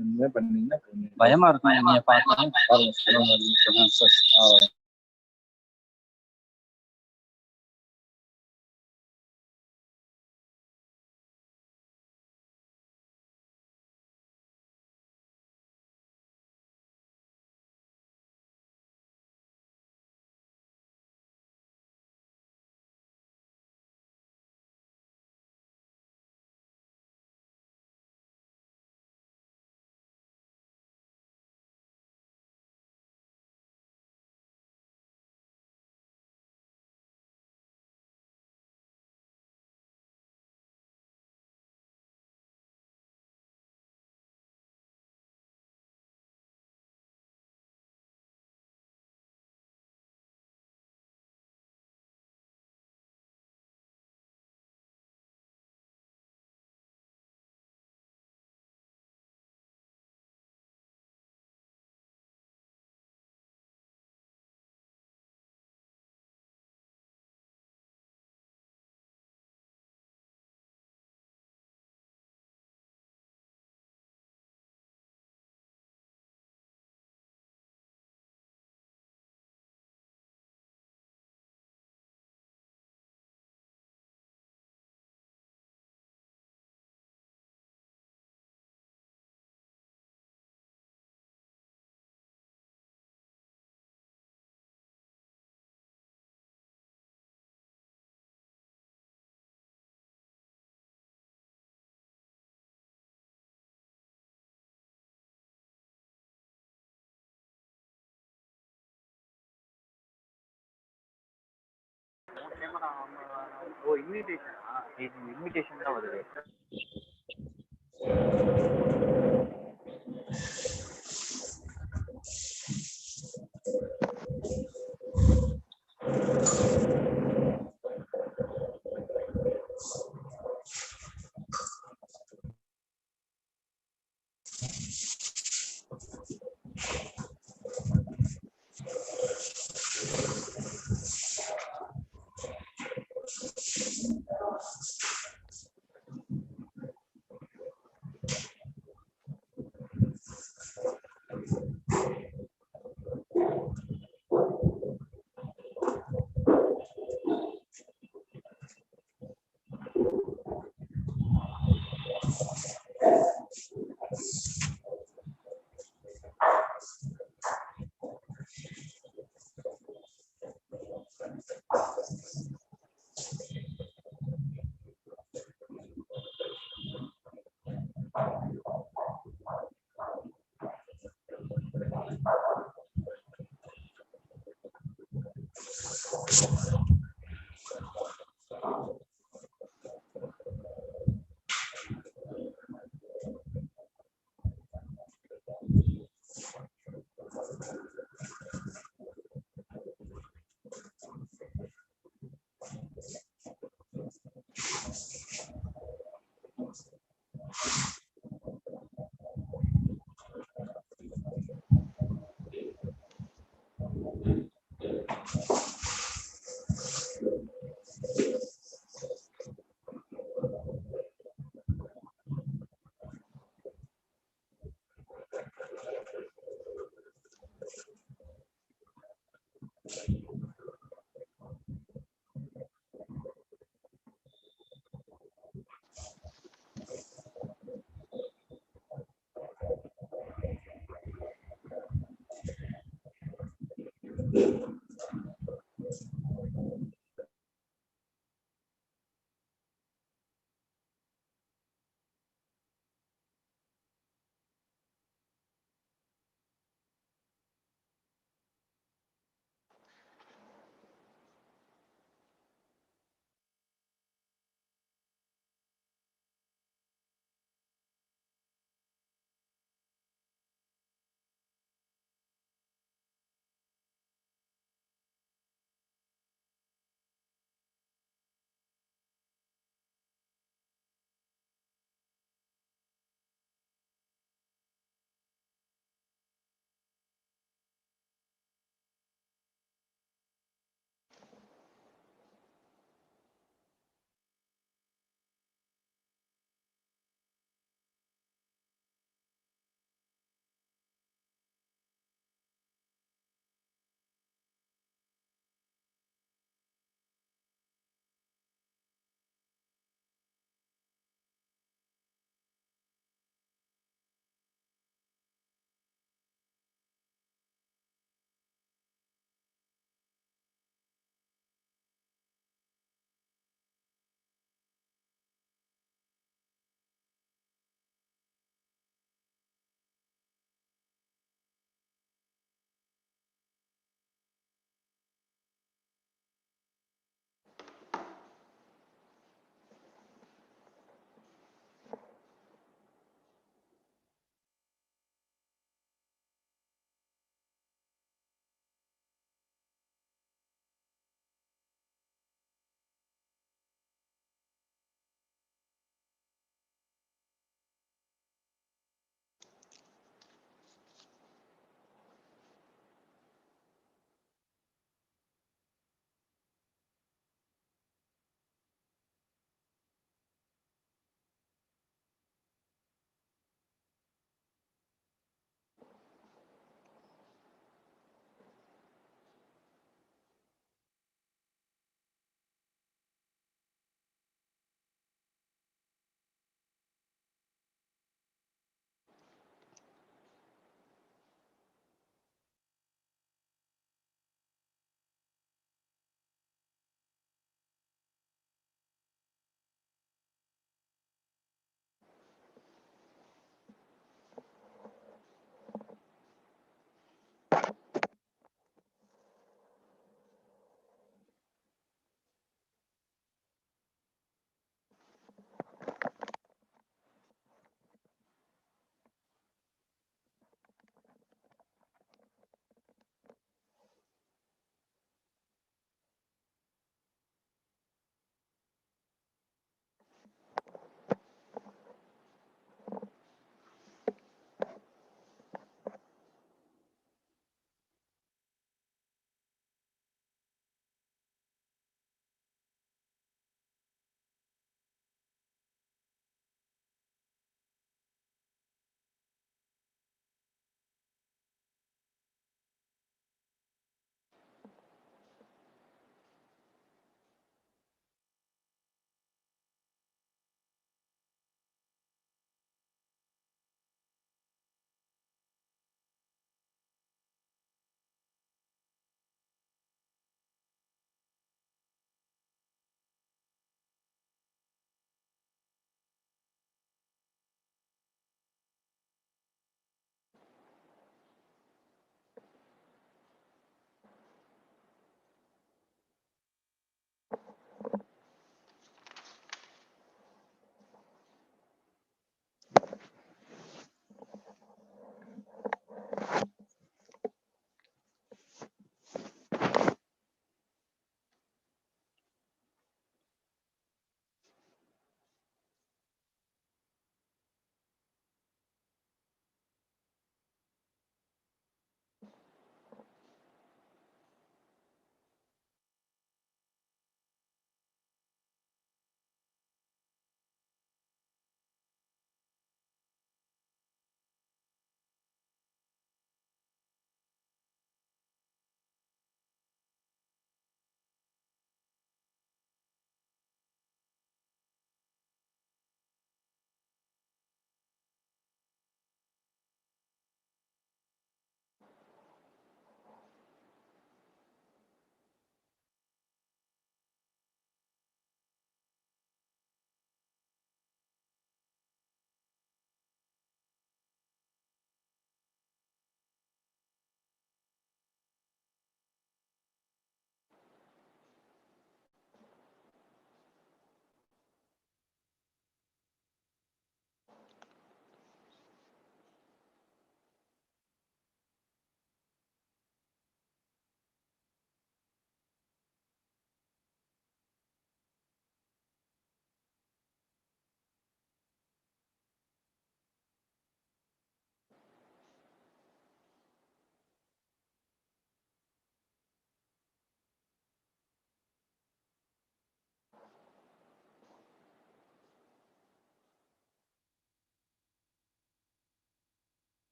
இந்த மாதிரி பண்ணீங்கன்னா பயமா இருக்கும் நீங்க பாருங்க ஓ இன்விடேஷனா இன்விடேஷன் தான் வருது.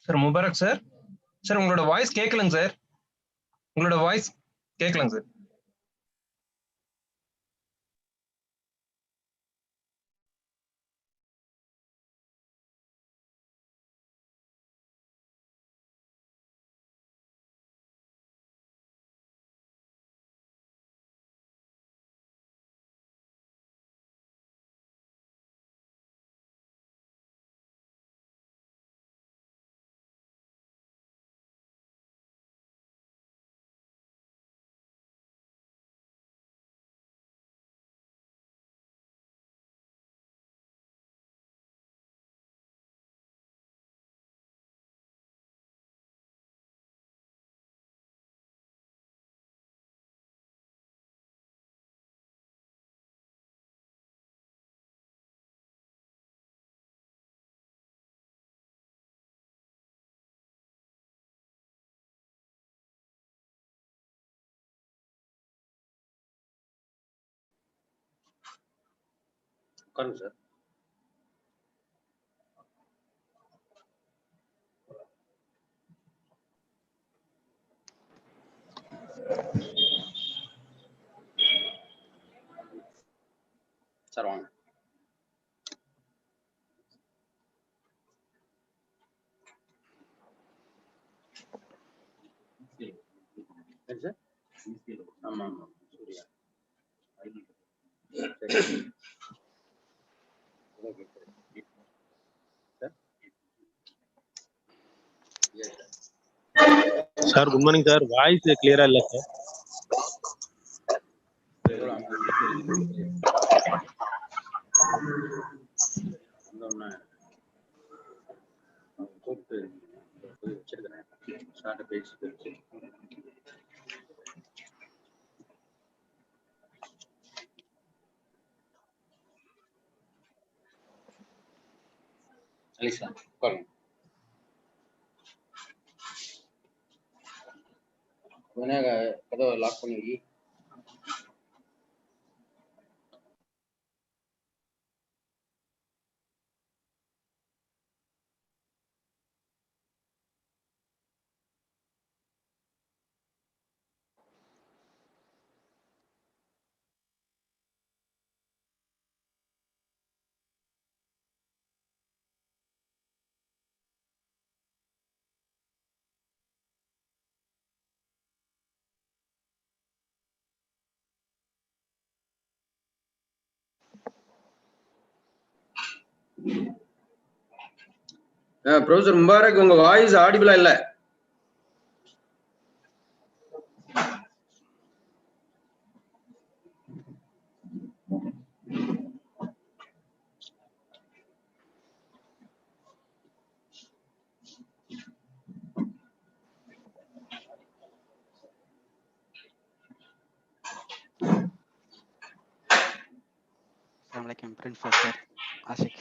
Sir Mubarak sir. சார் உங்களோட வாய்ஸ் கேட்கலங்க சார். உங்களோட வாய்ஸ் கேட்கலங்க சார். உட்காருங்க சார். சார் வாங்க. சார் ஆமா ஆமா Surya. Sir good morning sir. Voice கிளியரா இல்ல சார். கூப்பிட்டு வச்சிருக்கிறேன். சார்ட்ட பேசிட்டு சரி சார் உட்காருங்க. கதவை லாக் பண்ணி வை. ப்ரொஃபசர் முபாரக், உங்க வாய்ஸ் ஆடிபிளா இல்ல. Assalamualaikum, Professor Ashik.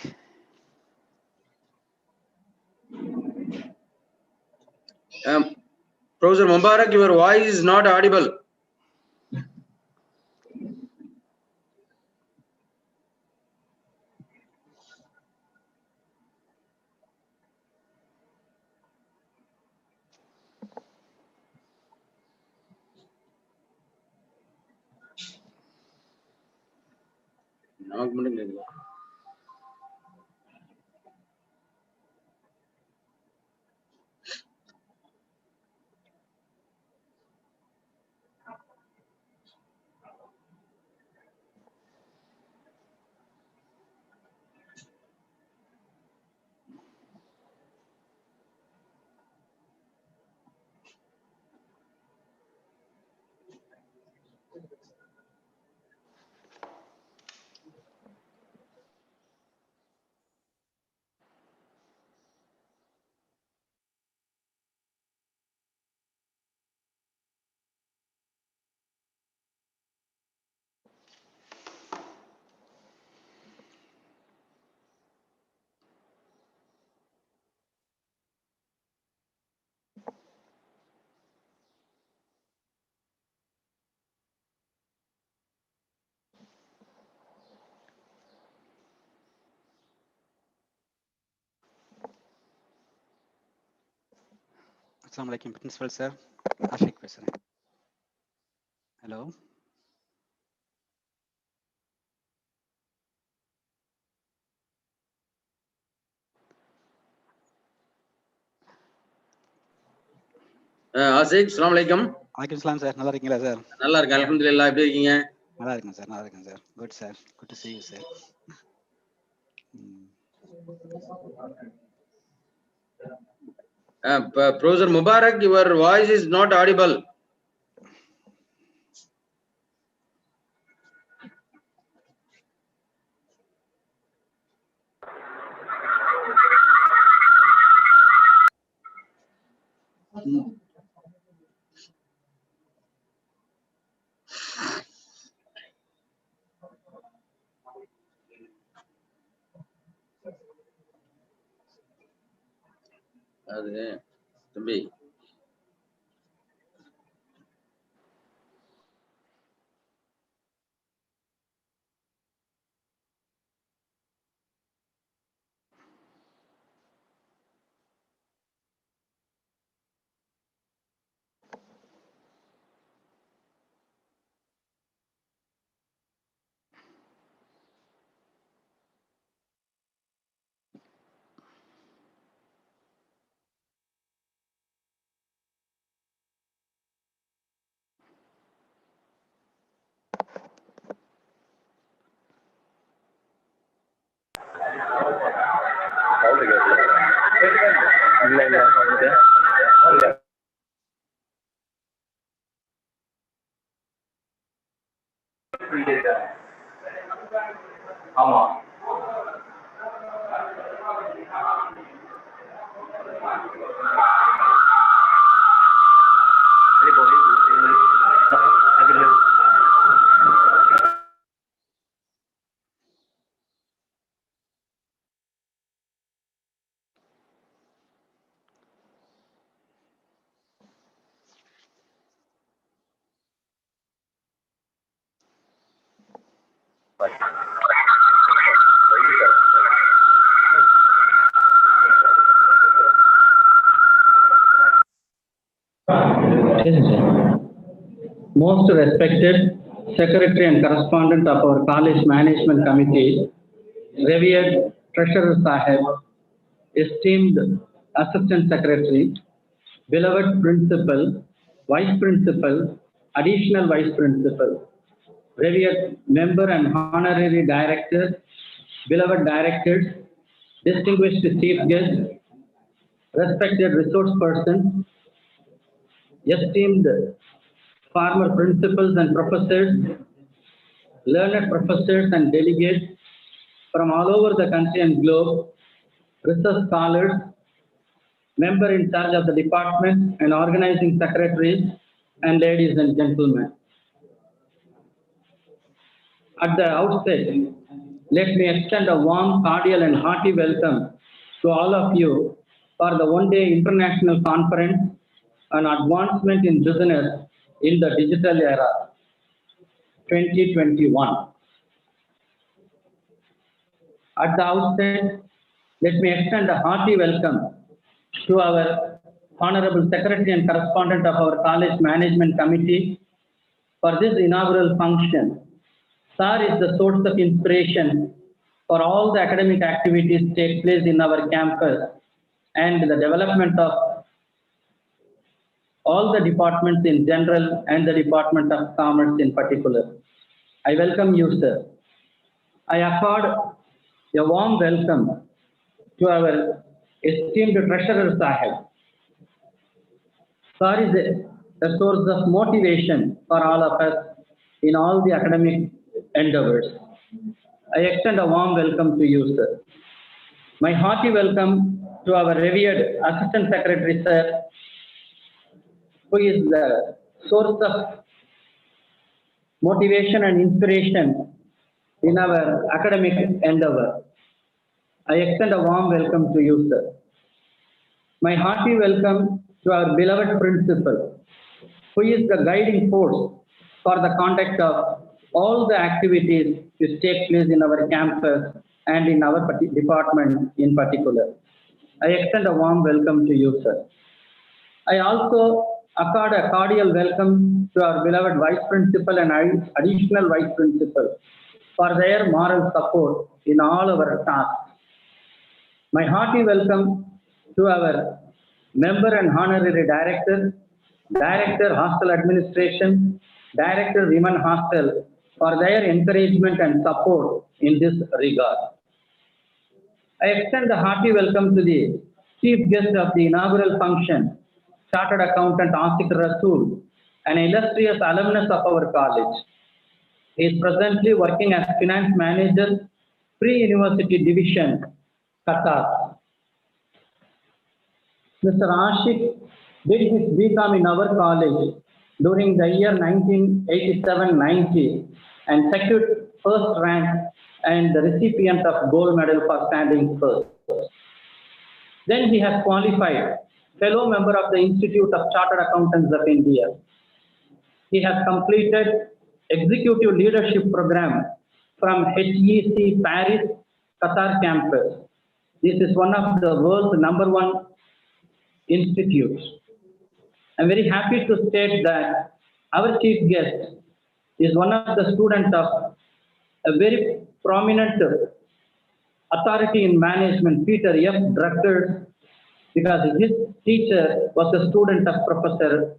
Professor Mubarak, your voice is not audible. நமக்கு மட்டும் கேட்கல. Assalamualaikum Principal Sir. Ashik பேசுறேன். Hello. ஆசிக் அஸ்ஸலாமு அலைக்கும். வணக்கம் சலாம் சார். நல்லா இருக்கீங்களா சார்? நல்லா இருக்கேன் அல்ஹம்துலில்லாஹ். எப்படி இருக்கீங்க? நல்லா இருக்கேன் சார். நல்லா இருக்கேன் sir. Good sir. Good to see you sir. Professor Mubarak, your voice is not audible. அது தம்பி ஆமா Most respected Secretary and Correspondent of our College Management Committee, revered Treasurer Sahib, esteemed Assistant Secretary, beloved Principal, Vice Principal, Additional Vice Principal, revered Member and Honorary Director, beloved Directors, distinguished Chief Guest, respected resource persons, esteemed former principals and professors, learned professors and delegates from all over the country and globe, research scholars, member in charge of the department and organizing secretaries, and ladies and gentlemen. At the outset, let me extend a warm, cordial and hearty welcome to all of you for the one-day international conference on advancement in business in the digital era 2021. At the outset, let me extend a hearty welcome to our Honorable Secretary and Correspondent of our College Management Committee for this inaugural function. Sir is the source of inspiration for all the academic activities take place in our campus and the development of all the departments in general and the Department of Commerce in particular. I welcome you, sir. I accord a warm welcome to our esteemed Treasurer Sahib. Sir is a source of motivation for all of us in all the academic endeavors. I extend a warm welcome to you, sir. My hearty welcome to our revered Assistant Secretary, sir, who is the source of motivation and inspiration in our academic endeavor. I extend a warm welcome to you, sir. My hearty welcome to our beloved principal, who is the guiding force for the conduct of all the activities which take place in our campus and in our department in particular. I extend a warm welcome to you, sir. I also accord a cordial welcome to our beloved Vice Principal and Additional Vice Principal for their moral support in all our tasks. My hearty welcome to our Member and Honorary Director, Director Hostel Administration, Director Women Hostel for their encouragement and support in this regard. I extend a hearty welcome to the chief guest of the inaugural function, Chartered Accountant Asik Rasool, an illustrious alumnus of our college. He is presently working as Finance Manager, Pre-University Division, Qatar. Mr. Ashik did his BCom in our college during the year 1987-90 and secured first rank and the recipient of gold medal for standing first. Then he has qualified fellow member of the Institute of Chartered Accountants of India. He has completed Executive Leadership Program from HEC Paris, Qatar campus. This is one of the world's #1 institutes. I'm very happy to state that our chief guest is one of the students of a very prominent authority in management, Peter F. Drucker, because his teacher was a student of Professor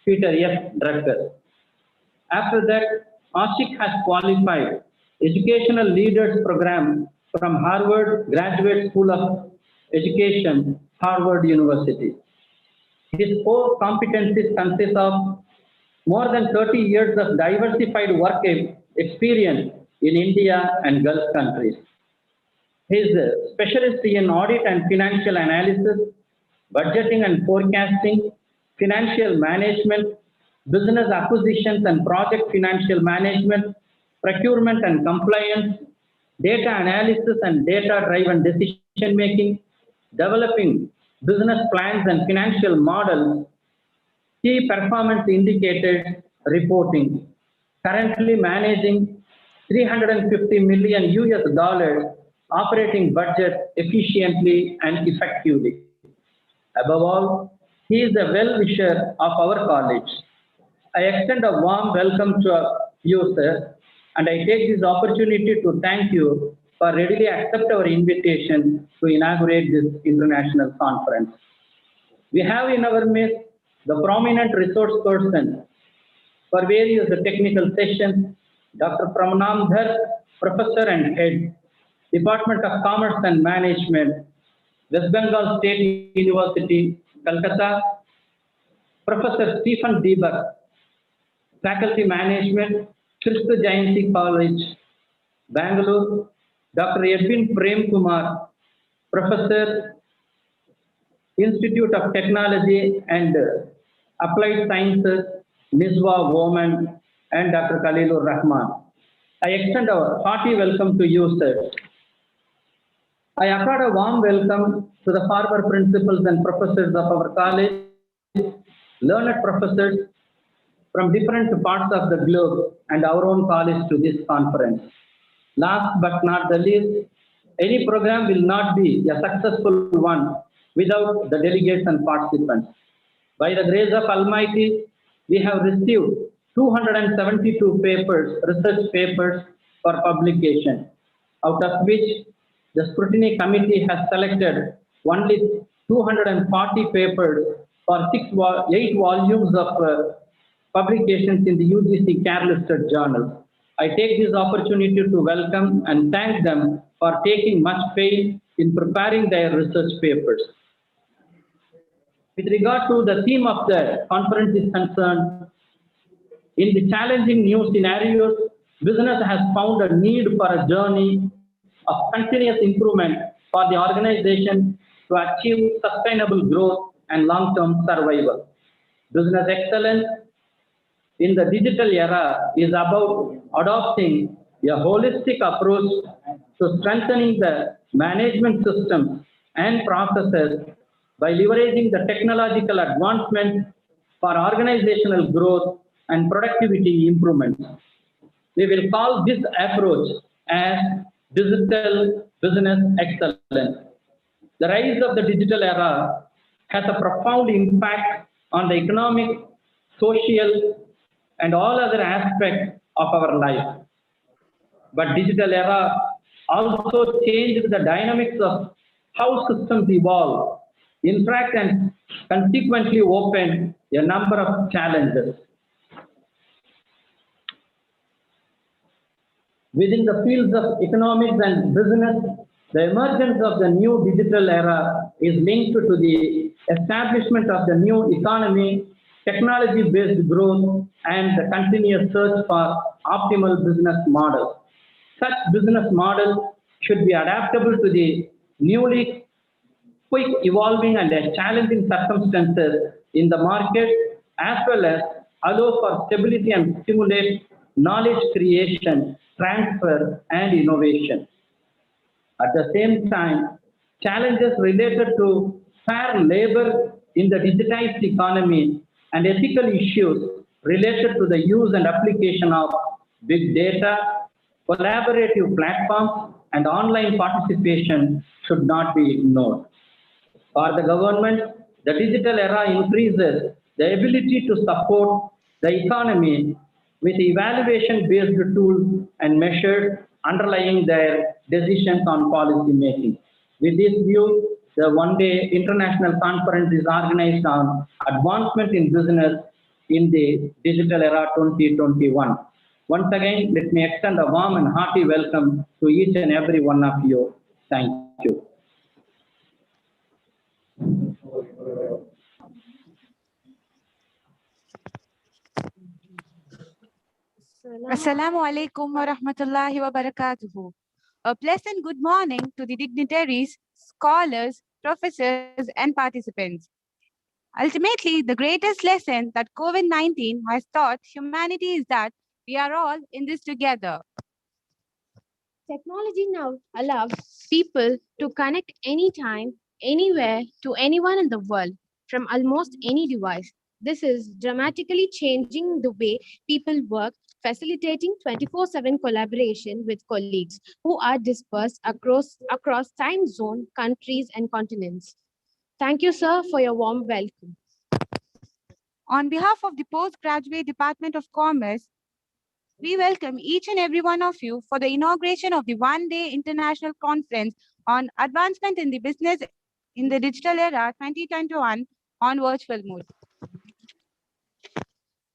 Peter F. Drucker. After that, Ashik has qualified Educational Leaders Program from Harvard Graduate School of Education, Harvard University. His core competencies consist of more than 30 years of diversified work experience in India and Gulf countries. He is a specialist in audit and financial analysis, budgeting and forecasting, financial management, business acquisitions and project financial management, procurement and compliance, data analysis and data-driven decision making, developing business plans and financial models, key performance indicators reporting, currently managing $350 million operating budget efficiently and effectively. Above all, he is a well-wisher of our college. I extend a warm welcome to you, sir, and I take this opportunity to thank you for readily accept our invitation to inaugurate this international conference. We have in our midst the prominent resource person for various technical sessions, Dr. Pramanamdhar, Professor and Head, Department of Commerce and Management, West Bengal State University, Calcutta, Professor Stephen Deepak, Faculty Management, Krishna Jayanti College, Bangalore, Dr. Edwin Prem Kumar, Professor, Institute of Technology and Applied Sciences, Nizwa Woman, and Dr. Khalilur Rahman. I extend our hearty welcome to you, sir. I accord a warm welcome to the former principals and professors of our college, learned professors from different parts of the globe and our own college to this conference. Last but not the least, any program will not be a successful one without the delegates and participants. By the grace of Almighty, we have received 272 papers, research papers for publication, out of which the scrutiny committee has selected only 240 papers for 8 volumes of publications in the UGC care-listed journals. I take this opportunity to welcome and thank them for taking much pain in preparing their research papers. With regard to the theme of the conference is concerned, in the challenging new scenarios, business has found a need for a journey of continuous improvement for the organization to achieve sustainable growth and long-term survival. Business excellence in the digital era is about adopting a holistic approach to strengthening the management systems and processes by leveraging the technological advancement for organizational growth and productivity improvements. We will call this approach as digital business excellence. The rise of the digital era has a profound impact on the economic, social, and all other aspects of our life. But digital era also changed the dynamics of how systems evolve, interact, and consequently opened a number of challenges. Within the fields of economics and business, the emergence of the new digital era is linked to the establishment of the new economy, technology-based growth, and the continuous search for optimal business models. Such business models should be adaptable to the newly quick evolving and challenging circumstances in the market, as well as allow for stability and stimulate knowledge creation, transfer, and innovation. At the same time, challenges related to fair labor in the digitized economy and ethical issues related to the use and application of big data, collaborative platforms, and online participation should not be ignored. For the government, the digital era increases the ability to support the economy with evaluation-based tools and measures underlying their decisions on policy making. With this view, the one-day international conference is organized on advancement in business in the digital era 2021. Once again, let me extend a warm and hearty welcome to each and every one of you. Thank you. Assalamu alaikum wa rahmatullahi wa barakatuhu. A pleasant good morning to the dignitaries, scholars, professors, and participants. Ultimately, the greatest lesson that COVID-19 has taught humanity is that we are all in this together. Technology now allows people to connect anytime, anywhere to anyone in the world from almost any device. This is dramatically changing the way people work, facilitating 24/7 collaboration with colleagues who are dispersed across time zone, countries, and continents. Thank you, sir, for your warm welcome. On behalf of the Postgraduate Department of Commerce, we welcome each and every one of you for the inauguration of the one-day international conference on advancement in the business in the digital era 2021 on virtual mode.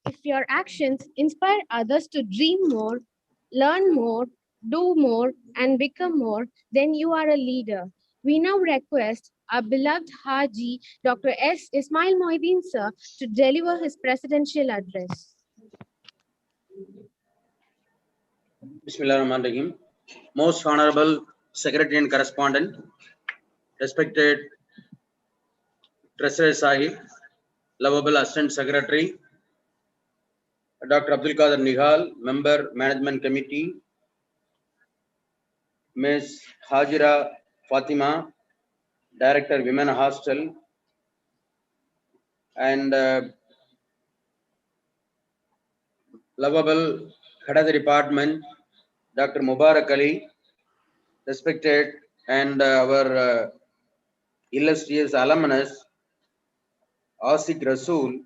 If your actions inspire others to dream more, learn more, do more, and become more, then you are a leader. We now request our beloved Haji, Dr. S. Ismail Moideen, sir, to deliver his presidential address. Bismillahirrahmanirrahim. Most Honorable Secretary and Correspondent, respected Treasurer Sahib, lovable Assistant Secretary, Dr. Abdul Qadir Nihal, Member Management Committee, Ms. Hajira Fatima, Director Women Hostel, and lovable Head of the Department, Dr. Mubarak Ali, respected, and our illustrious alumnus, Asik Rasool,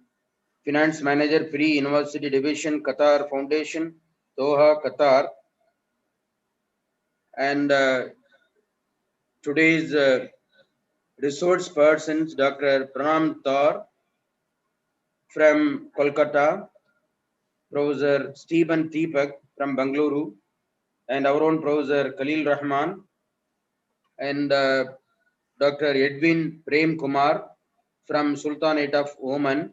Finance Manager, Pre-University Division, Qatar Foundation, Doha, Qatar, and today's resource persons, Dr. Pranam Tar from Kolkata, Professor Stephen Deepak from Bangalore, and our own Professor Khalil Rahman, and Dr. Edwin Prem Kumar from Sultanate of Oman,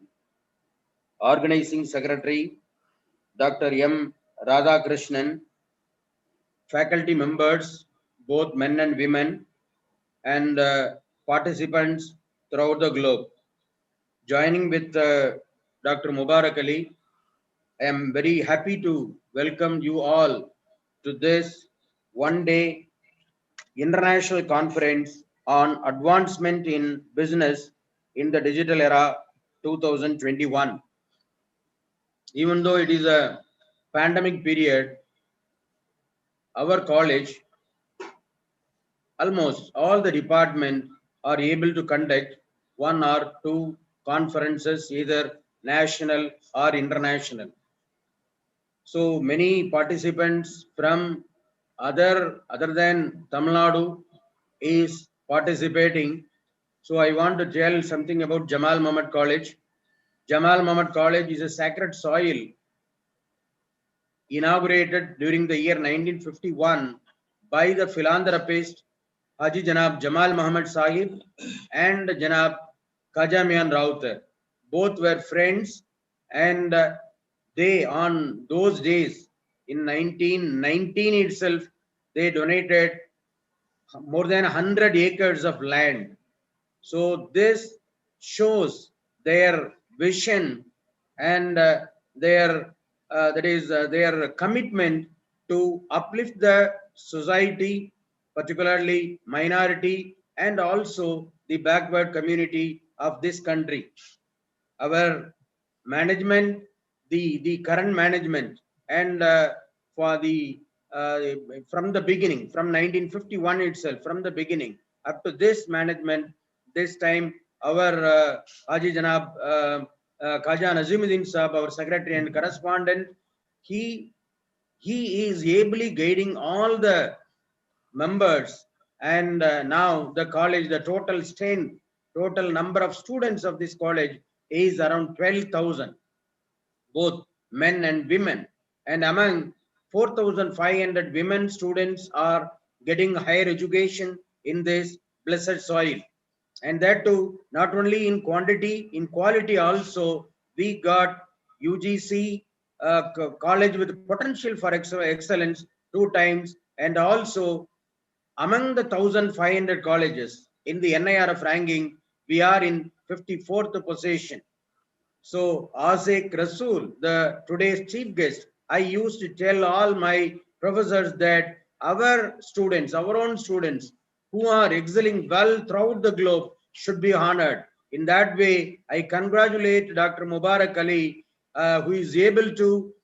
Organizing Secretary, Dr. M. Radhakrishnan, faculty members, both men and women, and participants throughout the globe. Joining with Dr. Mubarak Ali, I am very happy to welcome you all to this one-day international conference on advancement in business in the digital era 2021. Even though it is a pandemic period, our college, almost all the departments are able to conduct one or two conferences, either national or international. So many participants from other than Tamil Nadu is participating. So I want to tell something about Jamal Muhammad College. Jamal Muhammad College is a sacred soil inaugurated during the year 1951 by the philanthropist Haji Janab Jamal Muhammad Sahib and Janab Khaja Mian Rautar. Both were friends, and they, on those days in 1919 itself, they donated more than 100 acres of land. So this shows their vision and their their commitment to uplift the society, particularly minority and also the backward community of this country. Our management, the current management, and for the from the beginning, from 1951 itself, from the beginning up to this management, this time our Haji Janab Khaja Nazimuddin Sahab, our secretary and correspondent, he is ably guiding all the members, and now the college, the total strength, total number of students of this college is around 12,000, both men and women, and among 4,500 women students are getting higher education in this blessed soil. And that too, not only in quantity, in quality also. We got UGC college with potential for excellence 2 times, and also among the 1,500 colleges in the NIRF ranking, we are in 54th position. So Asik Rasool, the today's chief guest, I used to tell all my professors that our students, our own students who are excelling well throughout the globe should be honored. In that way, I congratulate Dr. Mubarak Ali, who is able to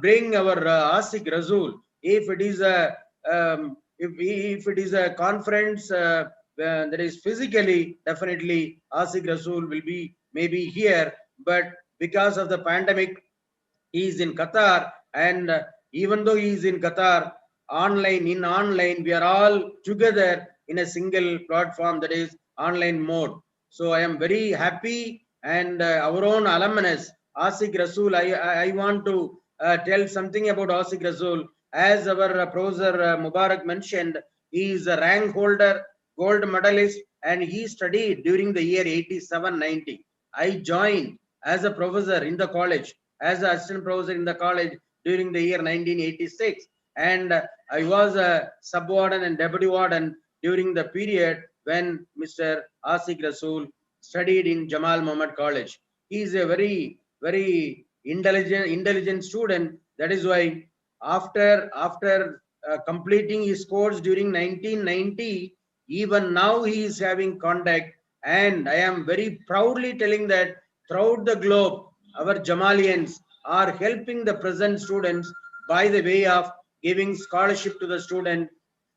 bring our Asik Rasool. If it is a if it is a conference that is physically, definitely Asik Rasool will be maybe here, but because of the pandemic, he is in Qatar, and even though he is in Qatar, online, we are all together in a single platform, that is online mode. So I am very happy, and our own alumnus, Asik Rasool, I want to tell something about Asik Rasool. As our Professor Mubarak mentioned, he is a rank holder, gold medalist, and he studied during the year 87-90. I joined as a professor in the college, as an assistant professor in the college during the year 1986, and I was a sub-warden and deputy warden during the period when Mr. Asik Rasool studied in Jamal Muhammad College. He is a very, very intelligent student. That is why after completing his course during 1990, even now he is having contact, and I am very proudly telling that throughout the globe, our Jamalians are helping the present students by the way of giving scholarship to the student.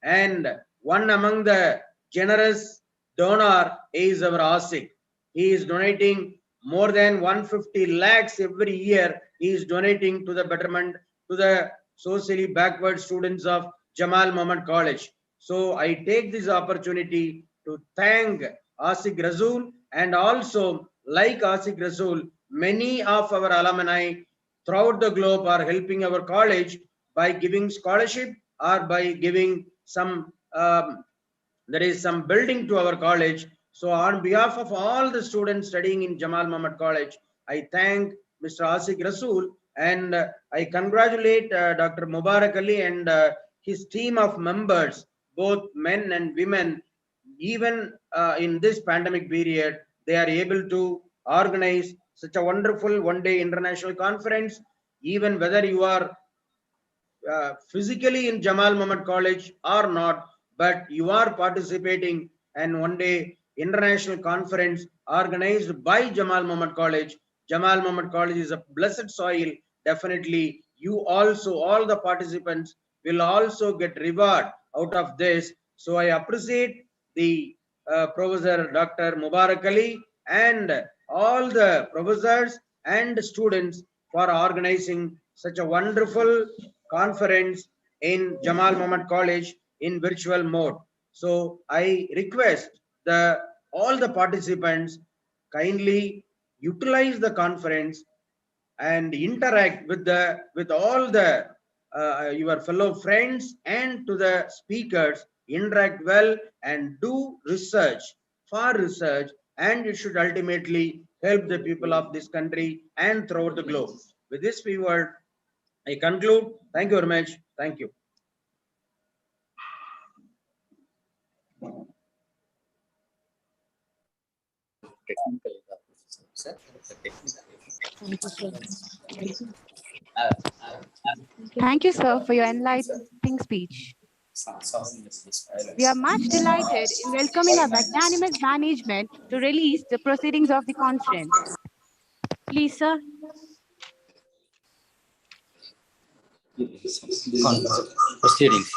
And one among the generous donor is our Asik. He is donating more than 150 lakhs every year. He is donating to the betterment, to the socially backward students of Jamal Muhammad College. So I take this opportunity to thank Asik Rasool, and also like Asik Rasool, many of our alumni throughout the globe are helping our college by giving scholarship or by giving some there is some building to our college. So on behalf of all the students studying in Jamal Muhammad College, I thank Mr. Asik Rasool, and I congratulate Dr. Mubarak Ali and his team of members, both men and women. Even in this pandemic period, they are able to organize such a wonderful one-day international conference. Even whether you are physically in Jamal Muhammad College or not, but you are participating in one day international conference organized by Jamal Muhammad College. Jamal Muhammad College is a blessed soil. Definitely, you also, all the participants will also get reward out of this. So I appreciate the Professor Dr. Mubarak Ali and all the professors and students for organizing such a wonderful conference in Jamal Muhammad College in virtual mode. So I request all the participants kindly utilize the conference and interact with all the your fellow friends, and to the speakers, interact well and do research, for research, and it should ultimately help the people of this country and throughout the globe. With this word, I conclude. Thank you very much. Thank you. Thank you, sir, for your enlightening speech. We are much delighted in welcoming our magnanimous management to release the proceedings of the conference. Please, sir. Proceedings.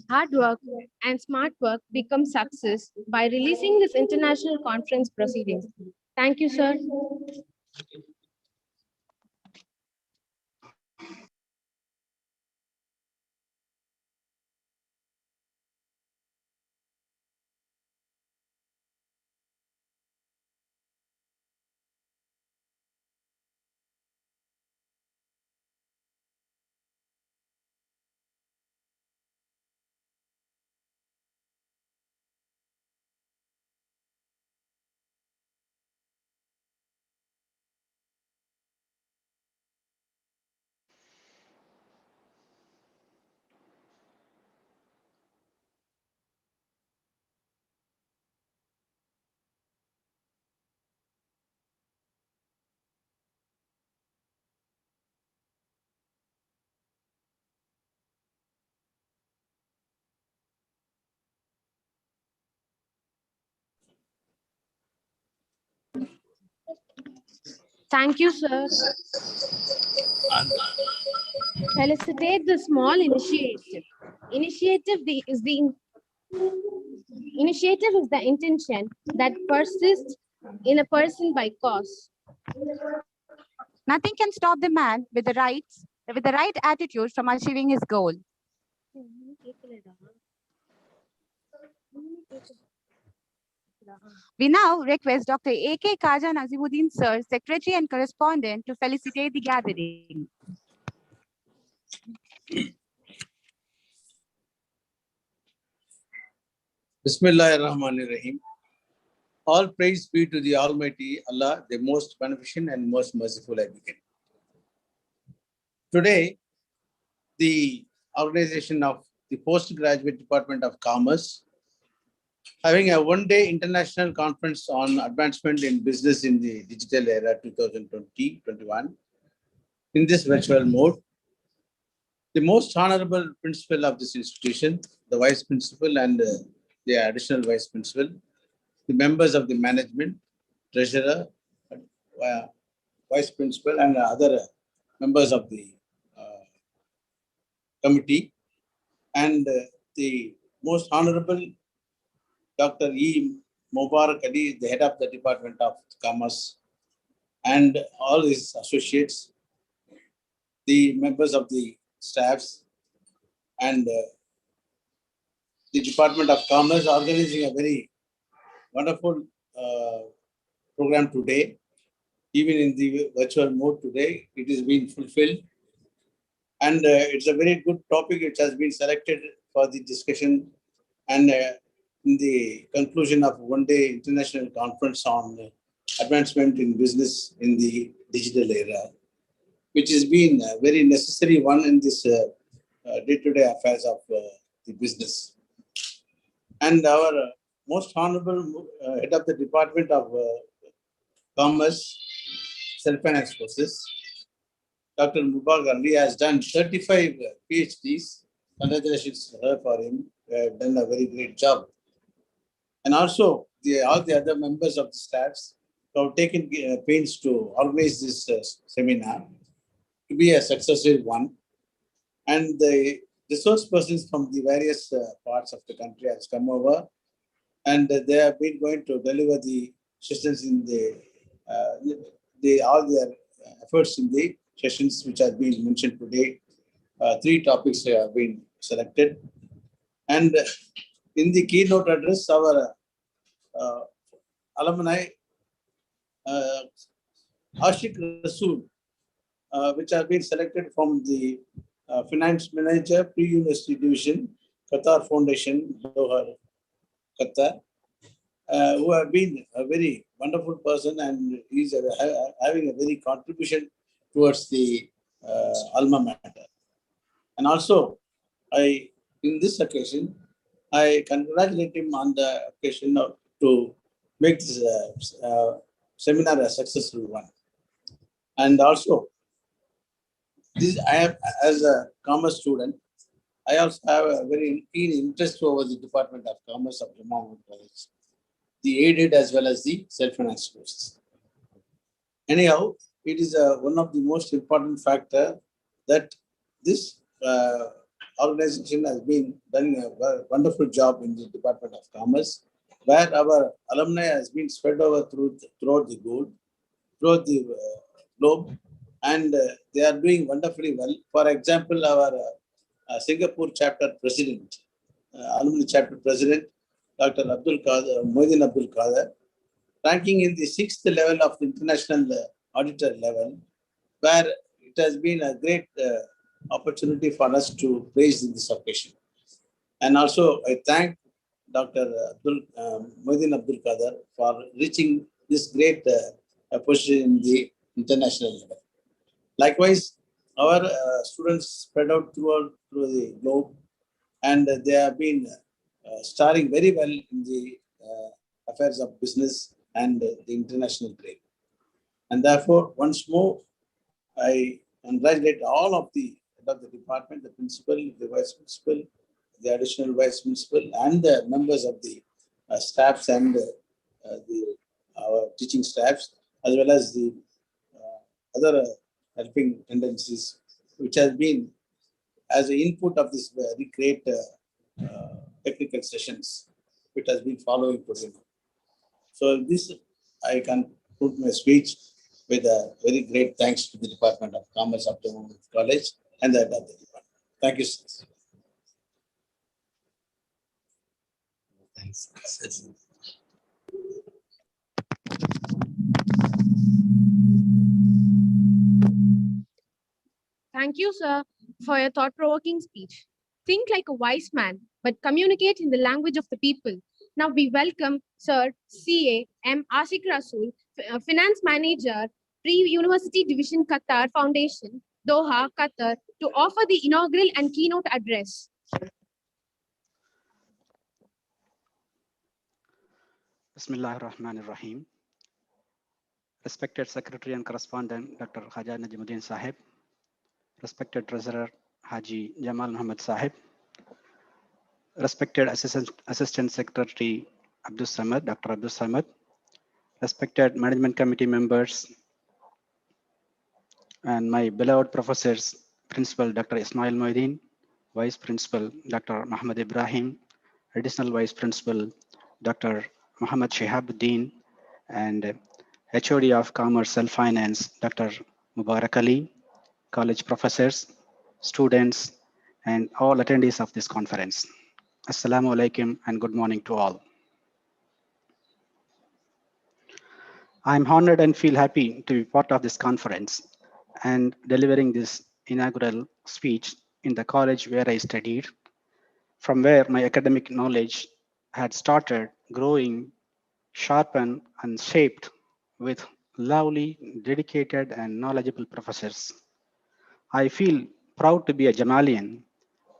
Hard work and smart work become success by releasing this international conference proceedings. Thank you, sir. Thank you, sir. Felicitate the small initiative. Initiative is the intention that persists in a person by cause. Nothing can stop the man with the right attitude from achieving his goal. We now request Dr. A.K. Khaja Nazimuddin, sir, Secretary and Correspondent, to felicitate the gathering. Bismillahirrahmanirrahim. All praise be to the Almighty Allah, the most beneficent and most merciful advocate. Today, the organization of the Postgraduate Department of Commerce having a one-day international conference on advancement in business in the digital era 2020-21 in this virtual mode. The most honorable principal of this institution, the vice principal and the additional vice principal, the members of the management, treasurer, vice principal, and other members of the committee, and the most honorable Dr. E. Mubarak Ali, the head of the Department of Commerce, and all his associates, the members of the staffs, and the Department of Commerce organizing a very wonderful program today. Even in the virtual mode today, it is being fulfilled. And it's a very good topic which has been selected for the discussion. And in the conclusion of one-day international conference on advancement in business in the digital era, which has been a very necessary one in this day-to-day affairs of the business. And our most honorable head of the Department of Commerce, Self-Finance Courses, Dr. Mubarak Ali has done 35 PhDs. Congratulations to her for him. Done a very great job. And also all the other members of the staffs who have taken pains to organize this seminar to be a successful one. And the resource persons from the various parts of the country has come over, and they have been going to deliver the sessions in all their efforts in the sessions which have been mentioned today. 3 topics have been selected. And in the keynote address, our alumni, Ashik Rasool, which have been selected from the Finance Manager, Pre-University Division, Qatar Foundation, Doha, Qatar, who have been a very wonderful person, and he's having a very contribution towards the alma mater. And also, in this occasion, I congratulate him on the occasion to make this seminar a successful one. And also, I am, as a commerce student, I also have a very keen interest over the Department of Commerce of Jammu College, the aided as well as the self-finance courses. Anyhow, it is one of the most important factor that this organization has been doing a wonderful job in the Department of Commerce, where our alumni has been spread over throughout the globe, and they are doing wonderfully well. For example, our Singapore chapter president, alumni chapter president, Dr. Moidin Abdul Qadir, ranking in the 6th level of the international auditor level, where it has been a great opportunity for us to praise in this occasion. And also, I thank Dr. Moidin Abdul Qadir for reaching this great position in the international level. Likewise, our students spread out through the globe, and they have been starring very well in the affairs of business and the international trade. And therefore, once more, I congratulate all of the head of the department, the principal, the vice principal, the additional vice principal, and the members of the staffs and our teaching staffs, as well as the other helping tendencies, which has been as an input of this very great technical sessions, which has been following today. So this, I can put my speech with a very great thanks to the Department of Commerce of Jammu College and the other department. Thank you, sir. Thanks. Thank you, sir, for your thought-provoking speech. Think like a wise man, but communicate in the language of the people. Now we welcome Sir C.A. M. Ashik Rasool, Finance Manager, Pre-University Division Qatar Foundation, Doha, Qatar, to offer the inaugural and keynote address. Bismillah ar-Rahman ar-Rahim. Respected Secretary and Correspondent Dr. Khaja Najimuddin Sahib, respected Treasurer Haji Jamal Muhammad Sahib, respected Assistant Secretary Abdul Samad, Dr. Abdul Samad, respected management committee members, and my beloved professors, Principal Dr. Ismail Moedin, Vice Principal Dr. Muhammad Ibrahim, Additional Vice Principal Dr. Muhammad Shihabuddin, and HOD of Commerce Self-Finance, Dr. Mubarak Ali, college professors, students, and all attendees of this conference. Assalamu alaikum and good morning to all. I'm honored and feel happy to be part of this conference and delivering this inaugural speech in the college where I studied, from where my academic knowledge had started growing, sharpened, and shaped with lovely, dedicated, and knowledgeable professors. I feel proud to be a Jamalian.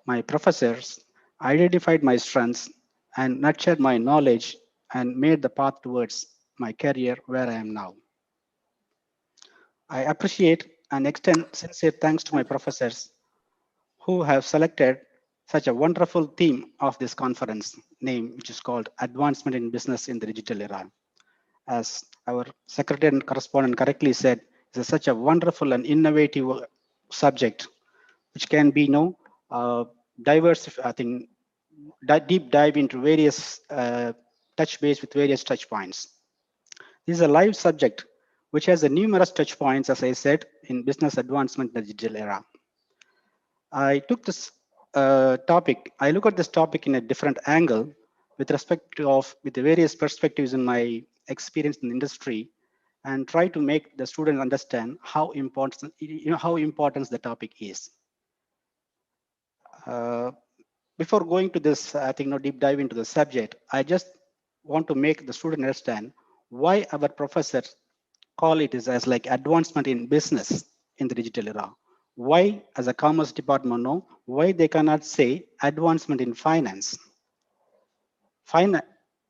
My professors identified my strengths and nurtured my knowledge and made the path towards my career where I am now. I appreciate and extend sincere thanks to my professors who have selected such a wonderful theme of this conference name, which is called Advancement in Business in the Digital Era. As our secretary and correspondent correctly said, it's such a wonderful and innovative subject, which can be diverse, I think, deep dive into various touch base with various touch points. This is a live subject which has a numerous touch points, as I said, in business advancement in the digital era. I took this topic, I look at this topic in a different angle with respect to with the various perspectives in my experience in the industry, and try to make the students understand how important, how important the topic is. Before going to this, I think, deep dive into the subject, I just want to make the student understand why our professors call it as like advancement in business in the digital era. Why, as a commerce department, no, why they cannot say advancement in finance?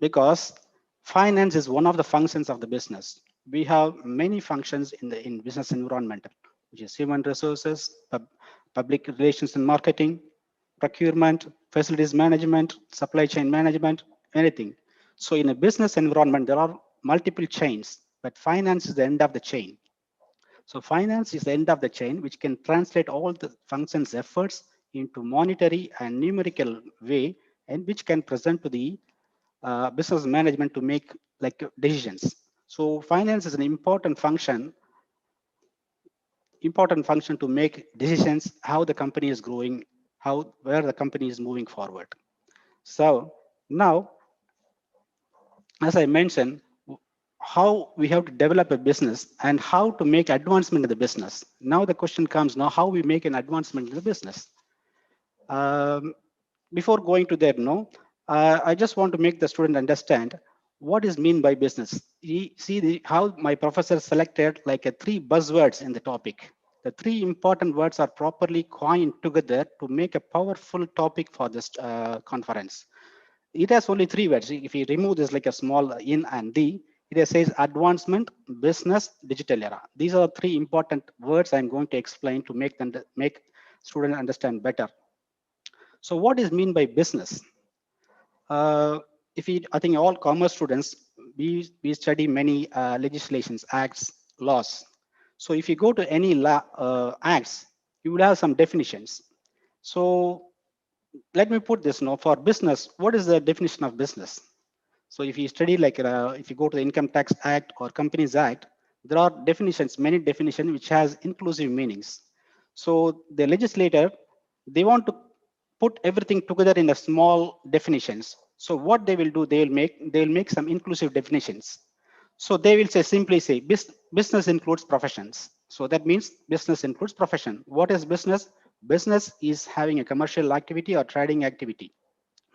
Because finance is one of the functions of the business. We have many functions in business environment, which is human resources, public relations and marketing, procurement, facilities management, supply chain management, anything. So in a business environment, there are multiple chains, but finance is the end of the chain. So finance is the end of the chain, which can translate all the functions efforts into monetary and numerical way, and which can present to the business management to make like decisions. So finance is an important function to make decisions, how the company is growing, where the company is moving forward. So now, as I mentioned, how we have to develop a business and how to make advancement in the business. Now the question comes now, how we make an advancement in the business. Before going to that, I just want to make the student understand what is mean by business. See how my professor selected like three buzzwords in the topic. The three important words are properly coined together to make a powerful topic for this conference. It has only three words. If you remove this like a small in and the, it says advancement, business, digital era. These are three important words I'm going to explain to make students understand better. So what is mean by business? I think all commerce students, we study many legislations, acts, laws. So if you go to any acts, you will have some definitions. So let me put this now for business. What is the definition of business? So if you study like if you go to the Income Tax Act or Companies Act, there are definitions, many definitions which has inclusive meanings. So the legislator, they want to put everything together in a small definitions. So what they will do, they will make some inclusive definitions. So they will simply say business includes professions. So that means business includes profession. What is business? Business is having a commercial activity or trading activity.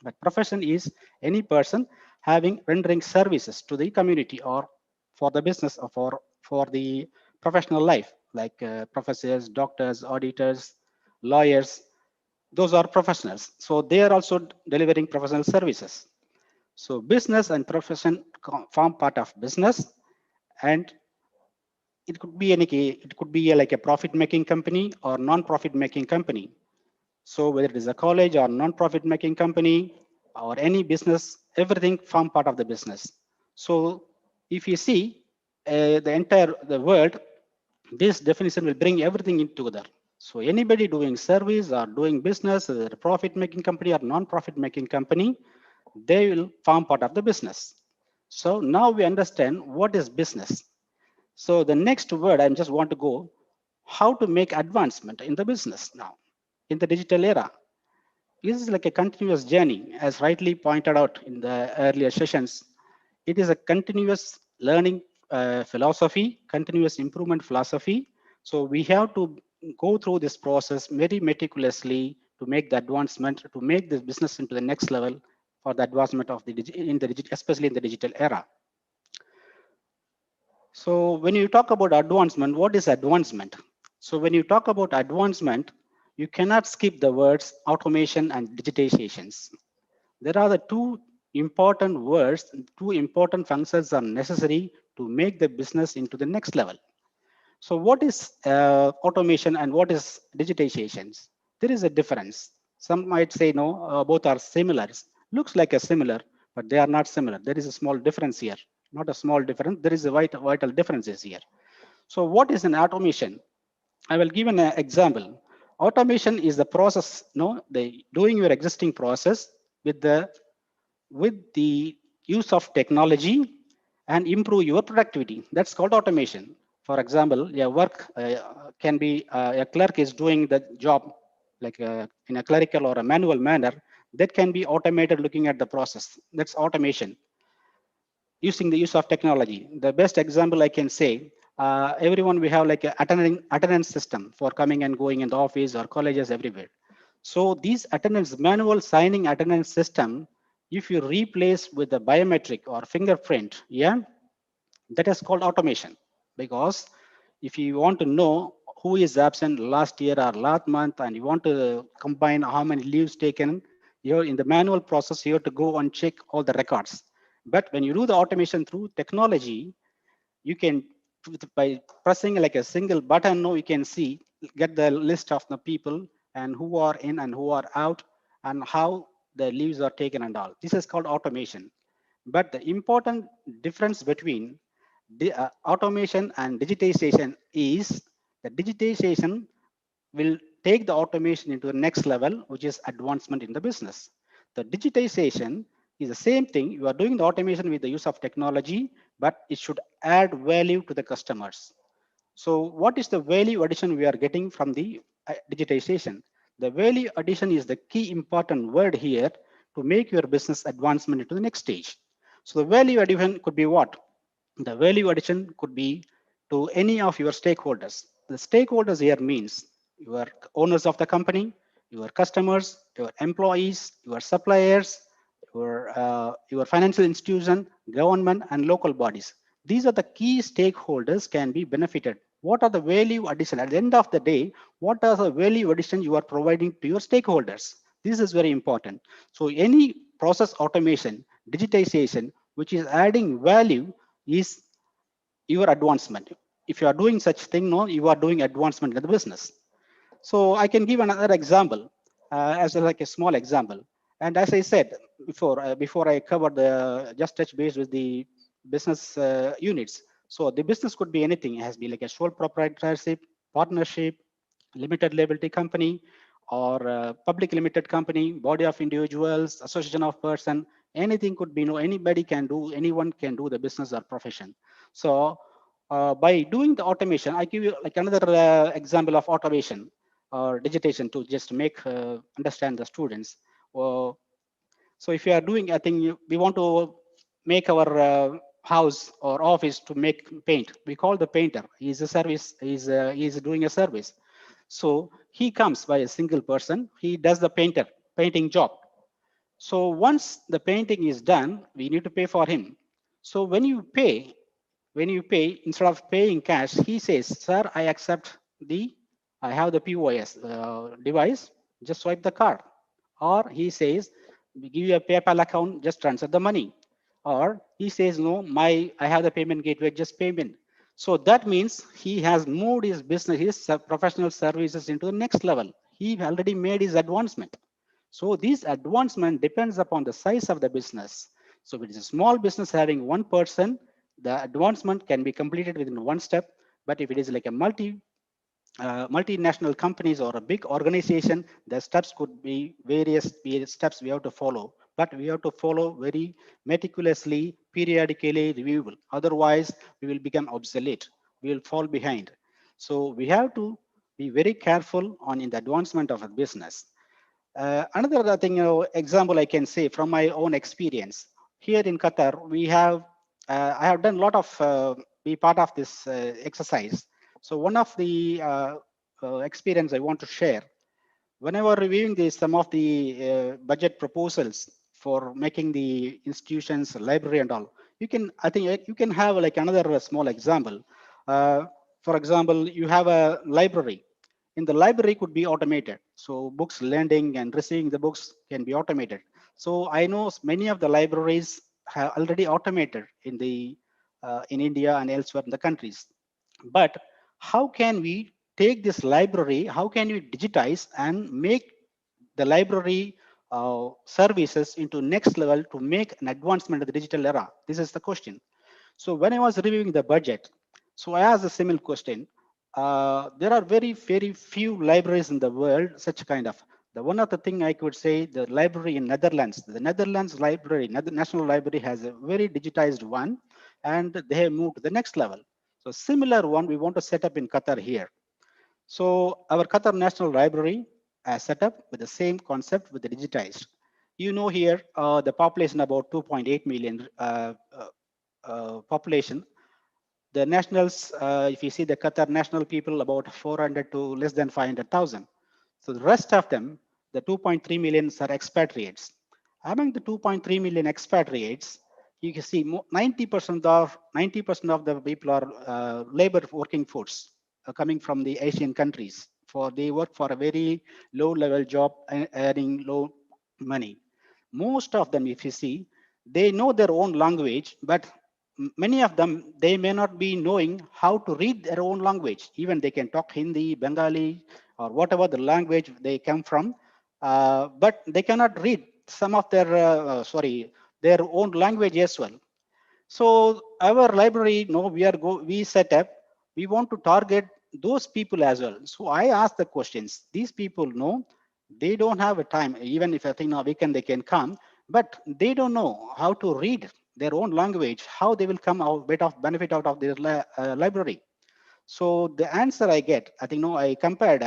But profession is any person rendering services to the community or for the business or for the professional life, like professors, doctors, auditors, lawyers. Those are professionals. So they are also delivering professional services. So business and profession form part of business, and it could be like a profit making company or non-profit making company. So whether it is a college or non-profit making company or any business everything form part of the business. So if you see the world, this definition will bring everything in together. So anybody doing service or doing business, a profit making company or non-profit making company, they will form part of the business. So now we understand what is business. So the next word I just want to go, how to make advancement in the business now in the digital era. This is like a continuous journey, as rightly pointed out in the earlier sessions. It is a continuous learning philosophy, continuous improvement philosophy. So we have to go through this process very meticulously to make the advancement, to make this business into the next level for the advancement of especially in the digital era. So when you talk about advancement, what is advancement? So when you talk about advancement, you cannot skip the words automation and digitizations. There are the two important words, two important functions are necessary to make the business into the next level. So what is automation and what is digitizations? There is a difference. Some might say no, both are similar. Looks like a similar, but they are not similar. There is a small difference here. Not a small difference. There is a vital differences here. So what is an automation? I will give an example. Automation is the process, the doing your existing process with the use of technology and improve your productivity. That's called automation. For example, your work can be a clerk is doing the job like in a clerical or a manual manner. That can be automated looking at the process. That's automation using the use of technology. The best example I can say, everyone we have like a attendance system for coming and going in the office or colleges everywhere. So these attendance manual signing attendance system, if you replace with the biometric or fingerprint, yeah, that is called automation. Because if you want to know who is absent last year or last month, and you want to combine how many leaves taken, you're in the manual process, you have to go and check all the records. But when you do the automation through technology, you can, by pressing like a single button, you can see, get the list of the people and who are in and who are out and how the leaves are taken and all. This is called automation. But the important difference between the automation and digitization is the digitization will take the automation into the next level, which is advancement in the business. The digitization is the same thing. You are doing the automation with the use of technology, but it should add value to the customers. So what is the value addition we are getting from the digitization? The value addition is the key important word here to make your business advancement into the next stage. So the value addition could be what? The value addition could be to any of your stakeholders. The stakeholders here means your owners of the company, your customers, your employees, your suppliers, your financial institution, government, and local bodies. These are the key stakeholders can be benefited. What are the value addition? At the end of the day, what are the value addition you are providing to your stakeholders? This is very important. So any process automation, digitization, which is adding value is your advancement. If you are doing such thing, you are doing advancement in the business. So I can give another example as like a small example. And as I said before I covered the just touch base with the business units. So the business could be anything. It has to be like a sole proprietorship, partnership, limited liability company, or public limited company, body of individuals, association of person. Anything could be, anybody can do, anyone can do the business or profession. So by doing the automation, I give you like another example of automation or digitization to just make understand the students. So if you are doing, I think we want to make our house or office to make paint. We call the painter. He's a service. He's doing a service. So he comes by a single person. He does the painting job. So once the painting is done, we need to pay for him. So when you pay, instead of paying cash, he says, "Sir, I accept I have the POS device. Just swipe the card." Or he says, "We give you a PayPal account. Just transfer the money." Or he says, "No, I have the payment gateway. Just payment." So that means he has moved his business, his professional services into the next level. He already made his advancement. So this advancement depends upon the size of the business. So if it is a small business having one person, the advancement can be completed within one step. But if it is like a multinational companies or a big organization, the steps could be various steps we have to follow, but we have to follow very meticulously, periodically reviewable. Otherwise, we will become obsolete. We will fall behind. So we have to be very careful on in the advancement of a business. Another thing, example I can say from my own experience here in Qatar, I have done a lot of be part of this exercise. So one of the experience I want to share, when I was reviewing some of the budget proposals for making the institutions library and all, I think you can have like another small example. For example, you have a library. In the library could be automated. So books lending and receiving the books can be automated. So I know many of the libraries have already automated in India and elsewhere in the countries. But how can we take this library, how can we digitize and make the library services into next level to make an advancement of the digital era? This is the question. So when I was reviewing the budget, so I asked a similar question. There are very few libraries in the world, such kind of. The one of the thing I could say, the library in Netherlands, the Netherlands library, National Library has a very digitized one, and they have moved to the next level. So similar one we want to set up in Qatar here. So our Qatar National Library set up with the same concept with the digitized. You know here, the population about 2.8 million population. The nationals, if you see the Qatar national people, about 400 to less than 500,000. So the rest of them, the 2.3 million are expatriates. Among the 2.3 million expatriates, you can see 90% of the people are labor working force coming from the Asian countries. They work for a very low level job earning low money. Most of them, if you see, they know their own language, but many of them, they may not be knowing how to read their own language. Even they can talk Hindi, Bengali, or whatever the language they come from, but they cannot read some of their own language as well. So our library, we set up, we want to target those people as well. So I asked the questions. These people know they don't have a time. Even if I think now weekend they can come, but they don't know how to read their own language. How they will come out benefit out of their library. So the answer I get, I think I compared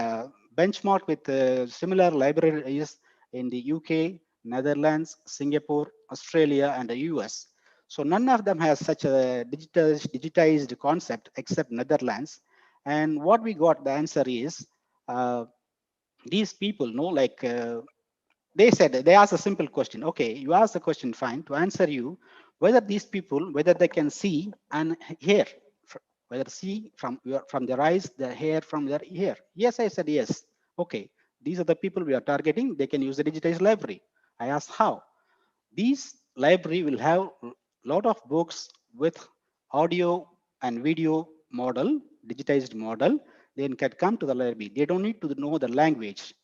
benchmark with similar libraries in the UK, Netherlands, Singapore, Australia, and the US. So none of them has such a digitized concept except Netherlands. And what we got, the answer is these people know, like they asked a simple question. Okay, you ask the question, fine. To answer you, whether these people, whether they can see and hear, whether see from their eyes, their hair from their ear. Yes, I said yes. Okay, these are the people we are targeting. They can use the digitized library. I asked how. These library will have a lot of books with audio and video model, digitized model. They can come to the library. They don't need to know the language.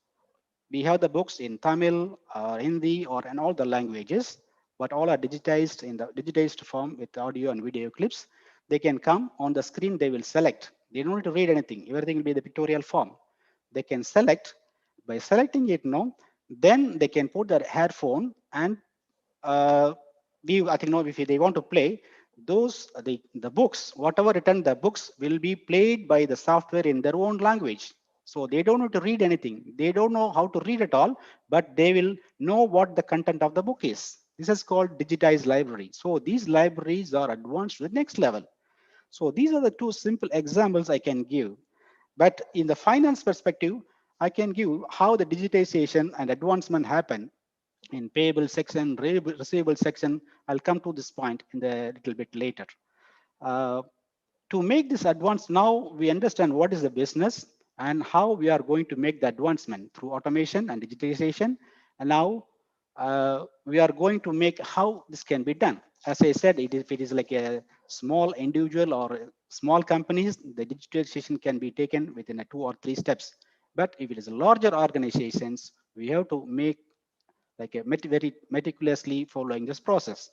We have the books in Tamil or Hindi or in all the languages, but all are digitized in the digitized form with audio and video clips. They can come on the screen, they will select. They don't need to read anything. Everything will be the pictorial form. They can select. By selecting it now, then they can put their headphone and I think if they want to play, the books, whatever written, the books will be played by the software in their own language. So they don't need to read anything. They don't know how to read at all, but they will know what the content of the book is. This is called digitized library. So these libraries are advanced to the next level. So these are the two simple examples I can give. But in the finance perspective, I can give how the digitization and advancement happen in payable section, receivable section. I'll come to this point in a little bit later. To make this advance, now we understand what is the business and how we are going to make the advancement through automation and digitization. And now we are going to make how this can be done. As I said, if it is like a small individual or small companies, the digitalization can be taken within 2 or 3 steps. But if it is larger organizations, we have to make like very meticulously following this process.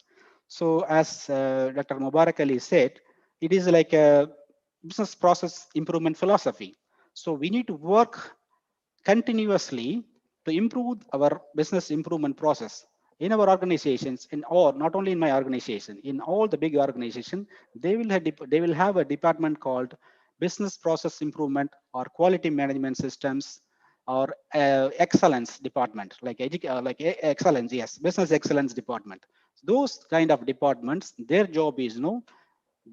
So as Dr. Mubarak Ali said, it is like a business process improvement philosophy. So we need to work continuously to improve our business improvement process in our organizations, in or not only in my organization, in all the big organization, they will have a department called business process improvement or quality management systems or excellence department, like excellence, yes, business excellence department. Those kind of departments, their job is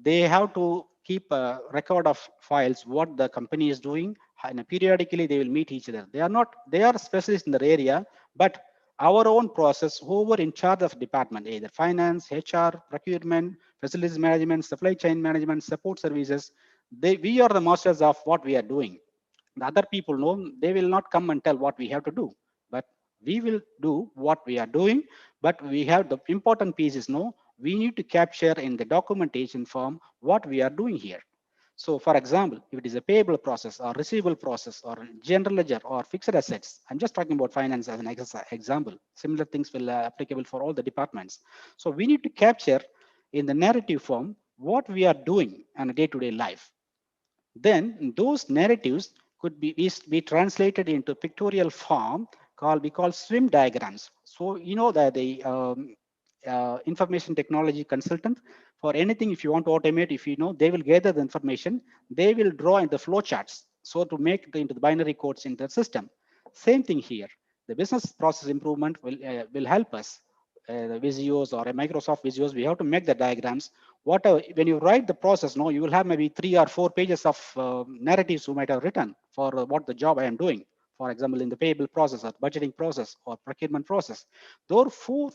they have to keep a record of files what the company is doing, and periodically they will meet each other. They are specialists in their area, but our own process, whoever in charge of department, either finance, HR, procurement, facilities management, supply chain management, support services, we are the masters of what we are doing. The other people know, they will not come and tell what we have to do, but we will do what we are doing. But we have the important piece is we need to capture in the documentation form what we are doing here. So for example, if it is a payable process or receivable process or general ledger or fixed assets, I'm just talking about finance as an example. Similar things will applicable for all the departments. So we need to capture in the narrative form what we are doing on a day-to-day life. Then those narratives could be translated into pictorial form we call swim diagrams. So you know that the information technology consultant, for anything, if you want to automate, if you know, they will gather the information, they will draw in the flow charts. So to make it into the binary codes in the system. Same thing here. The business process improvement will help us. The Visios or a Microsoft Visios, we have to make the diagrams. Whatever, when you write the process, you will have maybe 3 or 4 pages of narratives you might have written for what the job I am doing. For example, in the payable process or budgeting process or procurement process, those 4-5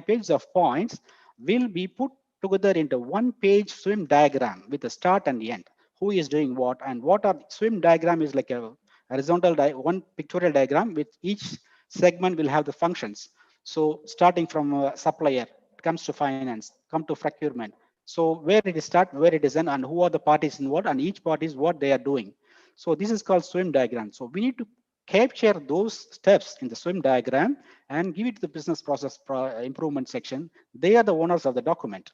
pages of points will be put together into one page swim diagram with the start and the end. Who is doing what, and what are swim diagram is like a horizontal one pictorial diagram with each segment will have the functions. So starting from supplier, it comes to finance, come to procurement. So where it is start, where it is end, and who are the parties involved, and each party is what they are doing. So this is called swim diagram. So we need to capture those steps in the swim diagram and give it to the business process improvement section. They are the owners of the document.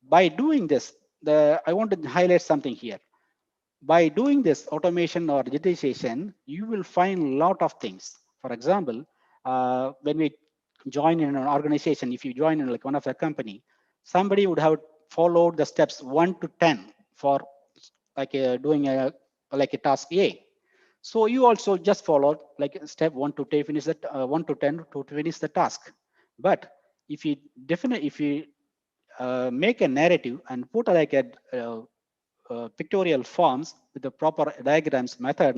By doing this, I want to highlight something here. By doing this automation or digitization, you will find a lot of things. For example, when we join in an organization, if you join in like one of the company, somebody would have followed the steps 1 to 10 for like doing like a task A. So you also just followed like step 1 to 10, finish that 1 to 10 to finish the task. But if you make a narrative and put like a pictorial forms with the proper diagrams method,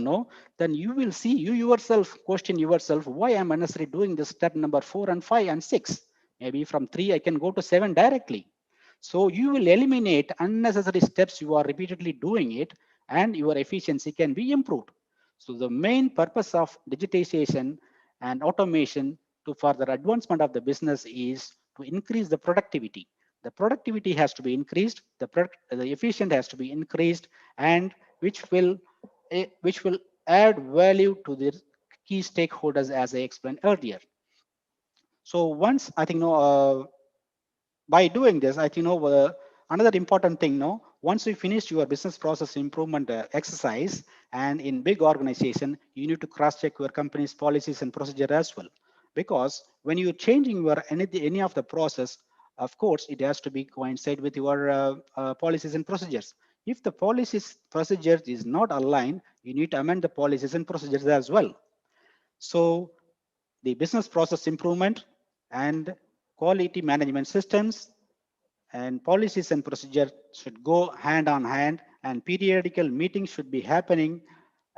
then you will see, you yourself question yourself, why am I necessarily doing this step number 4 and 5 and 6? Maybe from 3 I can go to 7 directly. So you will eliminate unnecessary steps you are repeatedly doing it, and your efficiency can be improved. So the main purpose of digitization and automation to further advancement of the business is to increase the productivity. The productivity has to be increased, the efficient has to be increased, and which will add value to the key stakeholders, as I explained earlier. So once I think by doing this, I think another important thing, once you finish your business process improvement exercise, and in big organization, you need to cross check your company's policies and procedure as well. Because when you're changing your any of the process, of course, it has to be coincide with your policies and procedures. If the policies procedures is not aligned, you need to amend the policies and procedures as well. So the business process improvement and quality management systems and policies and procedures should go hand on hand, and periodical meetings should be happening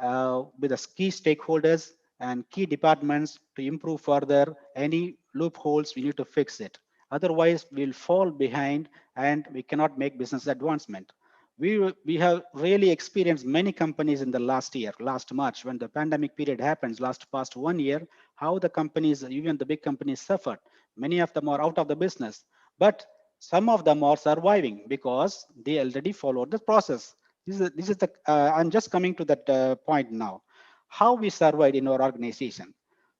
with the key stakeholders and key departments to improve further. Any loopholes, we need to fix it. Otherwise, we'll fall behind and we cannot make business advancement. We have really experienced many companies in the last year, last March, when the pandemic period happens, past 1 year, how the companies, even the big companies, suffered. Many of them are out of the business, but some of them are surviving because they already followed the process. This is the I'm just coming to that point now. How we survived in our organization.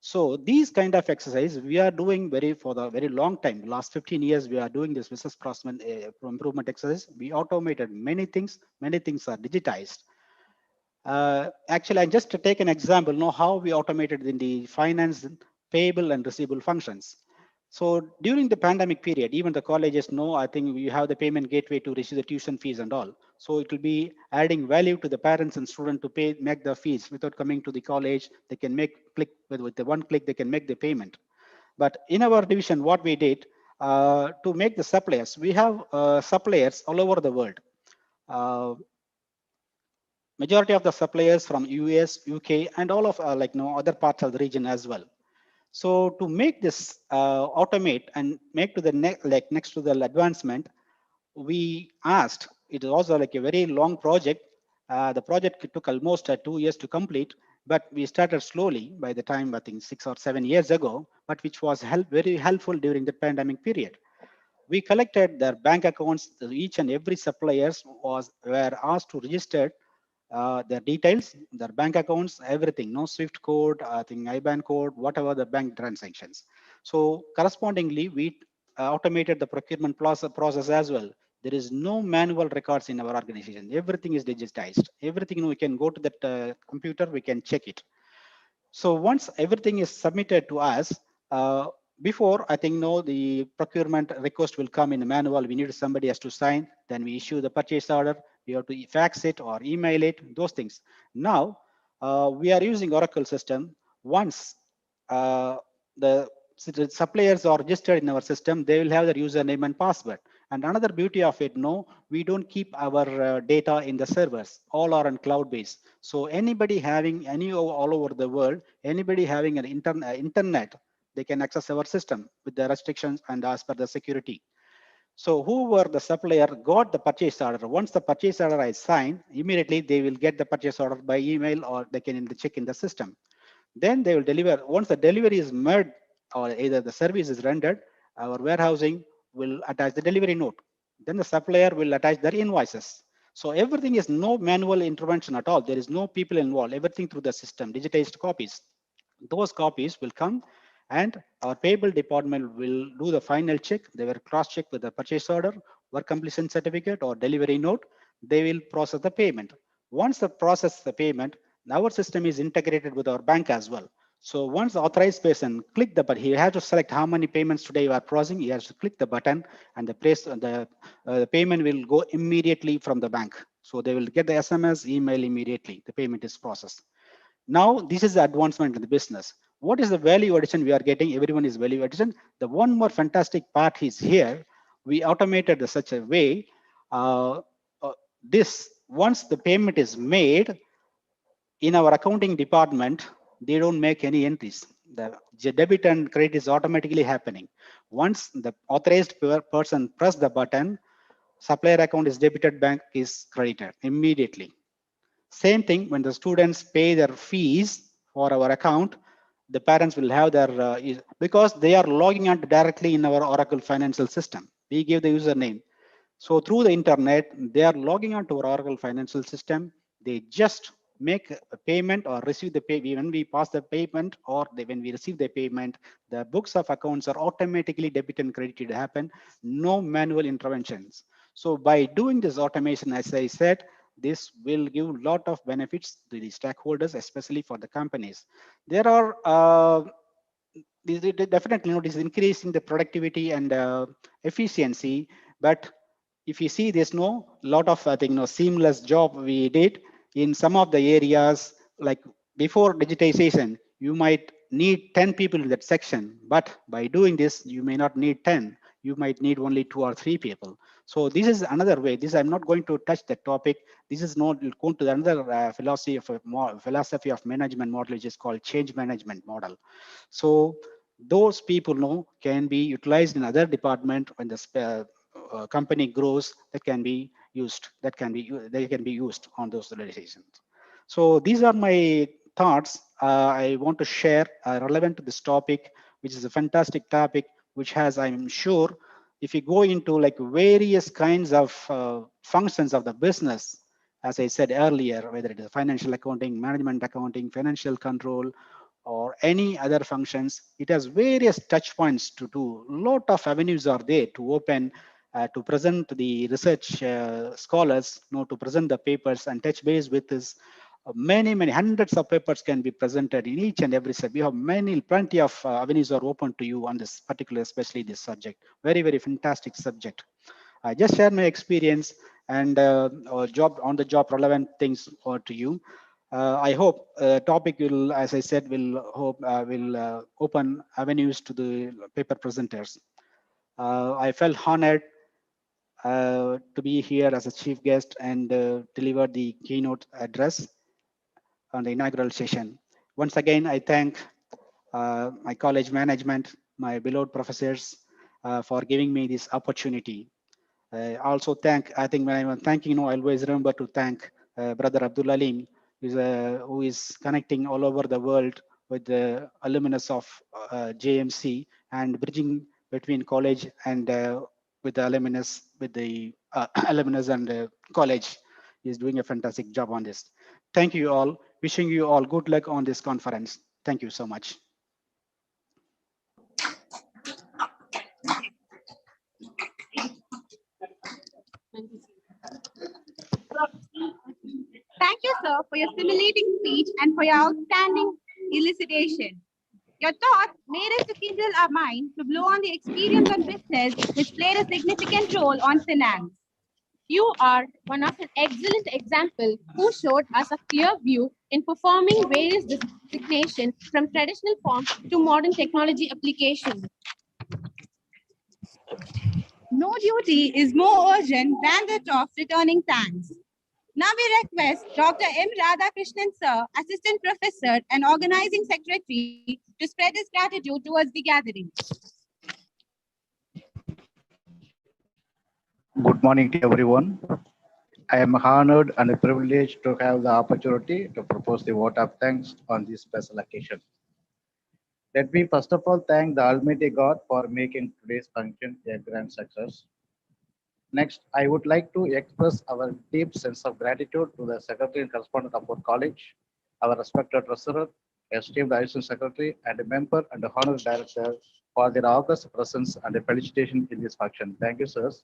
So these kind of exercise we are doing for the very long time. Last 15 years we are doing this business process improvement exercise. We automated many things. Many things are digitized. Actually, I just to take an example, know how we automated in the finance, payable and receivable functions. So during the pandemic period, even the colleges know, I think we have the payment gateway to receive the tuition fees and all. So it will be adding value to the parents and students to make the fees without coming to the college. They can click with the one click, they can make the payment. But in our division, what we did to make the suppliers, we have suppliers all over the world. Majority of the suppliers from US, UK, and all of other parts of the region as well. So to make this automate and make to the next to the advancement, we asked. It was also like a very long project. The project took almost 2 years to complete, but we started slowly by the time I think 6 or 7 years ago, but which was very helpful during the pandemic period. We collected their bank accounts. Each and every suppliers were asked to register their details, their bank accounts, everything, no Swift code, I think IBAN code, whatever the bank transactions. So correspondingly, we automated the procurement process as well. There is no manual records in our organization. Everything is digitized. Everything we can go to that computer, we can check it. So once everything is submitted to us, before I think the procurement request will come in a manual. We need somebody has to sign. Then we issue the purchase order. We have to fax it or email it. Those things. Now we are using Oracle system. Once the suppliers are registered in our system, they will have their username and password. And another beauty of it, we don't keep our data in the servers. All are on cloud base. So anybody having all over the world, anybody having an internet, they can access our system with the restrictions and as per the security. So whoever the supplier got the purchase order, once the purchase order is signed, immediately they will get the purchase order by email or they can check in the system. Then they will deliver. Once the delivery is made or either the service is rendered, our warehousing will attach the delivery note. Then the supplier will attach their invoices. So everything is no manual intervention at all. There is no people involved, everything through the system, digitized copies. Those copies will come and our payable department will do the final check. They will cross-check with the purchase order, work completion certificate or delivery note. They will process the payment. Once they process the payment, our system is integrated with our bank as well. So once the authorized person click the button, he has to select how many payments today you are processing. He has to click the button and the payment will go immediately from the bank. So they will get the SMS, email immediately. The payment is processed. Now, this is the advancement in the business. What is the value addition we are getting? Everyone is value addition. The one more fantastic part is here. We automated such a way. Once the payment is made, in our accounting department, they don't make any entries. The debit and credit is automatically happening. Once the authorized person press the button, supplier account is debited, bank is credited immediately. Same thing when the students pay their fees for our account, the parents will have their, because they are logging on directly in our Oracle financial system. We give the username. So through the internet, they are logging on to our Oracle financial system. They just make a payment or receive the pay. When we pass the payment or when we receive the payment, the books of accounts are automatically debit and credited happen. No manual interventions. So by doing this automation, as I said, this will give a lot of benefits to the stakeholders, especially for the companies. There are definitely this is increasing the productivity and efficiency, but if you see, there's no lot of seamless job we did in some of the areas. Like before digitization, you might need 10 people in that section, but by doing this, you may not need 10. You might need only 2 or 3 people. So this is another way. I'm not going to touch that topic. This is not going to another philosophy of management model, which is called change management model. So those people can be utilized in other department when the company grows. That can be used. They can be used on those realizations. So these are my thoughts. I want to share relevant to this topic, which is a fantastic topic, which has, I'm sure, if you go into like various kinds of functions of the business, as I said earlier, whether it is financial accounting, management accounting, financial control, or any other functions. It has various touch points to do. Lot of avenues are there to open, to present the research scholars, to present the papers and touch base with this. Many hundreds of papers can be presented in each and every step. We have plenty of avenues are open to you on this particular, especially this subject. Very fantastic subject. I just share my experience and job on the job relevant things to you. I hope topic will, as I said, will open avenues to the paper presenters. I felt honored to be here as a chief guest and deliver the keynote address on the inaugural session. Once again, I thank my college management, my beloved professors for giving me this opportunity. Also I think when I'm thanking, I always remember to thank Brother Abdul Alim, who is connecting all over the world with the alumnus of JMC and bridging between college and with the alumnus, with the alumnus and college. He's doing a fantastic job on this. Thank you all. Wishing you all good luck on this conference. Thank you so much. Thank you, sir, for your stimulating speech and for your outstanding elucidation. Your thoughts made us to kindle our mind to blow on the experience on business, which played a significant role on finance. You are one of an excellent example who showed us a clear view in performing various designations from traditional form to modern technology applications. No duty is more urgent than that of returning thanks. Now we request Dr. M. Radhakrishnan, sir, Assistant Professor and Organizing Secretary, to spread his gratitude towards the gathering. Good morning to everyone. I am honored and privileged to have the opportunity to propose the vote of thanks on this special occasion. Let me first of all thank the Almighty God for making today's function a grand success. Next, I would like to express our deep sense of gratitude to the Secretary and Correspondent of our college, our respected Treasurer, esteemed Assistant Secretary, and a member and Honorary Director for their august presence and felicitation in this function. Thank you, sirs.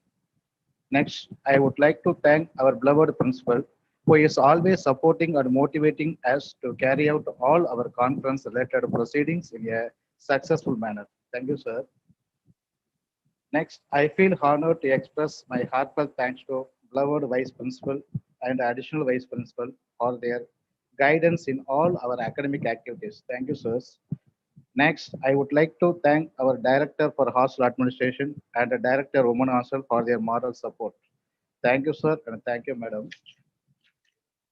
Next, I would like to thank our beloved principal, who is always supporting and motivating us to carry out all our conference-related proceedings in a successful manner. Thank you, sir. Next, I feel honored to express my heartfelt thanks to beloved Vice Principal and Additional Vice Principal for their guidance in all our academic activities. Thank you, sirs. Next, I would like to thank our Director for Hostel Administration and the Director Women Hostel for their moral support. Thank you, sir, and thank you, madam.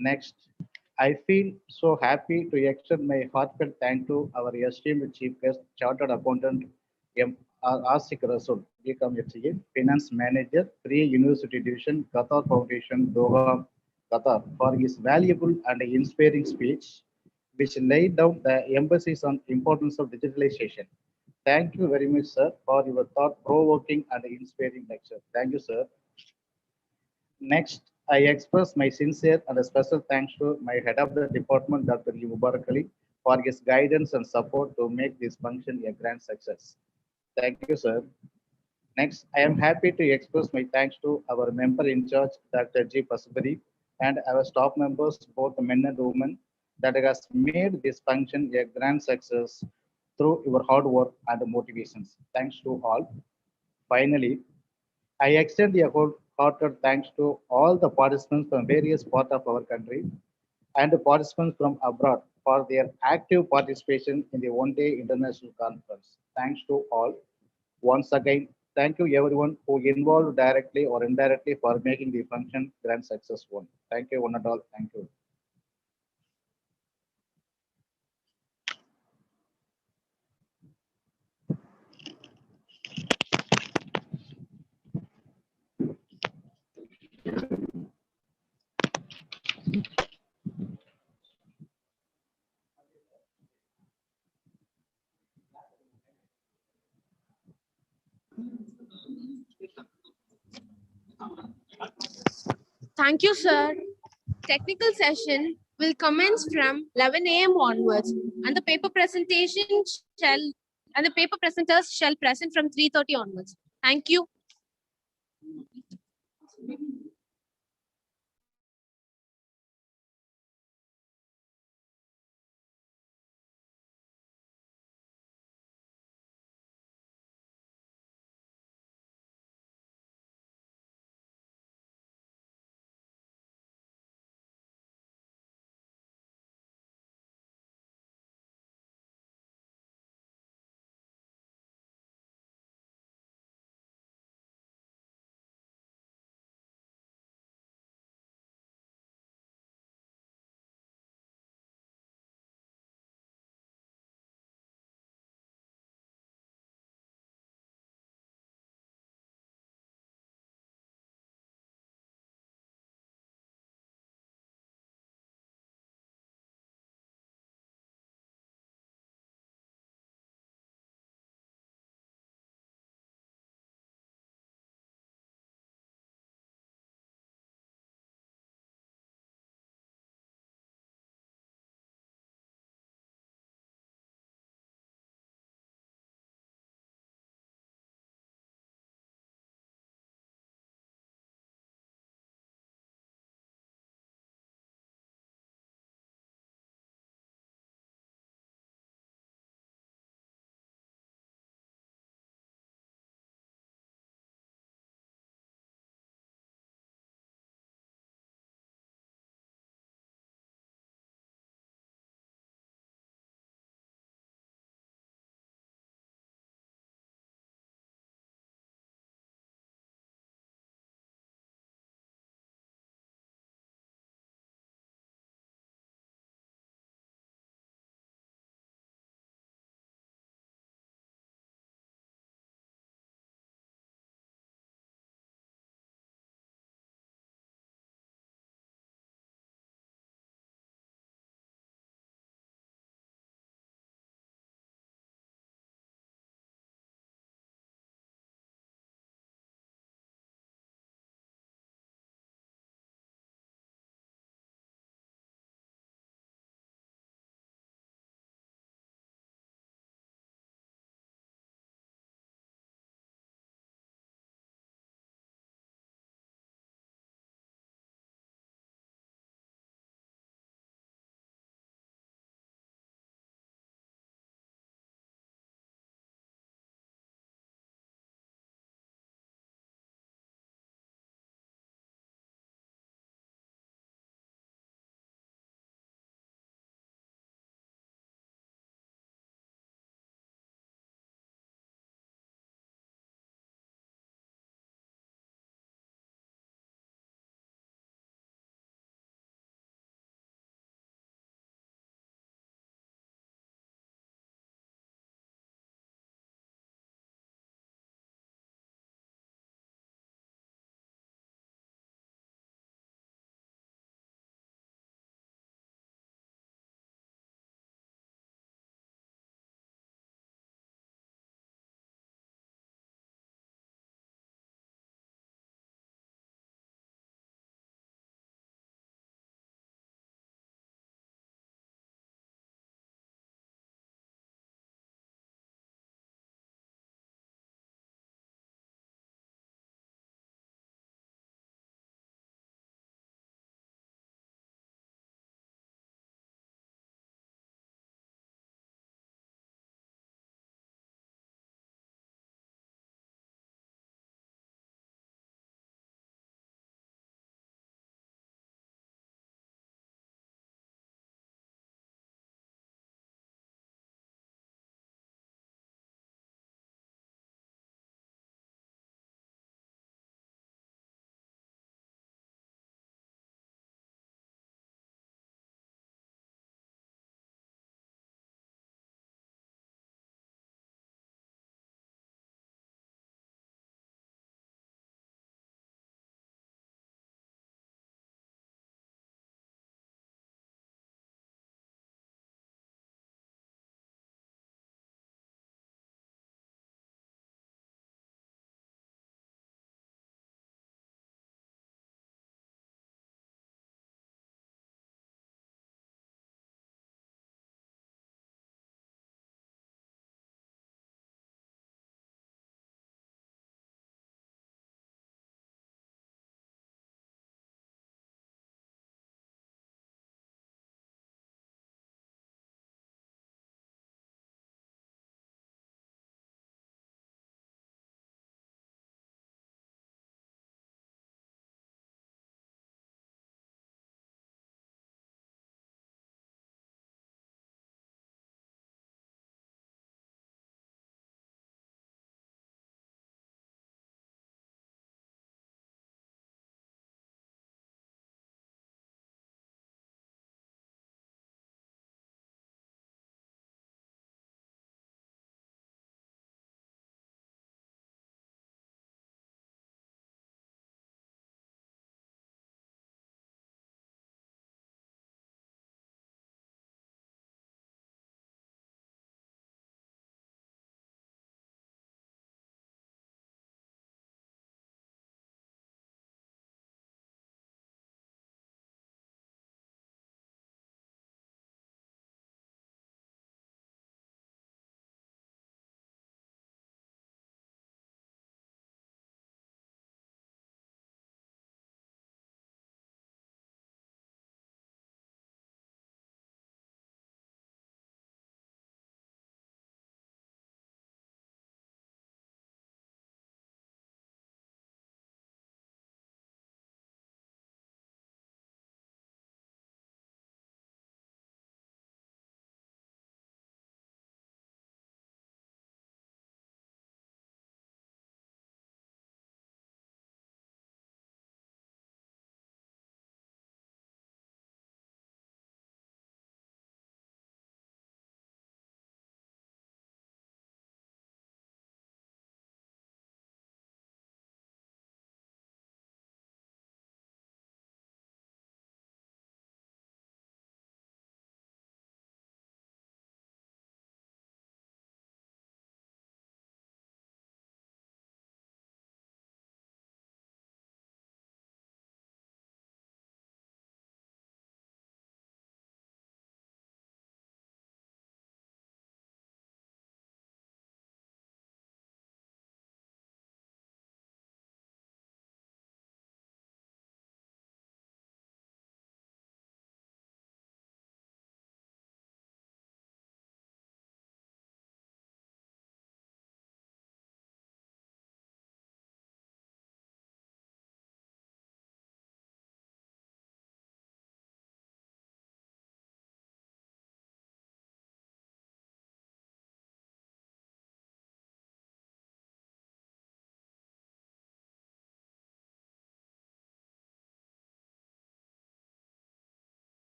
Next, I feel so happy to extend my heartfelt thanks to our esteemed Chief Guest, Chartered Accountant M. Asik Rasul, BCom FCA, Finance Manager, Pre-University Division, Qatar Foundation, Doha, Qatar, for his valuable and inspiring speech, which laid down the emphasis on importance of digitalization. Thank you very much, sir, for your thought-provoking and inspiring lecture. Thank you, sir. Next, I express my sincere and special thanks to my head of the department, Dr. E. Mubarak Ali, for his guidance and support to make this function a grand success. Thank you, sir. Next, I am happy to express my thanks to our member in charge, Dr. G. Pasubari, and our staff members, both men and women, that has made this function a grand success through your hard work and motivations. Thanks to all. Finally, I extend a wholehearted thanks to all the participants from various parts of our country and the participants from abroad for their active participation in the one-day international conference. Thanks to all. Once again, thank you everyone who involved directly or indirectly for making the function grand successful. Thank you one and all. Thank you. Thank you, sir. Technical session will commence from 11 a.m. onwards. and the paper presentation shall and the paper presenters shall present from 3:30 onwards. Thank you.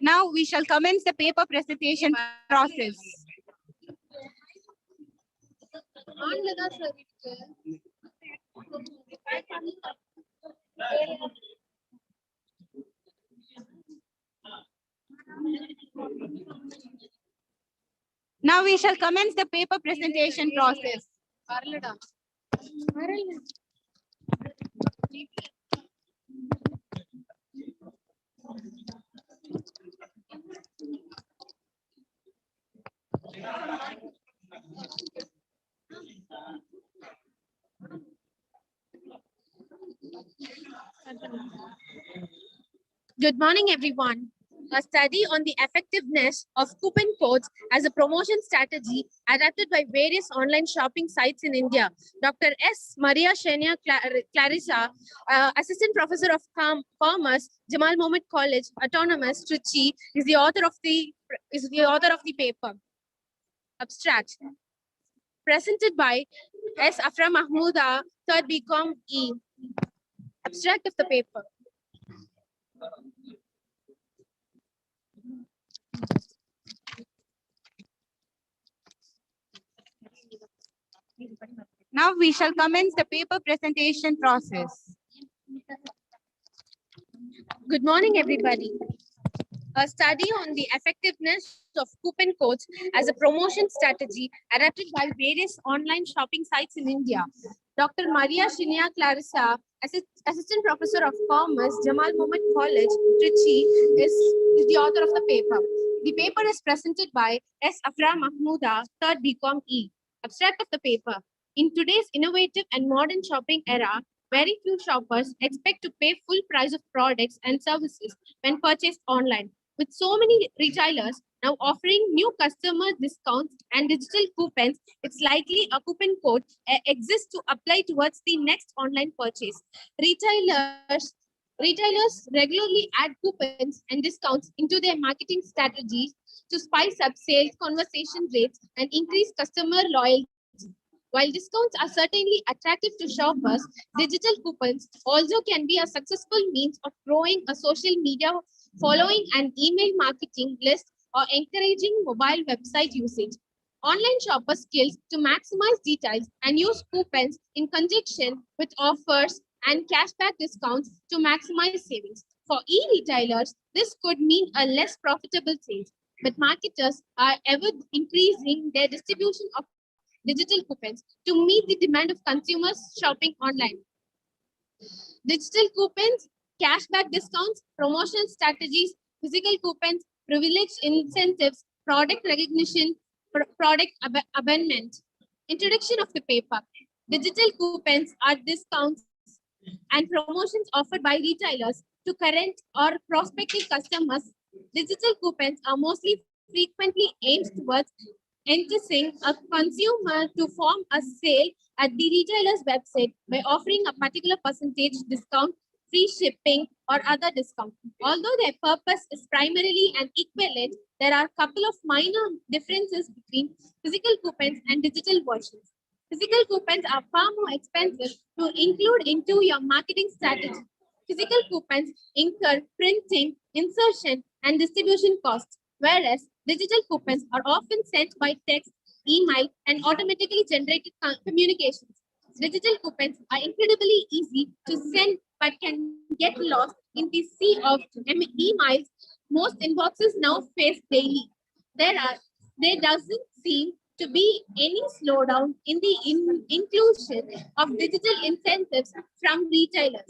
Now we shall commence the paper presentation process. Now we shall commence the paper presentation process. Good morning, everyone. A study on the effectiveness of coupon codes as a promotion strategy adapted by various online shopping sites in India. Dr. S. Maria Shenia Clarissa, Assistant Professor of Commerce, Jamal Mohammed College, Autonomous, Trichy, is the author of the paper. Abstract. Presented by S. Afra Mahmouda, 3rd BCom E. Abstract of the paper. Now we shall commence the paper presentation process. Good morning, everybody. A study on the effectiveness of coupon codes as a promotion strategy adapted by various online shopping sites in India. Dr. Maria Shinia Clarissa, Assistant Professor of Commerce, Jamal Mohammed College, Trichy, is the author of the paper. The paper is presented by S. Afra Mahmouda, 3rd BCom E. Abstract of the paper. In today's innovative and modern shopping era, very few shoppers expect to pay full price of products and services when purchased online. With so many retailers now offering new customer discounts and digital coupons, it's likely a coupon code exists to apply towards the next online purchase. Retailers regularly add coupons and discounts into their marketing strategies to spice up sales conversation rates and increase customer loyalty. While discounts are certainly attractive to shoppers, digital coupons also can be a successful means of growing a social media following an email marketing list or encouraging mobile website usage. Online shoppers' skills to maximize details and use coupons in conjunction with offers and cashback discounts to maximize savings. For e-retailers, this could mean a less profitable sales, but marketers are ever increasing their distribution of digital coupons to meet the demand of consumers shopping online. Digital coupons, cashback discounts, promotional strategies, physical coupons, privileged incentives, product recognition, product abandonment. Introduction of the paper. Digital coupons are discounts and promotions offered by retailers to current or prospective customers. Digital coupons are mostly frequently aimed towards enticing a consumer to form a sale at the retailer's website by offering a particular percentage discount, free shipping, or other discount. Although their purpose is primarily an equivalent, there are a couple of minor differences between physical coupons and digital versions. Physical coupons are far more expensive to include into your marketing strategy. Physical coupons incur printing, insertion, and distribution costs, whereas digital coupons are often sent by text, email, and automatically generated communications. Digital coupons are incredibly easy to send but can get lost in the sea of emails most inboxes now face daily. There doesn't seem to be any slowdown in the inclusion of digital incentives from retailers.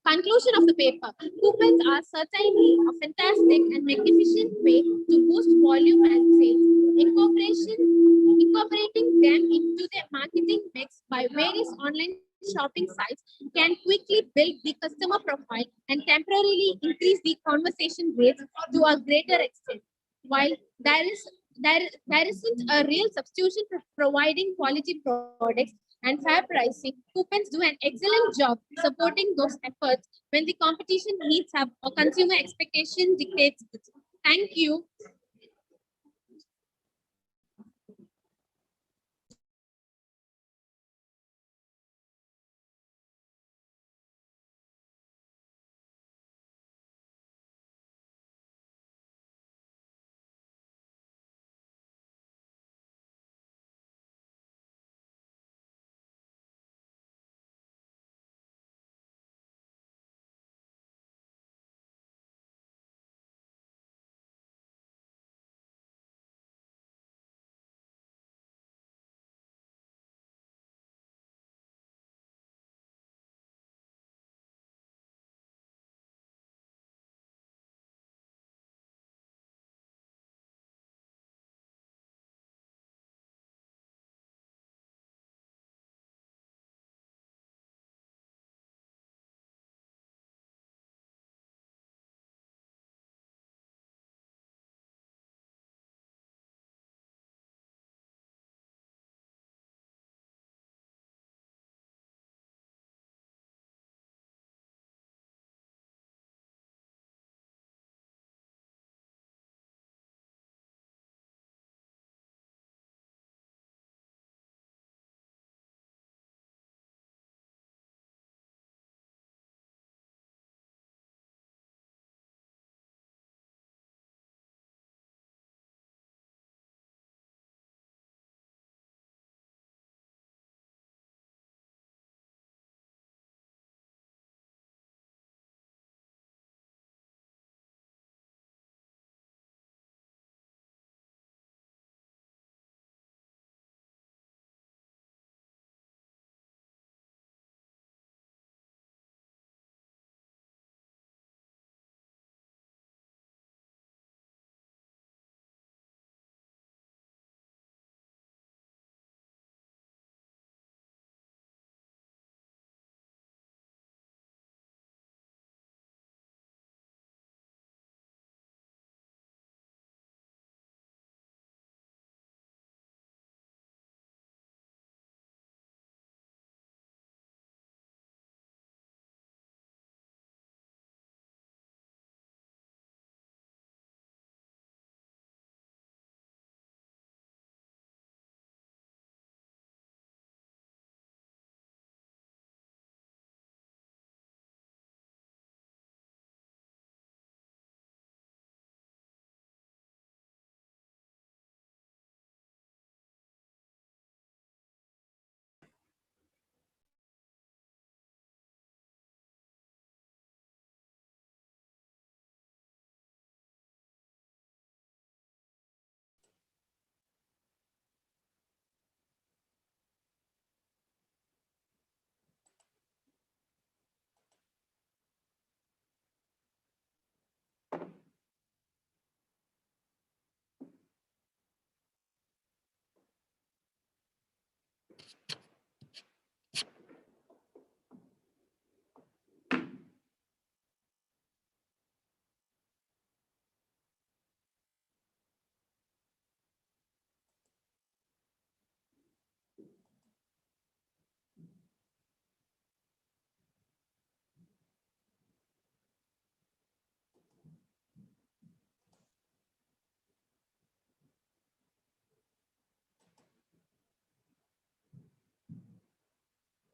Conclusion of the paper. Coupons are certainly a fantastic and magnificent way to boost volume and sales. Incorporating them into their marketing mix by various online shopping sites can quickly build the customer profile and temporarily increase the conversation rates to a greater extent. While there isn't a real substitution for providing quality products and fair pricing, coupons do an excellent job supporting those efforts when the competition needs have or consumer expectation dictates it. Thank you.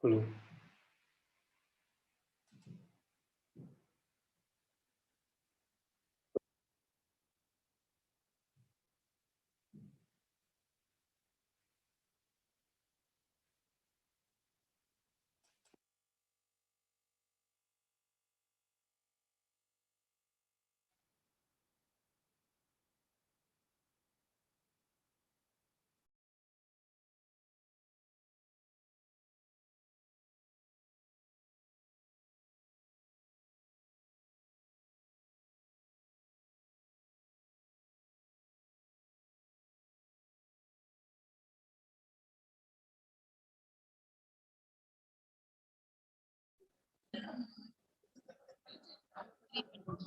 Hello.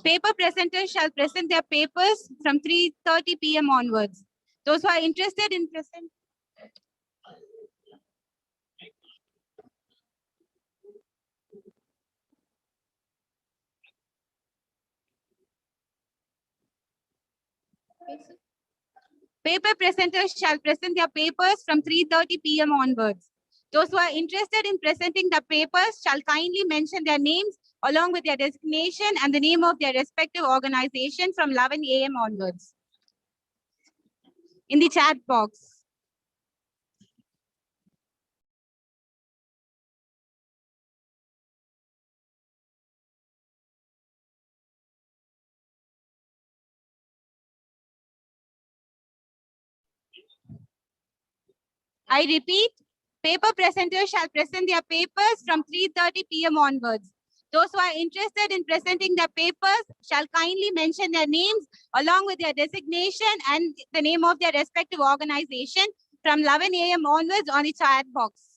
Paper presenters shall present their papers from 3:30 p.m. onwards. Those who are interested in present. Paper presenters shall present their papers from 3:30 p.m. onwards. Those who are interested in presenting the papers shall kindly mention their names along with their designation and the name of their respective organization from 11 a.m. onwards in the chat box. I repeat, paper presenters shall present their papers from 3:30 p.m. onwards. Those who are interested in presenting their papers shall kindly mention their names along with their designation and the name of their respective organization from 11 a.m. onwards on the chat box.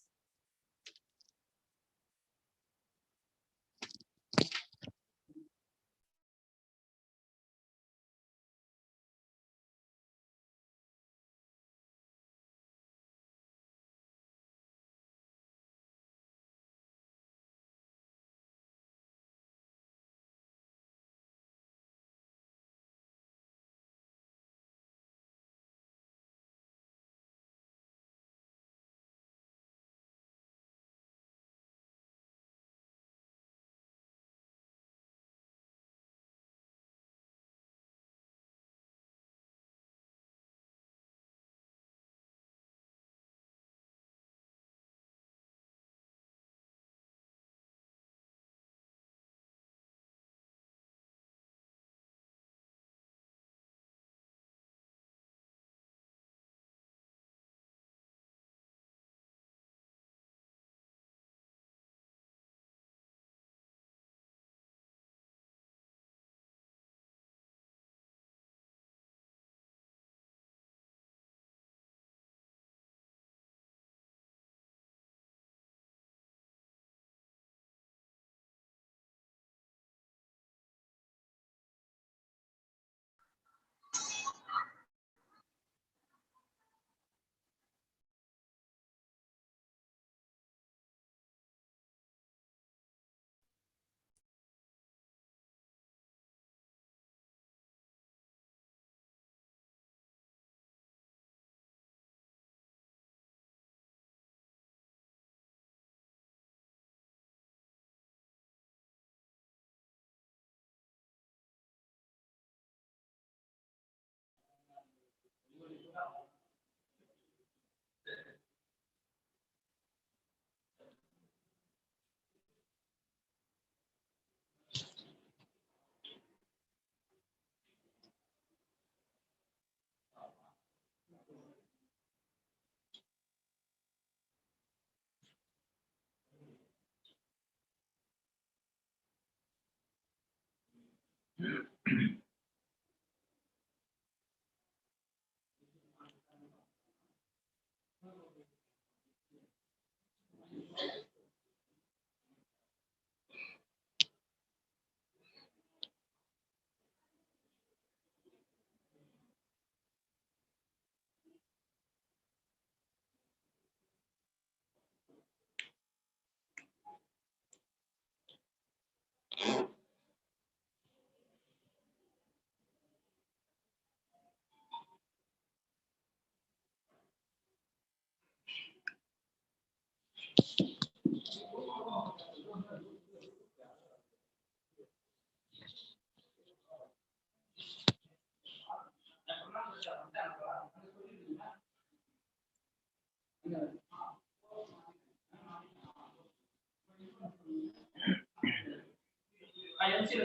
Sir,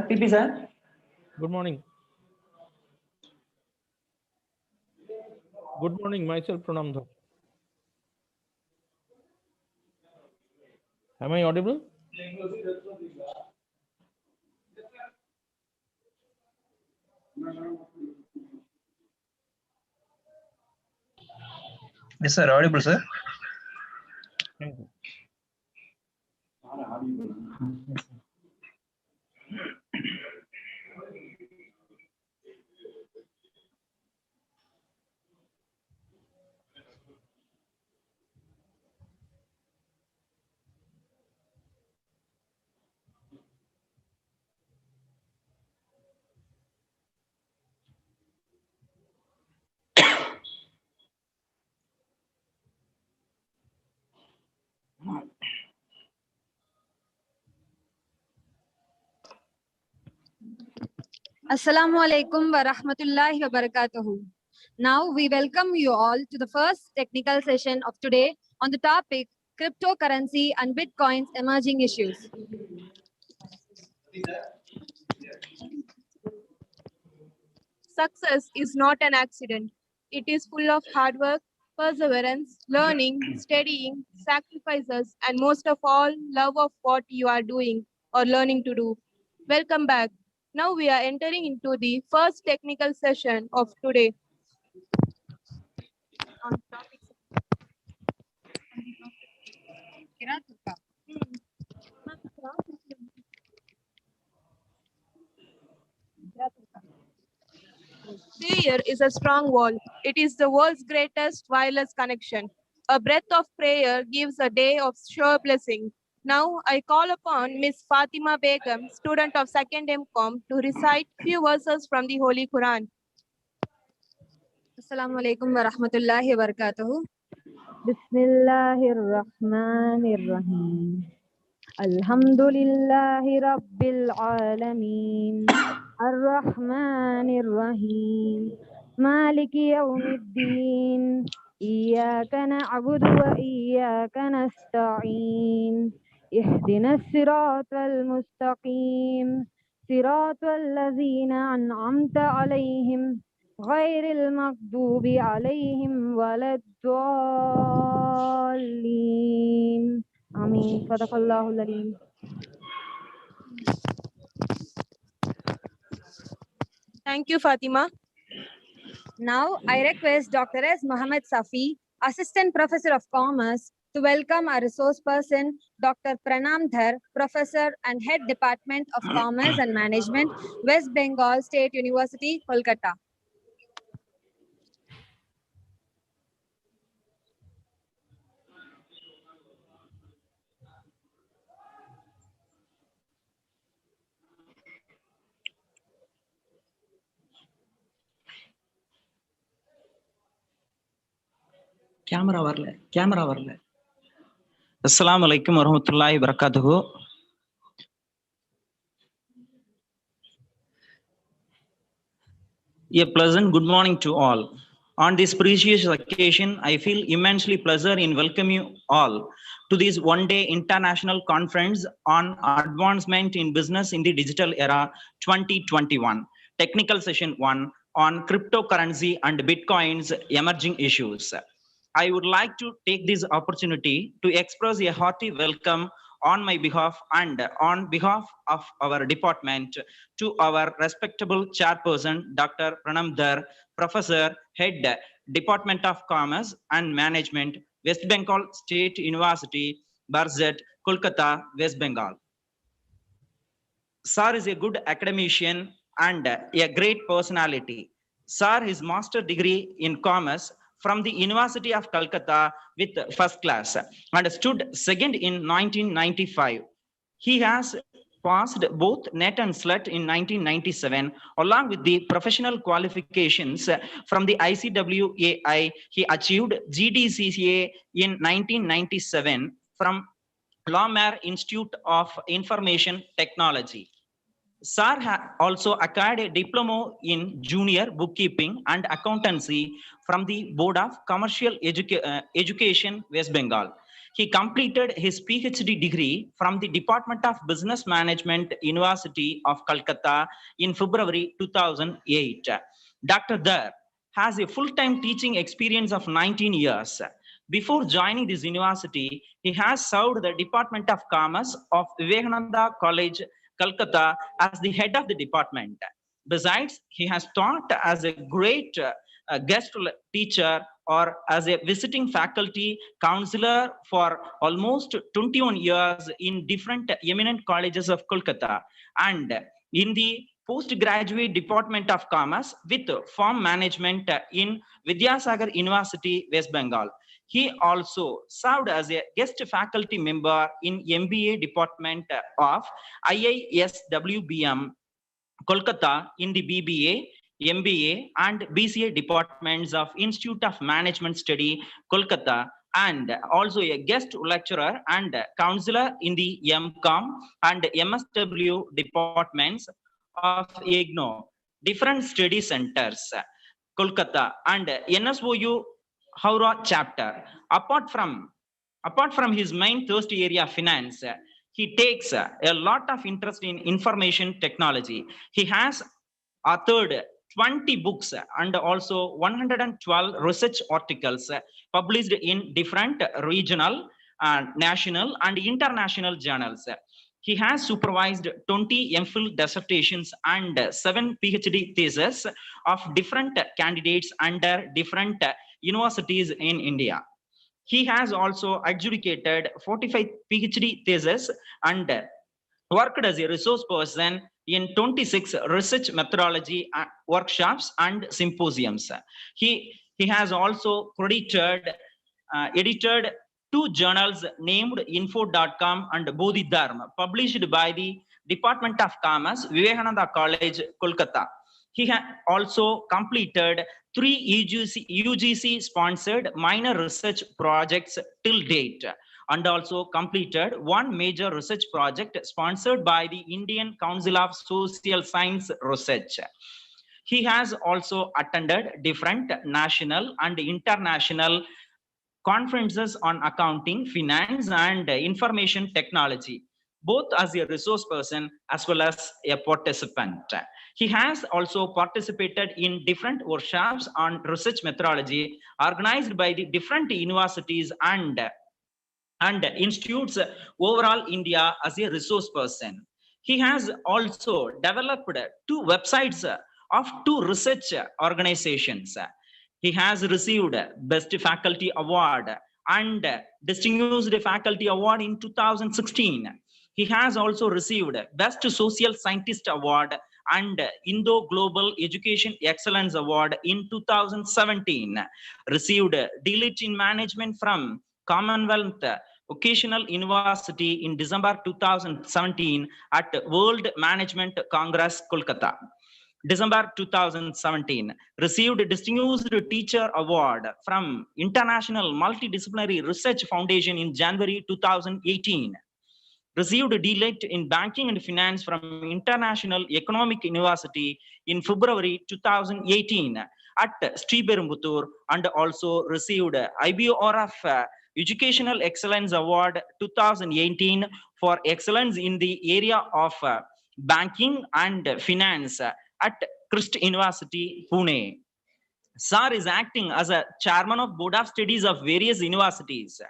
PP sir. Good morning. Good morning, myself Pranam Dhar. Am I audible? Yes, sir. Audible, sir. Thank you. Assalamu alaikum wa rahmatullahi wa barakatuhu. Now we welcome you all to the first technical session of today on the topic cryptocurrency and Bitcoin's emerging issues. Success is not an accident. It is full of hard work, perseverance, learning, studying, sacrifices, and most of all, love of what you are doing or learning to do. Welcome back. Now we are entering into the first technical session of today. Prayer is a strong wall. It is the world's greatest wireless connection. A breath of prayer gives a day of sure blessing. Now I call upon Miss Fatima Begum, student of 2nd MCom, to recite few verses from the Holy Quran. Assalamu alaikum wa rahmatullahi wa barakatuhu. Bismillahir Rahmanir Rahim. Alhamdulillahi Rabbil Alameen. Ar-Rahmanir Rahim. Maliki Yawmiddin. Iyyaka na'budu wa iyyaka nasta'in. Ihdinas siratal mustaqim. Siratal ladzina an'amta alayhim. غير المغضوب عليهم ولا الضالين آمين صدق الله العليم. Thank you, Fatima. Now I request Dr. S. Mohammed Safi, Assistant Professor of Commerce, to welcome our resource person, Dr. Pranam Dhar, Professor and Head Department of Commerce and Management, West Bengal State University, Kolkata. Camera வரல. Assalamu alaikum wa rahmatullahi wa barakatuhu. A pleasant good morning to all. On this precious occasion, I feel immensely pleasure in welcoming you all to this one-day international conference on advancement in business in the digital era 2021. Technical session 1 on cryptocurrency and Bitcoin's emerging issues. I would like to take this opportunity to express a hearty welcome on my behalf and on behalf of our department to our respectable chairperson, Dr. Pranam Dhar, Professor, Head, Department of Commerce and Management, West Bengal State University, Barzet, Kolkata, West Bengal. Sir is a good academician and a great personality. Sir has master degree in commerce from the University of Calcutta with first class and stood second in 1995. He has passed both NET and SLET in 1997 along with the professional qualifications from the ICWAI. He achieved GDCCA in 1997 from Lawmare Institute of Information Technology. Sir also acquired a diploma in junior bookkeeping and accountancy from the Board of Commercial Education, West Bengal. He completed his PhD degree from the Department of Business Management, University of Calcutta in February 2008. Dr. Dar has a full-time teaching experience of 19 years. Before joining this university, he has served the Department of Commerce of Vivekananda College, Calcutta, as the head of the department. Besides, he has taught as a great guest teacher or as a visiting faculty counselor for almost 21 years in different eminent colleges of Kolkata and in the postgraduate department of commerce with farm management in Vidyasagar University, West Bengal. He also served as a guest faculty member in MBA department of IISWBM Kolkata in the BBA, MBA and BCA departments of Institute of Management Study, Kolkata, and also a guest lecturer and counselor in the MCOM and MSW departments of IGNO, different study centers, Kolkata, and NSOU Howrah chapter. Apart from his main thirst area, finance, he takes a lot of interest in information technology. He has authored 20 books and also 112 research articles published in different regional, national, and international journals. He has supervised 20 MPhil dissertations and 7 PhD theses of different candidates under different universities in India. He has also adjudicated 45 PhD theses and worked as a resource person in 26 research methodology workshops and symposiums. He has also edited 2 journals named Info.com and Bodhidharma, published by the Department of Commerce, Vivekananda College, Kolkata. He also completed 3 UGC sponsored minor research projects till date, and also completed 1 major research project sponsored by the Indian Council of Social Science Research. He has also attended different national and international conferences on accounting, finance, and information technology, both as a resource person as well as a participant. He has also participated in different workshops on research methodology organized by the different universities and institutes overall India as a resource person. He has also developed 2 websites of 2 research organizations. He has received Best Faculty Award and Distinguished Faculty Award in 2016. He has also received Best Social Scientist Award and Indo Global Education Excellence Award in 2017. Received D.Litt in Management from Commonwealth Vocational University in December 2017 at World Management Congress, Kolkata. December 2017, received Distinguished Teacher Award from International Multidisciplinary Research Foundation in January 2018. Received D.Litt in Banking and Finance from International Economic University in February 2018 at Sriperumbudur, and also received IBORF Educational Excellence Award 2018 for excellence in the area of banking and finance at Christ University, Pune. Sir is acting as a chairman of Board of Studies of various universities.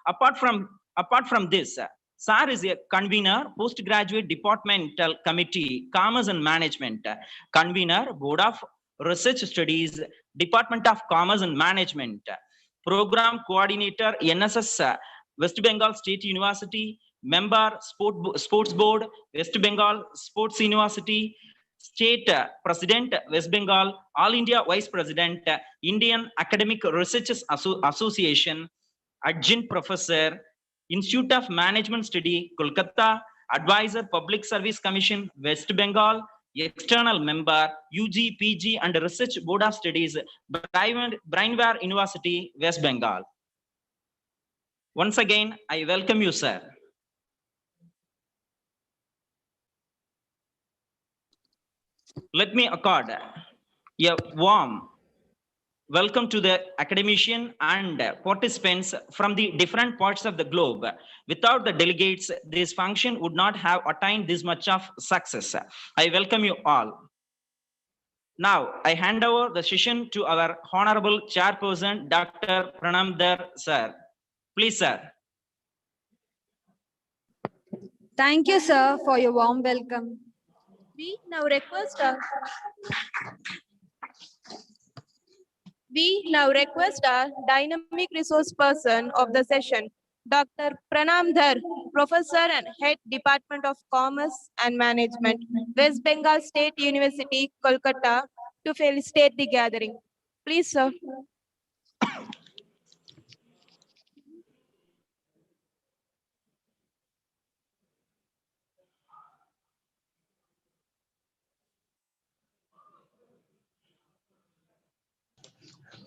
Apart from this, Sir is a convener, postgraduate departmental committee, commerce and management, convener, Board of Research Studies, Department of Commerce and Management, program coordinator, NSS, West Bengal State University, member, Sports Board, West Bengal Sports University, State President, West Bengal, All India Vice President, Indian Academic Researchers Association, Adjunct Professor, Institute of Management Study, Kolkata, Advisor, Public Service Commission, West Bengal, external member, UG, PG, and Research Board of Studies, Brainware University, West Bengal. Once again, I welcome you, sir. Let me accord a warm welcome to the academician and participants from the different parts of the globe. Without the delegates, this function would not have attained this much of success. I welcome you all. Now, I hand over the session to our Honorable Chairperson, Dr. Pranamdar, sir. Please, sir. Thank you, sir, for your warm welcome. We now request our dynamic resource person of the session, Dr. Pranam Dhar, Professor and Head Department of Commerce and Management, West Bengal State University, Kolkata, to felicitate the gathering. Please, sir.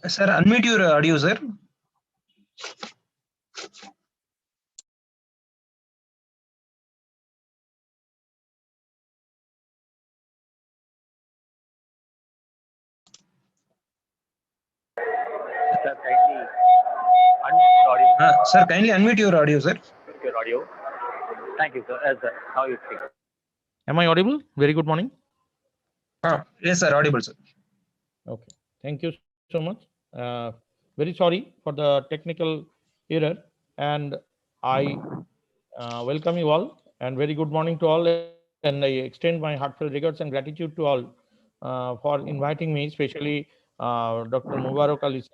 Sir, unmute your audio, sir. Sir, kindly unmute your audio. Sir, kindly unmute your audio, sir. Unmute your audio. Thank you, sir. Yes, sir. Now you speak. Am I audible? Very good morning. Yes, sir, audible, sir. Okay, thank you so much. Very sorry for the technical error, and I welcome you all, and very good morning to all, and I extend my heartfelt regards and gratitude to all for inviting me, especially Dr. Mubarak Ali sir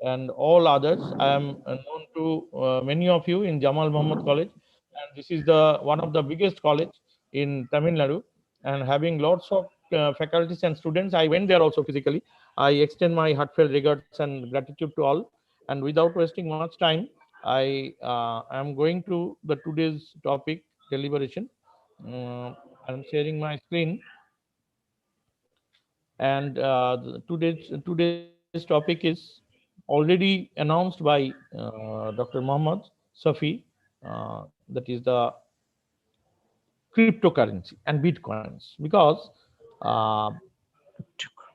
and all others. I am known to many of you in Jamal Muhammad College, and this is the one of the biggest college in Tamil Nadu, and having lots of faculties and students. I went there also physically. I extend my heartfelt regards and gratitude to all. And without wasting much time, I am going to the today's topic deliberation. I'm sharing my screen, and today's topic is already announced by Dr. Mohammed Safi. That is the cryptocurrency and bitcoins, because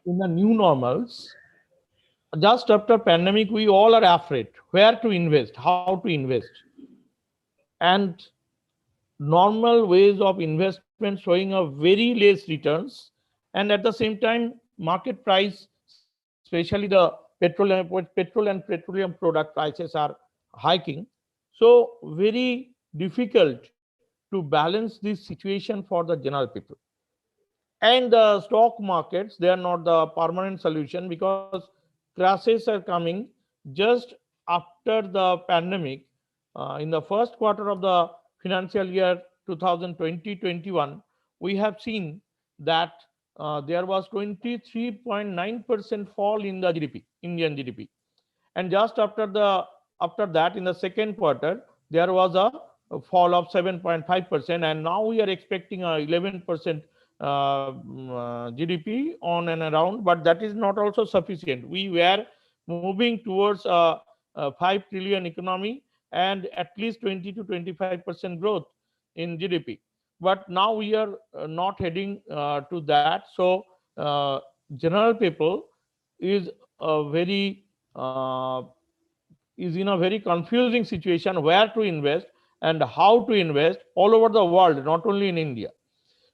in the new normals, just after pandemic, we all are afraid where to invest, how to invest, and normal ways of investment showing a very less returns, and at the same time market price, especially the petrol and petroleum product prices are hiking. So very difficult to balance this situation for the general people. And the stock markets, they are not the permanent solution, because crashes are coming just after the pandemic. In the first quarter of the financial year 2020-21, we have seen that there was 23.9% fall in the GDP, Indian GDP. And just after that, in the second quarter, there was a fall of 7.5%, and now we are expecting a 11% GDP on and around, but that is not also sufficient. We were moving towards a 5 trillion economy and at least 20 to 25% growth in GDP. But now we are not heading to that. So general people is a very is in a very confusing situation where to invest and how to invest all over the world, not only in India.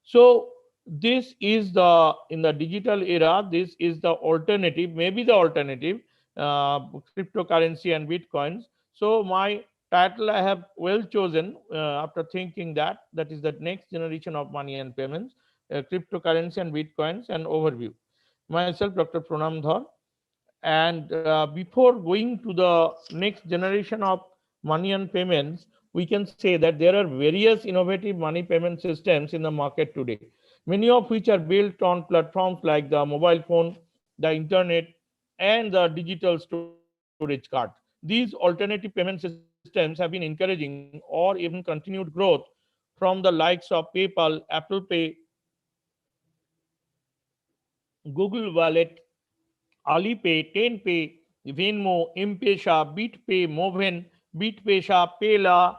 So this is the, in the digital era, this is the alternative, maybe the alternative, cryptocurrency and bitcoins. So my title I have well chosen after thinking that is the next generation of money and payments, cryptocurrency and bitcoins, and overview. Myself, Dr. Pranam Dhar. And before going to the next generation of money and payments, we can say that there are various innovative money payment systems in the market today, many of which are built on platforms like the mobile phone, the internet, and the digital storage card. These alternative payment systems have been encouraging or even continued growth from the likes of PayPal, Apple Pay, Google Wallet, Alipay, TenPay, Venmo, M-Pesa, BitPay, Moven, BitPesa, Payla,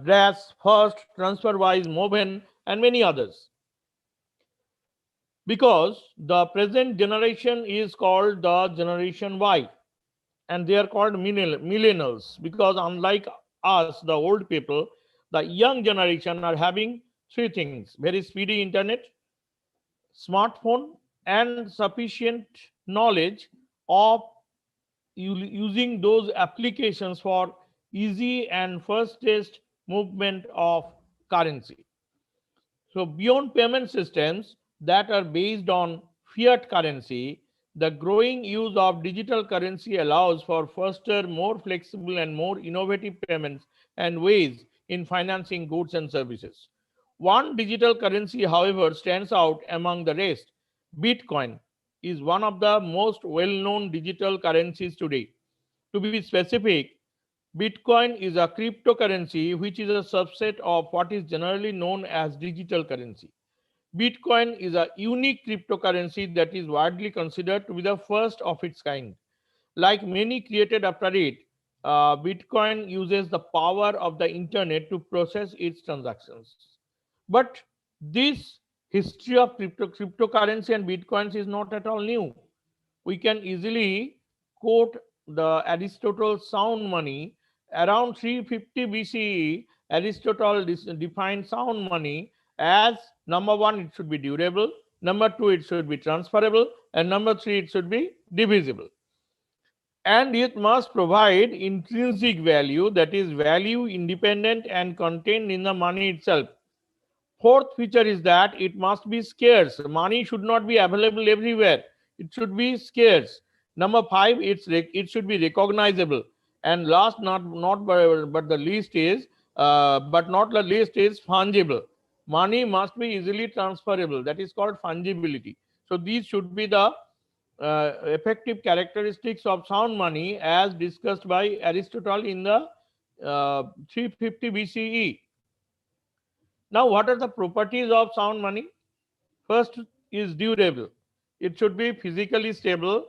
Dash, First, TransferWise, Moven, and many others. because the present generation is called the Generation Y, and they are called millennials, because unlike us, the old people, the young generation are having three things: very speedy internet, smartphone, and sufficient knowledge of using those applications for easy and fastest movement of currency. So beyond payment systems that are based on fiat currency, the growing use of digital currency allows for faster, more flexible, and more innovative payments and ways in financing goods and services. One digital currency, however, stands out among the rest. Bitcoin is one of the most well-known digital currencies today. To be specific, Bitcoin is a cryptocurrency which is a subset of what is generally known as digital currency. Bitcoin is a unique cryptocurrency that is widely considered to be the first of its kind. Like many created after it, Bitcoin uses the power of the internet to process its transactions. But this history of cryptocurrency and Bitcoins is not at all new. We can easily quote the Aristotle's sound money. Around 350 BCE, Aristotle defined sound money as: number one, it should be durable; number two, it should be transferable; and number three, it should be divisible. And it must provide intrinsic value, that is, value independent and contained in the money itself. Fourth feature is that it must be scarce. Money should not be available everywhere. It should be scarce. Number five, it should be recognizable. And last, but the least is, but not the least is fungible. Money must be easily transferable. That is called fungibility. So these should be the effective characteristics of sound money as discussed by Aristotle in the 350 BCE. Now, what are the properties of sound money? First is durable. It should be physically stable,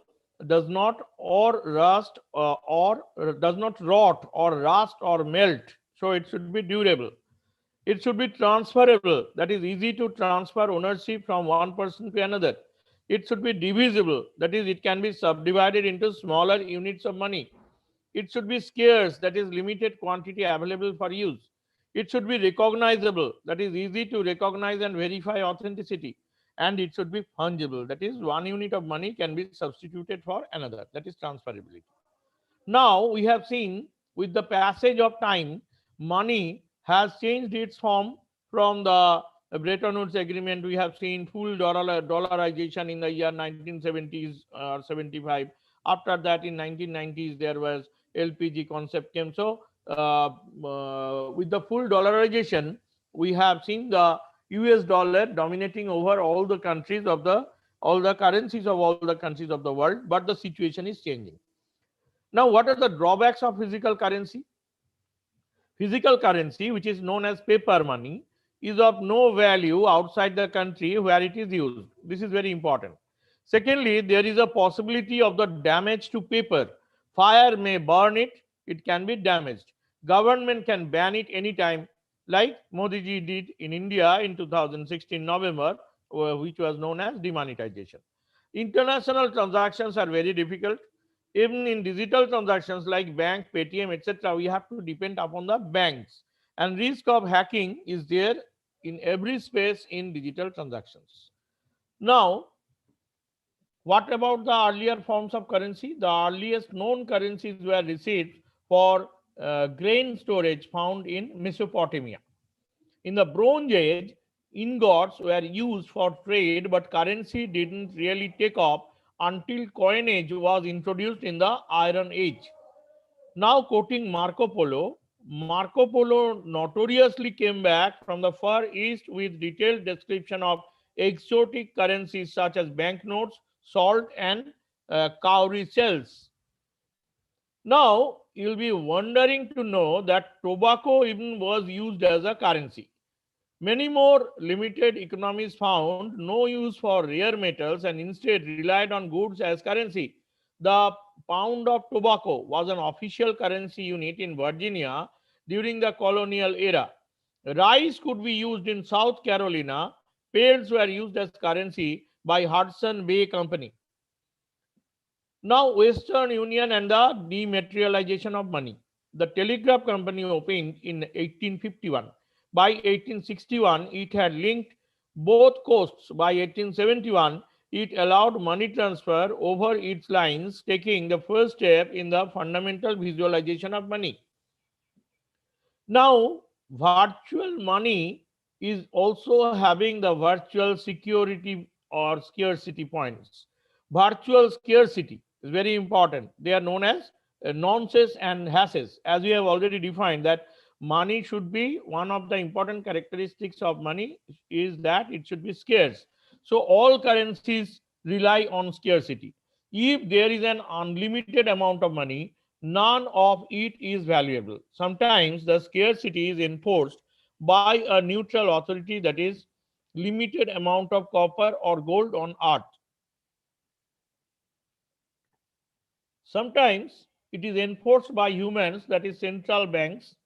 does not or rust or does not rot or rust or melt. So it should be durable. It should be transferable, that is easy to transfer ownership from one person to another. It should be divisible, that is it can be subdivided into smaller units of money. It should be scarce, that is limited quantity available for use. It should be recognizable, that is easy to recognize and verify authenticity. And it should be fungible, that is one unit of money can be substituted for another, that is transferability. Now we have seen with the passage of time, money has changed its form. From the Bretton Woods Agreement, we have seen full dollarization in the year 1970s or 75. After that, in 1990s, there was LPG concept came. So with the full dollarization, we have seen the US dollar dominating over all the countries of all the currencies of all the countries of the world, but the situation is changing. Now, what are the drawbacks of physical currency? Physical currency, which is known as paper money, is of no value outside the country where it is used. This is very important. Secondly, there is a possibility of the damage to paper. Fire may burn it, it can be damaged. Government can ban it anytime, like Modi ji did in India in 2016 November, which was known as demonetization. International transactions are very difficult. Even in digital transactions like bank, Paytm, etc., we have to depend upon the banks. And risk of hacking is there in every space in digital transactions. Now, what about the earlier forms of currency? The earliest known currencies were receipts for grain storage found in Mesopotamia. In the Bronze Age, ingots were used for trade, but currency didn't really take off until coinage was introduced in the Iron Age. Now, quoting Marco Polo notoriously came back from the Far East with detailed description of exotic currencies such as banknotes, salt, and cowrie shells. Now, you'll be wondering to know that tobacco even was used as a currency. Many more limited economies found no use for rare metals and instead relied on goods as currency. The pound of tobacco was an official currency unit in Virginia during the colonial era. Rice could be used in South Carolina. Pails were used as currency, by Hudson Bay Company. Now, Western Union and the dematerialization of money. The Telegraph Company opened in 1851. By 1861, it had linked both coasts. By 1871, it allowed money transfer over its lines, taking the first step in the fundamental visualization of money. Now, virtual money is also having the virtual security or scarcity points. Virtual scarcity is very important. They are known as nonces and hashes. As we have already defined that money should be, one of the important characteristics of money is that it should be scarce. So all currencies rely on scarcity. If there is an unlimited amount of money, none of it is valuable. Sometimes the scarcity is enforced by a neutral authority, that is limited amount of copper or gold on earth. Sometimes it is enforced by humans, that is central banks.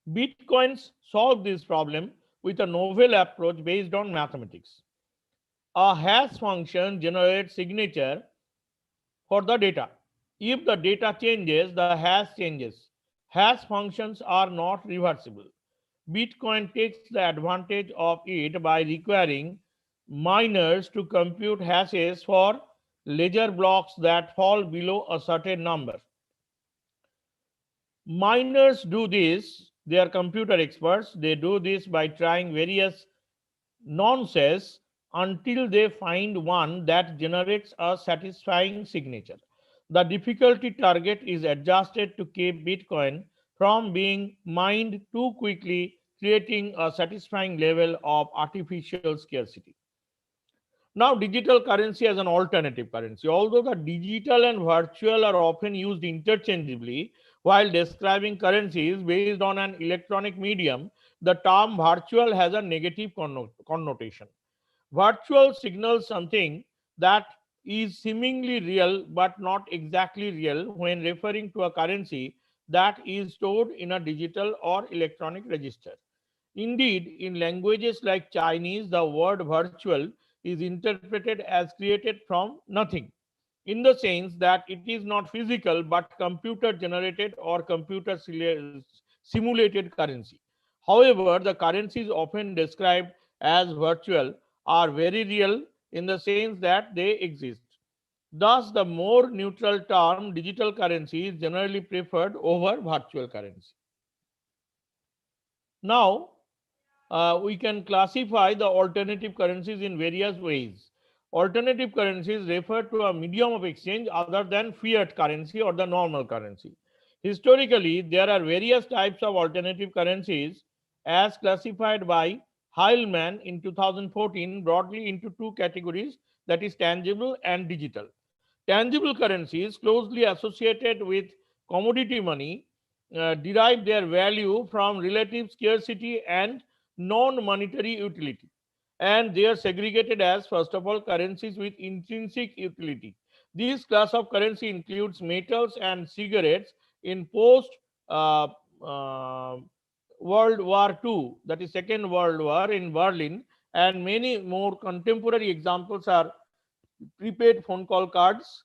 Bitcoins solve this problem with a novel approach based on mathematics. A hash function generates signature for the data. If the data changes, the hash changes. Hash functions are not reversible. Bitcoin takes the advantage of it by requiring miners to compute hashes for ledger blocks that fall below a certain number. Miners do this, they are computer experts, they do this by trying various nonces until they find one that generates a satisfying signature. The difficulty target is adjusted to keep Bitcoin from being mined too quickly, creating a satisfying level of artificial scarcity. Now, digital currency as an alternative currency. Although the digital and virtual are often used interchangeably while describing currencies based on an electronic medium, the term virtual has a negative connotation. Virtual signals something that is seemingly real but not exactly real when referring to a currency that is stored in a digital or electronic register. Indeed, in languages like Chinese, the word virtual is interpreted as created from nothing, in the sense that it is not physical but computer generated or computer simulated currency. However, the currencies often described as virtual are very real in the sense that they exist. Thus, the more neutral term digital currency is generally preferred over virtual currency. Now, we can classify the alternative currencies in various ways. Alternative currencies refer to a medium of exchange other than fiat currency or the normal currency. Historically, there are various types of alternative currencies as classified by Heilman in 2014 broadly into two categories, that is tangible and digital. Tangible currencies closely associated with commodity money derive their value from relative scarcity and non-monetary utility, and they are segregated as, first of all, currencies with intrinsic utility. This class of currency includes metals and cigarettes in post uh, uh, World War II, that is Second World War in Berlin, and many more contemporary examples are prepaid phone call cards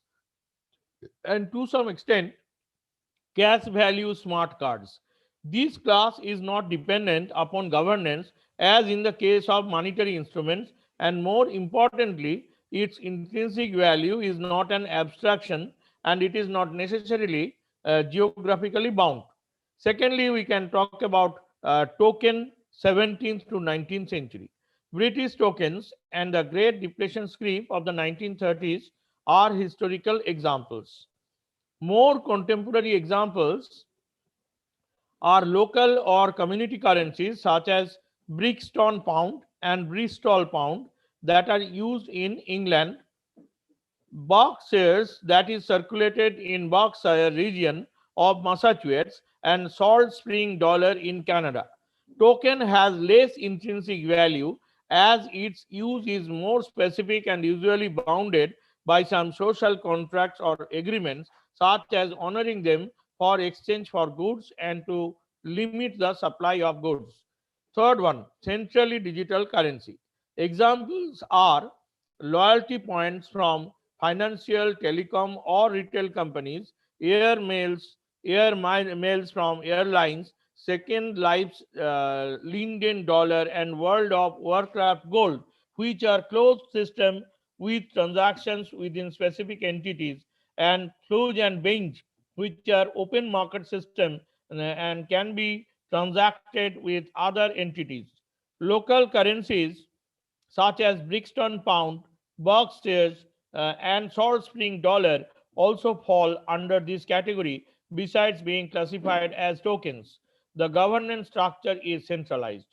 and to some extent cash value smart cards. This class is not dependent upon governance as in the case of monetary instruments, and more importantly, its intrinsic value is not an abstraction and it is not necessarily geographically bound. Secondly, we can talk about token 17th to 19th century. British tokens and the Great Depression script of the 1930s are historical examples. More contemporary examples are local or community currencies such as Brixton pound and Bristol pound that are used in England, Berkshires that is circulated in Berkshire region of Massachusetts, and Salt Spring dollar in Canada. Token has less intrinsic value as its use is more specific and usually bounded by some social contracts or agreements such as honoring them for exchange for goods and to limit the supply of goods. Third one, centrally digital currency. Examples are loyalty points from financial, telecom, or retail companies, air mails from airlines, Second Life's Linden Dollar, and World of Warcraft Gold, which are closed system with transactions within specific entities, and Close and Binge, which are open market system and can be transacted with other entities. Local currencies such as Brixton Pound, Berkshires, and Salt Spring Dollar also fall under this category, besides being classified as tokens. The governance structure is centralized.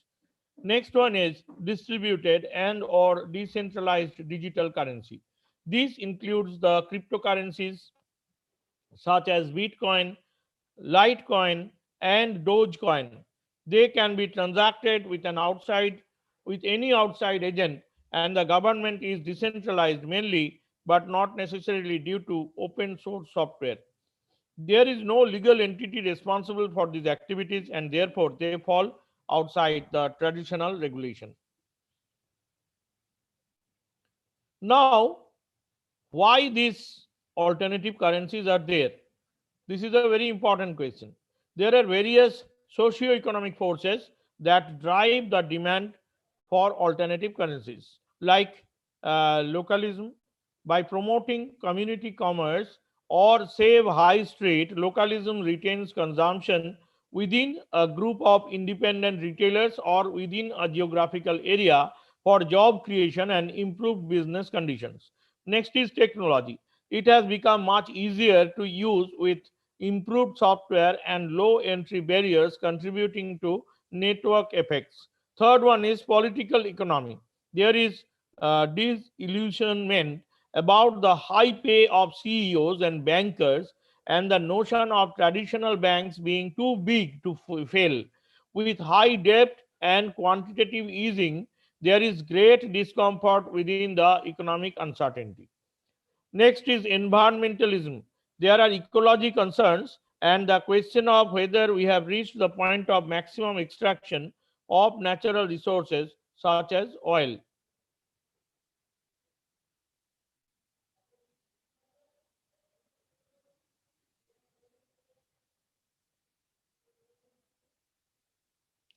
Next one is distributed and or decentralized digital currency. This includes the cryptocurrencies such as Bitcoin, Litecoin, and Dogecoin. They can be transacted with any outside agent, and the government is decentralized mainly, but not necessarily due to open source software. There is no legal entity responsible for these activities, and therefore they fall outside the traditional regulation. Now, why these alternative currencies are there? This is a very important question. There are various socio-economic forces that drive the demand for alternative currencies, like localism. By promoting community commerce or save high street, localism retains consumption within a group of independent retailers or within a geographical area for job creation and improved business conditions. Next is technology. It has become much easier to use with improved software and low entry barriers, contributing to network effects. Third one is political economy. There is disillusionment about the high pay of CEOs and bankers, and the notion of traditional banks being too big to fail. With high debt and quantitative easing, there is great discomfort within the economic uncertainty. Next is environmentalism. There are ecology concerns and the question of whether we have reached the point of maximum extraction of natural resources such as oil.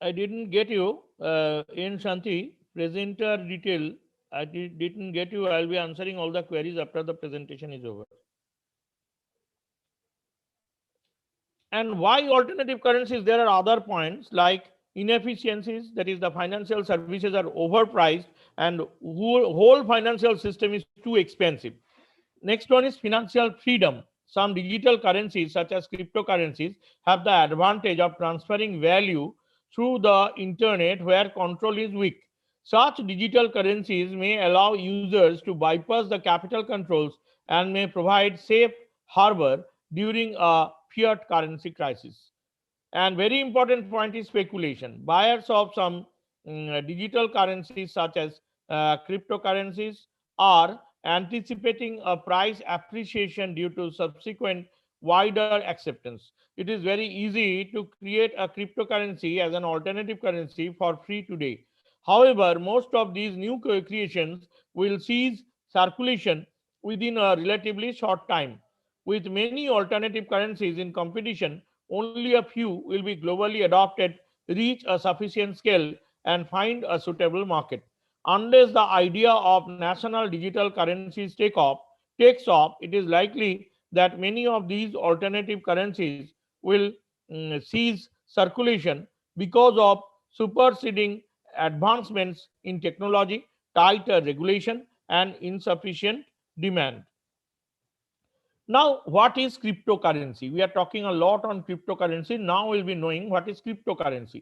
I didn't get you in Shanti, presenter detail. Didn't get you. I'll be answering all the queries after the presentation is over. And why alternative currencies? There are other points like inefficiencies, that is, the financial services are overpriced and whole financial system is too expensive. Next one is financial freedom. Some digital currencies, such as cryptocurrencies, have the advantage of transferring value through the internet where control is weak. Such digital currencies may allow users to bypass the capital controls and may provide safe harbor during a fiat currency crisis. And very important point is speculation. Buyers of some digital currencies such as cryptocurrencies are anticipating a price appreciation due to subsequent wider acceptance. It is very easy to create a cryptocurrency as an alternative currency for free today. However, most of these new creations will cease circulation within a relatively short time. With many alternative currencies in competition, only a few will be globally adopted, reach a sufficient scale, and find a suitable market. Unless the idea of national digital currencies takes off, it is likely that many of these alternative currencies will cease circulation because of superseding advancements in technology, tighter regulation, and insufficient demand. Now, what is cryptocurrency? We are talking a lot on cryptocurrency. Now we'll be knowing what is cryptocurrency.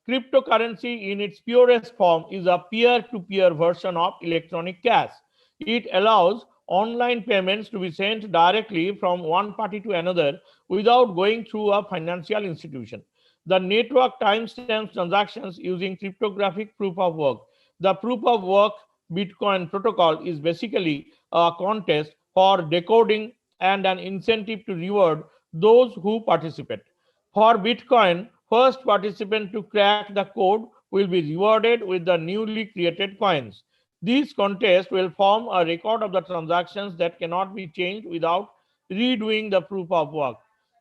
Cryptocurrency in its purest form is a peer-to-peer version of electronic cash. It allows online payments to be sent directly from one party to another without going through a financial institution. The network timestamps transactions using cryptographic proof of work. The proof of work Bitcoin protocol is basically a contest for decoding and an incentive to reward those who participate. For Bitcoin, first participant to crack the code will be rewarded with the newly created coins. These contests will form a record of the transactions that cannot be changed without redoing the proof of work.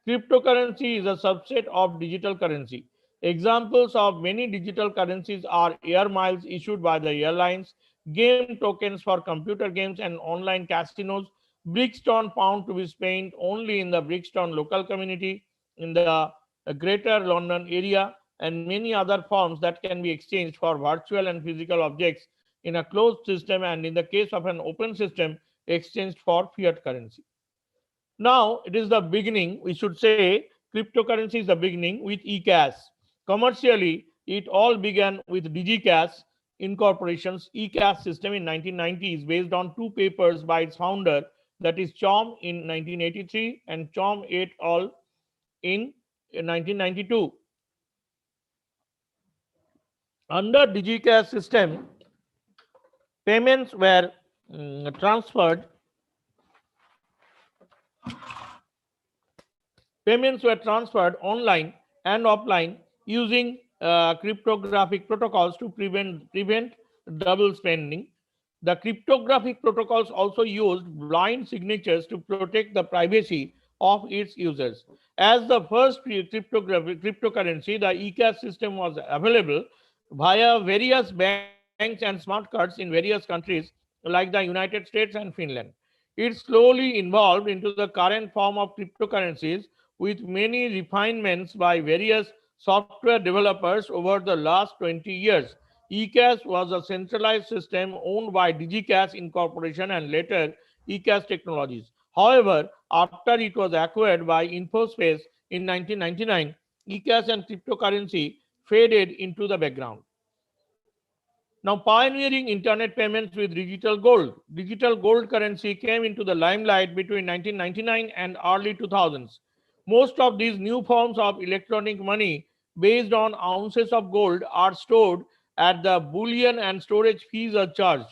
Cryptocurrency is a subset of digital currency. Examples of many digital currencies are air miles issued by the airlines, game tokens for computer games and online casinos, Brixton pound to be spent only in the Brixton local community, in the greater London area, and many other forms that can be exchanged for virtual and physical objects in a closed system, and in the case of an open system, exchanged for fiat currency. Now, it is the beginning, we should say, cryptocurrency is the beginning with eCash. Commercially, it all began with DigiCash Incorporation's eCash system in 1990s, based on two papers by its founder, that is Chom in 1983 and Chom et al. in 1992. Under DigiCash system, payments were transferred. Payments were transferred online and offline using cryptographic protocols to prevent double spending. The cryptographic protocols also used blind signatures to protect the privacy of its users. As the first cryptocurrency, the eCash system was available via various banks and smart cards in various countries like the United States and Finland. It slowly evolved into the current form of cryptocurrencies with many refinements by various software developers over the last 20 years. eCash was a centralized system owned by DigiCash Incorporation and later eCash Technologies. However, after it was acquired by InfoSpace in 1999, eCash and cryptocurrency faded into the background. Now, pioneering internet payments with digital gold. Digital gold currency came into the limelight between 1999 and early 2000s. Most of these new forms of electronic money based on ounces of gold are stored at the bullion, and storage fees are charged.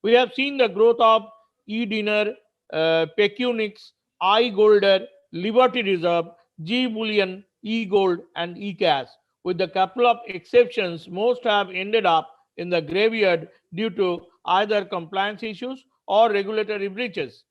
We have seen the growth of e-dinar, Pecunix, iGolder, Liberty Reserve, G-Bullion, e-gold, and e-cash. With a couple of exceptions, most have ended up in the graveyard due to either compliance issues or regulatory breaches.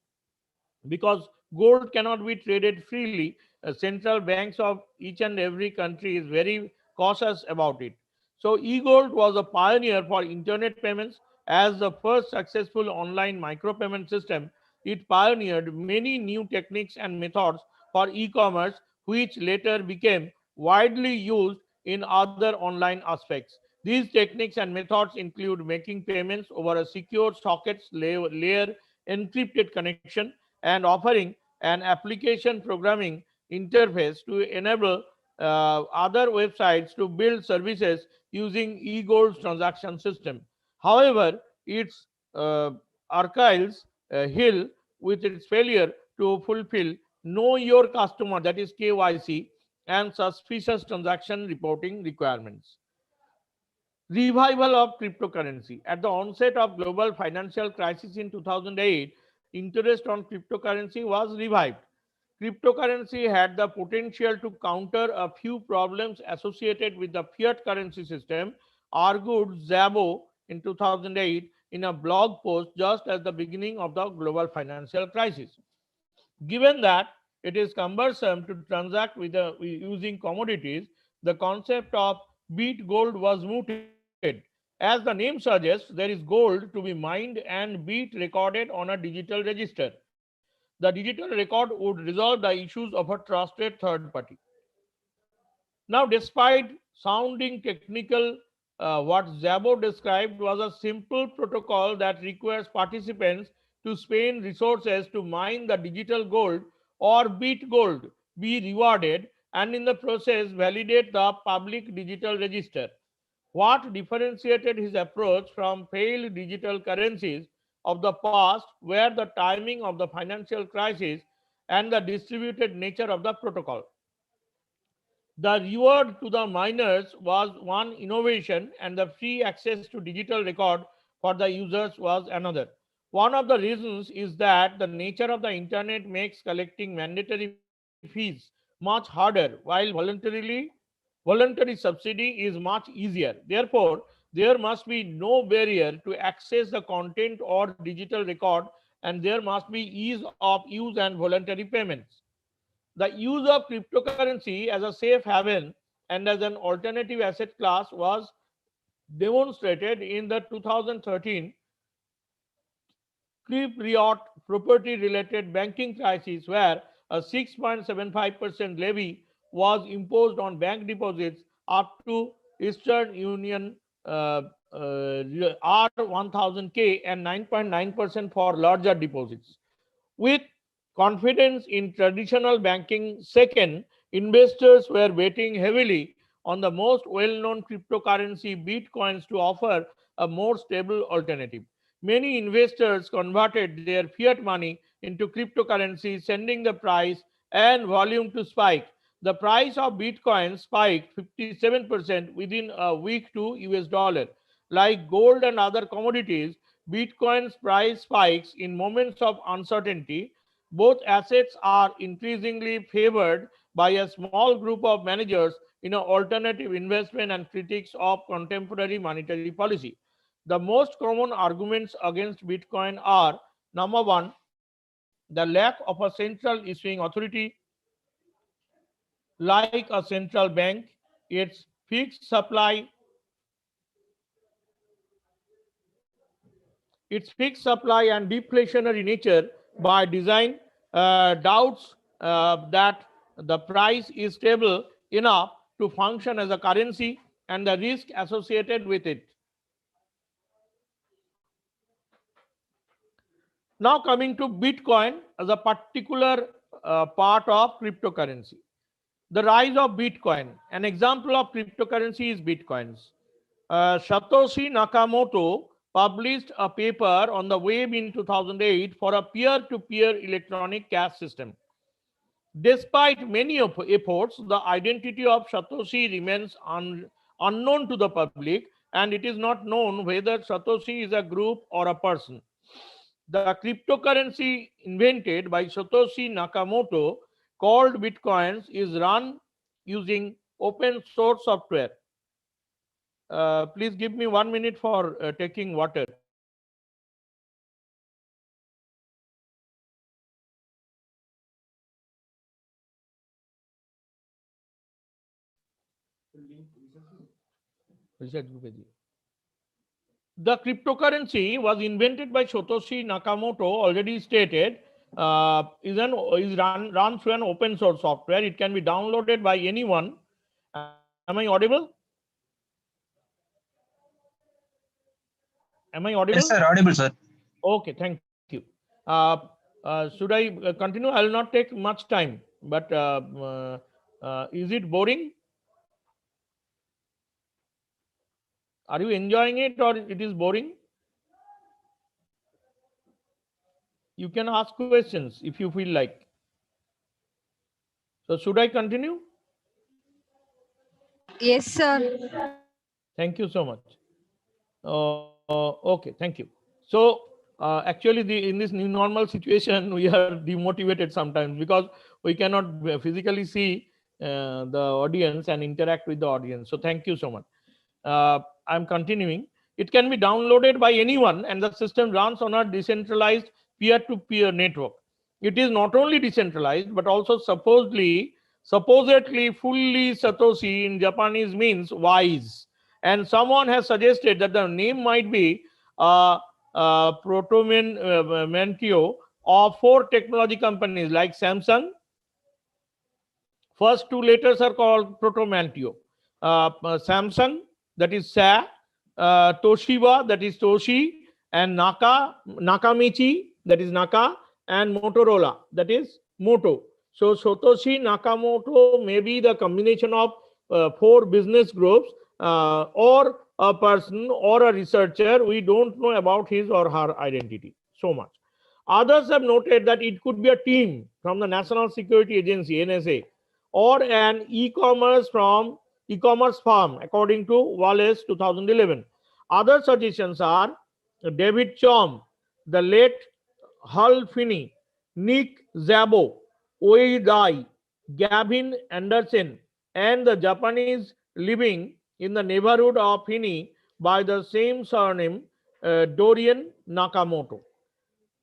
Because gold cannot be traded freely, central banks of each and every country is very cautious about it. So eGold was a pioneer for internet payments. As the first successful online micropayment system, it pioneered many new techniques and methods for e-commerce, which later became widely used in other online aspects. These techniques and methods include making payments over a secure sockets layer encrypted connection, and offering an application programming interface to enable other websites to build services using eGold's transaction system. However, its archives Hill with its failure to fulfill know your customer, that is KYC, and suspicious transaction reporting requirements. Revival of cryptocurrency. At the onset of global financial crisis in 2008, interest on cryptocurrency was revived. Cryptocurrency had the potential to counter a few problems associated with the fiat currency system, argued Szabo in 2008 in a blog post just at the beginning of the global financial crisis. Given that it is cumbersome to transact using commodities, the concept of beat gold was mooted. As the name suggests, there is gold to be mined and beat recorded on a digital register. The digital record would resolve the issues of a trusted third party. Now, despite sounding technical, what Szabo described was a simple protocol that requires participants to spend resources to mine the digital gold or beat gold, be rewarded, and in the process validate the public digital register. What differentiated his approach from failed digital currencies of the past were the timing of the financial crisis and the distributed nature of the protocol. The reward to the miners was one innovation, and the free access to digital record for the users was another. One of the reasons is that the nature of the internet makes collecting mandatory fees much harder, while voluntary subsidy is much easier. Therefore, the there must be no barrier to access the content or digital record, and there must be ease of use and voluntary payments. The use of cryptocurrency as a safe haven and as an alternative asset class was demonstrated in the 2013 Cypriot property-related banking crisis, where a 6.75% levy was imposed on bank deposits up to Eastern Union R1000K and 9.9% for larger deposits. With confidence in traditional banking, second, investors were betting heavily on the most well-known cryptocurrency, Bitcoins, to offer a more stable alternative. Many investors converted their fiat money into cryptocurrency, sending the price and volume to spike. The price of Bitcoin spiked 57% within a week to US dollar. Like gold and other commodities, Bitcoin's price spikes in moments of uncertainty. Both assets are increasingly favored by a small group of managers in an alternative investment and critics of contemporary monetary policy. The most common arguments against Bitcoin are: number one, the lack of a central issuing authority like a central bank, its fixed supply and deflationary nature by design, doubts that the price is stable enough to function as a currency, and the risk associated with it. Now coming to Bitcoin as a particular part of cryptocurrency. The rise of Bitcoin. An example of cryptocurrency is Bitcoins. Satoshi Nakamoto published a paper on the web in 2008 for a peer-to-peer electronic cash system. Despite many efforts, the identity of Satoshi remains unknown to the public, and it is not known whether Satoshi is a group or a person. The cryptocurrency invented by Satoshi Nakamoto, called Bitcoins, is run using open source software. Please give me 1 minute for taking water. The cryptocurrency was invented by Satoshi Nakamoto, already stated, is run through an open source software. It can be downloaded by anyone. Am I audible? Am I audible? Yes, sir. Audible, sir. Okay, thank you. Should I continue? I will not take much time, but is it boring? Are you enjoying it or it is boring? You can ask questions if you feel like. So should I continue? Yes, sir. Thank you so much. Okay, thank you. So actually, in this new normal situation, we are demotivated sometimes because we cannot physically see the audience and interact with the audience. So thank you so much. I'm continuing. It can be downloaded by anyone, and the system runs on a decentralized peer-to-peer network. It is not only decentralized, but also supposedly fully Satoshi in Japanese means wise. And someone has suggested that the name might be proto-mantio of 4 technology companies like Samsung. First 2 letters are called proto-mantio. Samsung, that is Sa, Toshiba, that is Toshi, and Nakamichi, that is Naka, and Motorola, that is Moto. So Satoshi Nakamoto may be the combination of 4 business groups, or a person or a researcher. We don't know about his or her identity so much. Others have noted that it could be a team from the National Security Agency, NSA, or an e-commerce firm, according to Wallace 2011. Other suggestions are David Chom, the late Hal Finney, Nick Szabo, Oi Dai, Gavin Anderson, and the Japanese living in the neighborhood of Finney by the same surname, Dorian Nakamoto.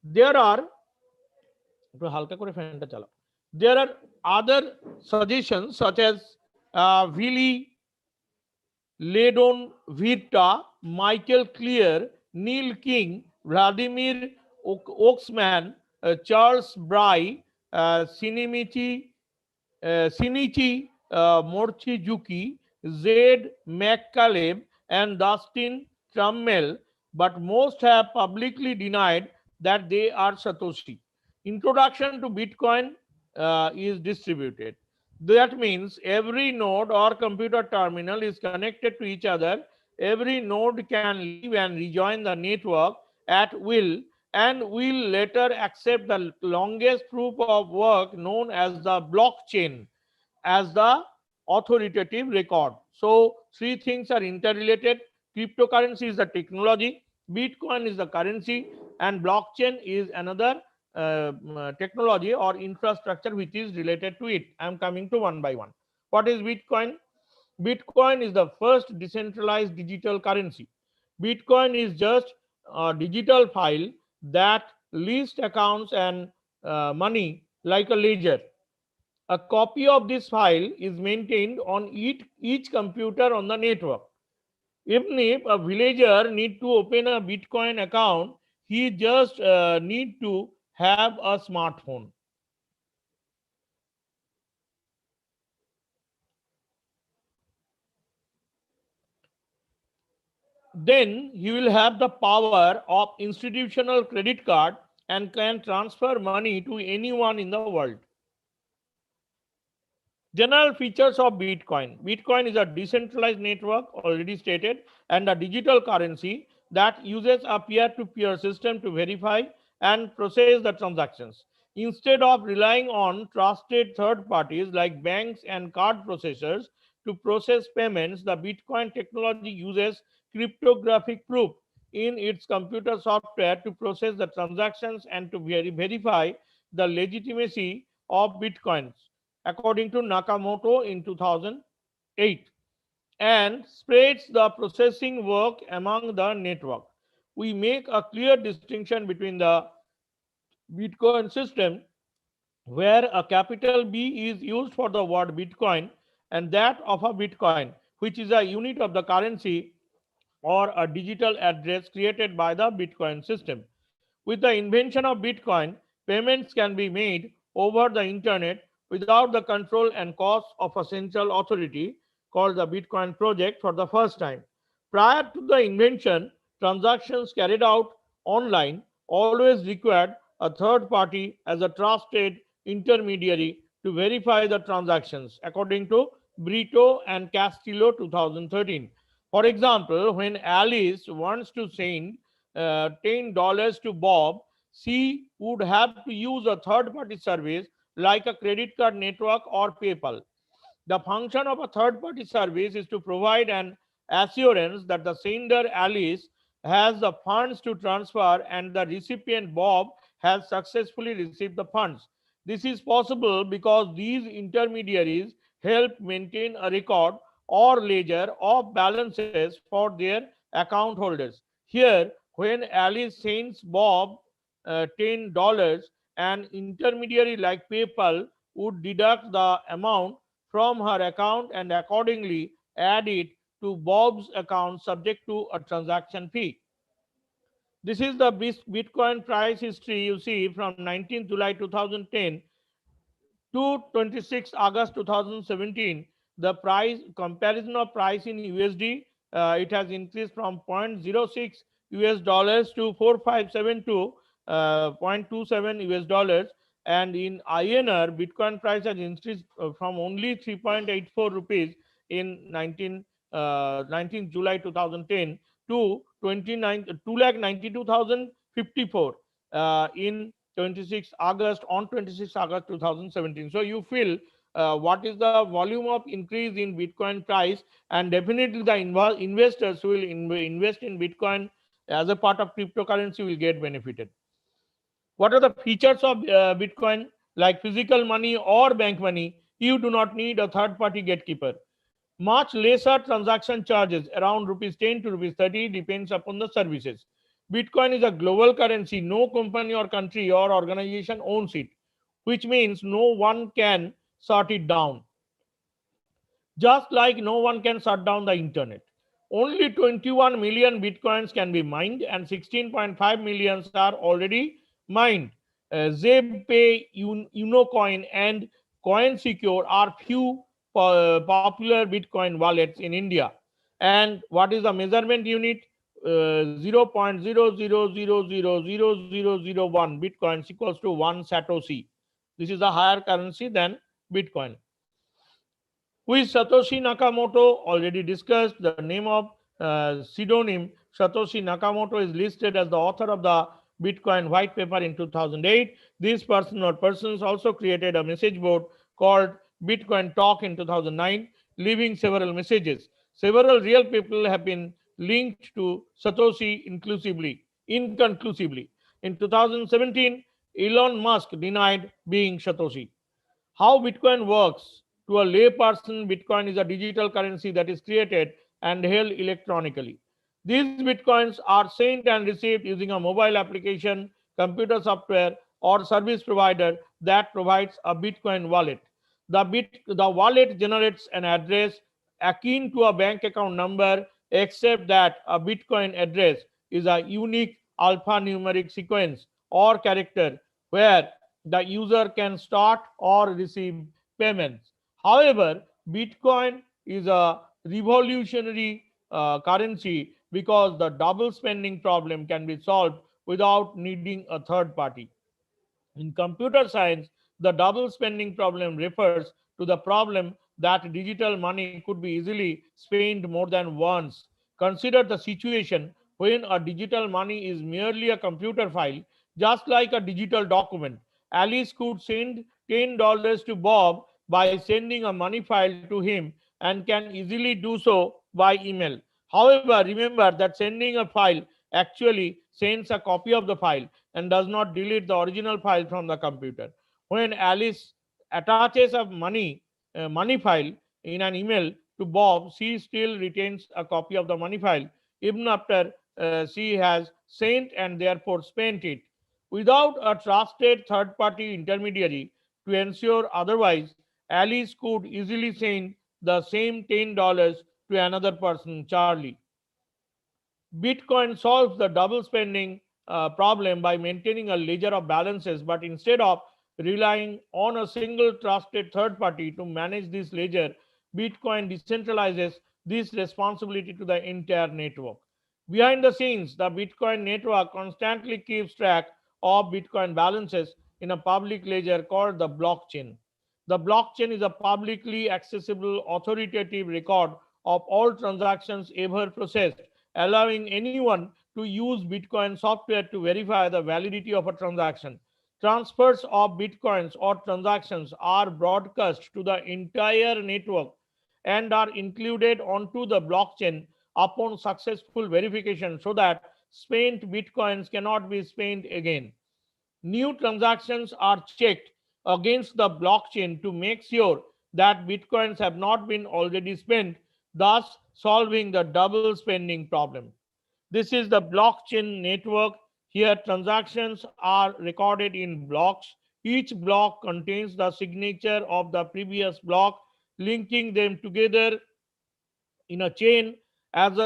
There are other suggestions such as Willie Ledon Vita, Michael Clear, Neil King, Vladimir Oaksman, Charles Bry, Shinichi Morchizuki, Zed McCaleb, and Dustin Trammell, but most have publicly denied that they are Satoshi. Introduction to Bitcoin is distributed. That means every node or computer terminal is connected to each other. Every node can leave and rejoin the network at will and will later accept the longest proof of work known as the blockchain as the authoritative record. So three things are interrelated. Cryptocurrency is the technology, Bitcoin is the currency, and blockchain is another technology or infrastructure which is related to it. I am coming to one by one. What is Bitcoin? Bitcoin is the first decentralized digital currency. Bitcoin is just a digital file that lists accounts and money like a ledger. A copy of this file is maintained on each computer on the network. Even if a villager need to open a Bitcoin account, he just need to have a smartphone. Then he will have the power of institutional credit card and can transfer money to anyone in the world. General features of Bitcoin. Bitcoin is a decentralized network, already stated, and a digital currency that uses a peer-to-peer system to verify and process the transactions. Instead of relying on trusted third parties like banks and card processors to process payments, the Bitcoin technology uses cryptographic proof in its computer software to process the transactions and to verify the legitimacy of Bitcoins, according to Nakamoto in 2008, and spreads the processing work among the network. We make a clear distinction between the Bitcoin system, where a capital B is used for the word Bitcoin, and that of a Bitcoin, which is a unit of the currency or a digital address created by the Bitcoin system. With the invention of Bitcoin, payments can be made over the internet without the control and cost of a central authority called the Bitcoin project for the first time. Prior to the invention, transactions carried out online always required a third party as a trusted intermediary to verify the transactions, according to Brito and Castillo 2013. For example, when Alice wants to send $10 to Bob, she would have to use a third party service like a credit card network or PayPal. The function of a third party service is to provide an assurance that the sender Alice has the funds to transfer and the recipient Bob has successfully received the funds. This is possible because these intermediaries help maintain a record or ledger of balances for their account holders. Here, when Alice sends Bob $10, an intermediary like PayPal would deduct the amount from her account and accordingly add it to Bob's account subject to a transaction fee. This is the Bitcoin price history you see from 19 July 2010 to 26 August 2017. The price comparison of price in USD, it has increased from 0.06 US dollars to 4572 0.27 US dollars, and in INR Bitcoin price has increased from only 3.84 rupees in 19 July 2010 to 2,92,054 in 26 August 2017. So you feel what is the volume of increase in Bitcoin price, and definitely the investors who will invest in Bitcoin as a part of cryptocurrency will get benefited. What are the features of Bitcoin? Like physical money or bank money, you do not need a third party gatekeeper. Much lesser transaction charges, around rupees 10 to rupees 30, depends upon the services. Bitcoin is a global currency. No company or country or organization owns it, which means no one can shut it down. Just like no one can shut down the internet. Only 21 million bitcoins can be mined, and 16.5 millions are already mined. ZebPay, Unocoin, and CoinSecure are few popular Bitcoin wallets in India. And what is the measurement unit? 0.000000001 bitcoins equals to 1 satoshi. This is a higher currency than Bitcoin. Who is Satoshi Nakamoto? Already discussed. The name of pseudonym Satoshi Nakamoto is listed as the author of the Bitcoin white paper in 2008. This person or persons also created a message board called Bitcoin Talk in 2009, leaving several messages. Several real people have been linked to Satoshi inconclusively. In 2017, Elon Musk denied being Satoshi. How Bitcoin works? To a layperson, Bitcoin is a digital currency that is created and held electronically. These Bitcoins are sent and received using a mobile application, computer software, or service provider that provides a Bitcoin wallet. The wallet generates an address akin to a bank account number, except that a Bitcoin address is a unique alphanumeric sequence or character where the user can start or receive payments. However, Bitcoin is a revolutionary currency because the double spending problem can be solved without needing a third party. In computer science, the double spending problem refers to the problem that digital money could be easily spent more than once. Consider the situation when a digital money is merely a computer file, just like a digital document. Alice could send $10 to Bob by sending a money file to him and can easily do so by email. However, remember that sending a file actually sends a copy of the file and does not delete the original file from the computer. When Alice attaches a money file in an email to Bob, she still retains a copy of the money file even after she has sent and therefore spent it. Without a trusted third party intermediary to ensure otherwise, Alice could easily send the same $10 to another person, Charlie. Bitcoin solves the double spending problem by maintaining a ledger of balances, but instead of relying on a single trusted third party to manage this ledger, Bitcoin decentralizes this responsibility to the entire network. Behind the scenes, the Bitcoin network constantly keeps track of Bitcoin balances in a public ledger called the blockchain. The blockchain is a publicly accessible authoritative record of all transactions ever processed, allowing anyone to use Bitcoin software to verify the validity of a transaction. Transfers of Bitcoins or transactions are broadcast to the entire network and are included onto the blockchain upon successful verification so that spent Bitcoins cannot be spent again. New transactions are checked against the blockchain to make sure that Bitcoins have not been already spent, thus solving the double spending problem. This is the blockchain network. Here, transactions are recorded in blocks. Each block contains the signature of the previous block, linking them together in a chain. As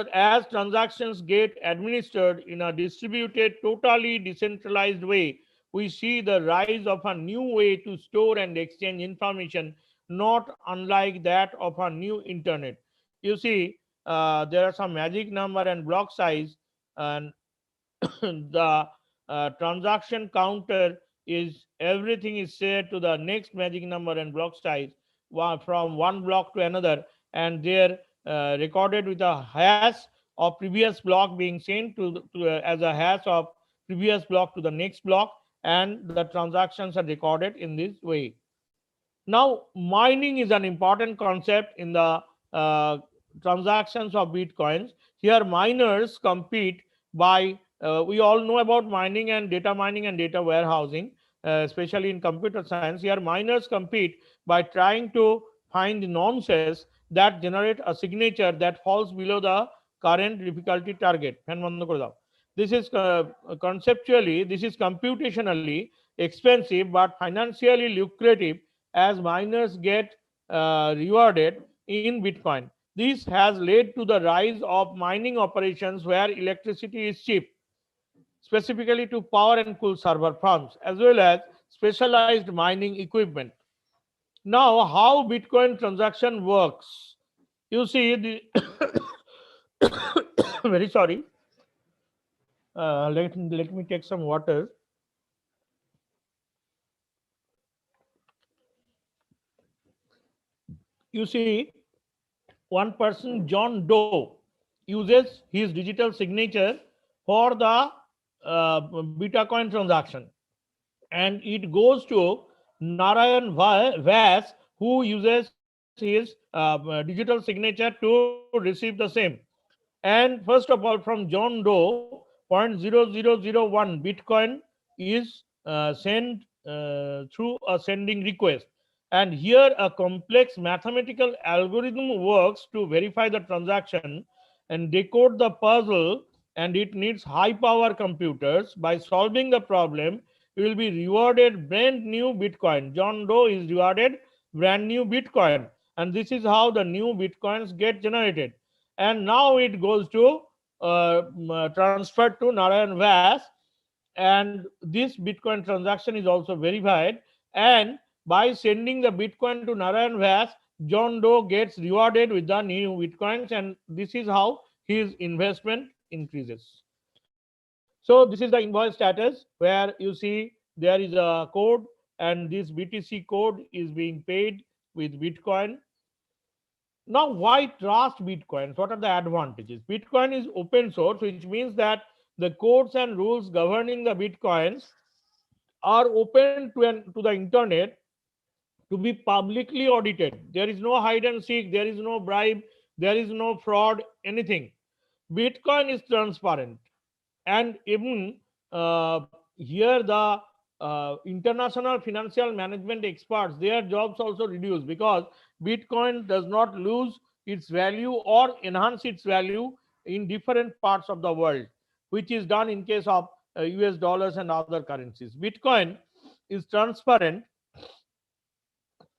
transactions get administered in a distributed, totally decentralized way, we see the rise of a new way to store and exchange information, not unlike that of a new internet. You see, there are some magic number and block size, and the transaction counter is everything is shared to the next magic number and block size from one block to another, and they're recorded with a hash of previous block being sent as a hash of previous block to the next block, and the transactions are recorded in this way. Now, mining is an important concept in the transactions of Bitcoins. Here, miners compete by, we all know about mining and data warehousing, especially in computer science. Here, miners compete by trying to find nonces that generate a signature that falls below the current difficulty target. This is conceptually, this is computationally expensive but financially lucrative as miners get rewarded in Bitcoin. This has led to the rise of mining operations where electricity is cheap, specifically to power and cool server farms, as well as specialized mining equipment. Now, how Bitcoin transaction works? You see, the very sorry. Let me take some water. You see, one person, John Doe, uses his digital signature for the Bitcoin transaction, and it goes to Narayan Vyas, who uses his digital signature to receive the same. And first of all, from John Doe, 0.0001 Bitcoin is sent through a sending request. And here a complex mathematical algorithm works to verify the transaction and decode the puzzle, and it needs high power computers. By solving the problem, you will be rewarded brand new Bitcoin. John Doe is rewarded brand new Bitcoin. And this is how the new Bitcoins get generated. And now it goes to transferred to Narayan Vyas, and this Bitcoin transaction is also verified. And by sending the Bitcoin to Narayan Vyas, John Doe gets rewarded with the new Bitcoins, and this is how his investment increases. So this is the invoice status, where you see there is a code, and this BTC code is being paid with Bitcoin. Now, why trust Bitcoins? What are the advantages? Bitcoin is open source, which means that the codes and rules governing the Bitcoins are open to the internet to be publicly audited. There is no hide and seek, there is no bribe, there is no fraud, anything. Bitcoin is transparent. And even here the international financial management experts, their jobs also reduce, because Bitcoin does not lose its value or enhance its value in different parts of the world, which is done in case of US dollars and other currencies. Bitcoin is transparent.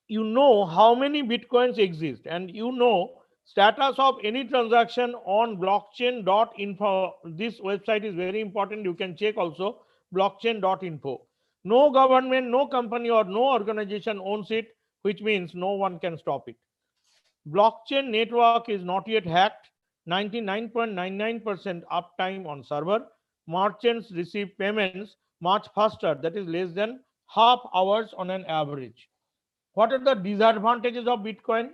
You know how many Bitcoins exist, and you know status of any transaction on blockchain.info. This website is very important. You can check also blockchain.info. No government, no company, or no organization owns it, which means no one can stop it. Blockchain network is not yet hacked. 99.99% uptime on server. Merchants receive payments much faster, that is less than half hours on an average. What are the disadvantages of Bitcoin?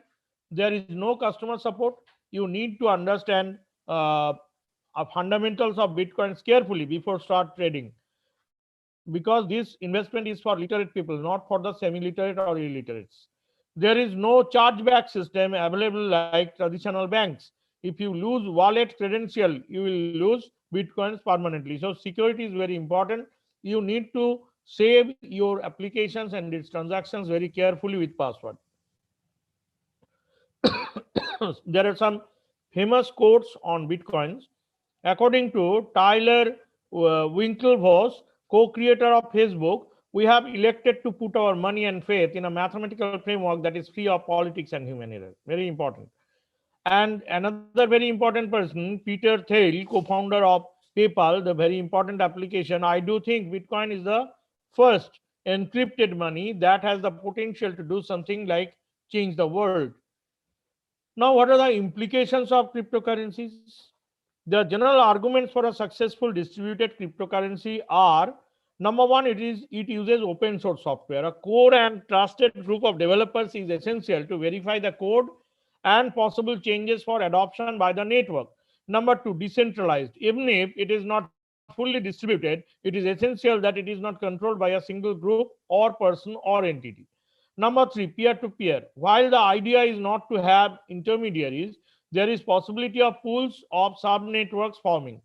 There is no customer support. You need to understand fundamentals of Bitcoins carefully before start trading, because this investment is for literate people, not for the semi-literate or illiterates. There is no chargeback system available like traditional banks. If you lose wallet credential, you will lose Bitcoins permanently. So security is very important. You need to save your applications and its transactions very carefully with password. There are some famous quotes on Bitcoins. According to Tyler Winklevoss, co-creator of Facebook, we have elected to put our money and faith in a mathematical framework that is free of politics and human error. Very important. And another very important person, Peter Thiel, co-founder of PayPal, the very important application. I do think Bitcoin is the first encrypted money that has the potential to do something like change the world. Now, what are the implications of cryptocurrencies? The general arguments for a successful distributed cryptocurrency are: number one, it uses open source software. A core and trusted group of developers is essential to verify the code and possible changes for adoption by the network. Number two, decentralized. Even if it is not fully distributed, it is essential that it is not controlled by a single group or person or entity. Number three, peer-to-peer. While the idea is not to have intermediaries, there is possibility of pools of sub-networks forming.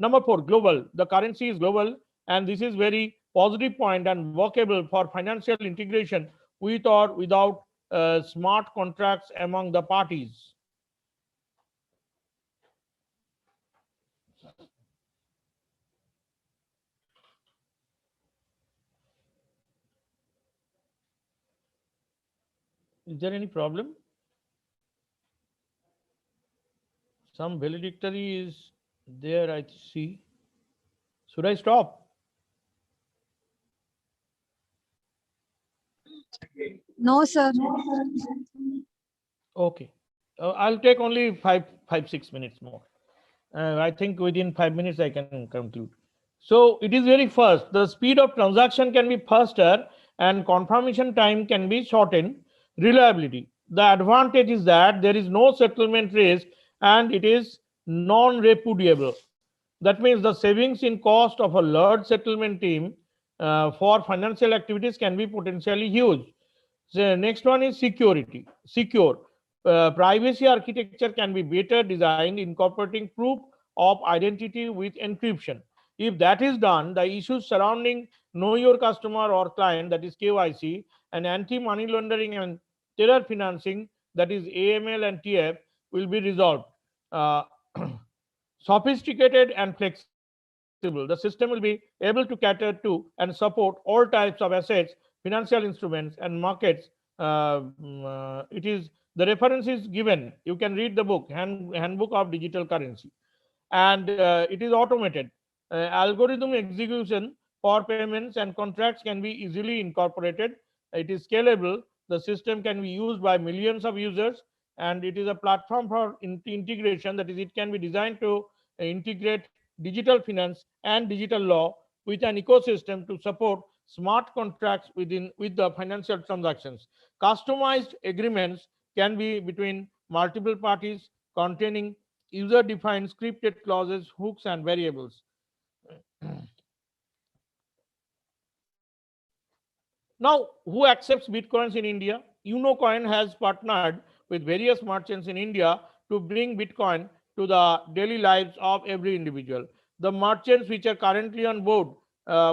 Number four, global. The currency is global, and this is very positive point and workable for financial integration with or without smart contracts among the parties. Is there any problem? Some valedictory is there, I see. Should I stop? No, sir. Okay. I'll take only 6 minutes more. I think within 5 minutes I can conclude. So it is very fast. The speed of transaction can be faster and confirmation time can be shortened. Reliability. The advantage is that there is no settlement risk and it is non-repudiable. That means the savings in cost of a large settlement team for financial activities can be potentially huge. The next one is security. Secure. Privacy architecture can be better designed incorporating proof of identity with encryption. If that is done, the issues surrounding know your customer or client, that is KYC, and anti-money laundering and terror financing, that is AML and TF, will be resolved. Uh, Sophisticated and flexible. The system will be able to cater to and support all types of assets, financial instruments, and markets. It is the reference is given. You can read the book, Handbook of Digital Currency, and it is automated. Algorithm execution for payments and contracts can be easily incorporated. It is scalable. The system can be used by millions of users, and it is a platform for integration. That is, it can be designed to integrate digital finance and digital law with an ecosystem to support smart contracts with the financial transactions. Customized agreements can be between multiple parties containing user-defined scripted clauses, hooks, and variables. Now, who accepts Bitcoins in India? UnoCoin has partnered with various merchants in India to bring Bitcoin to the daily lives of every individual. The merchants which are currently on board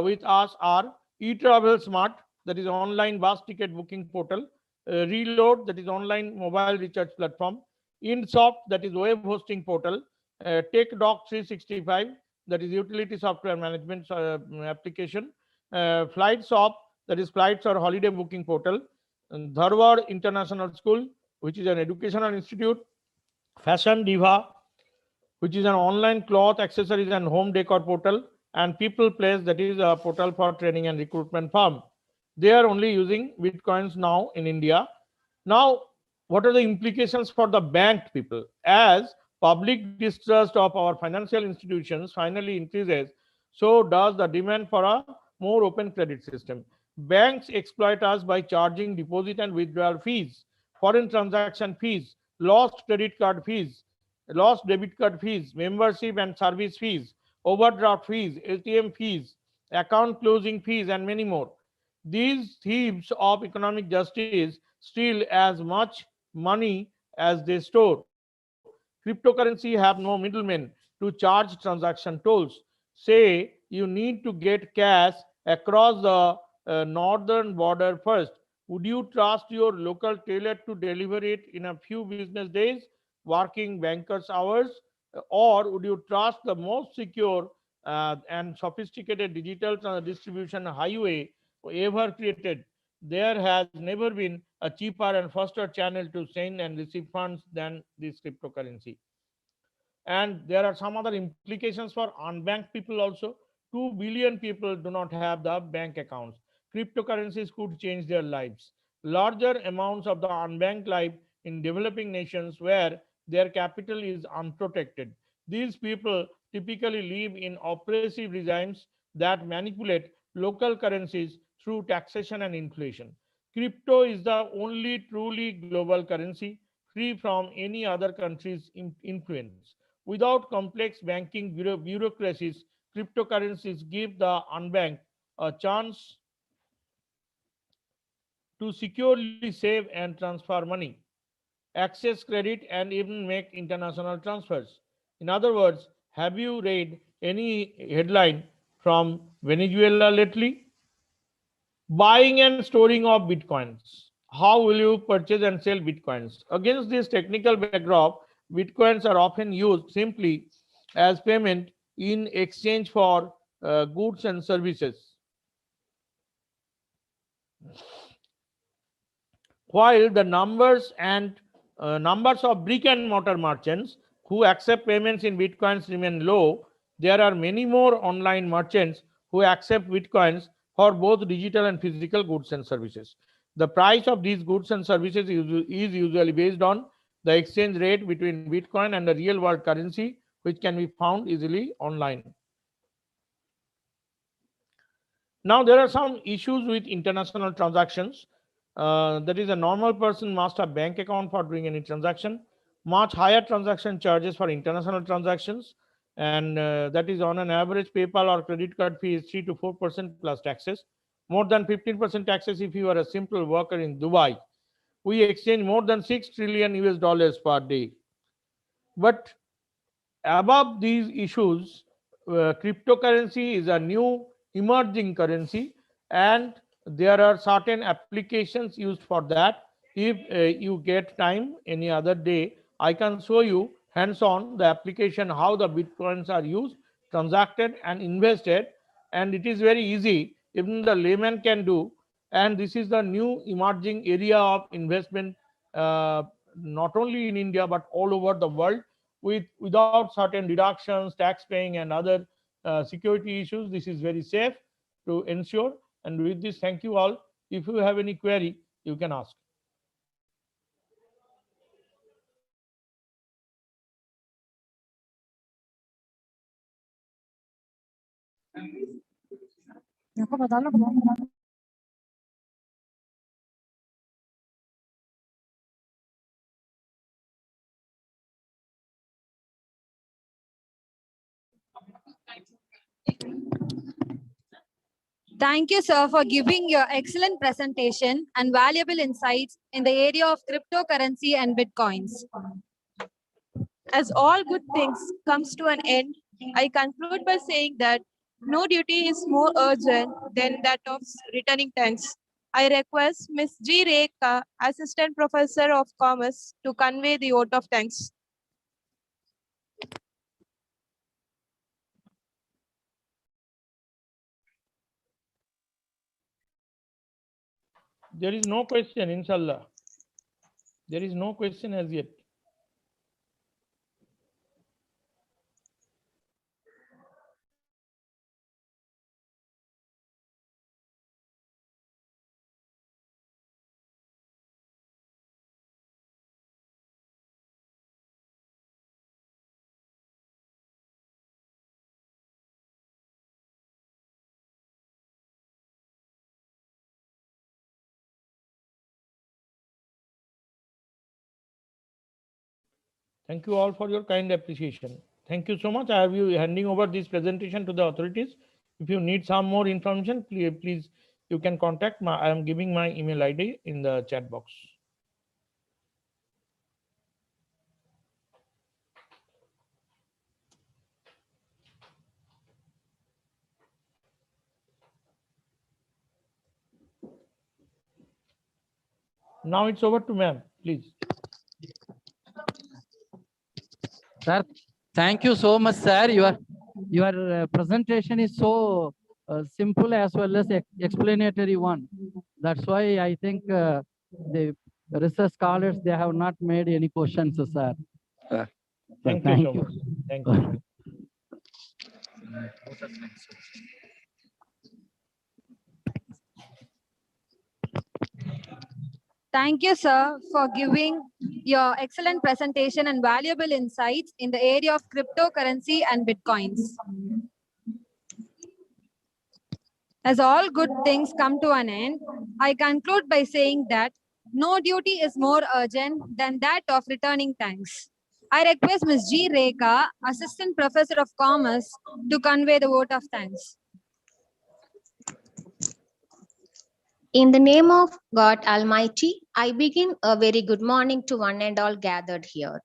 with us are eTravel Smart, that is online bus ticket booking portal, Reload, that is online mobile recharge platform, InSoft, that is web hosting portal, TechDoc 365, that is utility software management application, FlightShop, that is flights or holiday booking portal, and Dharwad International School, which is an educational institute, Fashion Diva, which is an online cloth, accessories, and home decor portal, and People Place, that is a portal for training and recruitment firm. They are only using Bitcoins now in India. Now, what are the implications for the banked people? As public distrust of our financial institutions finally increases, so does the demand for a more open credit system. Banks exploit us by charging deposit and withdrawal fees, foreign transaction fees, lost credit card fees, lost debit card fees, membership and service fees, overdraft fees, ATM fees, account closing fees, and many more. These thieves of economic justice steal as much money as they store. Cryptocurrency have no middlemen to charge transaction tolls. Say you need to get cash across the northern border first. Would you trust your local tailor to deliver it in a few business days, working bankers' hours? Or would you trust the most secure and sophisticated digital distribution highway ever created? There has never been a cheaper and faster channel to send and receive funds than this cryptocurrency. And there are some other implications for unbanked people also. 2 billion people do not have the bank accounts. Cryptocurrencies could change their lives. Larger amounts of the unbanked live in developing nations where their capital is unprotected. These people typically live in oppressive regimes that manipulate local currencies through taxation and inflation. Crypto is the only truly global currency free from any other country's influence. Without complex banking bureaucracies, cryptocurrencies give the unbanked a chance to securely save and transfer money, access credit, and even make international transfers. In other words, have you read any headline from Venezuela lately? Buying and storing of bitcoins. how will you purchase and sell Bitcoins? Against this technical backdrop, Bitcoins are often used simply as payment in exchange for goods and services. While the numbers of brick and mortar merchants who accept payments in Bitcoins remain low, there are many more online merchants who accept Bitcoins for both digital and physical goods and services. The price of these goods and services is usually based on the exchange rate between Bitcoin and the real world currency, which can be found easily online. Now, there are some issues with international transactions. That is, a normal person must have bank account for doing any transaction. Much higher transaction charges for international transactions, and that is on an average PayPal or credit card fee is 3 to 4% plus taxes. More than 15% taxes if you are a simple worker in Dubai. We exchange more than 6 trillion US dollars per day. But above these issues, cryptocurrency is a new emerging currency, and there are certain applications used for that. If you get time any other day, I can show you hands-on the application, how the Bitcoins are used, transacted and invested, and it is very easy, even the layman can do. And this is the new emerging area of investment, not only in India but all over the world, without certain deductions, tax paying and other security issues. This is very safe to ensure. And with this, thank you all. If you have any query, you can ask. Thank you, sir, for giving your excellent presentation and valuable insights in the area of cryptocurrency and Bitcoins. As all good things comes to an end, I conclude by saying that no duty is more urgent than that of returning thanks. I request Ms. G. Rekha, Assistant Professor of Commerce, to convey the vote of thanks. There is no question, inshallah. There is no question as yet. Thank you all for your kind appreciation. Thank you so much. I have you handing over this presentation to the authorities. If you need some more information, please you can contact I am giving my email ID in the chat box. Now it's over to ma'am, please. Sir, thank you so much, sir. Your presentation is so simple as well as explanatory one. That's why I think the research scholars, they have not made any questions, sir. Thank you so much. Thank you. Thank you, sir, for giving your excellent presentation and valuable insights in the area of cryptocurrency and Bitcoins. As all good things come to an end, I conclude by saying that no duty is more urgent than that of returning thanks. I request Ms. G. Rekha, Assistant Professor of Commerce, to convey the vote of thanks. In the name of God Almighty, I begin a very good morning to one and all gathered here.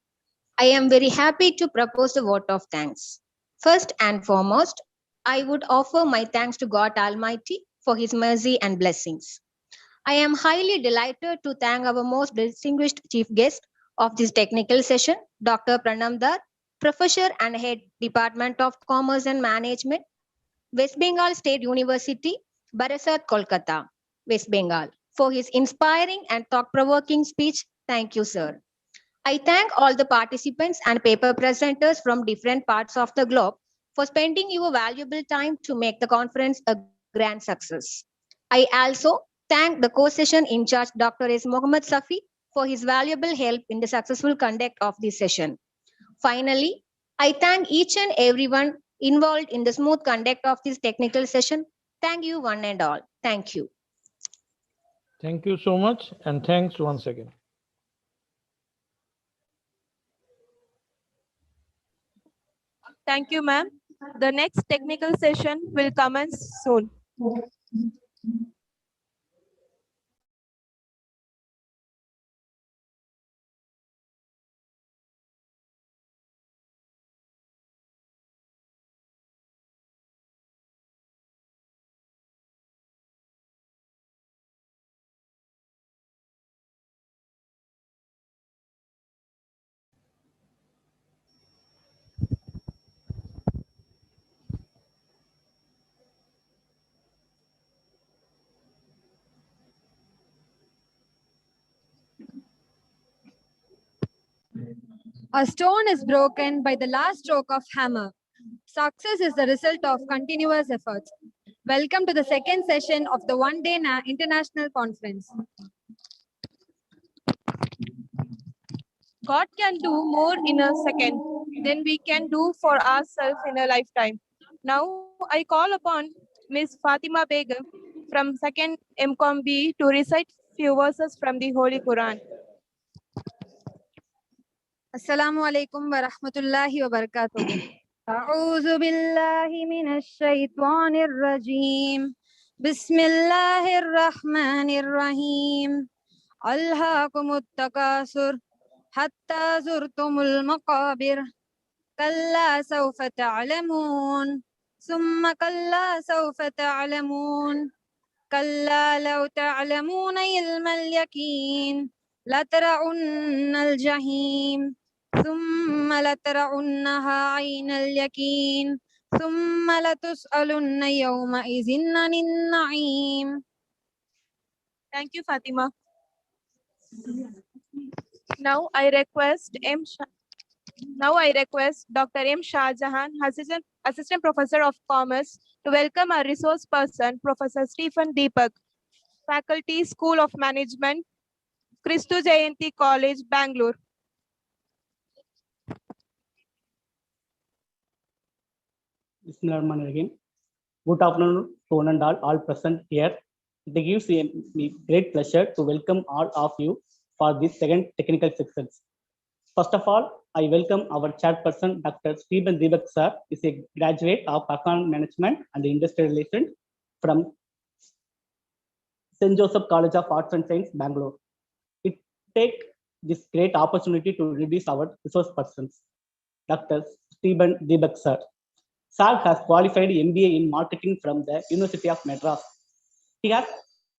I am very happy to propose the vote of thanks. First and foremost, I would offer my thanks to God Almighty for his mercy and blessings. I am highly delighted to thank our most distinguished chief guest of this technical session, Dr. Pranam Dar, Professor and Head Department of Commerce and Management, West Bengal State University, Barasat, Kolkata, West Bengal, for his inspiring and thought-provoking speech. Thank you, sir. I thank all the participants and paper presenters from different parts of the globe for spending your valuable time to make the conference a grand success. I also thank the co-session in charge, Dr. S. Mohammad Safi, for his valuable help in the successful conduct of this session. Finally, I thank each and everyone involved in the smooth conduct of this technical session. Thank you one and all. Thank you. Thank you so much, and thanks once again. Thank you, ma'am. The next technical session will commence soon. A stone is broken by the last stroke of hammer. Success is the result of continuous efforts. Welcome to the second session of the one-day international conference. God can do more in a second than we can do for ourselves in a lifetime. Now I call upon Ms. Fatima Begum from 2nd MCOM B to recite few verses from the Holy Quran. Assalamu alaikum wa rahmatullahi wa barakatuh. أعوذ بالله من الشيطان الرجيم. بسم الله الرحمن الرحيم. ألهاكم التكاثر حتى زرتم المقابر. كلا سوف تعلمون ثم كلا سوف تعلمون. كلا لو تعلمون علم اليقين لترون الجحيم ثم لترونها عين اليقين ثم لتسألن يومئذ عن النعيم. Thank you, Fatima. Now I request Dr. M. Shah Jahan, Assistant Professor of Commerce, to welcome our resource person, Professor Stephen Deepak, Faculty, School of Management, Kristu Jayanti College, Bangalore. Bismillahirrahmanirrahim. Good afternoon to one and all present here. It gives me great pleasure to welcome all of you for this second technical session. First of all, I welcome our chairperson, Dr. Stephen Deepak sir, is a graduate of Economic Management and Industrial Relations from St. Joseph College of Arts and Science, Bangalore. It takes this great opportunity to introduce our resource persons, Dr. Stephen Deepak sir. Sir has qualified MBA in Marketing from the University of Madras. He has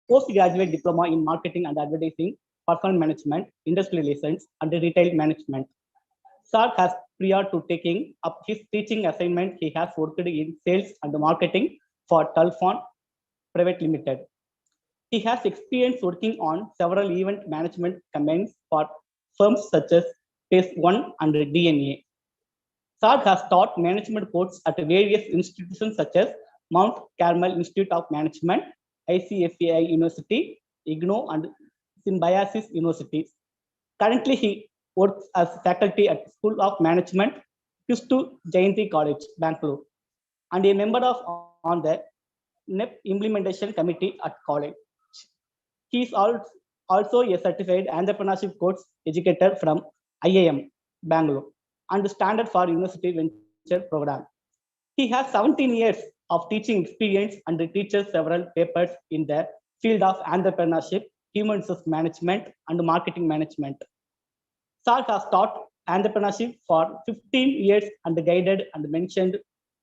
postgraduate diploma in Marketing and Advertising, Personal Management, Industrial Relations, and Retail Management. Sir has, prior to taking up his teaching assignment, he has worked in sales and marketing for Telfon Private Limited. He has experience working on several event management campaigns for firms such as Phase 1 and DNA. Sir has taught management courses at various institutions such as Mount Carmel Institute of Management, ICFAI University, IGNO, and Symbiosis Universities. Currently, he works as faculty at School of Management, Kristu Jayanti College, Bangalore, and a member on the NEP Implementation Committee at college. He is also a certified entrepreneurship course educator from IIM, Bangalore, and Standard for University Venture Program. He has 17 years of teaching experience and teaches several papers in the field of entrepreneurship, human resource management, and marketing management. Sir has taught entrepreneurship for 15 years and guided and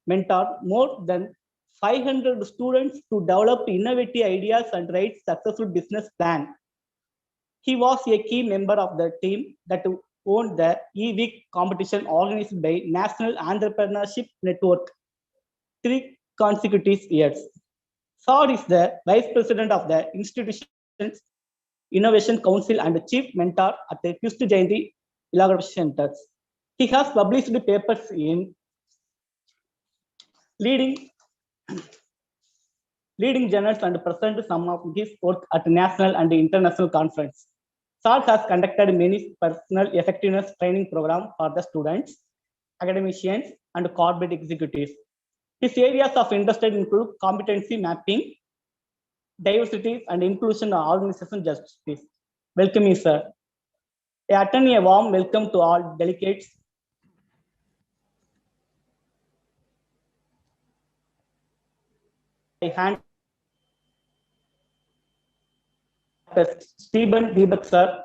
mentored more than 500 students to develop innovative ideas and write successful business plan. He was a key member of the team that won the e-week competition organized by National Entrepreneurship Network 3 consecutive years. Sir is the Vice President of the institution's Innovation Council and Chief Mentor at the Kristu Jayanti Elaboration Centers. He has published papers in leading journals and presented some of his work at national and international conferences. Sir has conducted many personal effectiveness training programs for the students, academicians, and corporate executives. His areas of interest include competency mapping, diversity and inclusion and organization justice. Welcome you, sir. I attend a warm welcome to all delegates. I hand Stephen Deepak, sir.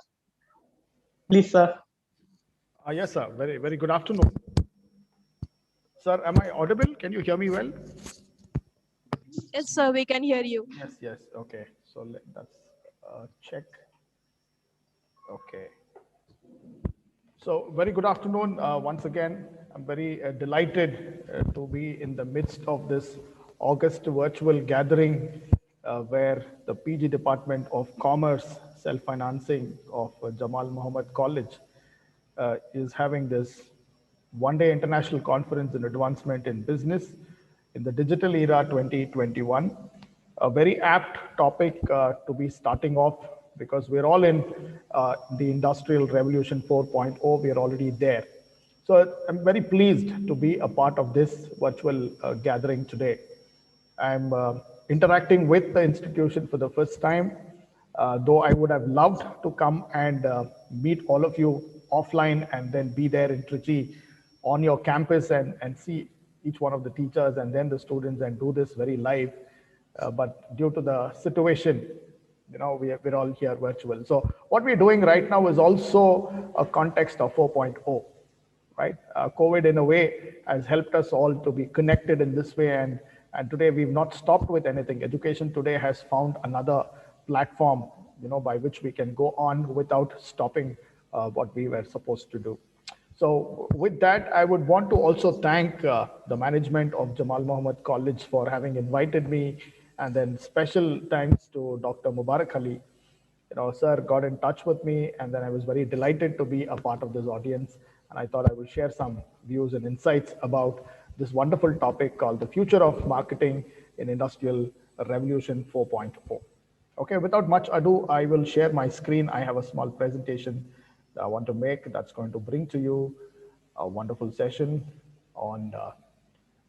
Please, sir. Yes, sir. Very good afternoon. Sir, am I audible? Can you hear me well? Yes, sir, we can hear you. Yes. Okay. So let's check. Okay. So very good afternoon once again. I'm very delighted to be in the midst of this August virtual gathering where the PG Department of Commerce Self-Financing of Jamal Muhammad College is having this one-day international conference in advancement in business in the digital era 2021. A very apt topic to be starting off because we're all in the Industrial Revolution 4.0. We are already there. So I'm very pleased to be a part of this virtual gathering today. I'm interacting with the institution for the first time, though I would have loved to come and meet all of you offline and then be there in Trichy on your campus and see each one of the teachers and then the students and do this very live. But due to the situation, we're all here virtual. So what we're doing right now is also a context of 4.0, right? COVID in a way has helped us all to be connected in this way. And today we've not stopped with anything. Education today has found another platform, by which we can go on without stopping what we were supposed to do. So with that, I would want to also thank the management of Jamal Muhammad College for having invited me, and then special thanks to Dr. Mubarak Ali. Sir got in touch with me, and then I was very delighted to be a part of this audience. And I thought I would share some views and insights about this wonderful topic called the future of marketing in Industrial Revolution 4.0. Okay, without much ado, I will share my screen. I have a small presentation that I want to make that's going to bring to you a wonderful session on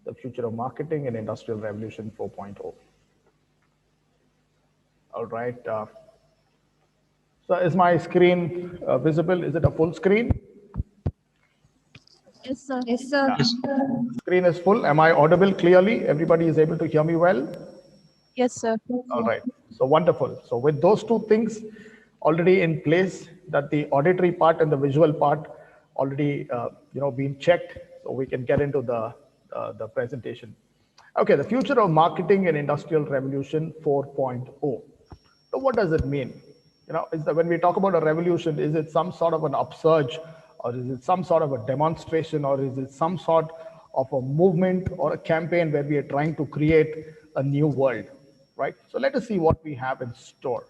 the future of marketing in Industrial Revolution 4.0. All right. So is my screen visible? Is it a full screen? Yes, sir. Yes, sir. Screen is full. Am I audible clearly? Everybody is able to hear me well? Yes, sir. All right. So wonderful. So with those two things already in place, that the auditory part and the visual part already being checked, so we can get into the presentation. Okay, the future of marketing in Industrial Revolution 4.0. So what does it mean? When we talk about a revolution, is it some sort of an upsurge, or is it some sort of a demonstration, or is it some sort of a movement or a campaign where we are trying to create a new world, right? So let us see what we have in store.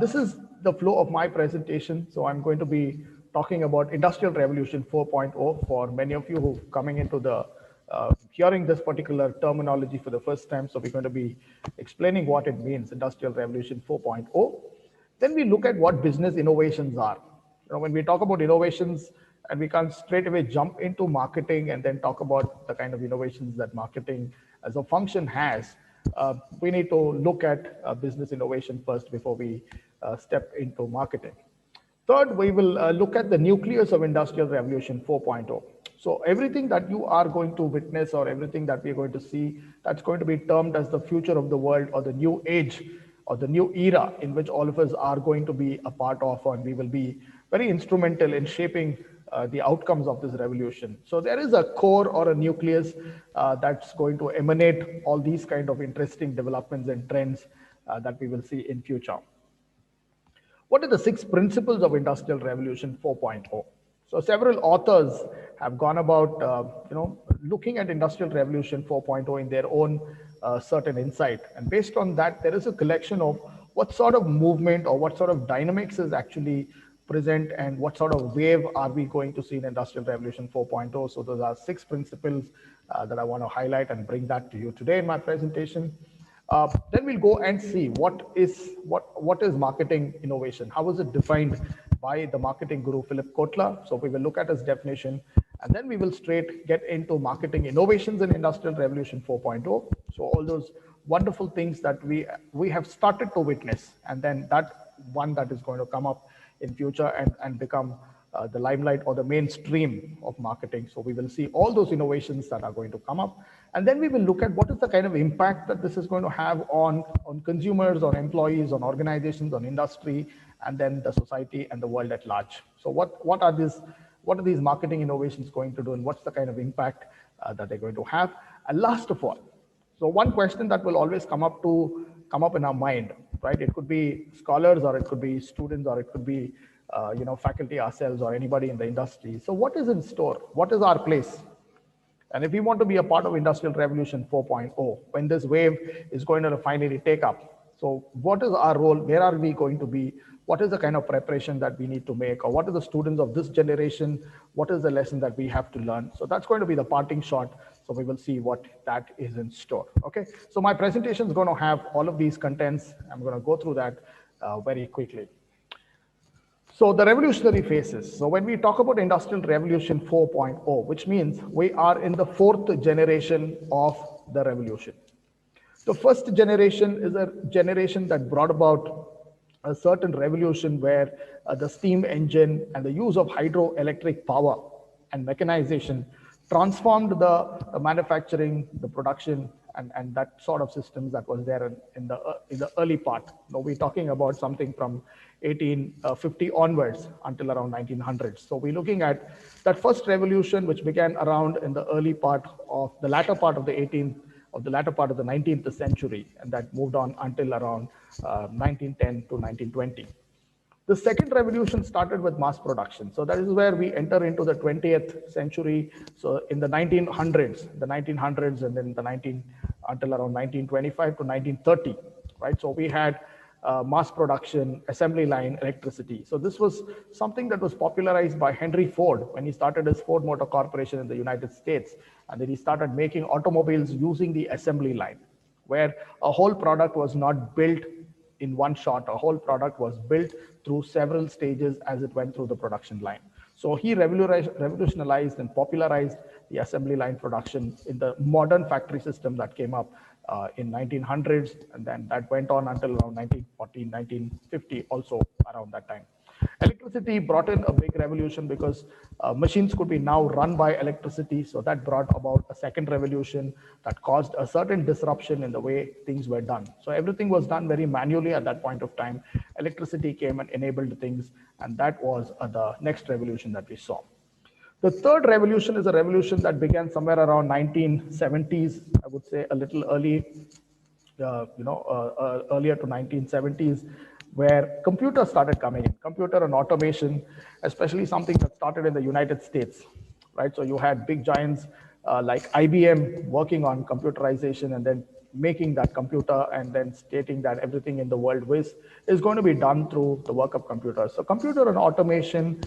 This is the flow of my presentation. So I'm going to be talking about Industrial Revolution 4.0 for many of you who are coming into the hearing this particular terminology for the first time. So we're going to be explaining what it means, Industrial Revolution 4.0. Then we look at what business innovations are. When we talk about innovations, and we can't straight away jump into marketing and then talk about the kind of innovations that marketing as a function has. We need to look at business innovation first before we step into marketing. Third, we will look at the nucleus of Industrial Revolution 4.0. So everything that you are going to witness, or everything that we're going to see, that's going to be termed as the future of the world, or the new age, or the new era in which all of us are going to be a part of, and we will be very instrumental in shaping the outcomes of this revolution. So there is a core or a nucleus that's going to emanate all these kind of interesting developments and trends that we will see in future. What are the 6 principles of Industrial Revolution 4.0? So several authors have gone about, looking at Industrial Revolution 4.0 in their own certain insight. And based on that, there is a collection of what sort of movement or what sort of dynamics is actually present and what sort of wave are we going to see in Industrial Revolution 4.0. So those are 6 principles that I want to highlight and bring that to you today in my presentation. Then we'll go and see what is marketing innovation. How is it defined by the marketing guru Philip Kotler? So we will look at his definition, and then we will straight get into marketing innovations in Industrial Revolution 4.0. So all those wonderful things that we have started to witness, and then that one that is going to come up in future and become the limelight or the mainstream of marketing. So we will see all those innovations that are going to come up. And then we will look at what is the kind of impact that this is going to have on consumers, on employees, on organizations, on industry, and then the society and the world at large. So what are these marketing innovations going to do, and what's the kind of impact that they're going to have? And last of all, so one question that will always come up in our mind, right? It could be scholars, or it could be students, or it could be faculty ourselves, or anybody in the industry. So what is in store? What is our place? And if we want to be a part of Industrial Revolution 4.0, when this wave is going to finally take up, so what is our role? Where are we going to be? What is the kind of preparation that we need to make? Or what are the students of this generation? What is the lesson that we have to learn? So that's going to be the parting shot. So we will see what that is in store. Okay. So my presentation is going to have all of these contents. I'm going to go through that very quickly. So the revolutionary phases. So when we talk about Industrial Revolution 4.0, which means we are in the 4th generation of the revolution. The first generation is a generation that brought about a certain revolution where the steam engine and the use of hydroelectric power and mechanization transformed the manufacturing, the production, and that sort of systems that was there in the early part. Now we're talking about something from 1850 onwards until around 1900s. So we're looking at that first revolution, which began around in the early part of the latter part of the 19th century, and that moved on until around 1910 to 1920. The second revolution started with mass production. So that is where we enter into the 20th century. So in the 1900s, and then until around 1925 to 1930, right? So we had mass production, assembly line, electricity. So this was something that was popularized by Henry Ford when he started his Ford Motor Corporation in the United States. And then he started making automobiles using the assembly line, where a whole product was not built in one shot. A whole product was built through several stages as it went through the production line. So he revolutionized and popularized the assembly line production in the modern factory system that came up in 1900s, and then that went on until around 1940, 1950, also around that time. Electricity brought in a big revolution because machines could be now run by electricity. So that brought about a second revolution that caused a certain disruption in the way things were done. So everything was done very manually at that point of time. Electricity came and enabled things, and that was the next revolution that we saw. The third revolution is a revolution that began somewhere around 1970s, I would say a little early, earlier to 1970s, where computers started coming in, computer and automation, especially something that started in the United States, right? So you had big giants like IBM working on computerization and then making that computer and then stating that everything in the world is going to be done through the work of computers. So computer and automation,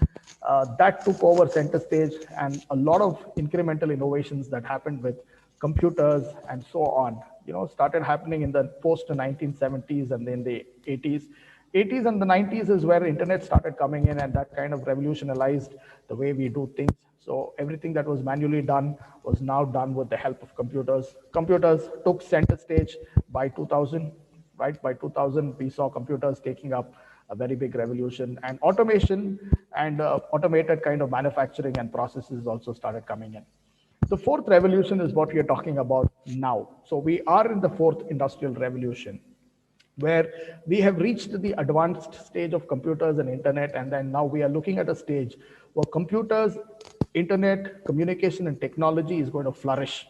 that took over center stage, and a lot of incremental innovations that happened with computers and so on, started happening in the post 1970s and then the 80s. 80s and the 90s is where internet started coming in, and that kind of revolutionized the way we do things. So everything that was manually done was now done with the help of computers. Computers took center stage by 2000, right? By 2000, we saw computers taking up a very big revolution, and automation and automated kind of manufacturing and processes also started coming in. The fourth revolution is what we are talking about now. So we are in the fourth industrial revolution. where we have reached the advanced stage of computers and internet, and then now we are looking at a stage where computers, internet, communication, and technology is going to flourish.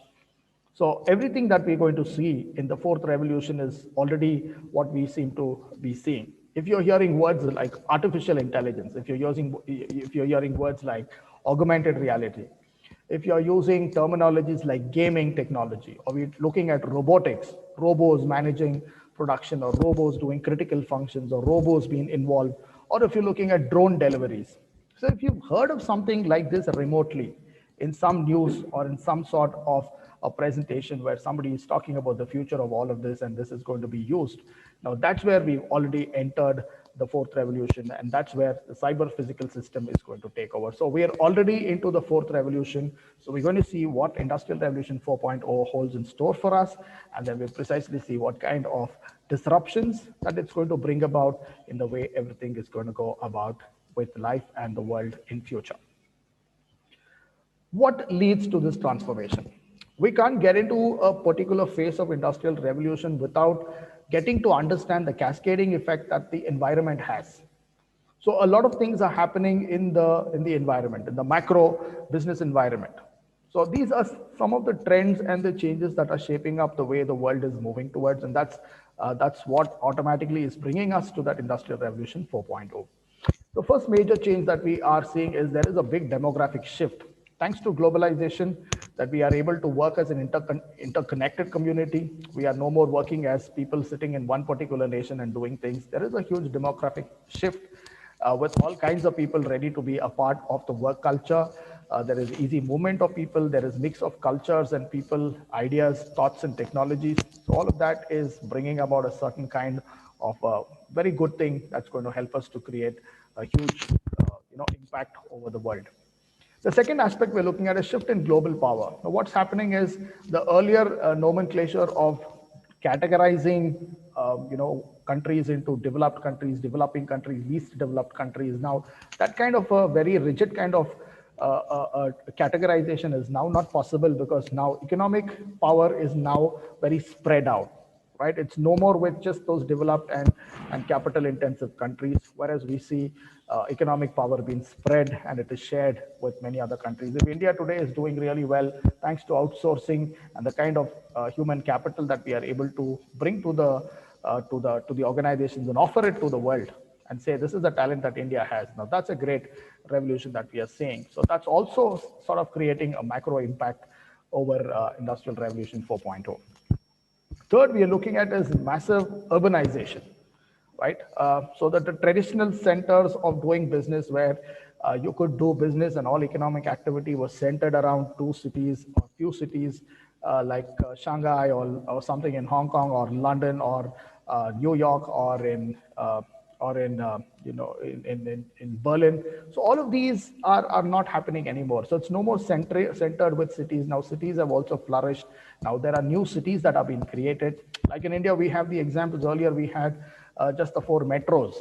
So everything that we're going to see in the fourth revolution is already what we seem to be seeing. If you're hearing words like artificial intelligence, if you're hearing words like augmented reality, if you're using terminologies like gaming technology, or we're looking at robotics, robots managing production, or robots doing critical functions, or robots being involved, or if you're looking at drone deliveries. So if you've heard of something like this remotely in some news or in some sort of a presentation where somebody is talking about the future of all of this and this is going to be used, now that's where we've already entered the fourth revolution, and that's where the cyber physical system is going to take over. So we are already into the fourth revolution. So we're going to see what Industrial Revolution 4.0 holds in store for us, and then we'll precisely see what kind of disruptions that it's going to bring about in the way everything is going to go about with life and the world in future. What leads to this transformation? We can't get into a particular phase of industrial revolution without getting to understand the cascading effect that the environment has. So a lot of things are happening in the environment, in the macro business environment. So these are some of the trends and the changes that are shaping up the way the world is moving towards, and that's what automatically is bringing us to that Industrial Revolution 4.0. The first major change that we are seeing is there is a big demographic shift. Thanks to globalization, that we are able to work as an interconnected community. We are no more working as people sitting in one particular nation and doing things. There is a huge demographic shift with all kinds of people ready to be a part of the work culture. There is easy movement of people. There is mix of cultures and people, ideas, thoughts, and technologies. So all of that is bringing about a certain kind of very good thing that's going to help us to create a huge impact over the world. The second aspect we're looking at is shift in global power. Now, what's happening is the earlier nomenclature of categorizing, countries into developed countries, developing countries, least developed countries. Now, that kind of a very rigid kind of categorization is now not possible, because now economic power is now very spread out. Right? It's no more with just those developed and capital intensive countries, whereas we see economic power being spread and it is shared with many other countries. If India today is doing really well, thanks to outsourcing and the kind of human capital that we are able to bring to the organizations and offer it to the world and say, this is the talent that India has. Now that's a great revolution that we are seeing. So that's also sort of creating a macro impact over Industrial Revolution 4.0. Third, we are looking at is massive urbanization, right? So that the traditional centers of doing business where you could do business and all economic activity was centered around two cities or few cities like Shanghai or something in Hong Kong or London or New York or in Berlin. So all of these are not happening anymore. So it's no more centered with cities. Now cities have also flourished. Now there are new cities that are being created. Like in India, we have the examples earlier. We had just the 4 metros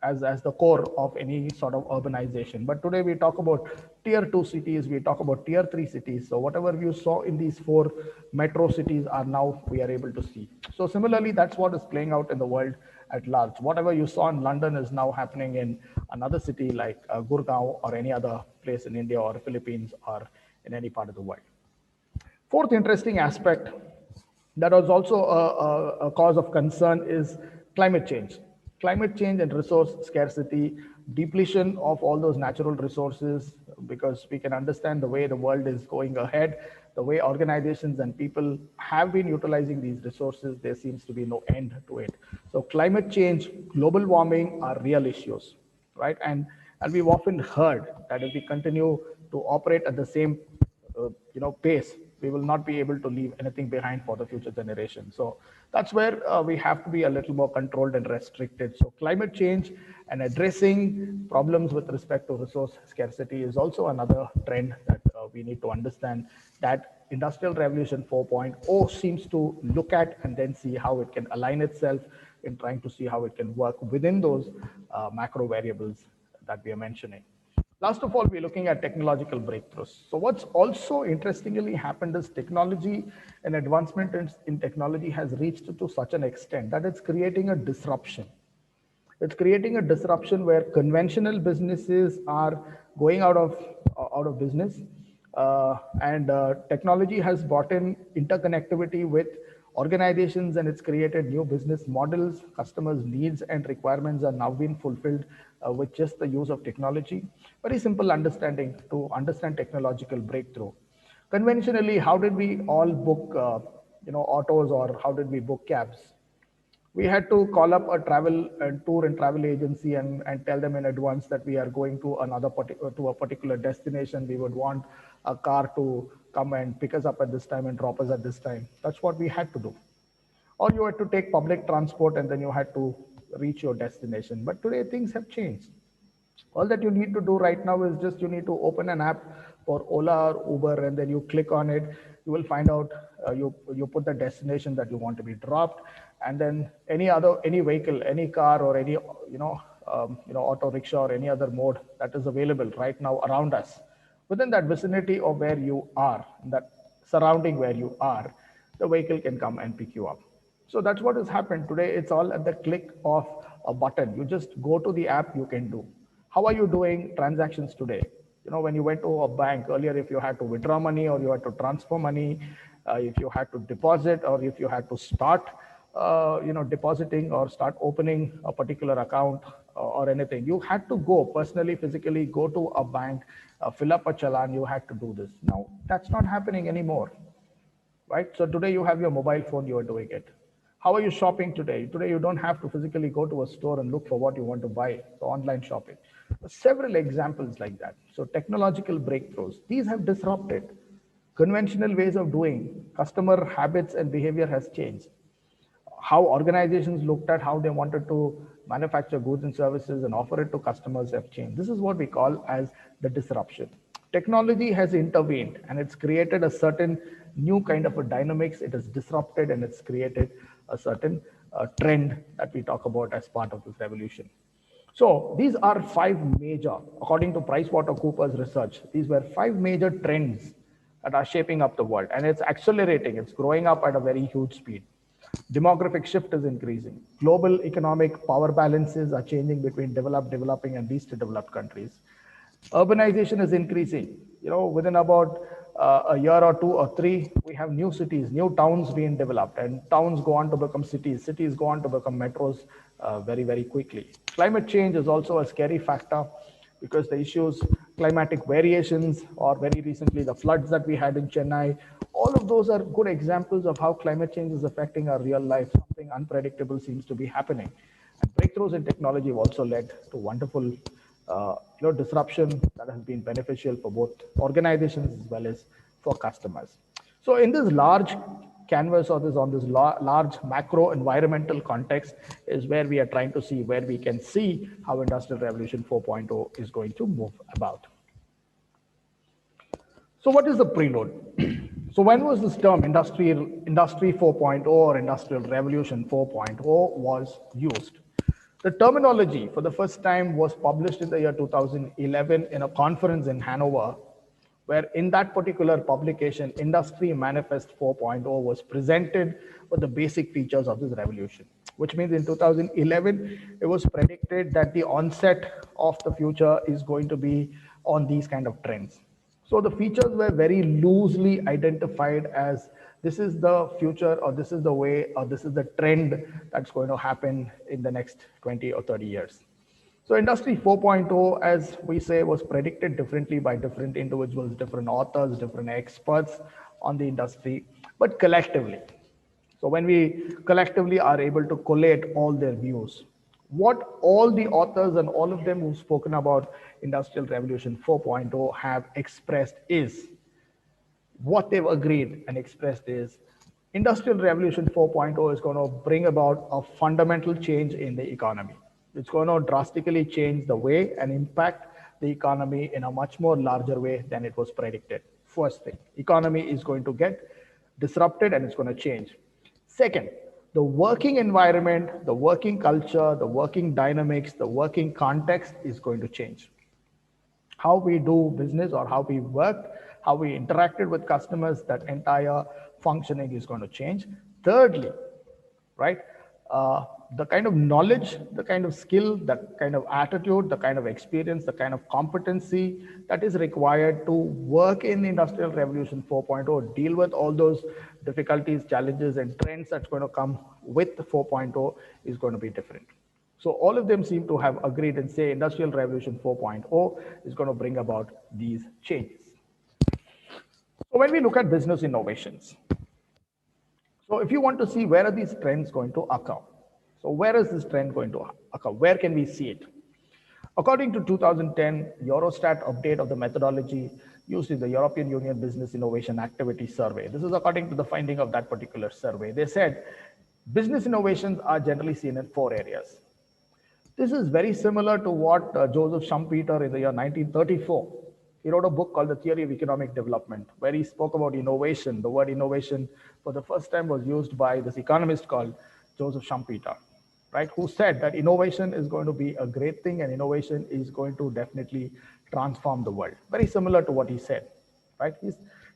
as the core of any sort of urbanization. But today we talk about tier 2 cities, we talk about tier 3 cities. So whatever you saw in these 4 metro cities are now we are able to see. So similarly, that's what is playing out in the world at large. Whatever you saw in London is now happening in another city like Gurgaon or any other place in India or Philippines or in any part of the world. Fourth interesting aspect that was also a cause of concern is climate change. Climate change and resource scarcity, depletion of all those natural resources, because we can understand the way the world is going ahead, the way organizations and people have been utilizing these resources, there seems to be no end to it. So climate change, global warming are real issues, right? And we've often heard that if we continue to operate at the same pace, we will not be able to leave anything behind for the future generation. So that's where we have to be a little more controlled and restricted. So climate change and addressing problems with respect to resource scarcity is also another trend that we need to understand, that Industrial Revolution 4.0 seems to look at and then see how it can align itself in trying to see how it can work within those macro variables that we are mentioning. Last of all, we're looking at technological breakthroughs. So what's also interestingly happened is technology and advancement in technology has reached to such an extent that it's creating a disruption. It's creating a disruption where conventional businesses are going out of business, and technology has brought in interconnectivity with organizations, and it's created new business models. Customers' needs and requirements are now being fulfilled with just the use of technology. Very simple understanding to understand technological breakthrough. Conventionally, how did we all book, autos, or how did we book cabs? We had to call up a tour and travel agency and tell them in advance that we are going to to a particular destination. We would want a car to come and pick us up at this time and drop us at this time. That's what we had to do. Or you had to take public transport and then you had to reach your destination. But today things have changed. All that you need to do right now is just you need to open an app for Ola or Uber, and then you click on it. You will find out, you put the destination that you want to be dropped, and then any vehicle, any car, or any auto rickshaw or any other mode that is available right now around us, within that vicinity of where you are, that surrounding where you are, the vehicle can come and pick you up. So that's what has happened today. It's all at the click of a button. You just go to the app, you can do. How are you doing transactions today? When you went to a bank earlier, if you had to withdraw money or you had to transfer money, if you had to deposit or if you had to start, depositing or start opening a particular account or anything, you had to go personally, physically go to a bank, fill up a challan. You had to do this. Now that's not happening anymore, right? So today you have your mobile phone, you are doing it. How are you shopping today? Today you don't have to physically go to a store and look for what you want to buy. So online shopping. Several examples like that. So technological breakthroughs, these have disrupted conventional ways of doing. Customer habits and behavior has changed. How organizations looked at how they wanted to manufacture goods and services and offer it to customers have changed. This is what we call as the disruption. Technology has intervened and it's created a certain new kind of a dynamics. It has disrupted and it's created a certain trend that we talk about as part of this revolution. So these are five major, according to PricewaterhouseCoopers research, these were five major trends that are shaping up the world, and it's accelerating. It's growing up at a very huge speed. Demographic shift is increasing. Global economic power balances are changing between developed, developing, and least developed countries. Urbanization is increasing. Within about a year or two or three, we have new cities, new towns being developed, and towns go on to become cities. Cities go on to become metros very, very quickly. Climate change is also a scary factor because the issues, climatic variations, or very recently the floods that we had in Chennai, all of those are good examples of how climate change is affecting our real life. Something unpredictable seems to be happening. And breakthroughs in technology have also led to wonderful disruption that has been beneficial for both organizations as well as for customers. So in this large canvas or this large macro environmental context is where we are trying to see, where we can see how Industrial Revolution 4.0 is going to move about. So what is the prelude? So when was this term Industry 4.0 or Industrial Revolution 4.0 was used? The terminology for the first time was published in the year 2011 in a conference in Hanover, where in that particular publication, Industry Manifest 4.0 was presented with the basic features of this revolution, which means in 2011, it was predicted that the onset of the future is going to be on these kind of trends. So the features were very loosely identified as this is the future, or this is the way, or this is the trend that's going to happen in the next 20 or 30 years. So Industry 4.0, as we say, was predicted differently by different individuals, different authors, different experts on the industry, but collectively. So when we collectively are able to collate all their views, what all the authors and all of them who've spoken about Industrial Revolution 4.0 have expressed is, what they've agreed and expressed is, Industrial Revolution 4.0 is going to bring about a fundamental change in the economy. It's going to drastically change the way and impact the economy in a much more larger way than it was predicted. First thing, economy is going to get disrupted and it's going to change. Second, the working environment, the working culture, the working dynamics, the working context is going to change. how we do business or how we work, how we interacted with customers, that entire functioning is going to change. Thirdly, right, the kind of knowledge, the kind of skill, the kind of attitude, the kind of experience, the kind of competency that is required to work in Industrial Revolution 4.0, deal with all those difficulties, challenges, and trends that's going to come with 4.0 is going to be different. So all of them seem to have agreed and say Industrial Revolution 4.0 is going to bring about these changes. So when we look at business innovations, so if you want to see where are these trends going to occur, so where is this trend going to occur? Where can we see it? According to 2010 Eurostat update of the methodology used in the European Union Business Innovation Activity Survey, this is according to the finding of that particular survey. They said business innovations are generally seen in 4 areas. This is very similar to what Joseph Schumpeter in the year 1934, he wrote a book called The Theory of Economic Development, where he spoke about innovation. The word innovation for the first time was used by this economist called Joseph Schumpeter, right, who said that innovation is going to be a great thing and innovation is going to definitely transform the world. Very similar to what he said, right?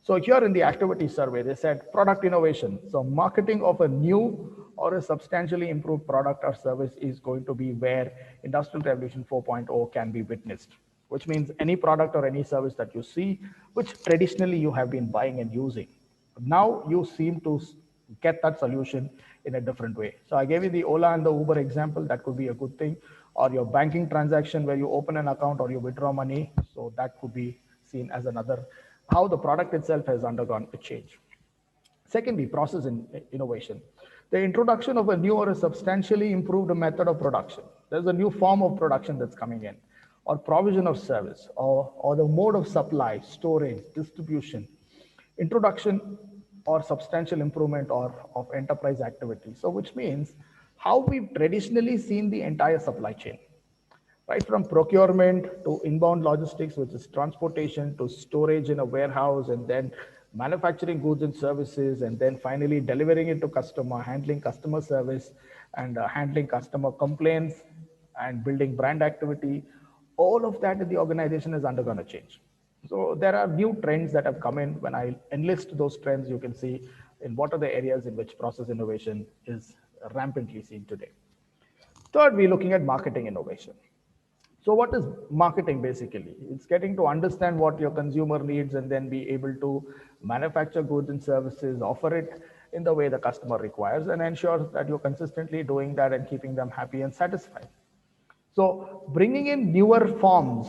So here in the activity survey, they said product innovation. So marketing of a new or a substantially improved product or service is going to be where Industrial Revolution 4.0 can be witnessed, which means any product or any service that you see, which traditionally you have been buying and using. Now you seem to get that solution in a different way. So I gave you the Ola and the Uber example. That could be a good thing. Or your banking transaction where you open an account or you withdraw money. So that could be seen as another, how the product itself has undergone a change. Secondly, process innovation. The introduction of a new or a substantially improved method of production. There's a new form of production that's coming in, or provision of service, or the mode of supply, storage, distribution, introduction or substantial improvement of enterprise activity. So which means how we've traditionally seen the entire supply chain, right from procurement to inbound logistics, which is transportation, to storage in a warehouse, and then manufacturing goods and services, and then finally delivering it to customer, handling customer service, and handling customer complaints, and building brand activity. All of that in the organization is undergone a change. So there are new trends that have come in. When I enlist those trends, you can see in what are the areas in which process innovation is rampantly seen today. Third, we're looking at marketing innovation. So what is marketing basically? It's getting to understand what your consumer needs and then be able to manufacture goods and services, offer it in the way the customer requires, and ensure that you're consistently doing that and keeping them happy and satisfied. So bringing in newer forms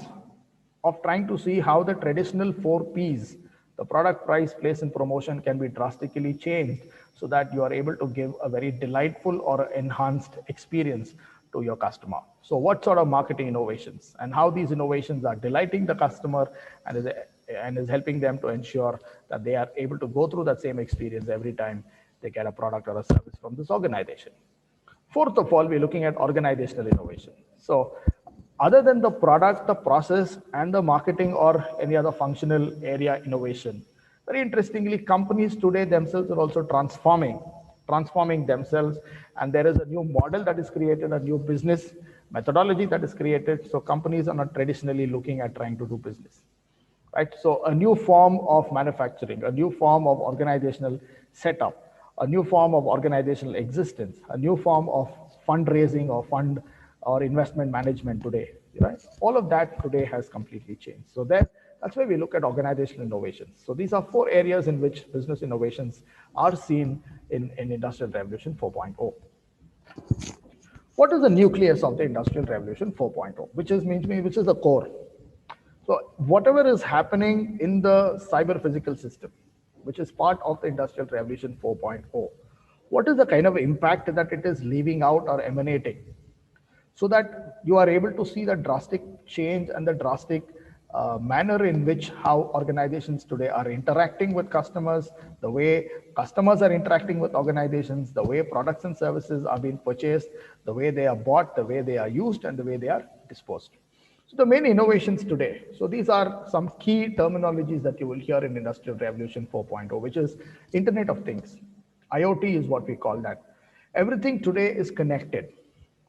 of trying to see how the traditional 4 Ps, the product, price, place, and promotion, can be drastically changed so that you are able to give a very delightful or enhanced experience to your customer. So what sort of marketing innovations and how these innovations are delighting the customer and is helping them to ensure that they are able to go through that same experience every time they get a product or a service from this organization. Fourth of all, we're looking at organizational innovation. So other than the product, the process, and the marketing or any other functional area innovation, very interestingly, companies today themselves are also transforming themselves, and there is a new model that is created, a new business methodology that is created. So companies are not traditionally looking at trying to do business, right? So a new form of manufacturing, a new form of organizational setup, a new form of organizational existence, a new form of fundraising or fund or investment management today, right? All of that today has completely changed. So that's why we look at organizational innovations. So these are 4 areas in which business innovations are seen in Industrial Revolution 4.0. What is the nucleus of the Industrial Revolution 4.0, which is the core? So whatever is happening in the cyber physical system, which is part of the Industrial Revolution 4.0, what is the kind of impact that it is leaving out or emanating, so that you are able to see the drastic change and the drastic manner in which how organizations today are interacting with customers, the way customers are interacting with organizations, the way products and services are being purchased, the way they are bought, the way they are used, and the way they are disposed. So the main innovations today, so these are some key terminologies that you will hear in Industrial Revolution 4.0, which is Internet of Things. IoT is what we call that. Everything today is connected.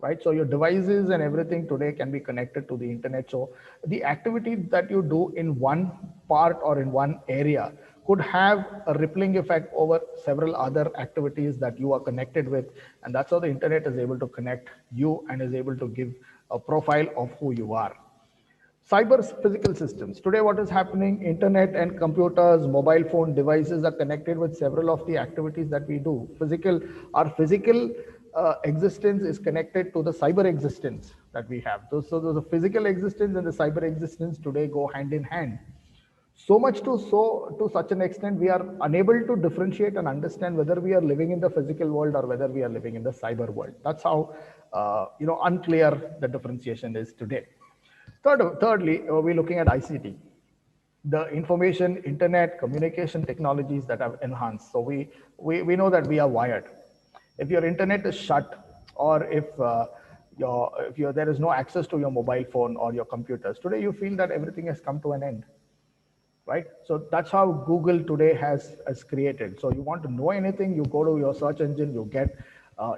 right? So your devices and everything today can be connected to the internet. So the activity that you do in one part or in one area could have a rippling effect over several other activities that you are connected with. And that's how the internet is able to connect you and is able to give a profile of who you are. Cyber physical systems. Today, what is happening, internet and computers, mobile phone devices are connected with several of the activities that we do. Our physical existence is connected to the cyber existence that we have. So the physical existence and the cyber existence today go hand in hand. To such an extent, we are unable to differentiate and understand whether we are living in the physical world or whether we are living in the cyber world. That's how unclear the differentiation is today. Thirdly, we're looking at ICT, the information, internet, communication technologies that have enhanced. So we know that we are wired. If your internet is shut, or if there is no access to your mobile phone or your computers, today you feel that everything has come to an end, right? So that's how Google today has created. So you want to know anything, you go to your search engine, you get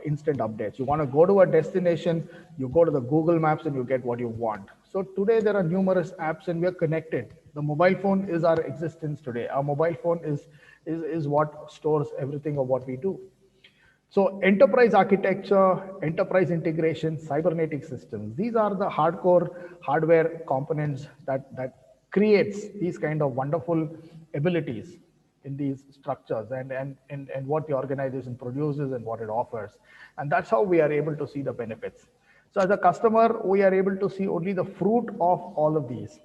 instant updates. You want to go to a destination, you go to the Google Maps and you get what you want. So today there are numerous apps and we are connected. The mobile phone is our existence today. Our mobile phone is what stores everything of what we do. So enterprise architecture, enterprise integration, cybernetic systems, these are the hardcore hardware components that creates these kind of wonderful abilities in these structures and what the organization produces and what it offers. And that's how we are able to see the benefits. So as a customer, we are able to see only the fruit of all of these.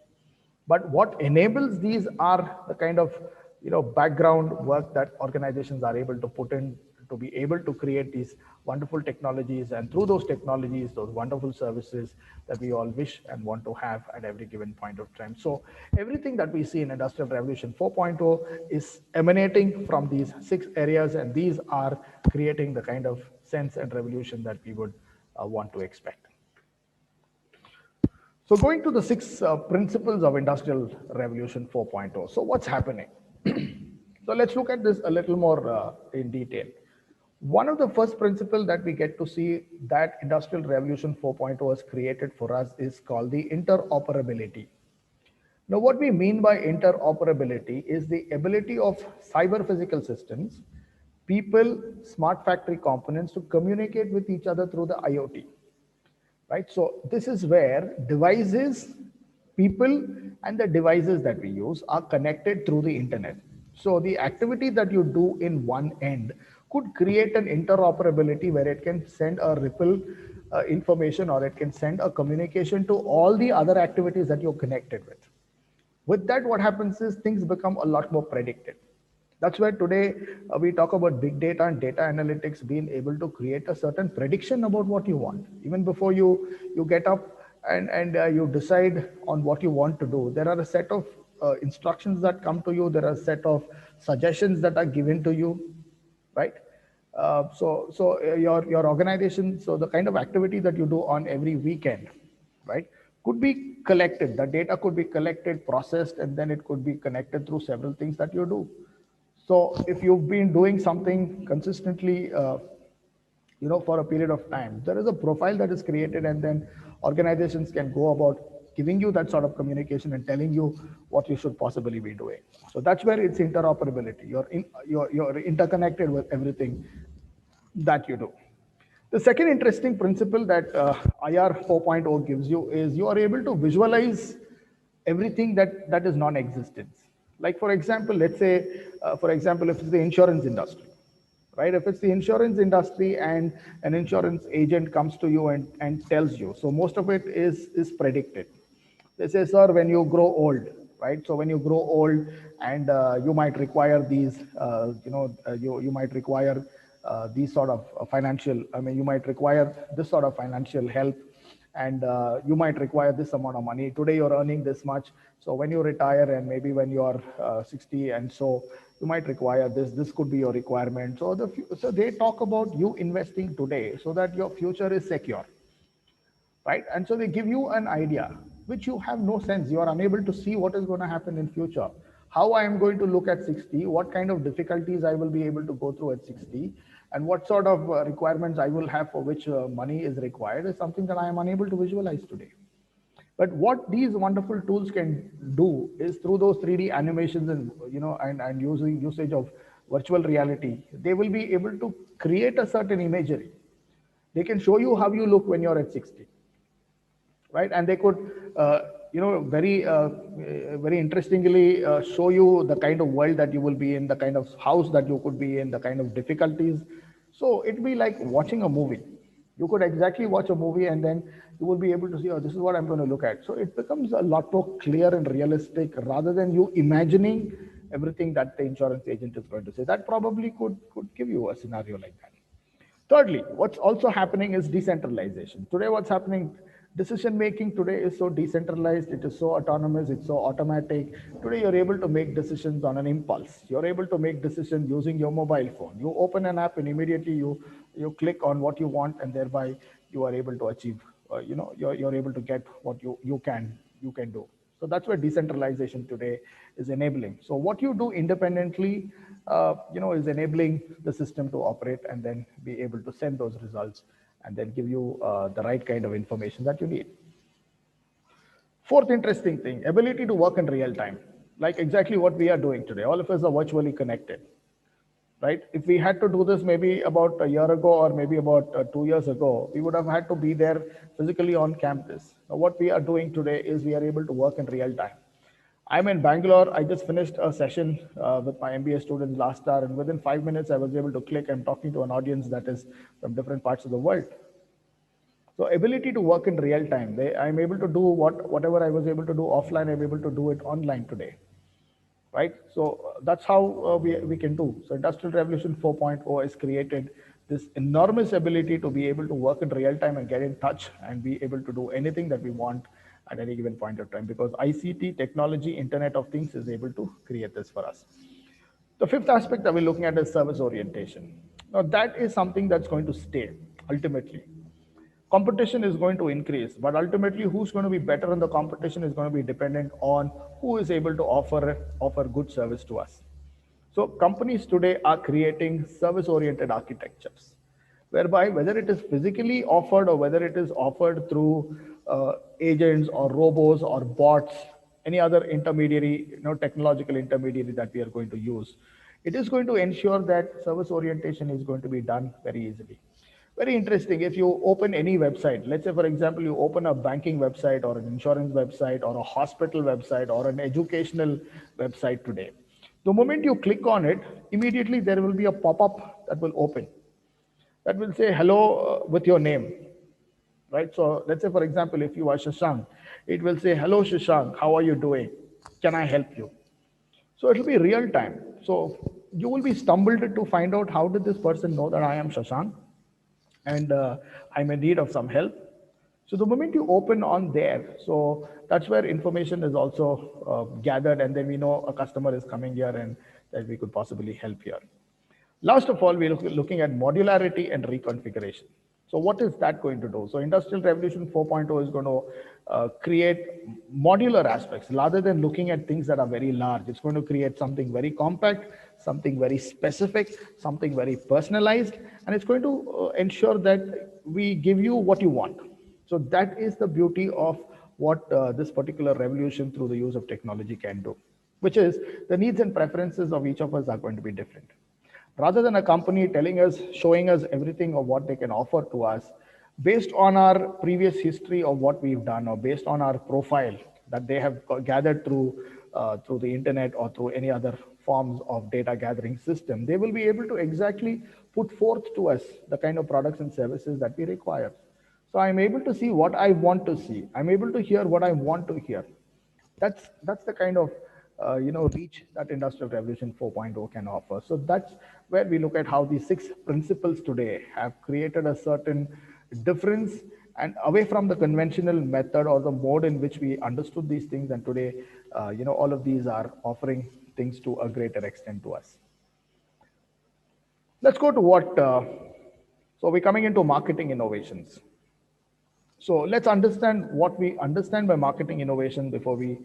But what enables these are the kind of background work that organizations are able to put in to be able to create these wonderful technologies, and through those technologies, those wonderful services that we all wish and want to have at every given point of time. So everything that we see in Industrial Revolution 4.0 is emanating from these 6 areas, and these are creating the kind of sense and revolution that we would want to expect. So going to the 6 principles of Industrial Revolution 4.0. So what's happening? So let's look at this a little more in detail. One of the first principles that we get to see that Industrial Revolution 4.0 has created for us is called the interoperability. Now, what we mean by interoperability is the ability of cyber physical systems, people, smart factory components to communicate with each other through the IoT. Right? So this is where devices, people, and the devices that we use are connected through the internet. So the activity that you do in one end could create an interoperability where it can send a ripple information, or it can send a communication to all the other activities that you're connected with. With that, what happens is things become a lot more predicted. That's why today we talk about big data and data analytics being able to create a certain prediction about what you want. Even before you get up and you decide on what you want to do, there are a set of instructions that come to you. There are a set of suggestions that are given to you, right? Your organization, so the kind of activity that you do on every weekend, right, could be collected. The data could be collected, processed, and then it could be connected through several things that you do. So if you've been doing something consistently, for a period of time, there is a profile that is created, and then organizations can go about giving you that sort of communication and telling you what you should possibly be doing. So that's where it's interoperability. You're interconnected with everything that you do. The second interesting principle that IR 4.0 gives you is you are able to visualize everything that is non-existence. Like, for example, let's say, if it's the insurance industry, right? If it's the insurance industry and an insurance agent comes to you and tells you, so most of it is predicted. They say, sir, when you grow old, right? So when you grow old and you might require these, you might require these sort of financial, you might require this sort of financial help, and you might require this amount of money. Today you're earning this much. So when you retire and maybe when you're 60 and so, you might require this could be your requirement. So they talk about you investing today so that your future is secure, right? And so they give you an idea, which you have no sense. You are unable to see what is going to happen in future. how I am going to look at 60, what kind of difficulties I will be able to go through at 60, and what sort of requirements I will have for which money is required is something that I am unable to visualize today. But what these wonderful tools can do is through those 3D animations and and using usage of virtual reality, they will be able to create a certain imagery. They can show you how you look when you're at 60, right? And they could, very interestingly show you the kind of world that you will be in, the kind of house that you could be in, the kind of difficulties. So it'd be like watching a movie. You could exactly watch a movie and then you will be able to see, oh, this is what I'm going to look at. So it becomes a lot more clear and realistic rather than you imagining everything that the insurance agent is going to say. That probably could give you a scenario like that. Thirdly, what's also happening is decentralization. Today, what's happening, decision making today is so decentralized, it is so autonomous, it's so automatic. Today, you're able to make decisions on an impulse. You're able to make decisions using your mobile phone. You open an app and immediately you click on what you want, and thereby you are able to achieve, you're able to get what you can do. So that's where decentralization today is enabling. So what you do independently, is enabling the system to operate and then be able to send those results and then give you the right kind of information that you need. Fourth interesting thing, ability to work in real time, like exactly what we are doing today. All of us are virtually connected, right? If we had to do this maybe about a year ago or maybe about 2 years ago, we would have had to be there physically on campus. Now, what we are doing today is we are able to work in real time. I'm in Bangalore. I just finished a session with my MBA students last hour, and within 5 minutes, I was able to click. I'm talking to an audience that is from different parts of the world. So ability to work in real time. I'm able to do whatever I was able to do offline, I'm able to do it online today, right? So that's how we can do. So Industrial Revolution 4.0 has created this enormous ability to be able to work in real time and get in touch and be able to do anything that we want at any given point of time, because ICT, technology, Internet of Things is able to create this for us. The fifth aspect that we're looking at is service orientation. Now that is something that's going to stay ultimately. Competition is going to increase, but ultimately who's going to be better in the competition is going to be dependent on who is able to offer good service to us. So companies today are creating service-oriented architectures, whereby whether it is physically offered or whether it is offered through agents or robots or bots, any other intermediary, technological intermediary that we are going to use, it is going to ensure that service orientation is going to be done very easily. Very interesting. If you open any website, let's say, for example, you open a banking website or an insurance website or a hospital website or an educational website today, the moment you click on it, immediately there will be a pop-up that will open that will say hello with your name, right? So let's say, for example, if you are Shashank, it will say, hello, Shashank, how are you doing? Can I help you? So it will be real time. So you will be stumbled to find out how did this person know that I am Shashank and I'm in need of some help. So the moment you open on there, so that's where information is also gathered, and then we know a customer is coming here and that we could possibly help here. Last of all, we're looking at modularity and reconfiguration. So what is that going to do? So Industrial Revolution 4.0 is going to create modular aspects rather than looking at things that are very large. It's going to create something very compact, something very specific, something very personalized, and it's going to ensure that we give you what you want. So that is the beauty of what this particular revolution through the use of technology can do, which is the needs and preferences of each of us are going to be different. Rather than a company telling us, showing us everything of what they can offer to us, based on our previous history of what we've done or based on our profile that they have gathered through the internet or through any other forms of data gathering system, they will be able to exactly put forth to us the kind of products and services that we require. So I'm able to see what I want to see. I'm able to hear what I want to hear. That's the kind of reach that Industrial Revolution 4.0 can offer. So that's where we look at how these 6 principles today have created a certain difference and away from the conventional method or the mode in which we understood these things. And today, all of these are offering things to a greater extent to us. Let's go to what, so we're coming into marketing innovations. So let's understand what we understand by marketing innovation before we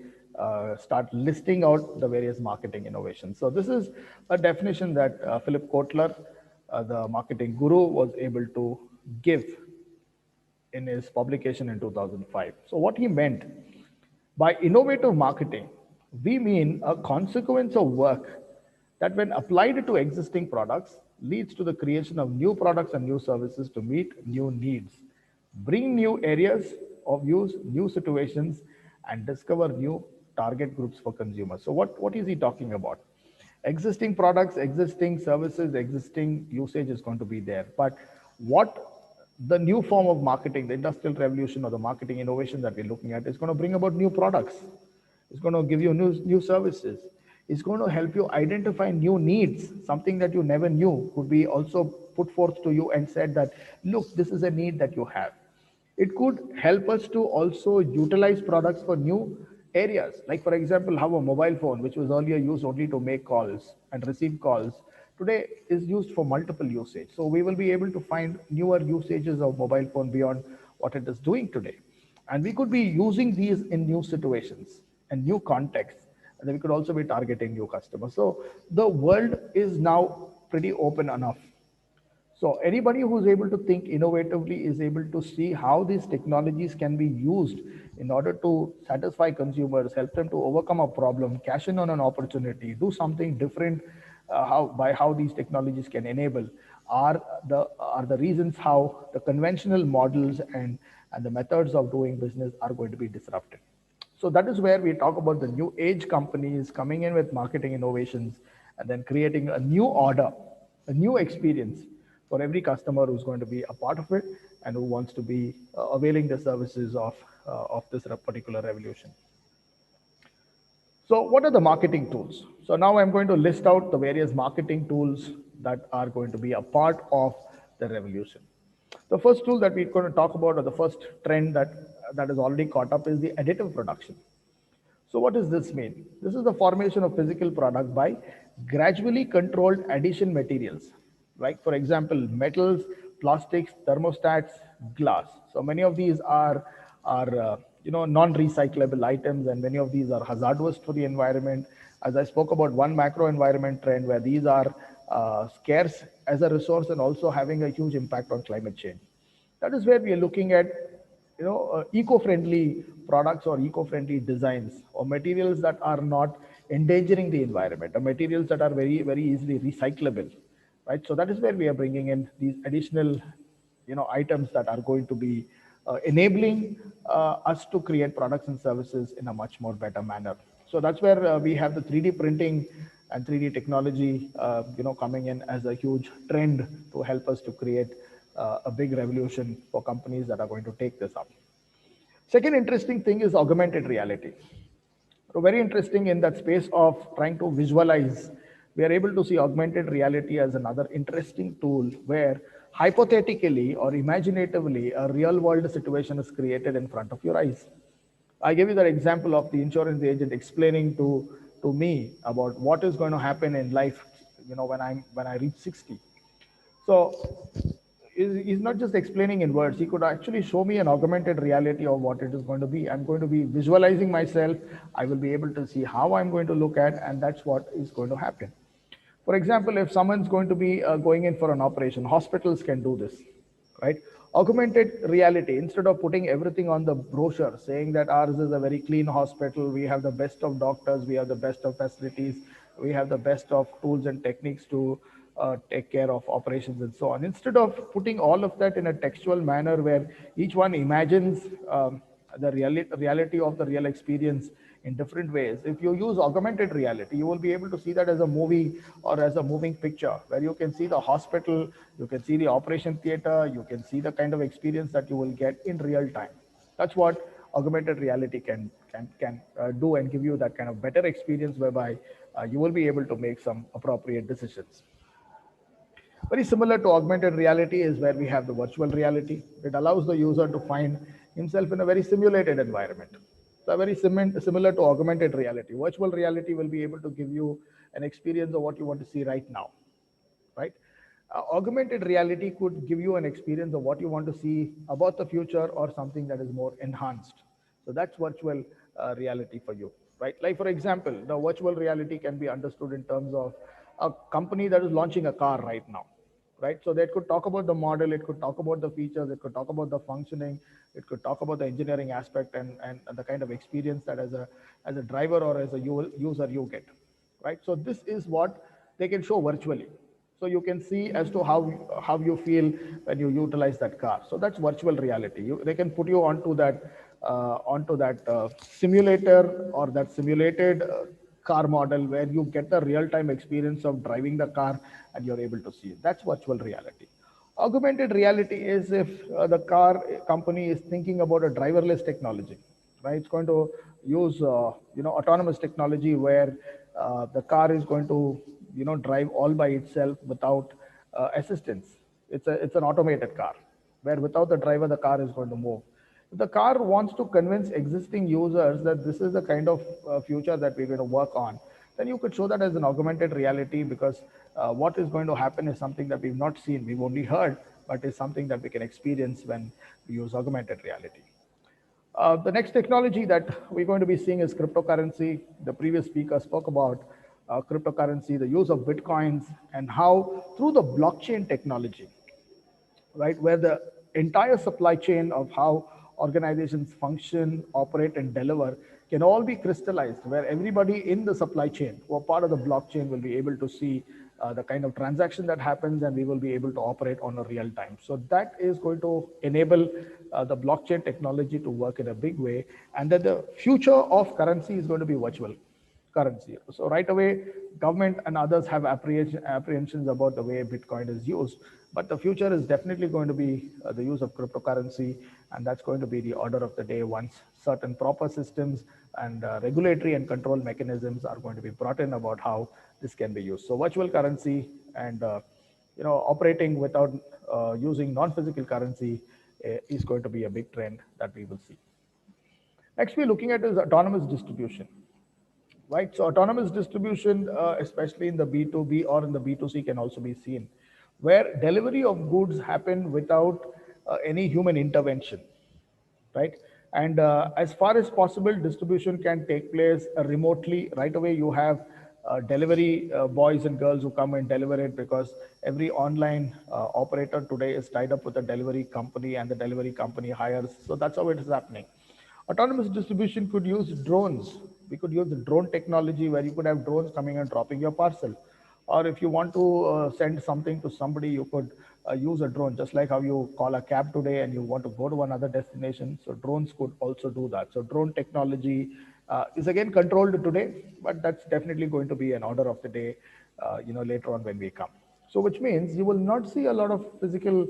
start listing out the various marketing innovations. So this is a definition that Philip Kotler, the marketing guru, was able to give in his publication in 2005. So what he meant by innovative marketing, we mean a consequence of work that when applied to existing products leads to the creation of new products and new services to meet new needs, bring new areas of use, new situations, and discover new target groups for consumers. So what is he talking about? Existing products, existing services, existing usage is going to be there. But what the new form of marketing, the industrial revolution or the marketing innovation that we're looking at is going to bring about new products. It's going to give you new services. It's going to help you identify new needs, something that you never knew could be also put forth to you and said that, look, this is a need that you have. It could help us to also utilize products for new areas. Like for example, how a mobile phone, which was earlier used only to make calls and receive calls, today is used for multiple usage. So we will be able to find newer usages of mobile phone beyond what it is doing today. And we could be using these in new situations and new contexts. And then we could also be targeting new customers. So the world is now pretty open enough. So anybody who's able to think innovatively is able to see how these technologies can be used in order to satisfy consumers, help them to overcome a problem, cash in on an opportunity, do something different how these technologies can enable are the reasons how the conventional models and the methods of doing business are going to be disrupted. So that is where we talk about the new age companies coming in with marketing innovations and then creating a new order, a new experience for every customer who's going to be a part of it and who wants to be availing the services of this particular revolution. So what are the marketing tools? So now I'm going to list out the various marketing tools that are going to be a part of the revolution. The first tool that we're going to talk about, or the first trend that is already caught up, is the additive production. So what does this mean? This is the formation of physical product by gradually controlled addition materials. Like for example, metals, plastics, thermostats, glass. So many of these are non-recyclable items, and many of these are hazardous for the environment. As I spoke about one macro environment trend where these are scarce as a resource and also having a huge impact on climate change. That is where we are looking at eco-friendly products or eco-friendly designs or materials that are not endangering the environment, or materials that are very, very easily recyclable, right? So that is where we are bringing in these additional, items that are going to be enabling us to create products and services in a much more better manner. So that's where we have the 3D printing and 3D technology, coming in as a huge trend to help us to create a big revolution for companies that are going to take this up. Second interesting thing is augmented reality. So very interesting in that space of trying to visualize. We are able to see augmented reality as another interesting tool where hypothetically or imaginatively a real world situation is created in front of your eyes. I gave you that example of the insurance agent explaining to me about what is going to happen in life, when I reach 60. So he's not just explaining in words. He could actually show me an augmented reality of what it is going to be. I'm going to be visualizing myself. I will be able to see how I'm going to look at, and that's what is going to happen. For example, if someone's going to be going in for an operation, hospitals can do this, right? Augmented reality, instead of putting everything on the brochure saying that ours is a very clean hospital, we have the best of doctors, we have the best of facilities, we have the best of tools and techniques to take care of operations and so on. Instead of putting all of that in a textual manner where each one imagines the reality of the real experience in different ways. If you use augmented reality, you will be able to see that as a movie or as a moving picture where you can see the hospital, you can see the operation theater, you can see the kind of experience that you will get in real time. That's what augmented reality can do, and give you that kind of better experience whereby you will be able to make some appropriate decisions. Very similar to augmented reality is where we have the virtual reality. It allows the user to find himself in a very simulated environment. So very similar to augmented reality. Virtual reality will be able to give you an experience of what you want to see right now, right? Augmented reality could give you an experience of what you want to see about the future or something that is more enhanced. So that's virtual reality for you. right? Like for example, the virtual reality can be understood in terms of a company that is launching a car right now, right? So they could talk about the model, it could talk about the features, it could talk about the functioning, it could talk about the engineering aspect and the kind of experience that as a driver or as a user you get, right? So this is what they can show virtually. So you can see as to how you feel when you utilize that car. So that's virtual reality. They can put you onto that simulator or that simulated car model where you get the real-time experience of driving the car and you're able to see it. That's virtual reality. Augmented reality is if the car company is thinking about a driverless technology, right? It's going to use autonomous technology where the car is going to drive all by itself without assistance. It's an automated car where without the driver the car is going to move. If the car wants to convince existing users that this is the kind of future that we're going to work on, then you could show that as an augmented reality, because what is going to happen is something that we've not seen, we've only heard, but is something that we can experience when we use augmented reality. The next technology that we're going to be seeing is cryptocurrency. The previous speaker spoke about cryptocurrency, the use of bitcoins, and how through the blockchain technology, right, where the entire supply chain of how organizations function, operate, and deliver can all be crystallized, where everybody in the supply chain who are part of the blockchain will be able to see the kind of transaction that happens, and we will be able to operate on a real time. So that is going to enable the blockchain technology to work in a big way, and that the future of currency is going to be virtual currency. So right away, government and others have apprehensions about the way Bitcoin is used, but the future is definitely going to be the use of cryptocurrency, and that's going to be the order of the day once certain proper systems and regulatory and control mechanisms are going to be brought in about how this can be used. So virtual currency and operating without using non-physical currency is going to be a big trend that we will see. Next, we're looking at is autonomous distribution. Right, so autonomous distribution, especially in the B2B or in the B2C, can also be seen, where delivery of goods happen without any human intervention, right? And as far as possible, distribution can take place remotely. Right away, you have delivery boys and girls who come and deliver it, because every online operator today is tied up with a delivery company, and the delivery company hires. So that's how it is happening. Autonomous distribution could use drones. We could use the drone technology where you could have drones coming and dropping your parcel. Or if you want to send something to somebody, you could use a drone, just like how you call a cab today and you want to go to another destination. So drones could also do that. So drone technology is again controlled today, but that's definitely going to be an order of the day, later on when we come. So which means you will not see a lot of physical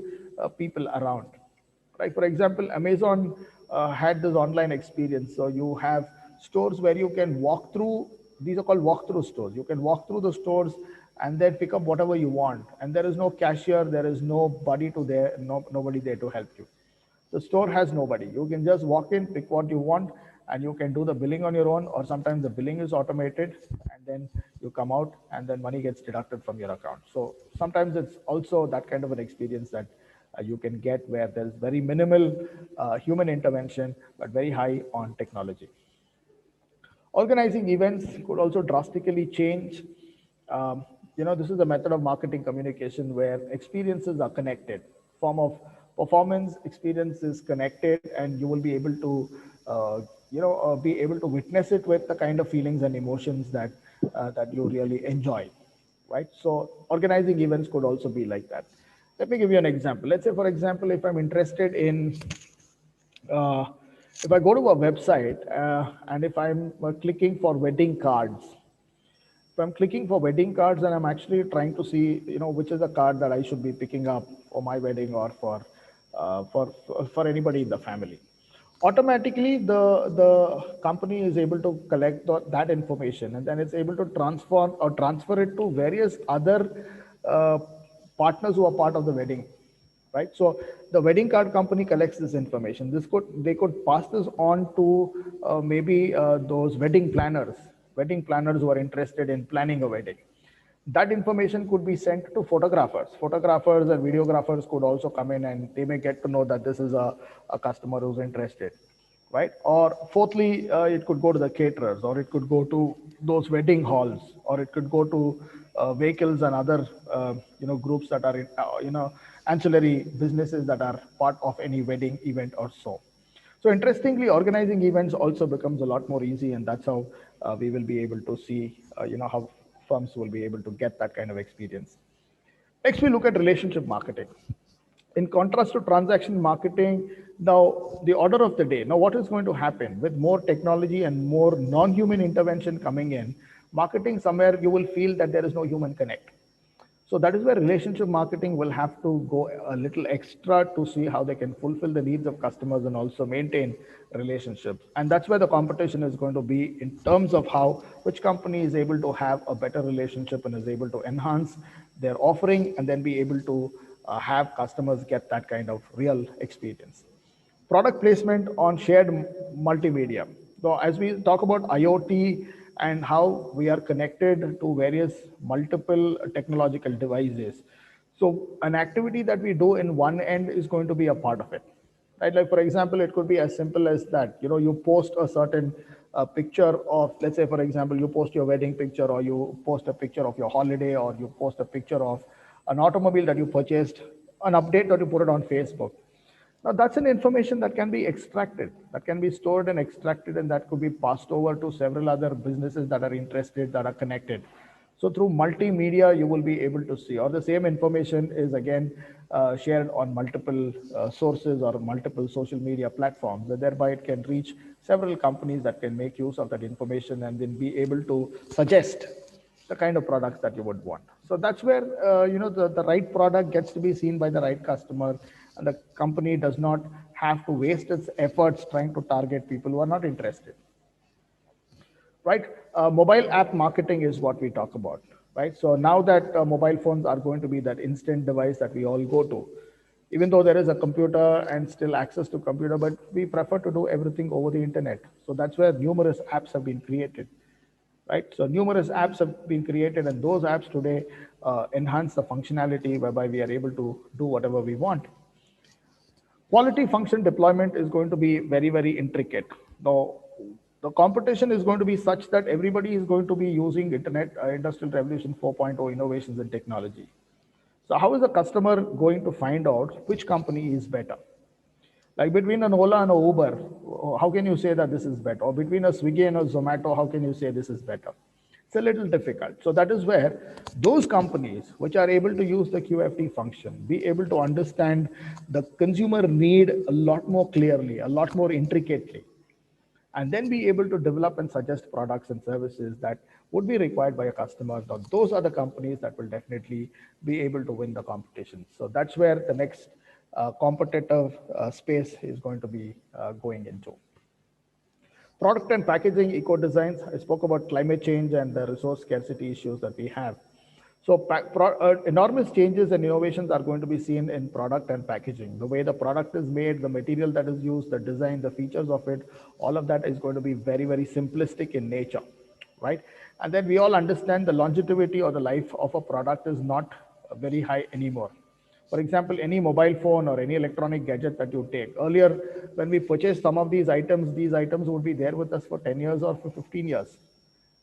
people around. Right? For example, Amazon had this online experience. So you have stores where you can walk through. These are called walk-through stores. You can walk through the stores and then pick up whatever you want. And there is no cashier. There is nobody there to help you. The store has nobody. You can just walk in, pick what you want, and you can do the billing on your own, or sometimes the billing is automated, and then you come out and then money gets deducted from your account. So sometimes it's also that kind of an experience that you can get where there's very minimal human intervention, but very high on technology. Organizing events could also drastically change. This is a method of marketing communication where experiences are connected. Form of performance experience is connected, and you will be able to, be able to witness it with the kind of feelings and emotions that you really enjoy, right? So organizing events could also be like that. Let me give you an example. Let's say, for example, if I'm interested in if I go to a website and if I'm clicking for wedding cards, if I'm clicking for wedding cards and I'm actually trying to see, which is the card that I should be picking up for my wedding or for anybody in the family, automatically the company is able to collect that information, and then it's able to transfer it to various other partners who are part of the wedding, right? So the wedding card company collects this information. They could pass this on to maybe those wedding planners who are interested in planning a wedding. That information could be sent to photographers. Photographers and videographers could also come in, and they may get to know that this is a customer who's interested. right? Or fourthly, it could go to the caterers, or it could go to those wedding halls, or it could go to vehicles and other groups that are in, ancillary businesses that are part of any wedding event or so. So interestingly, organizing events also becomes a lot more easy, and that's how we will be able to see how firms will be able to get that kind of experience. Next, we look at relationship marketing. In contrast to transaction marketing, now the order of the day, now what is going to happen with more technology and more non-human intervention coming in, marketing somewhere you will feel that there is no human connect. So that is where relationship marketing will have to go a little extra to see how they can fulfill the needs of customers and also maintain relationships. And that's where the competition is going to be in terms of how which company is able to have a better relationship and is able to enhance their offering and then be able to have customers get that kind of real experience. Product placement on shared multimedia. So as we talk about IoT and how we are connected to various multiple technological devices. So an activity that we do in one end is going to be a part of it. Right? Like for example, it could be as simple as that, you post a certain picture of, let's say, for example, you post your wedding picture, or you post a picture of your holiday, or you post a picture of an automobile that you purchased, an update that you put it on Facebook. Now that's an information that can be extracted, that can be stored and extracted, and that could be passed over to several other businesses that are interested, that are connected. So through multimedia, you will be able to see, or the same information is again shared on multiple sources or multiple social media platforms, and thereby it can reach several companies that can make use of that information and then be able to suggest the kind of products that you would want. So that's where the right product gets to be seen by the right customer, and the company does not have to waste its efforts trying to target people who are not interested. Right? Mobile app marketing is what we talk about. Right? So now that mobile phones are going to be that instant device that we all go to, even though there is a computer and still access to computer, but we prefer to do everything over the internet. So that's where numerous apps have been created. Right? So numerous apps have been created, and those apps today enhance the functionality whereby we are able to do whatever we want. Quality function deployment is going to be very, very intricate. Now, the competition is going to be such that everybody is going to be using Internet Industrial Revolution 4.0 innovations in technology. So how is the customer going to find out which company is better? Like between an Ola and a Uber, how can you say that this is better? Or between a Swiggy and a Zomato, how can you say this is better? It's a little difficult. So that is where those companies which are able to use the QFD function, be able to understand the consumer need a lot more clearly, a lot more intricately, and then be able to develop and suggest products and services that would be required by a customer. Now, those are the companies that will definitely be able to win the competition. So that's where the next competitive space is going to be going into. Product and packaging eco-designs. I spoke about climate change and the resource scarcity issues that we have. So enormous changes and innovations are going to be seen in product and packaging. The way the product is made, the material that is used, the design, the features of it, all of that is going to be very, very simplistic in nature, right? And then we all understand the longevity or the life of a product is not very high anymore. For example, any mobile phone or any electronic gadget that you take. Earlier, when we purchased some of these items would be there with us for 10 years or for 15 years.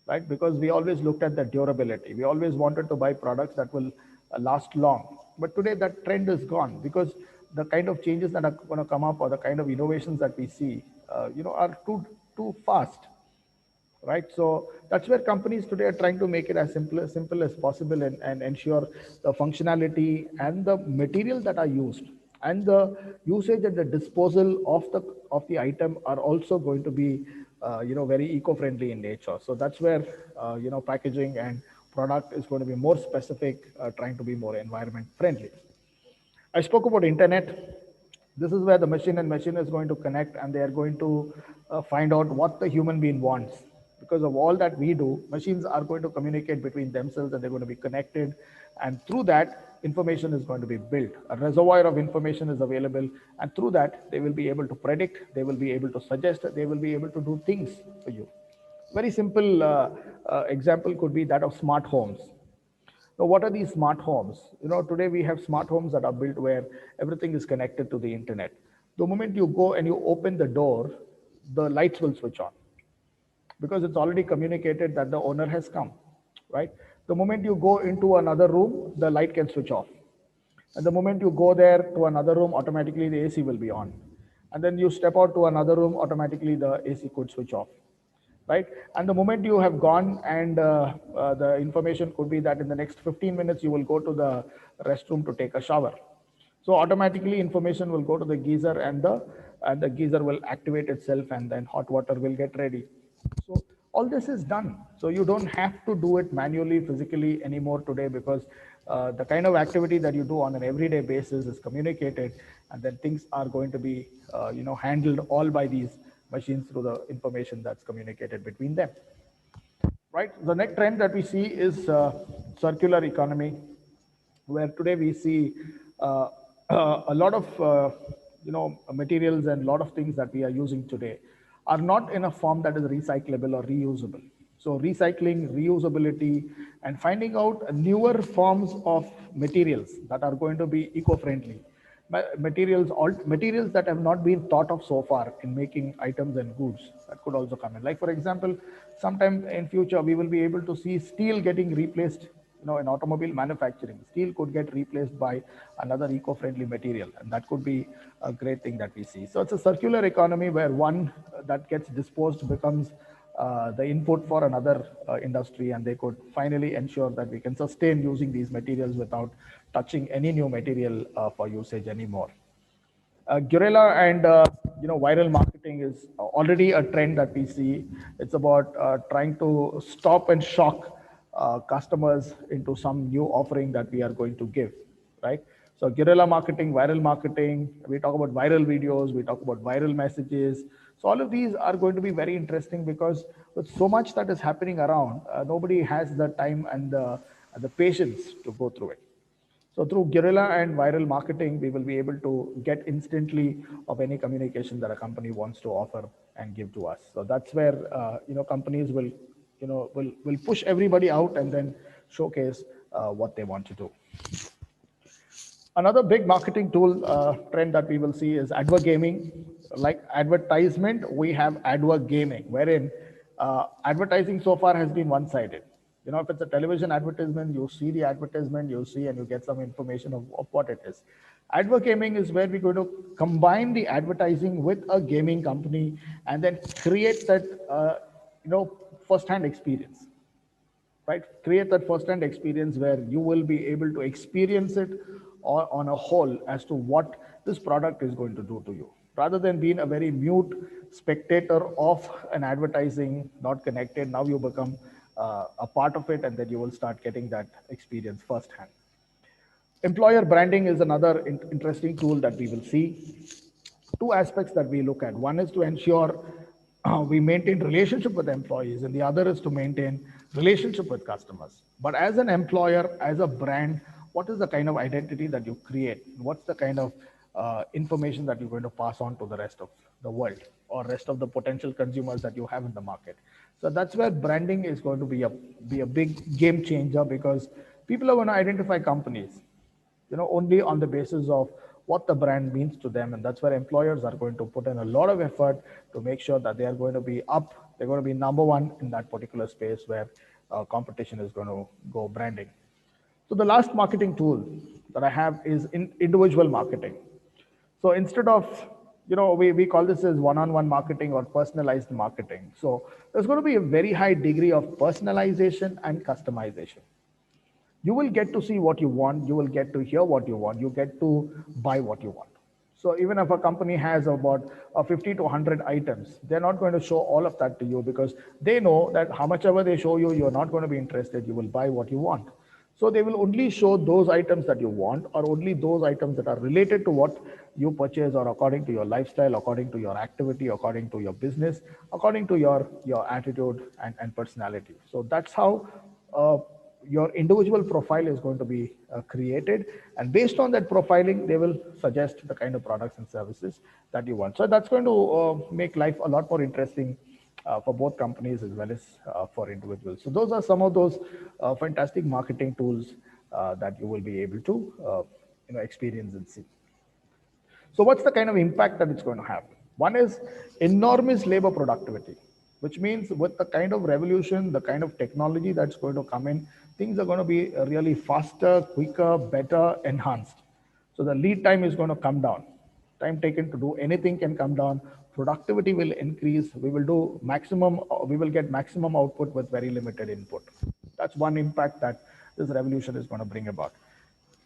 Right? Because we always looked at the durability. We always wanted to buy products that will last long. But today that trend is gone, because the kind of changes that are going to come up, or the kind of innovations that we see, are too fast. Right? So that's where companies today are trying to make it as simple as possible, and ensure the functionality and the material that are used and the usage and the disposal of the item are also going to be very eco-friendly in nature. So that's where packaging and product is going to be more specific, trying to be more environment friendly. I spoke about internet. This is where the machine and machine is going to connect, and they are going to find out what the human being wants. Because of all that we do, machines are going to communicate between themselves, and they're going to be connected. And through that, information is going to be built. A reservoir of information is available. And through that, they will be able to predict, they will be able to suggest, they will be able to do things for you. Very simple example could be that of smart homes. Now, what are these smart homes? Today we have smart homes that are built where everything is connected to the internet. The moment you go and you open the door, the lights will switch on because it's already communicated that the owner has come, right? The moment you go into another room, the light can switch off. And the moment you go there to another room, automatically the AC will be on. And then you step out to another room, automatically the AC could switch off, right? And the moment you have gone and the information could be that in the next 15 minutes, you will go to the restroom to take a shower. So automatically information will go to the geyser and the geyser will activate itself and then hot water will get ready. So all this is done. So you don't have to do it manually, physically anymore today because the kind of activity that you do on an everyday basis is communicated, and then things are going to be handled all by these machines through the information that's communicated between them. Right. The next trend that we see is circular economy, where today we see a lot of materials and a lot of things that we are using today are not in a form that is recyclable or reusable. So recycling, reusability, and finding out newer forms of materials that are going to be eco-friendly. Materials that have not been thought of so far in making items and goods that could also come in. Like for example, sometime in future we will be able to see steel getting replaced. In automobile manufacturing, steel could get replaced by another eco-friendly material, and that could be a great thing that we see. So it's a circular economy where one that gets disposed becomes the input for another industry, and they could finally ensure that we can sustain using these materials without touching any new material for usage anymore. Guerrilla and viral marketing is already a trend that we see. It's about trying to stop and shock customers into some new offering that we are going to give, right? So guerrilla marketing, viral marketing, we talk about viral videos, we talk about viral messages. So all of these are going to be very interesting because with so much that is happening around, nobody has the time and the patience to go through it. So through guerrilla and viral marketing, we will be able to get instantly of any communication that a company wants to offer and give to us. So that's where companies will push everybody out and then showcase what they want to do. Another big marketing tool trend that we will see is advert gaming. Like advertisement, we have advert gaming, wherein advertising so far has been one-sided. If it's a television advertisement, you see the advertisement, you see and you get some information of what it is. Advert gaming is where we're going to combine the advertising with a gaming company and then create that first-hand experience. Right? Create that first-hand experience where you will be able to experience it on a whole as to what this product is going to do to you. Rather than being a very mute spectator of an advertising, not connected, now you become a part of it, and then you will start getting that experience firsthand. Employer branding is another interesting tool that we will see. Two aspects that we look at. One is to ensure we maintain relationship with employees, and the other is to maintain relationship with customers. But as an employer, as a brand, what is the kind of identity that you create? What's the kind of information that you're going to pass on to the rest of the world or rest of the potential consumers that you have in the market? So that's where branding is going to be a big game changer, because people are going to identify companies only on the basis of what the brand means to them. And that's where employers are going to put in a lot of effort to make sure that they are going to be they're going to be number one in that particular space where competition is going to go branding. So the last marketing tool that I have is individual marketing. So instead of, we call this as one-on-one marketing or personalized marketing. So there's going to be a very high degree of personalization and customization. You will get to see what you want, you will get to hear what you want, you get to buy what you want. So even if a company has about 50 to 100 items, they're not going to show all of that to you, because they know that how much ever they show you, you're not going to be interested, you will buy what you want. So they will only show those items that you want, or only those items that are related to what you purchase, or according to your lifestyle, according to your activity, according to your business, according to your attitude and personality. So that's how your individual profile is going to be created, and based on that profiling, they will suggest the kind of products and services that you want. So that's going to make life a lot more interesting for both companies as well as for individuals. So those are some of those fantastic marketing tools that you will be able to experience and see. So what's the kind of impact that it's going to have? One is enormous labor productivity, which means with the kind of revolution, the kind of technology that's going to come in, things are going to be really faster, quicker, better, enhanced. So the lead time is going to come down. Time taken to do anything can come down. Productivity will increase. We will do maximum. We will get maximum output with very limited input. That's one impact that this revolution is going to bring about.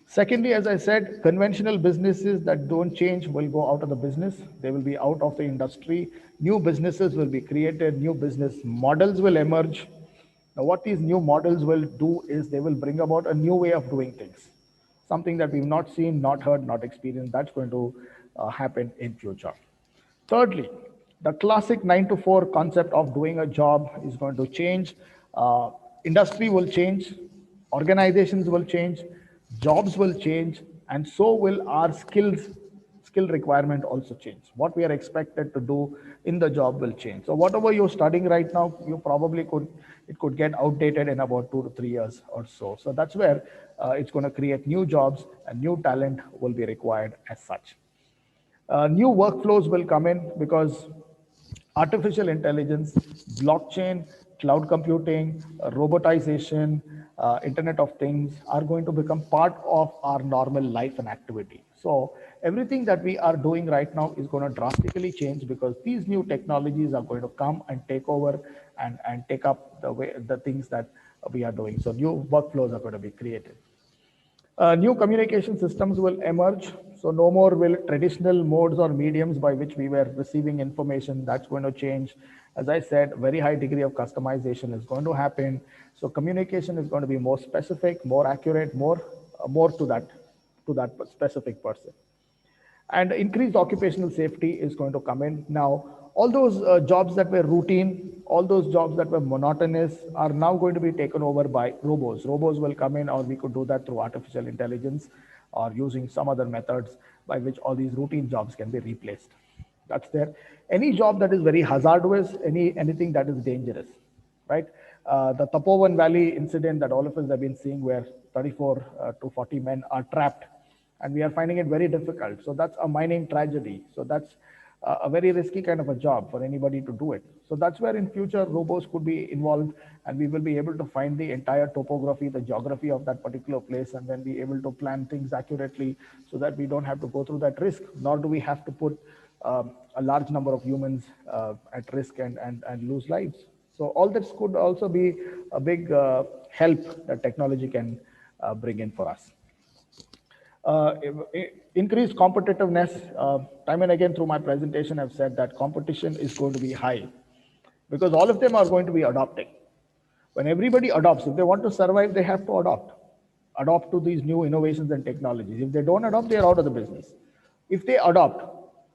Secondly, as I said, conventional businesses that don't change will go out of the business. They will be out of the industry. New businesses will be created. New business models will emerge. Now, what these new models will do is they will bring about a new way of doing things, something that we've not seen, not heard, not experienced. That's going to happen in future. Thirdly, the classic 9 to 4 concept of doing a job is going to change. Industry will change, organizations will change, jobs will change, and so will our skill requirement also change. What we are expected to do in the job will change. So whatever you're studying right now, you probably it could get outdated in about 2 to 3 years or so. So that's where it's going to create new jobs and new talent will be required as such. New workflows will come in because artificial intelligence, blockchain, cloud computing, robotization, Internet of Things are going to become part of our normal life and activity. So everything that we are doing right now is going to drastically change because these new technologies are going to come and take over and take up the things that we are doing. So new workflows are going to be created. New communication systems will emerge. So no more will traditional modes or mediums by which we were receiving information. That's going to change. As I said, very high degree of customization is going to happen. So communication is going to be more specific, more accurate, more to that specific person. And increased occupational safety is going to come in. Now, all those jobs that were routine, all those jobs that were monotonous are now going to be taken over by robots. Robots will come in, or we could do that through artificial intelligence or using some other methods by which all these routine jobs can be replaced. That's there. Any job that is very hazardous, anything that is dangerous, right? The Tapovan Valley incident that all of us have been seeing where 34 to 40 men are trapped and we are finding it very difficult. So that's a mining tragedy. So that's a very risky kind of a job for anybody to do it. So that's where in future robots could be involved and we will be able to find the entire topography, the geography of that particular place and then be able to plan things accurately so that we don't have to go through that risk, nor do we have to put a large number of humans at risk and lose lives. So all this could also be a big help that technology can bring in for us. Increased competitiveness, time and again through my presentation, I've said that competition is going to be high because all of them are going to be adopting. When everybody adopts, if they want to survive, they have to adopt to these new innovations and technologies. If they don't adopt, they are out of the business. If they adopt,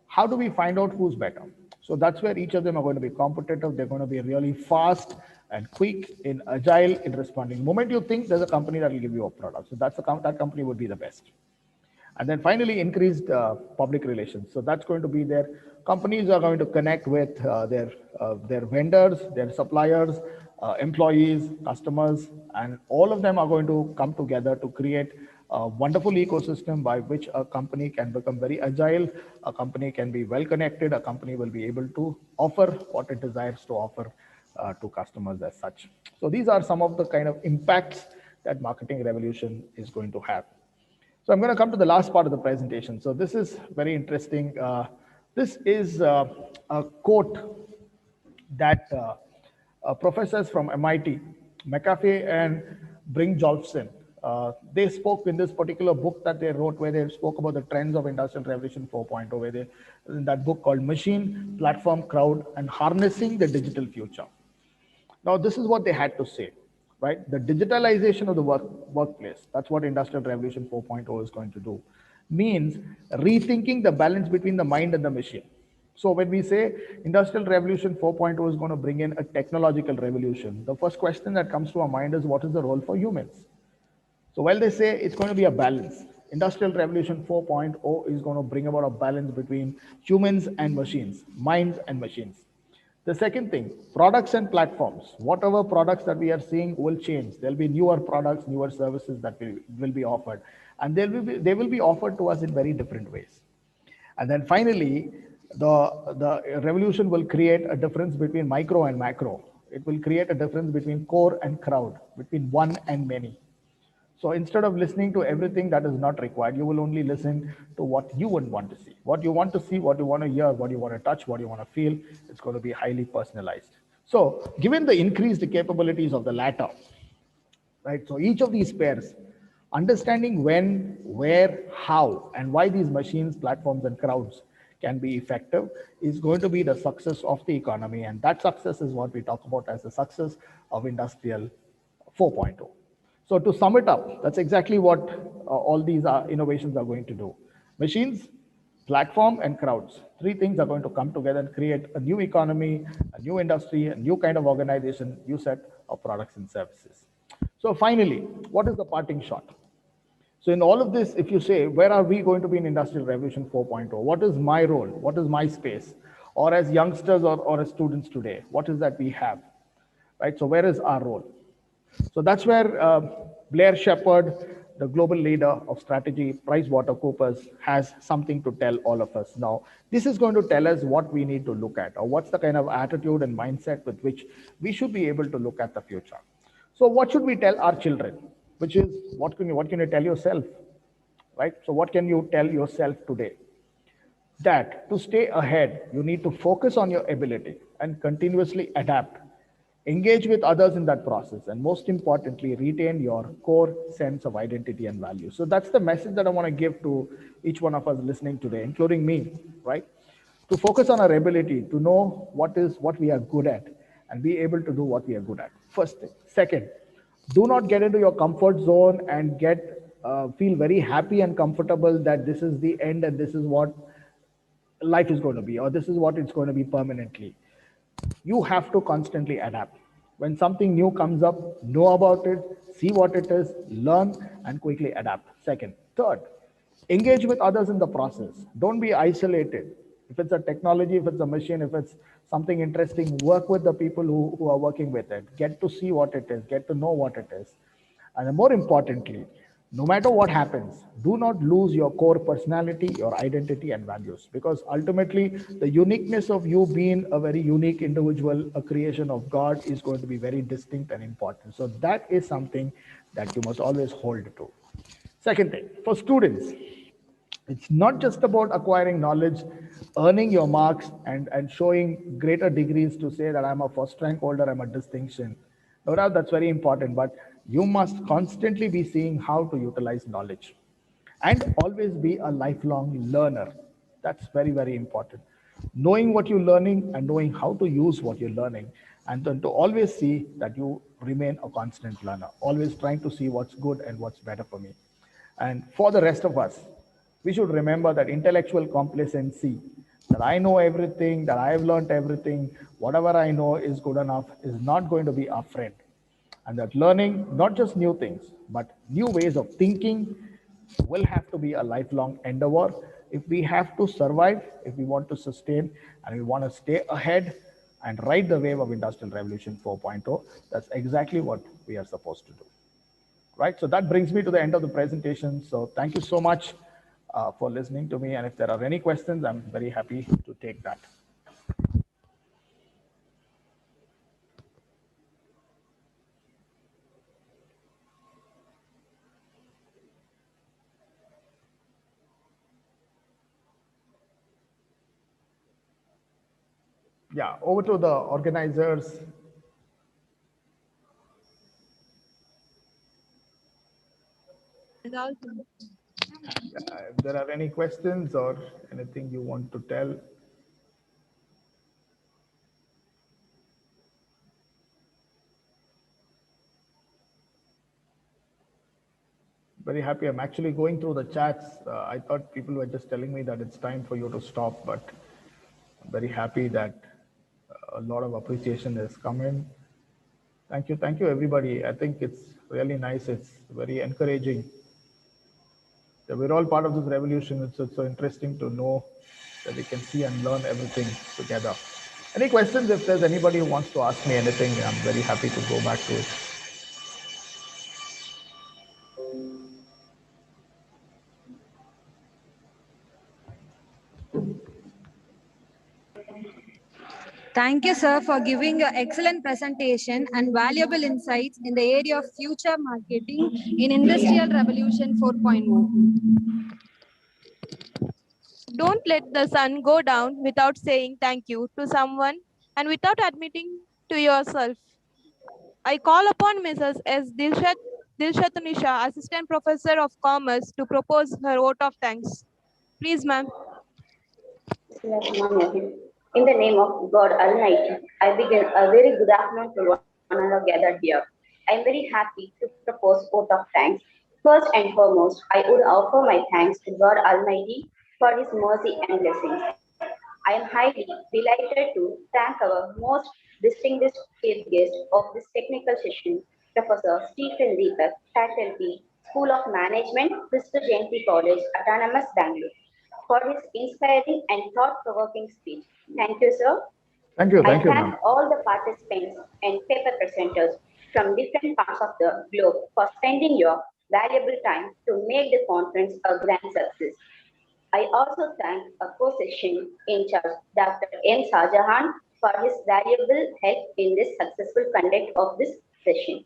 how do we find out who's better? So that's where each of them are going to be competitive. They're going to be really fast and quick in agile in responding. The moment you think there's a company that will give you a product, so that company would be the best. And then finally, increased public relations. So that's going to be there. Companies are going to connect with their vendors, their suppliers, employees, customers, and all of them are going to come together to create a wonderful ecosystem by which a company can become very agile, a company can be well connected, a company will be able to offer what it desires to offer to customers as such. So these are some of the kind of impacts that marketing revolution is going to have. So I'm going to come to the last part of the presentation. So this is very interesting. This is a quote that professors from MIT, McAfee and Brynjolfsson, they spoke in this particular book that they wrote where they spoke about the trends of Industrial Revolution 4.0, where they, in that book called Machine, Platform, Crowd, and Harnessing the Digital Future. Now, this is what they had to say, right? The digitalization of the workplace, that's what Industrial Revolution 4.0 is going to do, means rethinking the balance between the mind and the machine. So when we say Industrial Revolution 4.0 is going to bring in a technological revolution, the first question that comes to our mind is what is the role for humans? So while they say it's going to be a balance, Industrial Revolution 4.0 is going to bring about a balance between humans and machines, minds and machines. The second thing, products and platforms. Whatever products that we are seeing will change. There'll be newer products, newer services that will be offered. And they will be offered to us in very different ways. And then finally, The revolution will create a difference between micro and macro. It will create a difference between core and crowd, between one and many. So instead of listening to everything that is not required, you will only listen to what you would want to see. What you want to see, what you want to hear, what you want to touch, what you want to feel, it's going to be highly personalized. So given the increased capabilities of the latter, right? So each of these pairs, understanding when, where, how, and why these machines, platforms, and crowds can be effective is going to be the success of the economy. And that success is what we talk about as the success of Industrial 4.0. So to sum it up, that's exactly what all these innovations are going to do. Machines, platform, and crowds. Three things are going to come together and create a new economy, a new industry, a new kind of organization, new set of products and services. So finally, what is the parting shot? So in all of this, if you say, where are we going to be in Industrial Revolution 4.0? What is my role? What is my space? Or as youngsters or as students today, what is that we have? Right? So where is our role? So that's where Blair Shepard, the global leader of strategy, PricewaterhouseCoopers, has something to tell all of us. Now, this is going to tell us what we need to look at, or what's the kind of attitude and mindset with which we should be able to look at the future. So what should we tell our children? Which is, what can you tell yourself? Right? So what can you tell yourself today? That to stay ahead, you need to focus on your ability and continuously adapt. Engage with others in that process, and most importantly, retain your core sense of identity and value. So that's the message that I want to give to each one of us listening today, including me, right? To focus on our ability to know what we are good at and be able to do what we are good at. First thing. Second, do not get into your comfort zone and feel very happy and comfortable that this is the end and this is what life is going to be, or this is what it's going to be permanently. You have to constantly adapt. When something new comes up, know about it, see what it is, learn, and quickly adapt. Second. Third, engage with others in the process. Don't be isolated. If it's a technology, if it's a machine, if it's something interesting, work with the people who are working with it. Get to see what it is, get to know what it is. And more importantly, no matter what happens, do not lose your core personality, your identity, and values. Because ultimately, the uniqueness of you being a very unique individual, a creation of God, is going to be very distinct and important. So that is something that you must always hold to. Second thing, for students, it's not just about acquiring knowledge, earning your marks, and showing greater degrees to say that I'm a first rank holder, I'm a distinction. No doubt that's very important, but you must constantly be seeing how to utilize knowledge and always be a lifelong learner. That's very, very important. Knowing what you're learning and knowing how to use what you're learning, and then to always see that you remain a constant learner, always trying to see what's good and what's better for me. And for the rest of us, we should remember that intellectual complacency, that I know everything, that I have learned everything, whatever I know is good enough, is not going to be our friend. And that learning, not just new things, but new ways of thinking, will have to be a lifelong endeavor if we have to survive, if we want to sustain, and we want to stay ahead and ride the wave of Industrial Revolution 4.0. That's exactly what we are supposed to do. Right? So that brings me to the end of the presentation. So thank you so much for listening to me. And if there are any questions, I'm very happy to take that. Yeah, over to the organizers. If there are any questions or anything you want to tell. Very happy. I'm actually going through the chats. I thought people were just telling me that it's time for you to stop, but I'm very happy that a lot of appreciation has come in. Thank you, everybody. I think it's really nice. It's very encouraging. Yeah, we're all part of this revolution. It's so interesting to know that we can see and learn everything together. Any questions? If there's anybody who wants to ask me anything, I'm very happy to go back to it. Thank you, sir, for giving your excellent presentation and valuable insights in the area of future marketing in Industrial Revolution 4.0. Don't let the sun go down without saying thank you to someone and without admitting to yourself. I call upon Mrs. S. Dilshatunisha, Assistant Professor of Commerce, to propose her vote of thanks. Please, ma'am. In the name of God Almighty, I begin a very good afternoon to one another gathered here. I am very happy to propose vote of thanks. First and foremost, I would offer my thanks to God Almighty for His mercy and blessings. I am highly delighted to thank our most distinguished chief guest of this technical session, Professor Stephen Deepak, Faculty, School of Management, Mr. Jayanti College, Autonomous, Bangalore, for his inspiring and thought-provoking speech. Thank you, sir. Thank you, I ma'am. thank all the participants and paper presenters from different parts of the globe for spending your valuable time to make the conference a grand success. I also thank a co-session in charge, Dr. M. Shahjahan, for his valuable help in this successful conduct of this session.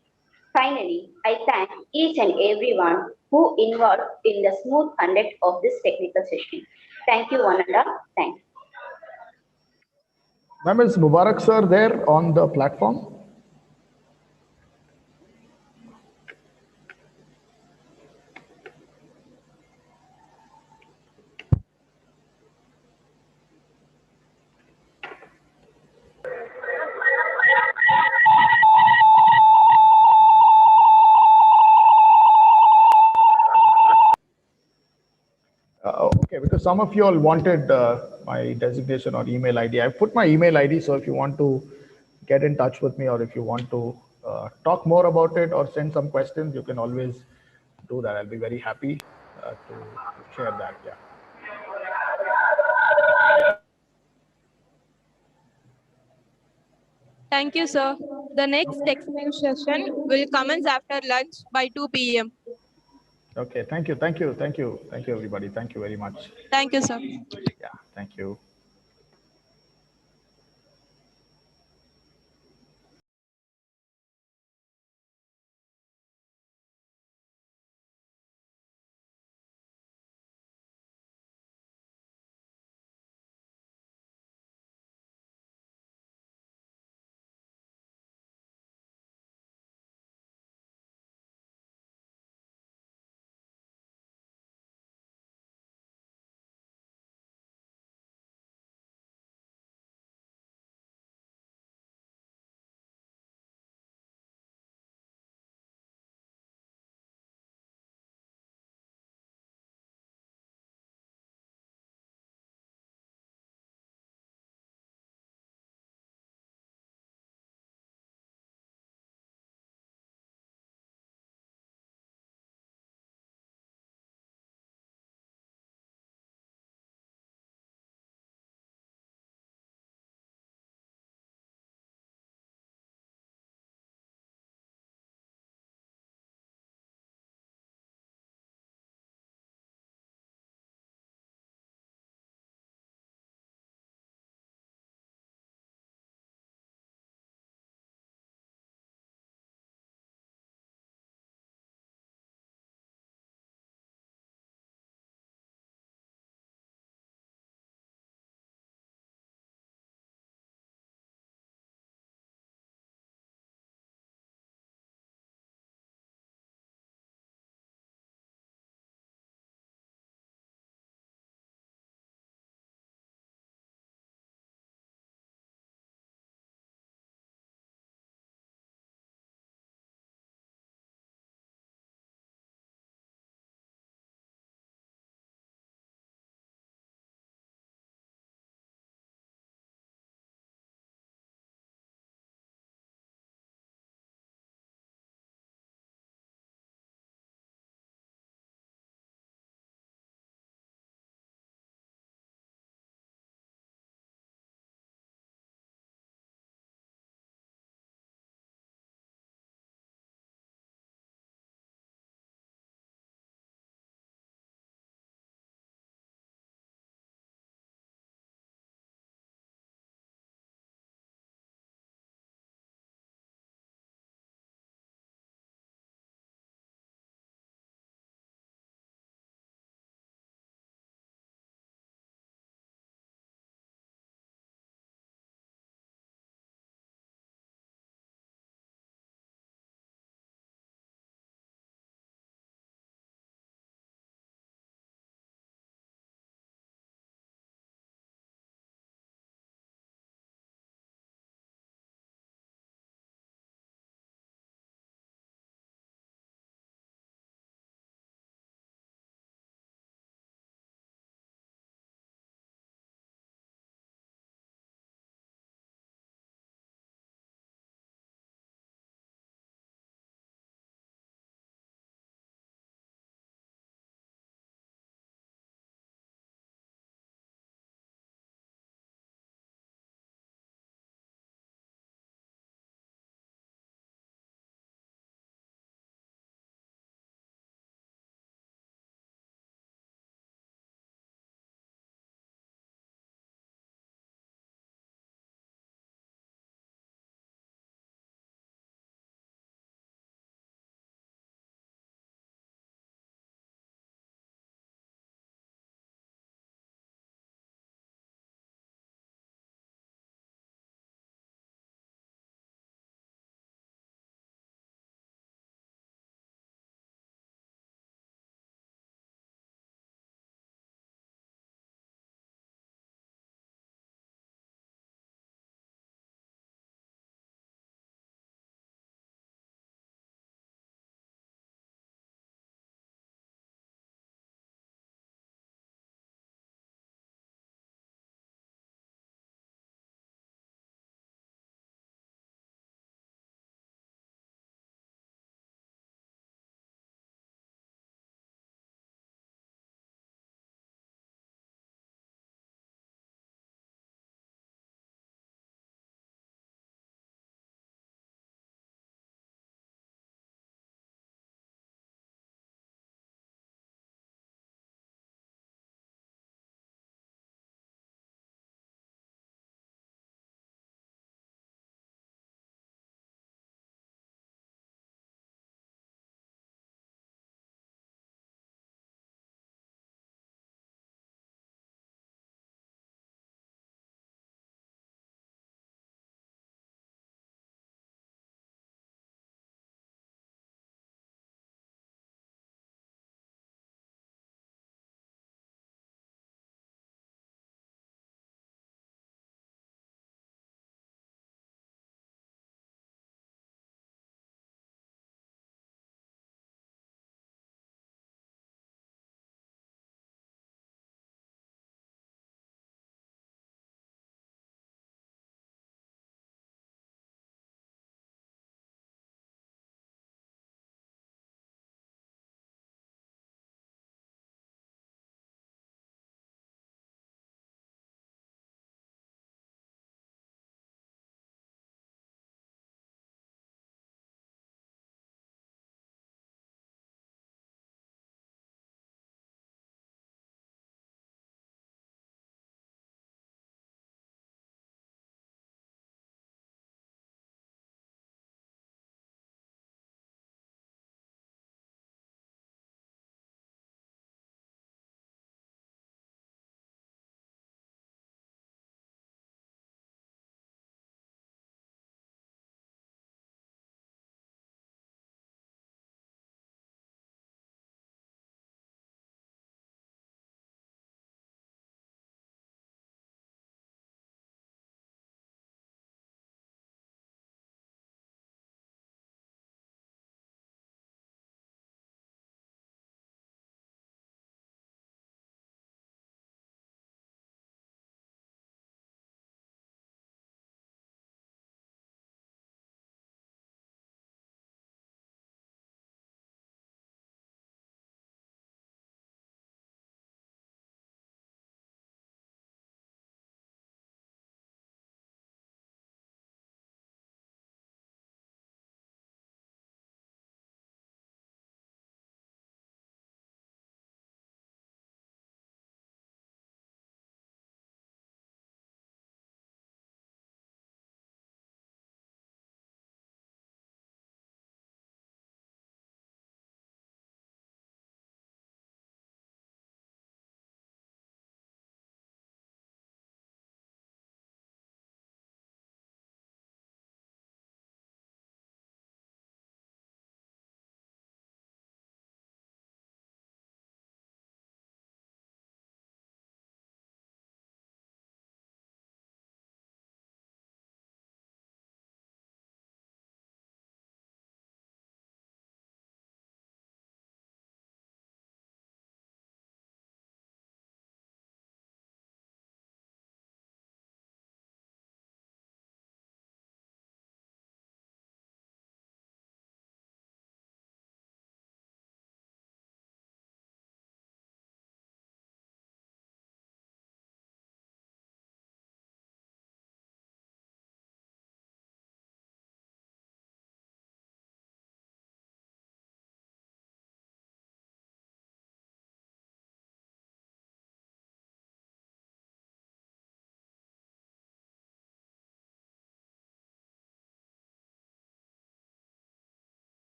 Finally, I thank each and everyone who involved in the smooth conduct of this technical session. Thank you, one and all. Thank you. Ma'am, is Mubarak sir there on the platform? Okay, because some of you all wanted my designation or email ID. I put my email ID, so if you want to get in touch with me or if you want to talk more about it or send some questions, you can always do that. I'll be very happy to share that. Yeah. Thank you, sir. The next explain session will commence after lunch by 2 p.m. Okay. Thank you. Thank you. Thank you. Thank you, everybody. Thank you very much. Thank you, sir. Yeah. Thank you.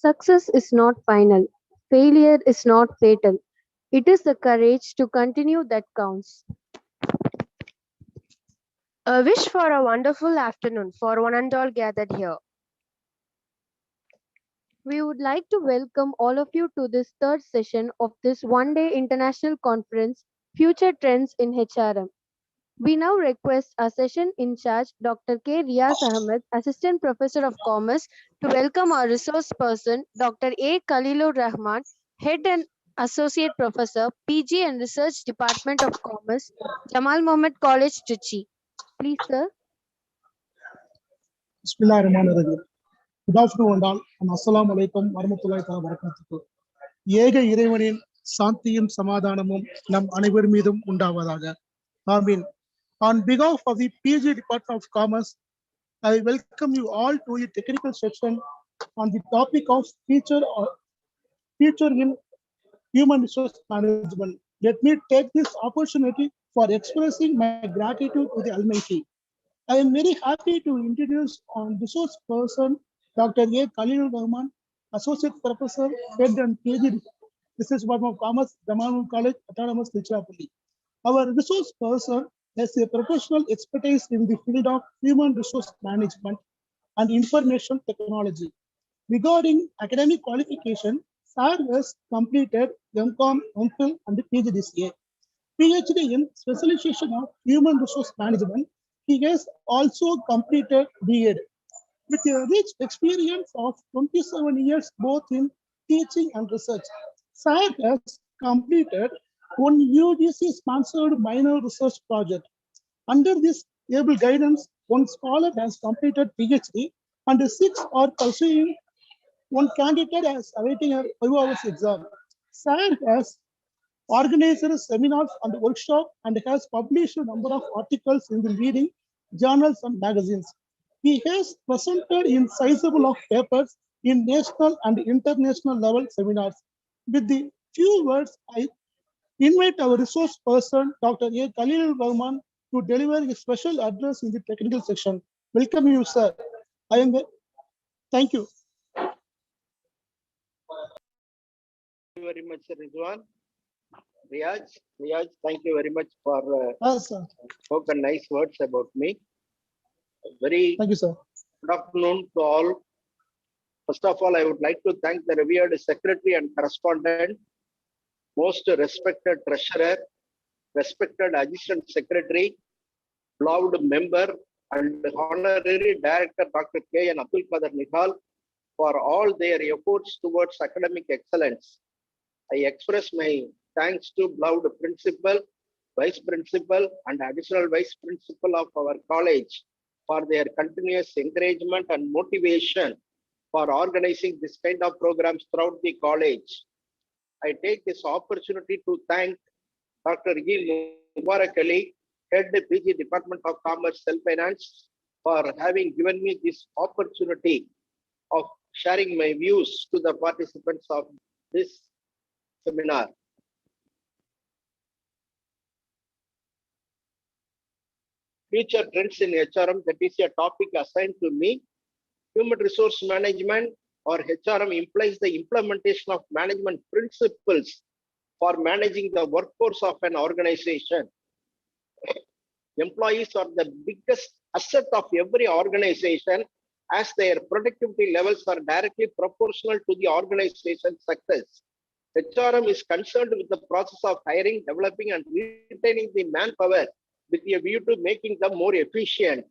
Success is not final. Failure is not fatal. It is the courage to continue that counts. A wish for a wonderful afternoon for one and all gathered here. We would like to welcome all of you to this third session of this one-day international conference, Future Trends in HRM. We now request our session in charge, Dr. K. Riaz Ahmed, Assistant Professor of Commerce, to welcome our resource person, Dr. A. Khalilur Rahman, Head and Associate Professor, PG and Research Department of Commerce, Jamal Mohammed College, Trichy. Please, sir. Bismillahirrahmanirrahim. Good afternoon all and Assalamu alaikum warahmatullahi wabarakatuh. ஏக இறைவனின் சாந்தியும் சமாதானமும் நம் அனைவர் மீதும் உண்டாவதாக. ஆமீன். On behalf of the PG Department of Commerce, I welcome you all to the technical section on the topic of future in human resource management. Let me take this opportunity for expressing my gratitude to the Almighty. I am very happy to introduce on resource person Dr. A. Khalilur Rahman, Associate Professor, Head and PhD Research Department of Commerce, Jamal College, Autonomous, Tiruchirappalli. Our resource person has a professional expertise in the field of human resource management and information technology. Regarding academic qualification, Sir has completed MCOM, MPhil, and PhD this year. PhD in specialization of human resource management. He has also completed B.Ed with a rich experience of 27 years both in teaching and research. Sir has completed one UGC-sponsored minor research project. Under this able guidance, one scholar has completed PhD and 6 are pursuing. One candidate is awaiting a 5 hours exam. Sir has organized seminars and workshops and has published a number of articles in the leading journals and magazines. He has presented in sizable of papers in national and international level seminars. With the few words, I invite our resource person, Dr. A. Khalilur Rahman, to deliver a special address in the technical section. Welcome you, sir. Thank you. Thank you very much, Rizwan. Riaz, thank you very much for spoken nice words about me. Thank you, sir. Good afternoon to all. First of all, I would like to thank the revered secretary and correspondent, most respected treasurer, respected assistant secretary, beloved member, and honorary director, Dr. K. N. Abdul Qadir Nihal, for all their efforts towards academic excellence. I express my thanks to beloved principal, vice principal, and additional vice principal of our college for their continuous encouragement and motivation for organizing this kind of programs throughout the college. I take this opportunity to thank Dr. E. Mubarak Ali, Head PG Department of Commerce Self-Finance, for having given me this opportunity of sharing my views to the participants of this seminar. Future trends in HRM, that is a topic assigned to me. Human resource management or HRM implies the implementation of management principles for managing the workforce of an organization. Employees are the biggest asset of every organization, as their productivity levels are directly proportional to the organization's success. HRM is concerned with the process of hiring, developing, and retaining the manpower with a view to making them more efficient.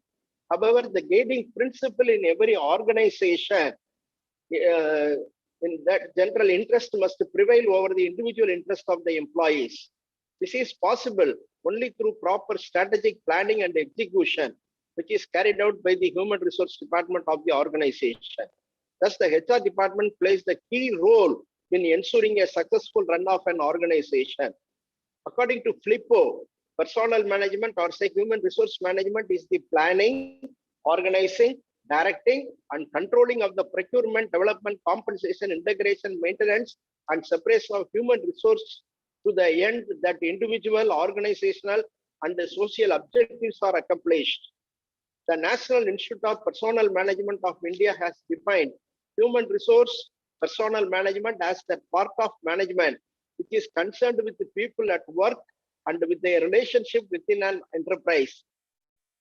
However, the guiding principle in every organization in that general interest must prevail over the individual interest of the employees. This is possible only through proper strategic planning and execution, which is carried out by the human resource department of the organization. Thus, the HR department plays the key role in ensuring a successful run of an organization. According to Flippo, personnel management, or say human resource management, is the planning, organizing, directing, and controlling of the procurement, development, compensation, integration, maintenance, and separation of human resource to the end that individual, organizational, and the social objectives are accomplished. The National Institute of Personnel Management of India has defined human resource personnel management as the part of management which is concerned with the people at work and with their relationship within an enterprise.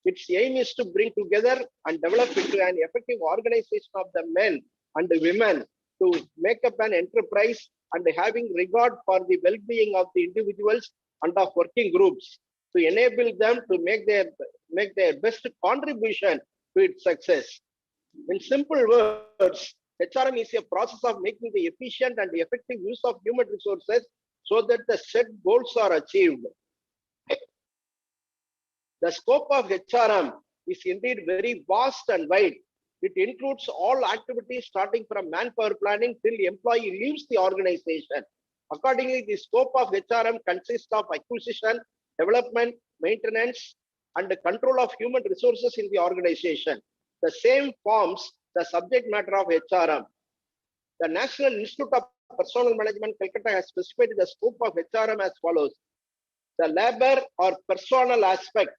Its aim is to bring together and develop into an effective organization of the men and the women to make up an enterprise and having regard for the well-being of the individuals and of working groups to enable them to make their best contribution to its success. In simple words, HRM is a process of making the efficient and effective use of human resources so that the set goals are achieved. The scope of HRM is indeed very vast and wide. It includes all activities starting from manpower planning till the employee leaves the organization. Accordingly, the scope of HRM consists of acquisition, development, maintenance, and the control of human resources in the organization. The same forms the subject matter of HRM. The National Institute of Personnel Management, Calcutta, has specified the scope of HRM as follows. The labor or personnel aspect.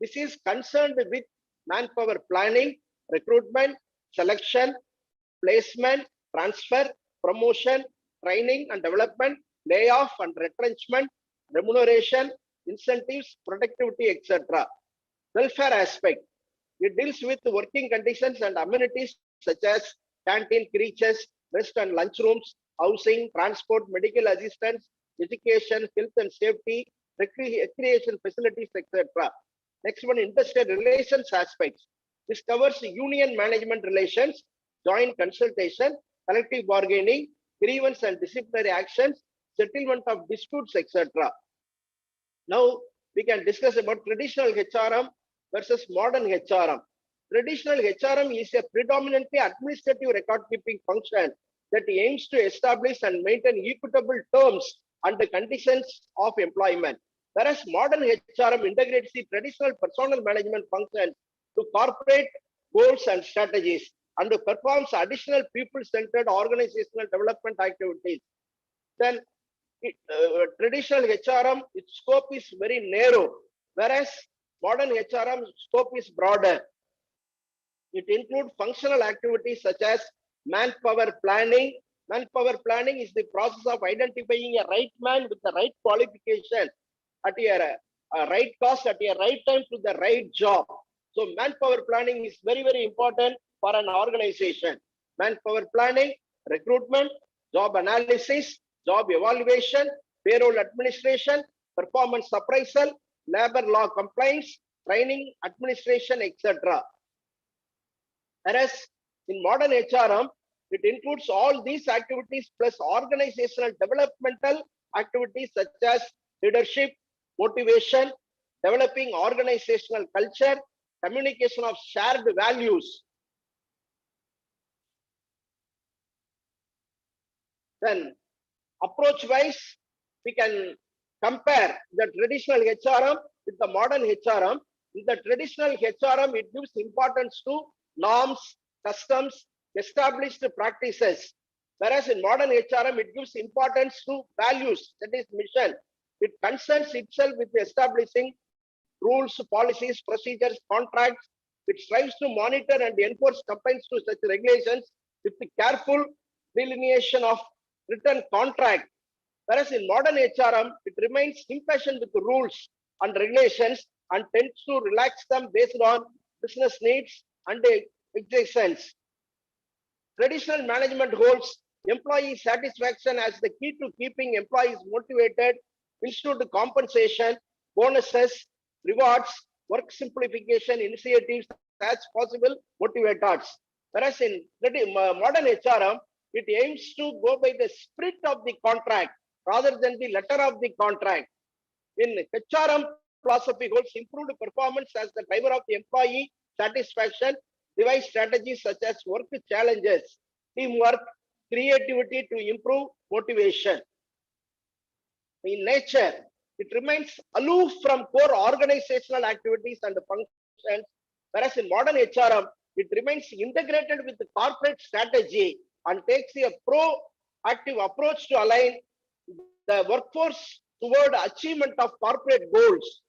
This is concerned with manpower planning, recruitment, selection, placement, transfer, promotion, training and development, layoff and retrenchment, remuneration, incentives, productivity, etc. Welfare aspect. It deals with working conditions and amenities such as canteen, creches, rest and lunch rooms, housing, transport, medical assistance, education, health and safety, recreation facilities, etc. Next one, industrial relations aspects. This covers union management relations, joint consultation, collective bargaining, grievance and disciplinary actions, settlement of disputes, etc. Now we can discuss about traditional HRM versus modern HRM. Traditional HRM is a predominantly administrative record keeping function that aims to establish and maintain equitable terms and the conditions of employment. Whereas modern HRM integrates the traditional personnel management functions to corporate goals and strategies and performs additional people-centered organizational development activities. Then traditional HRM, its scope is very narrow, whereas modern HRM scope is broader. It includes functional activities such as manpower planning. Manpower planning is the process of identifying a right man with the right qualification at a right cost at a right time to the right job. So manpower planning is very, very important for an organization. Manpower planning, recruitment, job analysis, job evaluation, payroll administration, performance appraisal, labor law compliance, training, administration, etc. Whereas in modern HRM, it includes all these activities plus organizational developmental activities such as leadership, motivation, developing organizational culture, communication of shared values. Then approach-wise, we can compare the traditional HRM with the modern HRM. In the traditional HRM, it gives importance to norms, customs, established practices. Whereas in modern HRM, it gives importance to values, that is mission. It concerns itself with establishing rules, policies, procedures, contracts. It strives to monitor and enforce compliance to such regulations with the careful delineation of written contract. Whereas in modern HRM, it remains impatient with the rules and regulations and tends to relax them based on business needs and exigencies. Traditional management holds employee satisfaction as the key to keeping employees motivated, institute compensation, bonuses, rewards, work simplification initiatives as possible motivators. Whereas in modern HRM, it aims to go by the spirit of the contract rather than the letter of the contract. In HRM, philosophy holds improved performance as the driver of the employee satisfaction, devise strategies such as work challenges, teamwork, creativity to improve motivation. In nature, it remains aloof from core organizational activities and functions, whereas in modern HRM, it remains integrated with the corporate strategy and takes a proactive approach to align the workforce toward achievement of corporate goals.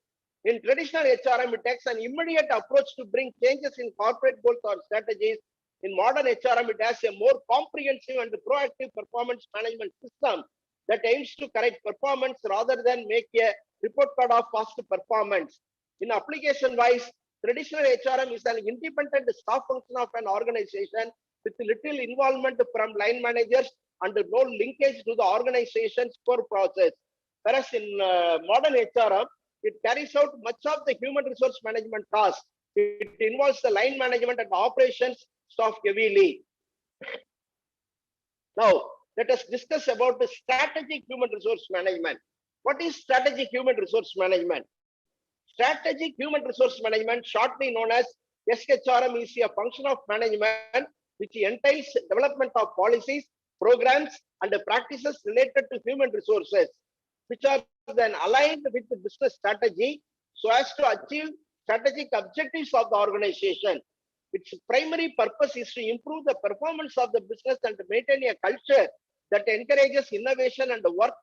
In traditional HRM, it takes an immediate approach to bring changes in corporate goals or strategies. In modern HRM, it has a more comprehensive and proactive performance management system that aims to correct performance rather than make a report card of past performance. In application-wise, traditional HRM is an independent staff function of an organization with little involvement from line managers and no linkage to the organization's core process. Whereas in modern HRM, it carries out much of the human resource management tasks. It involves the line management and operations staff heavily. Now, let us discuss about the strategic human resource management. What is strategic human resource management? Strategic human resource management, shortly known as SHRM, is a function of management which entails development of policies, programs, and practices related to human resources, which are then aligned with the business strategy so as to achieve strategic objectives of the organization. Its primary purpose is to improve the performance of the business and maintain a culture that encourages innovation and work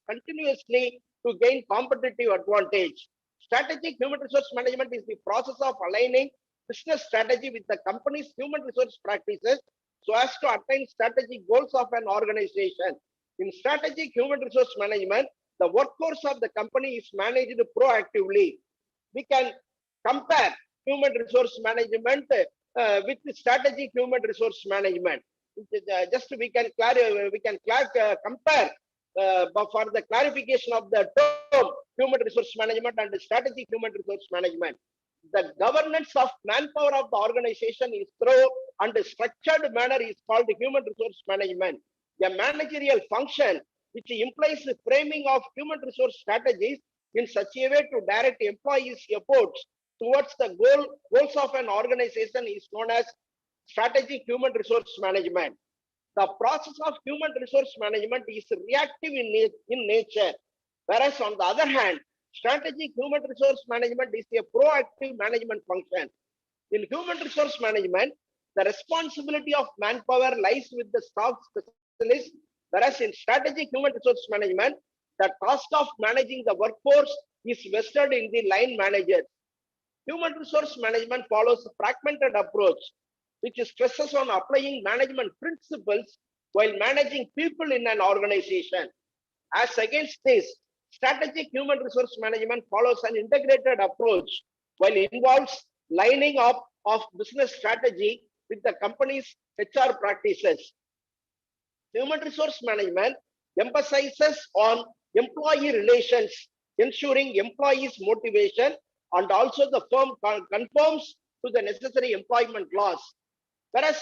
continuously to gain competitive advantage. Strategic human resource management is the process of aligning business strategy with the company's human resource practices so as to attain strategic goals of an organization. In strategic human resource management, the workforce of the company is managed proactively. We can compare human resource management with strategic human resource management. Just we can compare for the clarification of the term human resource management and strategic human resource management. The governance of manpower of the organization is through and structured manner is called human resource management. A managerial function which implies the framing of human resource strategies in such a way to direct employees' efforts towards the goals of an organization is known as strategic human resource management. The process of human resource management is reactive in nature, whereas on the other hand, strategic human resource management is a proactive management function. In human resource management, the responsibility of manpower lies with the staff specialist, whereas in strategic human resource management, the task of managing the workforce is vested in the line managers. Human resource management follows a fragmented approach, which stresses on applying management principles while managing people in an organization. As against this, strategic human resource management follows an integrated approach while involves lining up of business strategy with the company's HR practices. Human resource management emphasizes on employee relations, ensuring employees' motivation, and also the firm conforms to the necessary employment laws. Whereas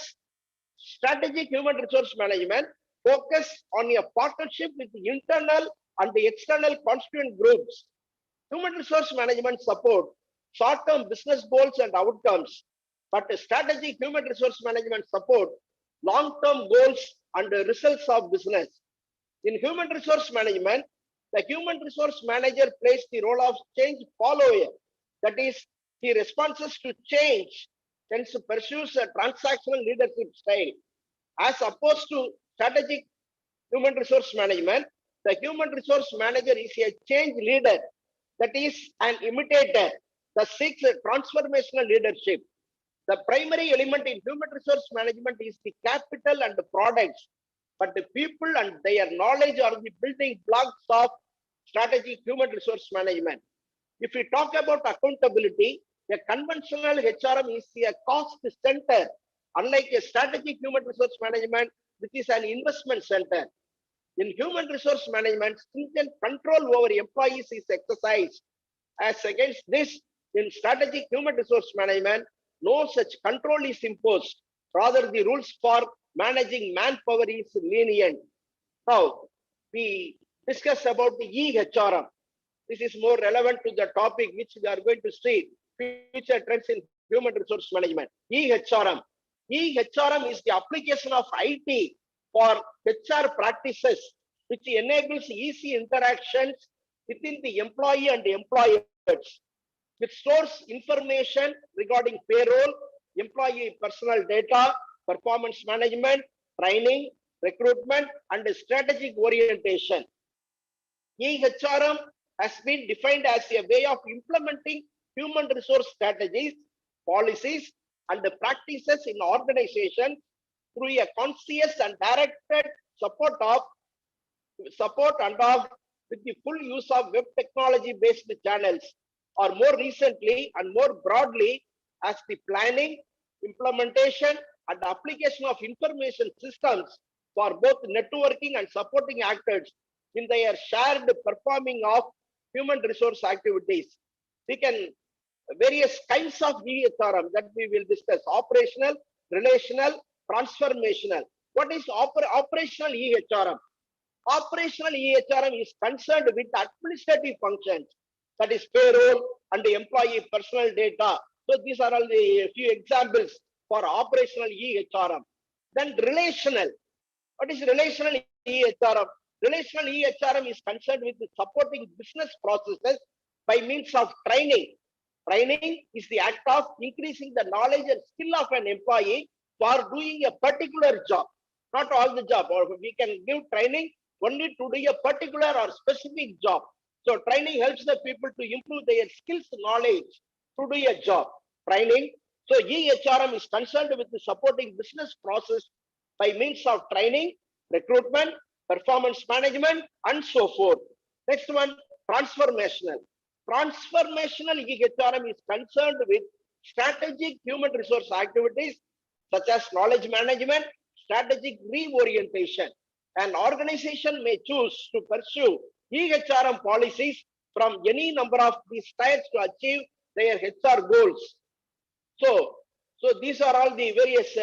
strategic human resource management focus on a partnership with the internal and the external constituent groups. Human resource management support short-term business goals and outcomes, but strategic human resource management support long-term goals and the results of business. In human resource management, the human resource manager plays the role of change follower. That is, he responds to change, hence pursues a transactional leadership style. As opposed to strategic human resource management, the human resource manager is a change leader, that is an imitator that seeks a transformational leadership. The primary element in human resource management is the capital and the products, but the people and their knowledge are the building blocks of strategic human resource management. If we talk about accountability, a conventional HRM is a cost center. Unlike a strategic human resource management, which is an investment center. In human resource management, stringent control over employees is exercised. As against this, in strategic human resource management, no such control is imposed. Rather, the rules for managing manpower is lenient. Now, we discuss about the EHRM. This is more relevant to the topic which we are going to see, future trends in human resource management. EHRM. EHRM is the application of IT for HR practices, which enables easy interactions within the employee and the employers. It stores information regarding payroll, employee personal data, performance management, training, recruitment, and strategic orientation. EHRM has been defined as a way of implementing human resource strategies, policies, and the practices in organizations through a conscious and directed support and with the full use of web technology-based channels, or more recently and more broadly as the planning, implementation, and application of information systems for both networking and supporting actors in their shared performing of human resource activities. We can various kinds of EHRM that we will discuss: operational, relational, transformational. What is operational EHRM? Operational EHRM is concerned with administrative functions, that is payroll and the employee personal data. So these are all the few examples for operational EHRM. Then relational. What is relational EHRM? Relational EHRM is concerned with the supporting business processes by means of training. Training is the act of increasing the knowledge and skill of an employee for doing a particular job, not all the job, or we can give training only to do a particular or specific job. So training helps the people to improve their skills, knowledge to do a job. Training. So EHRM is concerned with the supporting business process by means of training, recruitment, performance management, and so forth. Next one, transformational. Transformational EHRM is concerned with strategic human resource activities such as knowledge management, strategic reorientation. An organization may choose to pursue EHRM policies from any number of these types to achieve their HR goals. So these are all the various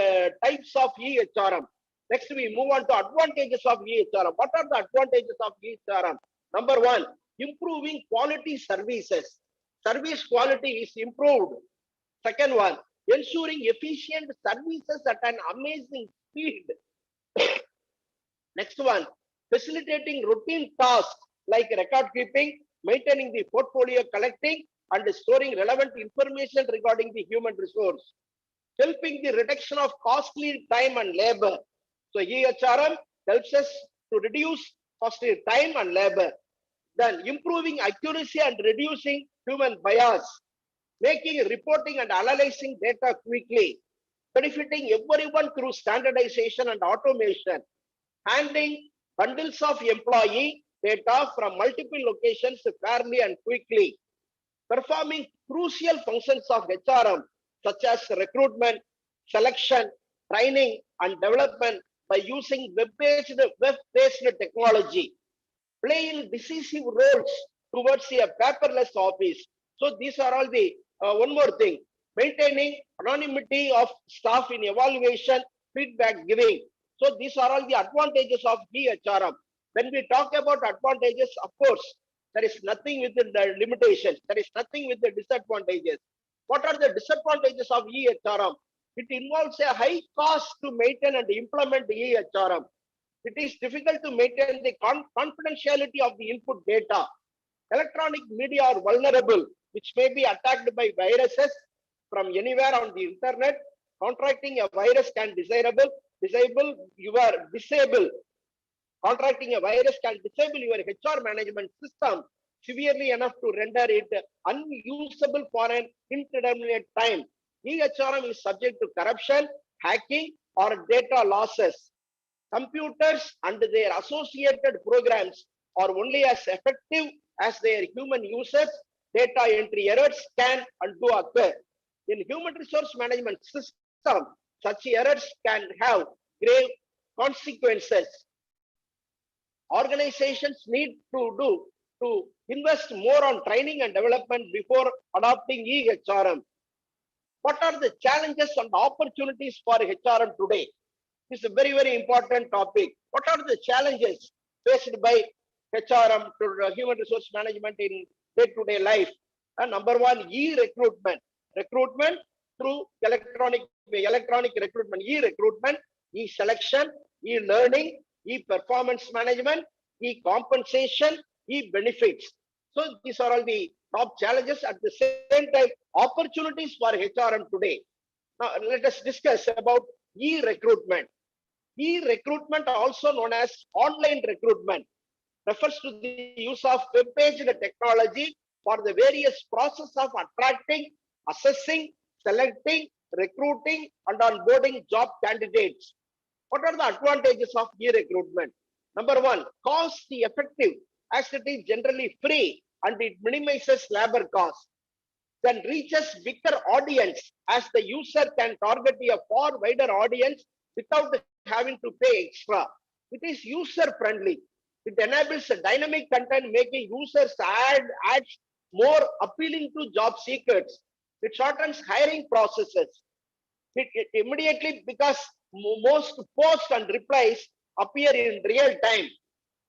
types of EHRM. Next, we move on to advantages of EHRM. What are the advantages of EHRM? Number one, improving quality services. Service quality is improved. Second one, ensuring efficient services at an amazing speed. Next one, facilitating routine tasks like record keeping, maintaining the portfolio, collecting and storing relevant information regarding the human resource. Helping the reduction of costly time and labor. So EHRM helps us to reduce costly time and labor. Then improving accuracy and reducing human bias. Making reporting and analyzing data quickly. Benefiting everyone through standardization and automation. Handling bundles of employee data from multiple locations fairly and quickly. Performing crucial functions of HRM such as recruitment, selection, training, and development by using web-based technology. Playing decisive roles towards a paperless office. So these are all the one more thing. Maintaining anonymity of staff in evaluation, feedback giving. So these are all the advantages of EHRM. When we talk about advantages, of course, there is nothing within the limitations. There is nothing with the disadvantages. What are the disadvantages of EHRM? It involves a high cost to maintain and implement the EHRM. It is difficult to maintain the confidentiality of the input data. Electronic media are vulnerable, which may be attacked by viruses from anywhere on the internet. Contracting a virus can disable. Contracting a virus can disable your HR management system severely enough to render it unusable for an indeterminate time. EHRM is subject to corruption, hacking, or data losses. Computers and their associated programs are only as effective as their human users. Data entry errors can and do occur. In human resource management system, such errors can have grave consequences. Organizations need to invest more on training and development before adopting EHRM. What are the challenges and opportunities for HRM today? It's a very, very important topic. What are the challenges faced by HRM to human resource management in day-to-day life? And number one, e-recruitment. Recruitment through electronic recruitment, e-recruitment, e-selection, e-learning, e-performance management, e-compensation, e-benefits. So these are all the top challenges. At the same time, opportunities for HRM today. Now let us discuss about e-recruitment. E-recruitment, also known as online recruitment, refers to the use of web-based technology for the various process of attracting, assessing, selecting, recruiting, and onboarding job candidates. What are the advantages of e-recruitment? Number one, cost effective, as it is generally free and it minimizes labor costs. Then reaches bigger audience, as the user can target a far wider audience without having to pay extra. It is user friendly. It enables a dynamic content, making users ads more appealing to job seekers. It shortens hiring processes. It immediately, because most posts and replies appear in real time.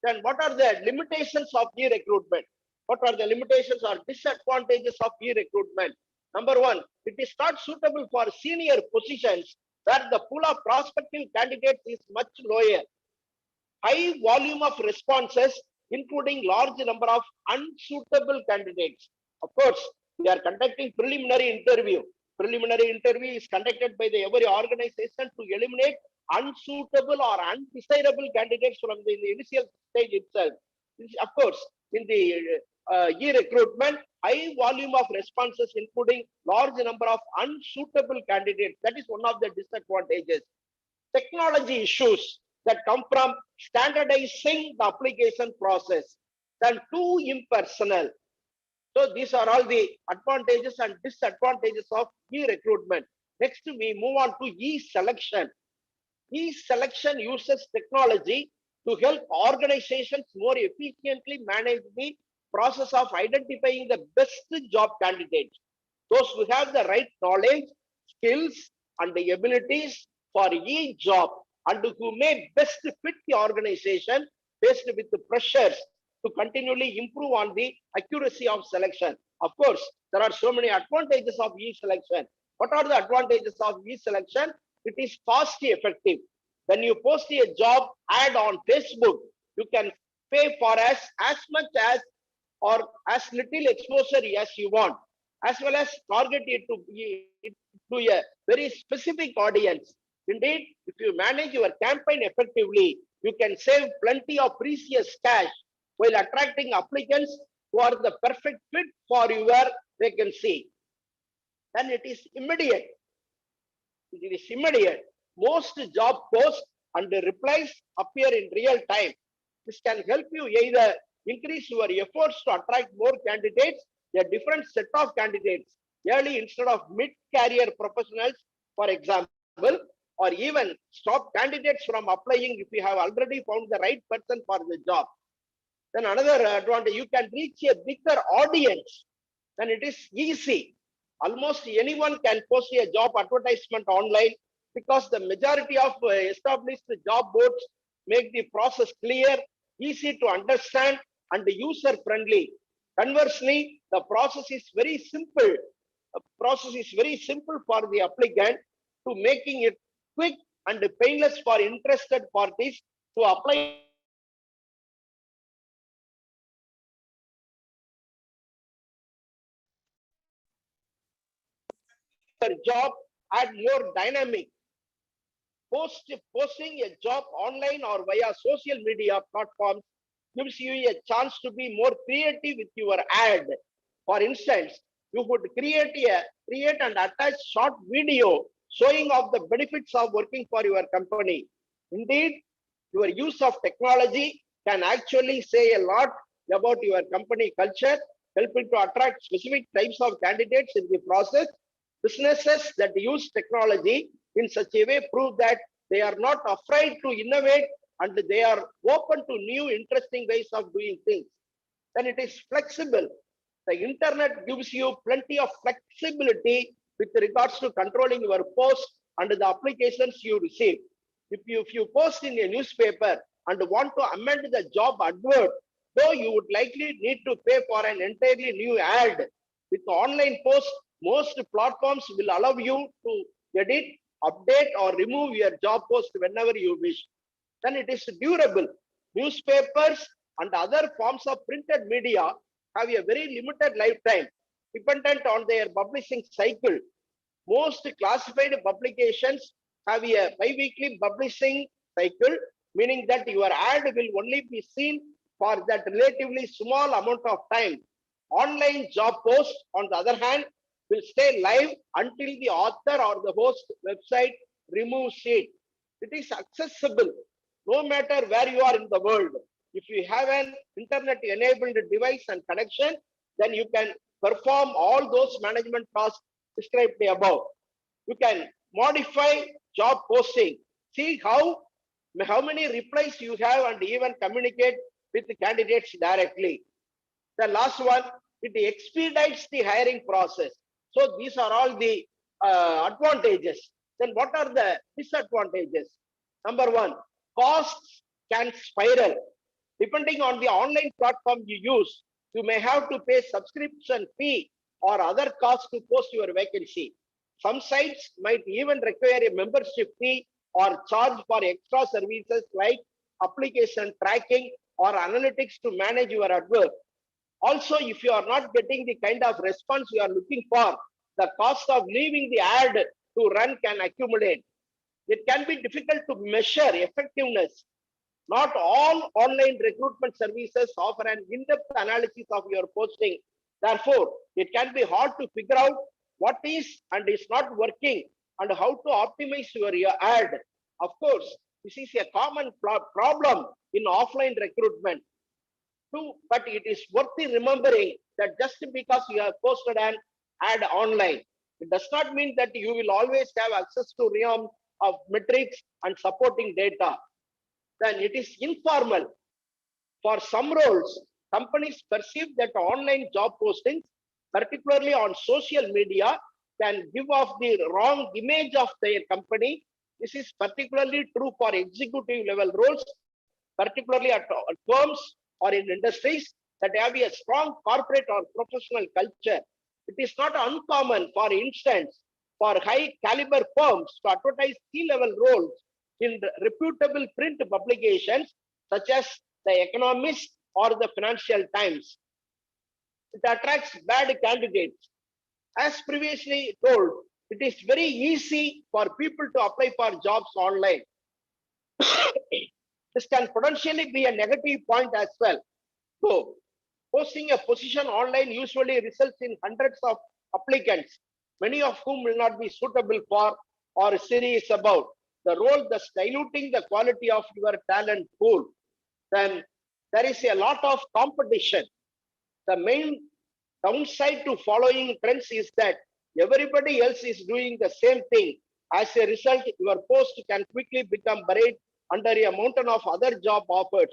Then what are the limitations of e-recruitment? What are the limitations or disadvantages of e-recruitment? Number one, it is not suitable for senior positions where the pool of prospective candidates is much lower. High volume of responses, including large number of unsuitable candidates. Of course, we are conducting preliminary interview. Preliminary interview is conducted by every organization to eliminate unsuitable or undesirable candidates from the initial stage itself. Of course, in the e-recruitment, high volume of responses, including large number of unsuitable candidates. That is one of the disadvantages. Technology issues that come from standardizing the application process. Then too impersonal. So these are all the advantages and disadvantages of e-recruitment. Next, we move on to e-selection. E-selection uses technology to help organizations more efficiently manage the process of identifying the best job candidates. Those who have the right knowledge, skills, and the abilities for each job, and who may best fit the organization faced with the pressures to continually improve on the accuracy of selection. Of course, there are so many advantages of e-selection. What are the advantages of e-selection? It is cost effective. When you post a job ad on Facebook, you can pay for as much as or as little exposure as you want, as well as target it to a very specific audience. Indeed, if you manage your campaign effectively, you can save plenty of precious cash while attracting applicants who are the perfect fit for your vacancy. Then it is immediate. It is immediate. Most job posts and replies appear in real time. This can help you either increase your efforts to attract more candidates, a different set of candidates, early instead of mid-career professionals, for example, or even stop candidates from applying if you have already found the right person for the job. Then another advantage, you can reach a bigger audience. Then it is easy. Almost anyone can post a job advertisement online, because the majority of established job boards make the process clear, easy to understand, and user friendly. Conversely, the process is very simple. The process is very simple for the applicant, to making it quick and painless for interested parties to apply their job and more dynamic. Posting a job online or via social media platforms gives you a chance to be more creative with your ad. For instance, you could create and attach short video showing off the benefits of working for your company. Indeed, your use of technology can actually say a lot about your company culture, helping to attract specific types of candidates in the process. Businesses that use technology in such a way prove that they are not afraid to innovate, and they are open to new interesting ways of doing things. Then it is flexible. The internet gives you plenty of flexibility with regards to controlling your post and the applications you receive. If you post in a newspaper and want to amend the job advert, though you would likely need to pay for an entirely new ad. With online posts, most platforms will allow you to edit, update, or remove your job post whenever you wish. Then it is durable. Newspapers and other forms of printed media have a very limited lifetime, dependent on their publishing cycle. Most classified publications have a bi-weekly publishing cycle, meaning that your ad will only be seen for that relatively small amount of time. Online job posts, on the other hand, will stay live until the author or the host website removes it. It is accessible no matter where you are in the world. If you have an internet-enabled device and connection, then you can perform all those management tasks described above. You can modify job posting. See how many replies you have and even communicate with the candidates directly. The last one, it expedites the hiring process. So these are all the advantages. Then what are the disadvantages? Number one, costs can spiral. Depending on the online platform you use, you may have to pay subscription fee or other costs to post your vacancy. Some sites might even require a membership fee or charge for extra services like application tracking or analytics to manage your advert. Also, if you are not getting the kind of response you are looking for, the cost of leaving the ad to run can accumulate. It can be difficult to measure effectiveness. Not all online recruitment services offer an in-depth analysis of your posting. Therefore, it can be hard to figure out what is and is not working and how to optimize your ad. Of course, this is a common problem in offline recruitment too, but it is worth remembering that just because you have posted an ad online, it does not mean that you will always have access to realm of metrics and supporting data. Then it is informal. For some roles, companies perceive that online job postings, particularly on social media, can give off the wrong image of their company. This is particularly true for executive level roles, particularly at firms or in industries that have a strong corporate or professional culture. It is not uncommon, for instance, for high caliber firms to advertise C-level roles in reputable print publications such as The Economist or the Financial Times. It attracts bad candidates. As previously told, it is very easy for people to apply for jobs online. This can potentially be a negative point as well. So, posting a position online usually results in hundreds of applicants, many of whom will not be suitable for or serious about the role, thus diluting the quality of your talent pool. Then there is a lot of competition. The main downside to following trends is that everybody else is doing the same thing. As a result, your post can quickly become buried under a mountain of other job offers,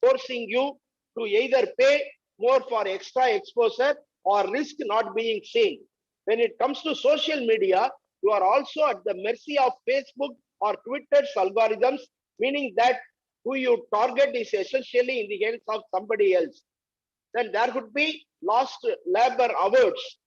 forcing you to either pay more for extra exposure or risk not being seen. When it comes to social media, you are also at the mercy of Facebook or Twitter's algorithms, meaning that who you target is essentially in the hands of somebody else. Then there could be lost labor hours.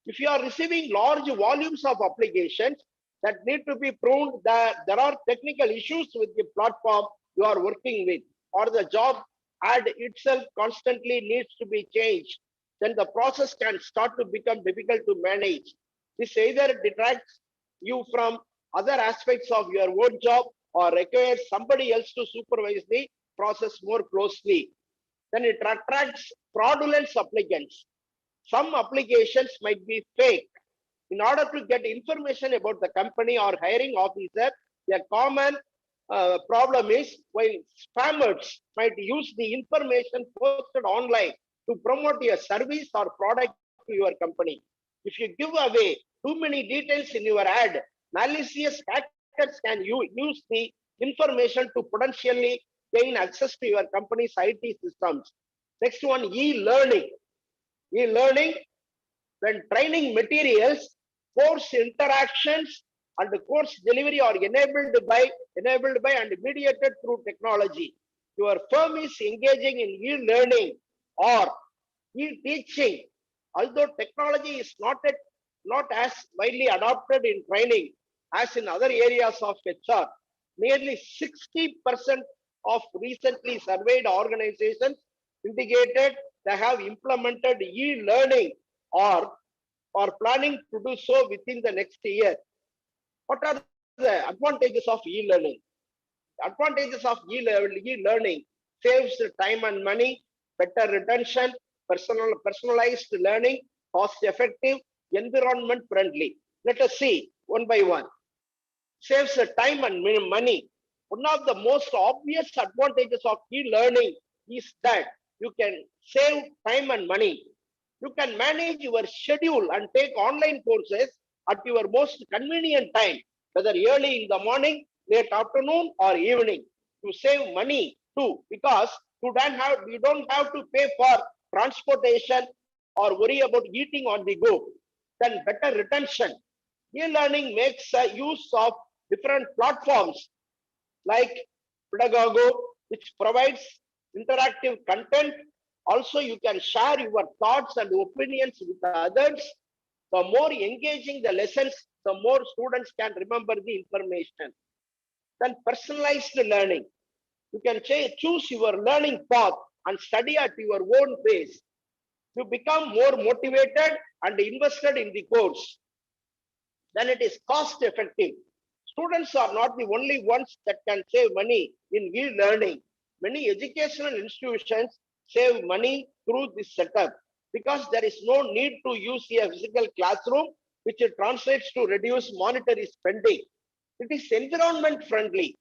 If you are receiving large volumes of applications that need to be pruned, that there are technical issues with the platform you are working with, or the job ad itself constantly needs to be changed, then the process can start to become difficult to manage. This either detracts you from other aspects of your own job or requires somebody else to supervise the process more closely. Then it attracts fraudulent applicants. Some applications might be fake. In order to get information about the company or hiring officer, a common problem is while spammers might use the information posted online to promote a service or product to your company. If you give away too many details in your ad, malicious hackers hackers can use the information to potentially gain access to your company's IT systems. Next one, e-learning. E-learning, when training materials, course interactions, and the course delivery are enabled by and mediated through technology. Your firm is engaging in e-learning or e-teaching. Although technology is not as widely adopted in training as in other areas of HR, nearly 60% of recently surveyed organizations indicated they have implemented e-learning or planning to do so within the next year. What are the advantages of e-learning? Advantages of e-learning: saves time and money, better retention, personalized learning, cost effective, environment friendly. Let us see one by one. Saves time and money. One of the most obvious advantages of e-learning is that you can save time and money. You can manage your schedule and take online courses at your most convenient time, whether early in the morning, late afternoon, or evening. You save money too, because you don't have to pay for transportation or worry about eating on the go. Then better retention. E-learning makes use of different platforms like Pedagogo, which provides interactive content. Also, you can share your thoughts and opinions with others. The more engaging the lessons, the more students can remember the information. Then personalized learning. You can choose your learning path and study at your own pace. You become more motivated and invested in the course. Then it is cost effective. Students are not the only ones that can save money in e-learning. Many educational institutions save money through this setup because there is no need to use a physical classroom, which translates to reduce monetary spending. It is environment friendly.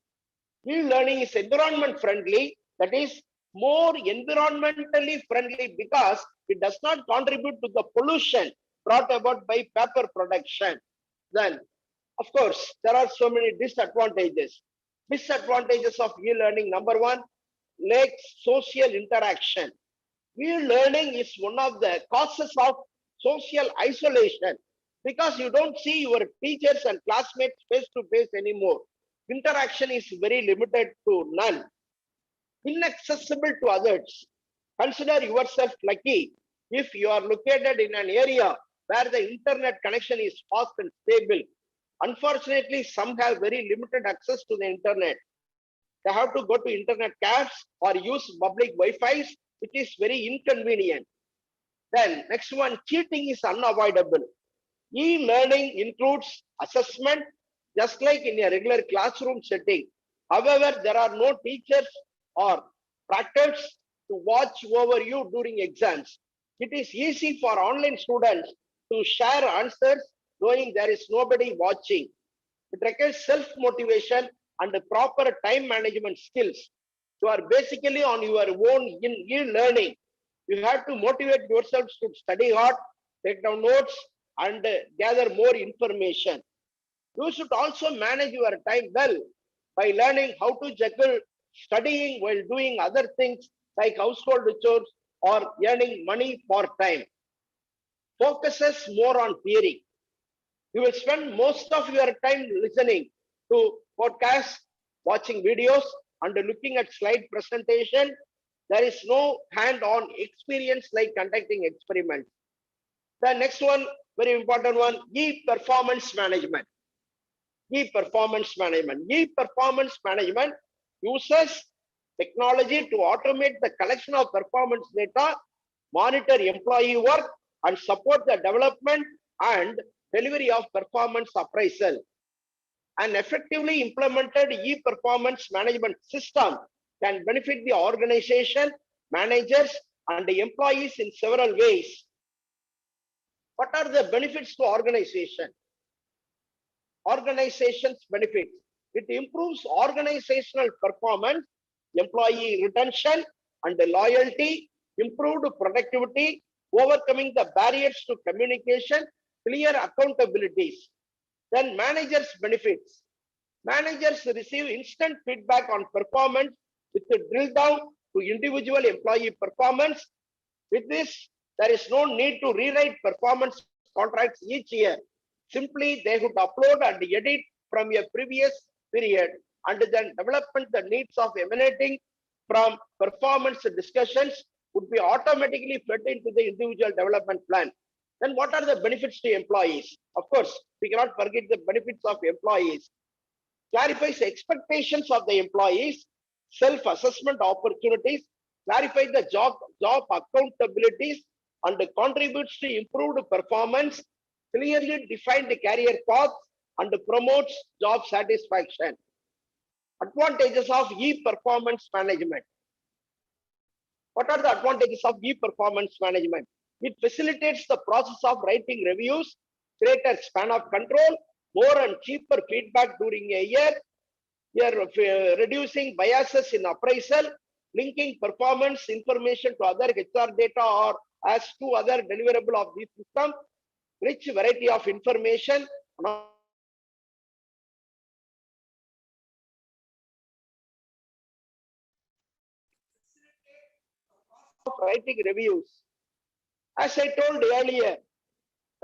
E-learning is environment friendly, that is more environmentally friendly because it does not contribute to the pollution brought about by paper production. Then, of course, there are so many disadvantages. Disadvantages of e-learning: number one, lacks social interaction. E-learning is one of the causes of social isolation because you don't see your teachers and classmates face to face anymore. Interaction is very limited to none. Inaccessible to others. Consider yourself lucky if you are located in an area where the internet connection is fast and stable. Unfortunately, some have very limited access to the internet. They have to go to internet cafes or use public Wi-Fi, which is very inconvenient. Then next one, cheating is unavoidable. E-learning includes assessment, just like in a regular classroom setting. However, there are no teachers or proctors to watch over you during exams. It is easy for online students to share answers knowing there is nobody watching. It requires self-motivation and proper time management skills. You are basically on your own in e-learning. You have to motivate yourselves to study hard, take down notes, and gather more information. You should also manage your time well by learning how to juggle studying while doing other things like household chores or earning money for time. Focuses more on theory. You will spend most of your time listening to podcasts, watching videos, and looking at slide presentation. There is no hand-on experience like conducting experiments. The next one, very important one, e-performance management. E-performance management. E-performance management uses technology to automate the collection of performance data, monitor employee work, and support the development and delivery of performance appraisal. An effectively implemented e-performance management system can benefit the organization, managers, and the employees in several ways. What are the benefits to organization? Organization's benefits. It improves organizational performance, employee retention and loyalty, improved productivity, overcoming the barriers to communication, clear accountabilities. Then managers' benefits. Managers receive instant feedback on performance with a drill down to individual employee performance. With this, there is no need to rewrite performance contracts each year. Simply, they would upload and edit from a previous period, and then development the needs of emanating from performance discussions would be automatically fed into the individual development plan. Then what are the benefits to employees? Of course, we cannot forget the benefits of employees. Clarifies expectations of the employees, self-assessment opportunities, clarify the job accountabilities, and contributes to improved performance, clearly defined career paths, and promotes job satisfaction. Advantages of e-performance management. What are the advantages of e-performance management? It facilitates the process of writing reviews, greater span of control, more and cheaper feedback during a year. We are reducing biases in appraisal, linking performance information to other HR data or as to other deliverable of this system, rich variety of information, writing reviews. As I told earlier,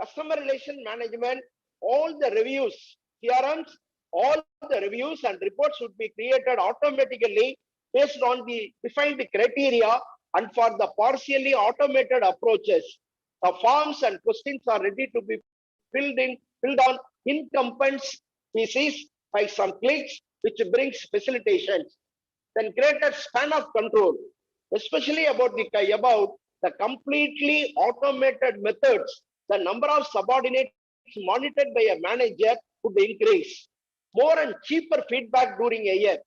customer relation management, all the reviews, CRMs, all the reviews and reports would be created automatically based on the defined criteria and for the partially automated approaches. The forms and questions are ready to be filled on incumbent species by some clicks, which brings facilitations. Then greater span of control, especially about the completely automated methods. The number of subordinates monitored by a manager would increase. More and cheaper feedback during a year.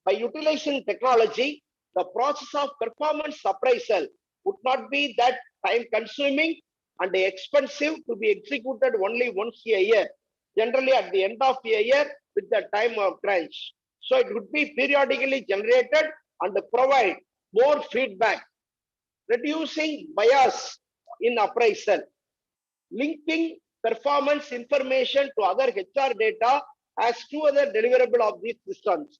By utilizing technology, the process of performance appraisal would not be that time consuming and expensive to be executed only once a year, generally at the end of a year with the time of crunch. So it would be periodically generated and provide more feedback, reducing bias in appraisal, linking performance information to other HR data as to other deliverable of these systems.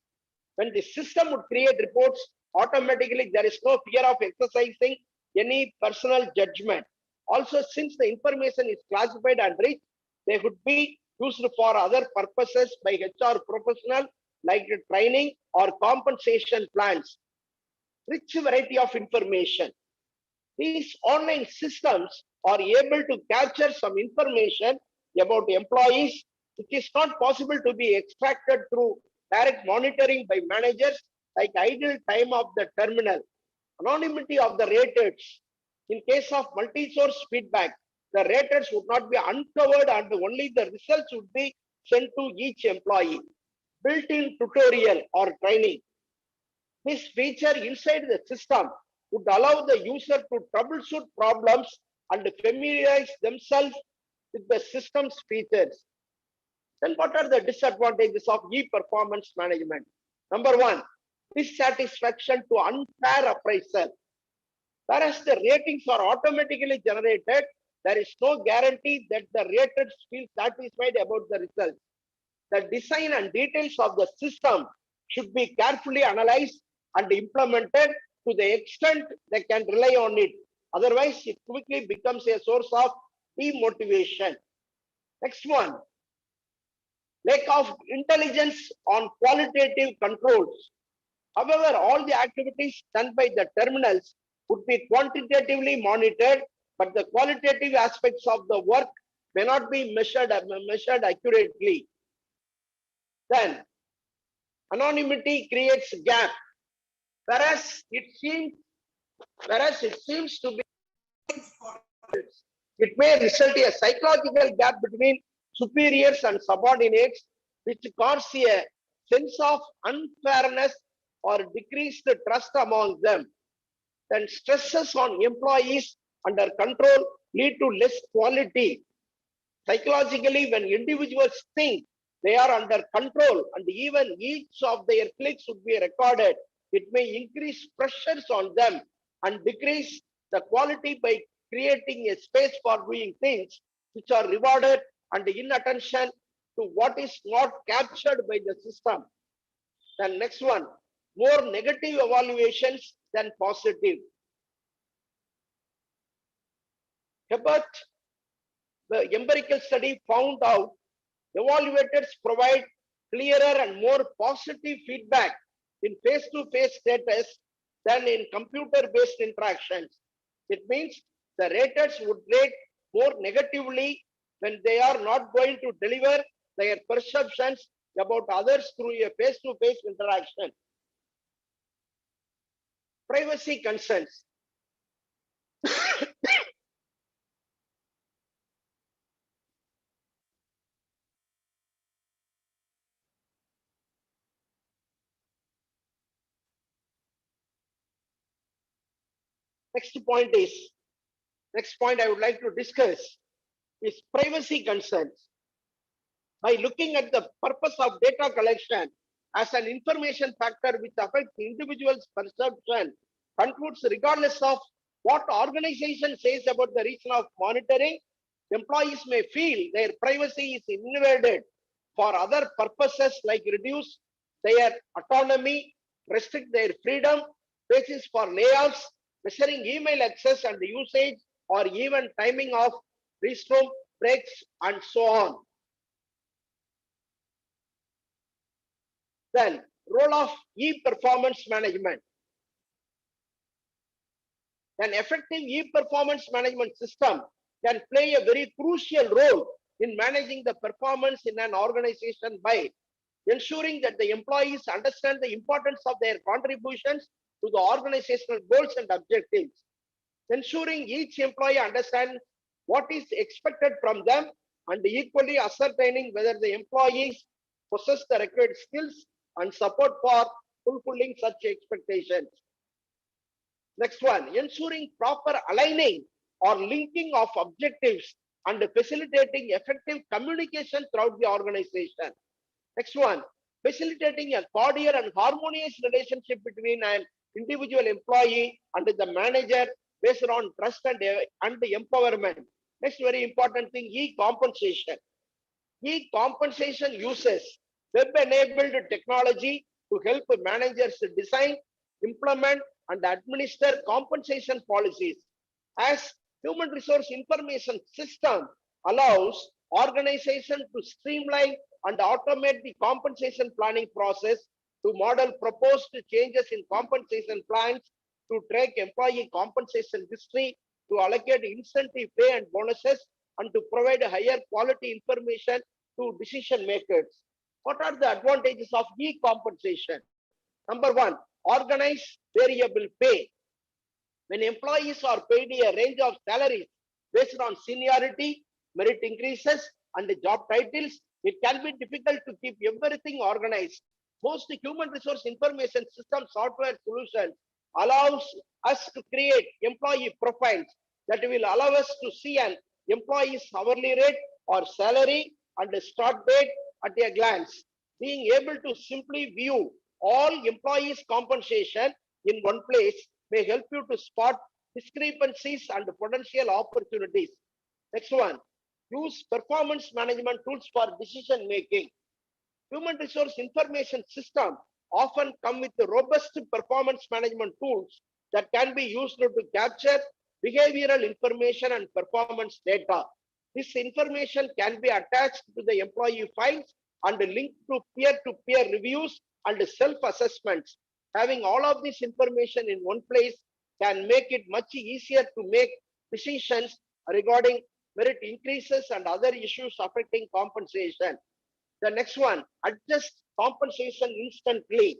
When the system would create reports automatically, there is no fear of exercising any personal judgment. Also, since the information is classified and rich, they could be used for other purposes by HR professional like training or compensation plans. Rich variety of information. These online systems are able to capture some information about employees, which is not possible to be extracted through direct monitoring by managers, like idle time of the terminal, anonymity of the raters. In case of multi-source feedback, the raters would not be uncovered and only the results would be sent to each employee. Built-in tutorial or training. This feature inside the system would allow the user to troubleshoot problems and familiarize themselves with the system's features. Then what are the disadvantages of e-performance management? Number one, dissatisfaction to unfair appraisal. Whereas the ratings are automatically generated, there is no guarantee that the rated feel satisfied about the results. The design and details of the system should be carefully analyzed and implemented to the extent they can rely on it. Otherwise, it quickly becomes a source of demotivation. Next one, lack of intelligence on qualitative controls. However, all the activities done by the terminals would be quantitatively monitored, but the qualitative aspects of the work may not be measured accurately. Then, anonymity creates gap, whereas it seems to be, it may result in a psychological gap between superiors and subordinates, which cause a sense of unfairness or decreased trust among them. Then stresses on employees under control lead to less quality. Psychologically, when individuals think they are under control and even each of their clicks would be recorded, it may increase pressures on them and decrease the quality by creating a space for doing things which are rewarded and inattention to what is not captured by the system. Then next one, more negative evaluations than positive. But the empirical study found out evaluators provide clearer and more positive feedback in face-to-face status than in computer-based interactions. It means the raters would rate more negatively when they are not going to deliver their perceptions about others through a face-to-face interaction. Privacy concerns. Next point I would like to discuss is privacy concerns. By looking at the purpose of data collection as an information factor which affects the individual's perception, concludes regardless of what organization says about the reason of monitoring, employees may feel their privacy is invaded for other purposes like reduce their autonomy, restrict their freedom, basis for layoffs, measuring email access and usage, or even timing of restroom breaks and so on. Then, role of e-performance management. An effective e-performance management system can play a very crucial role in managing the performance in an organization by ensuring that the employees understand the importance of their contributions to the organizational goals and objectives, ensuring each employee understands what is expected from them, and equally ascertaining whether the employees possess the required skills and support for fulfilling such expectations. Next one, ensuring proper aligning or linking of objectives and facilitating effective communication throughout the organization. Next one, facilitating a cordial and harmonious relationship between an individual employee and the manager based on trust and empowerment. Next very important thing, e-compensation. E-compensation uses web-enabled technology to help managers design, implement, and administer compensation policies. As human resource information system allows organizations to streamline and automate the compensation planning process, to model proposed changes in compensation plans, to track employee compensation history, to allocate incentive pay and bonuses, and to provide higher quality information to decision makers. What are the advantages of e-compensation? Number one, organized variable pay. When employees are paid a range of salaries based on seniority, merit increases, and job titles, it can be difficult to keep everything organized. Most human resource information system software solutions allows us to create employee profiles that will allow us to see an employee's hourly rate or salary and start date at a glance. Being able to simply view all employees' compensation in one place may help you to spot discrepancies and potential opportunities. Next one, use performance management tools for decision making. Human resource information system often come with robust performance management tools that can be used to capture behavioral information and performance data. This information can be attached to the employee files and linked to peer-to-peer reviews and self-assessments. Having all of this information in one place can make it much easier to make decisions regarding merit increases and other issues affecting compensation. The next one, adjust compensation instantly.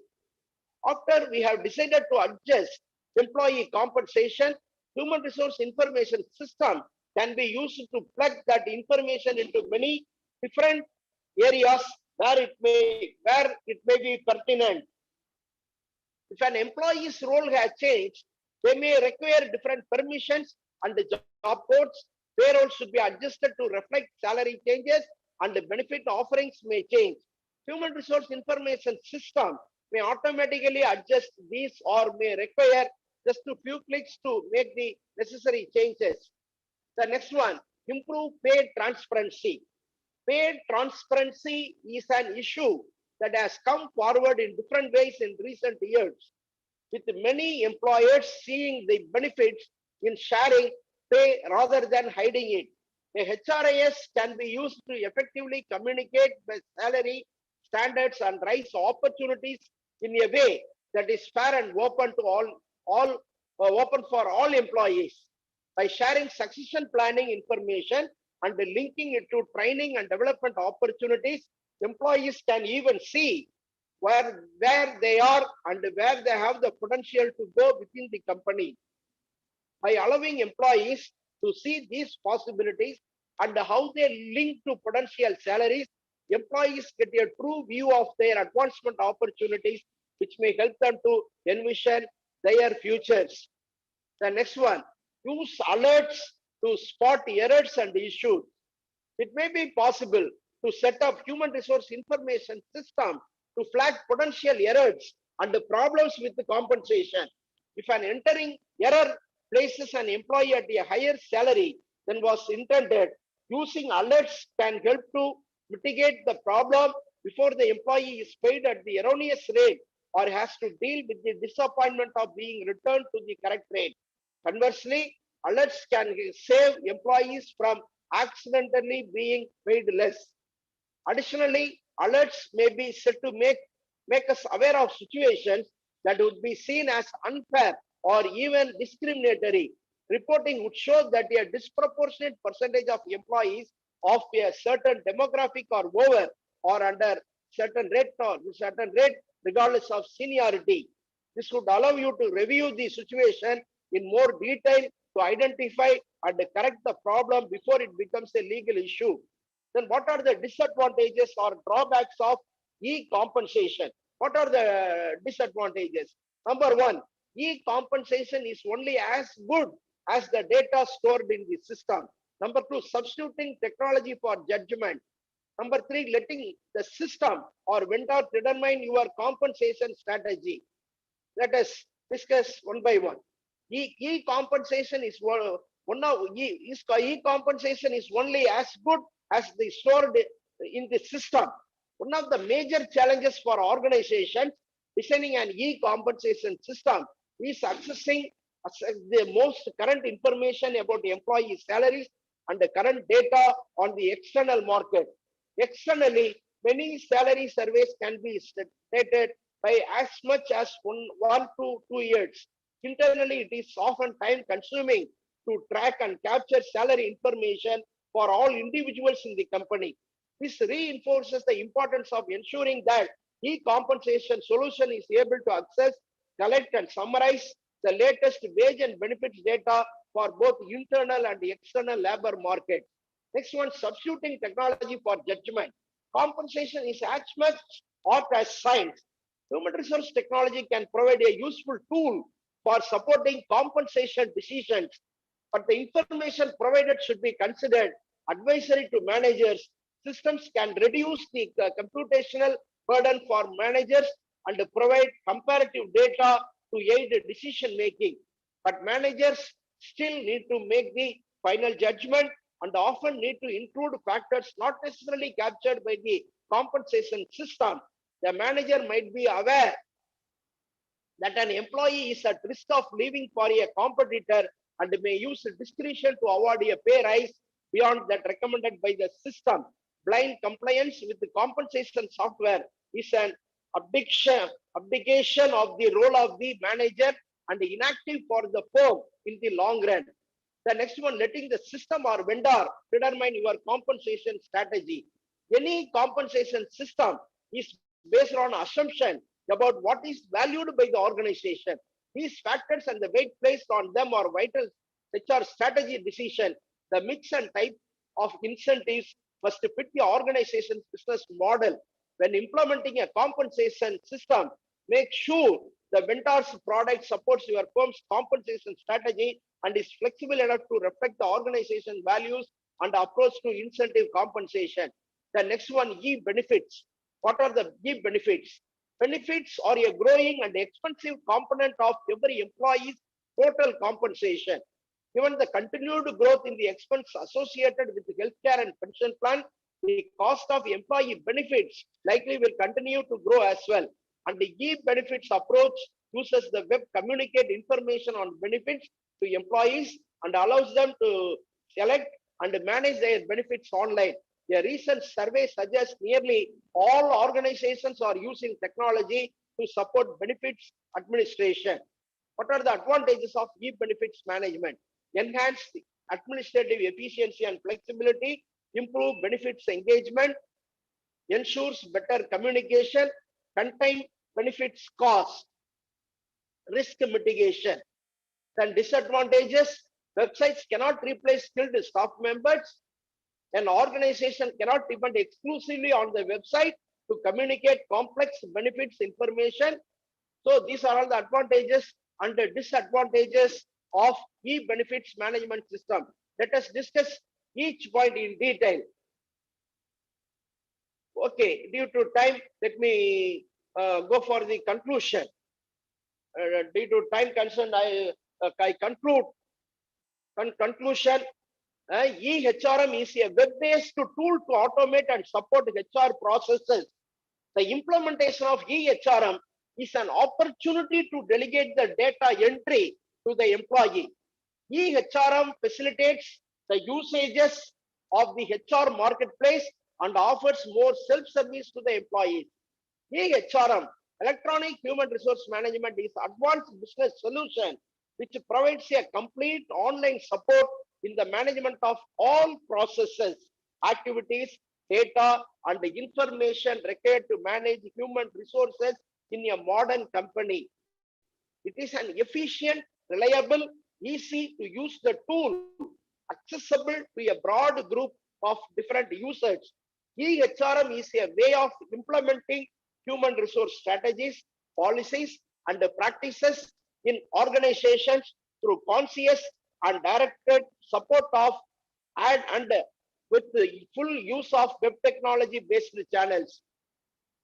After we have decided to adjust employee compensation, human resource information system can be used to plug that information into many different areas where it may be pertinent. If an employee's role has changed, they may require different permissions and the job codes. Payroll should be adjusted to reflect salary changes and the benefit offerings may change. Human resource information system may automatically adjust these or may require just a few clicks to make the necessary changes. The next one, improve pay transparency. Pay transparency is an issue that has come forward in different ways in recent years, with many employers seeing the benefits in sharing pay rather than hiding it. A HRIS can be used to effectively communicate the salary standards and rise opportunities in a way that is fair and open to open for all employees. By sharing succession planning information and linking it to training and development opportunities, employees can even see where they are and where they have the potential to go within the company. By allowing employees to see these possibilities and how they link to potential salaries, employees get a true view of their advancement opportunities, which may help them to envision their futures. The next one, use alerts to spot errors and issues. It may be possible to set up human resource information system to flag potential errors and the problems with the compensation. If an entering error places an employee at a higher salary than was intended, using alerts can help to mitigate the problem before the employee is paid at the erroneous rate or has to deal with the disappointment of being returned to the correct rate. Conversely, alerts can save employees from accidentally being paid less. Additionally, alerts may be set to make us aware of situations that would be seen as unfair or even discriminatory. Reporting would show that a disproportionate percentage of employees of a certain demographic are over or under certain rate regardless of seniority. This would allow you to review the situation in more detail to identify and correct the problem before it becomes a legal issue. Then what are the disadvantages or drawbacks of e-compensation? What are the disadvantages? Number one, e-compensation is only as good as the data stored in the system. Number two, substituting technology for judgment. Number three, letting the system or vendor determine your compensation strategy. Let us discuss one by one. E-compensation is e-compensation is only as good as the stored in the system. One of the major challenges for organizations designing an e-compensation system is accessing the most current information about employee salaries and the current data on the external market. Externally, many salary surveys can be stated by as much as 1 to 2 years. Internally, it is often time consuming to track and capture salary information for all individuals in the company. This reinforces the importance of ensuring that e-compensation solution is able to access, collect and summarize the latest wage and benefits data for both internal and external labor market. Next one, substituting technology for judgment. Compensation is as much art as science. Human resource technology can provide a useful tool for supporting compensation decisions, but the information provided should be considered advisory to managers. Systems can reduce the computational burden for managers and provide comparative data to aid decision making. But managers still need to make the final judgment and often need to include factors not necessarily captured by the compensation system. The manager might be aware that an employee is at risk of leaving for a competitor and may use discretion to award a pay rise beyond that recommended by the system. Blind compliance with the compensation software is an abdication of the role of the manager and inactive for the firm in the long run. The next one, letting the system or vendor determine your compensation strategy. Any compensation system is based on assumption about what is valued by the organization. These factors and the weight placed on them are vital HR strategy decision. The mix and type of incentives must fit the organization's business model. When implementing a compensation system, make sure the vendor's product supports your firm's compensation strategy and is flexible enough to reflect the organization's values and approach to incentive compensation. The next one, e-benefits. What are the e-benefits? Benefits are a growing and expensive component of every employee's total compensation. Given the continued growth in the expense associated with the healthcare and pension plan, the cost of employee benefits likely will continue to grow as well. And the e-benefits approach uses the web communicate information on benefits to employees and allows them to select and manage their benefits online. A recent survey suggests nearly all organizations are using technology to support benefits administration. What are the advantages of e-benefits management? Enhanced administrative efficiency and flexibility, improve benefits engagement, ensures better communication, contain benefits cost, risk mitigation. Then disadvantages, websites cannot replace skilled staff members. An organization cannot depend exclusively on the website to communicate complex benefits information. So these are all the advantages and the disadvantages of e-benefits management system. Let us discuss each point in detail. Okay, due to time, let me go for the conclusion. Due to time concern, I conclude. Conclusion, EHRM is a web-based tool to automate and support HR processes. The implementation of EHRM is an opportunity to delegate the data entry to the employee. EHRM facilitates the usages of the HR marketplace and offers more self-service to the employees. EHRM, Electronic Human Resource Management, is advanced business solution which provides a complete online support in the management of all processes, activities, data, and the information required to manage human resources in a modern company. It is an efficient, reliable, easy to use the tool, accessible to a broad group of different users. EHRM is a way of implementing human resource strategies, policies, and practices in organizations through conscious and directed support of and with the full use of web technology based channels.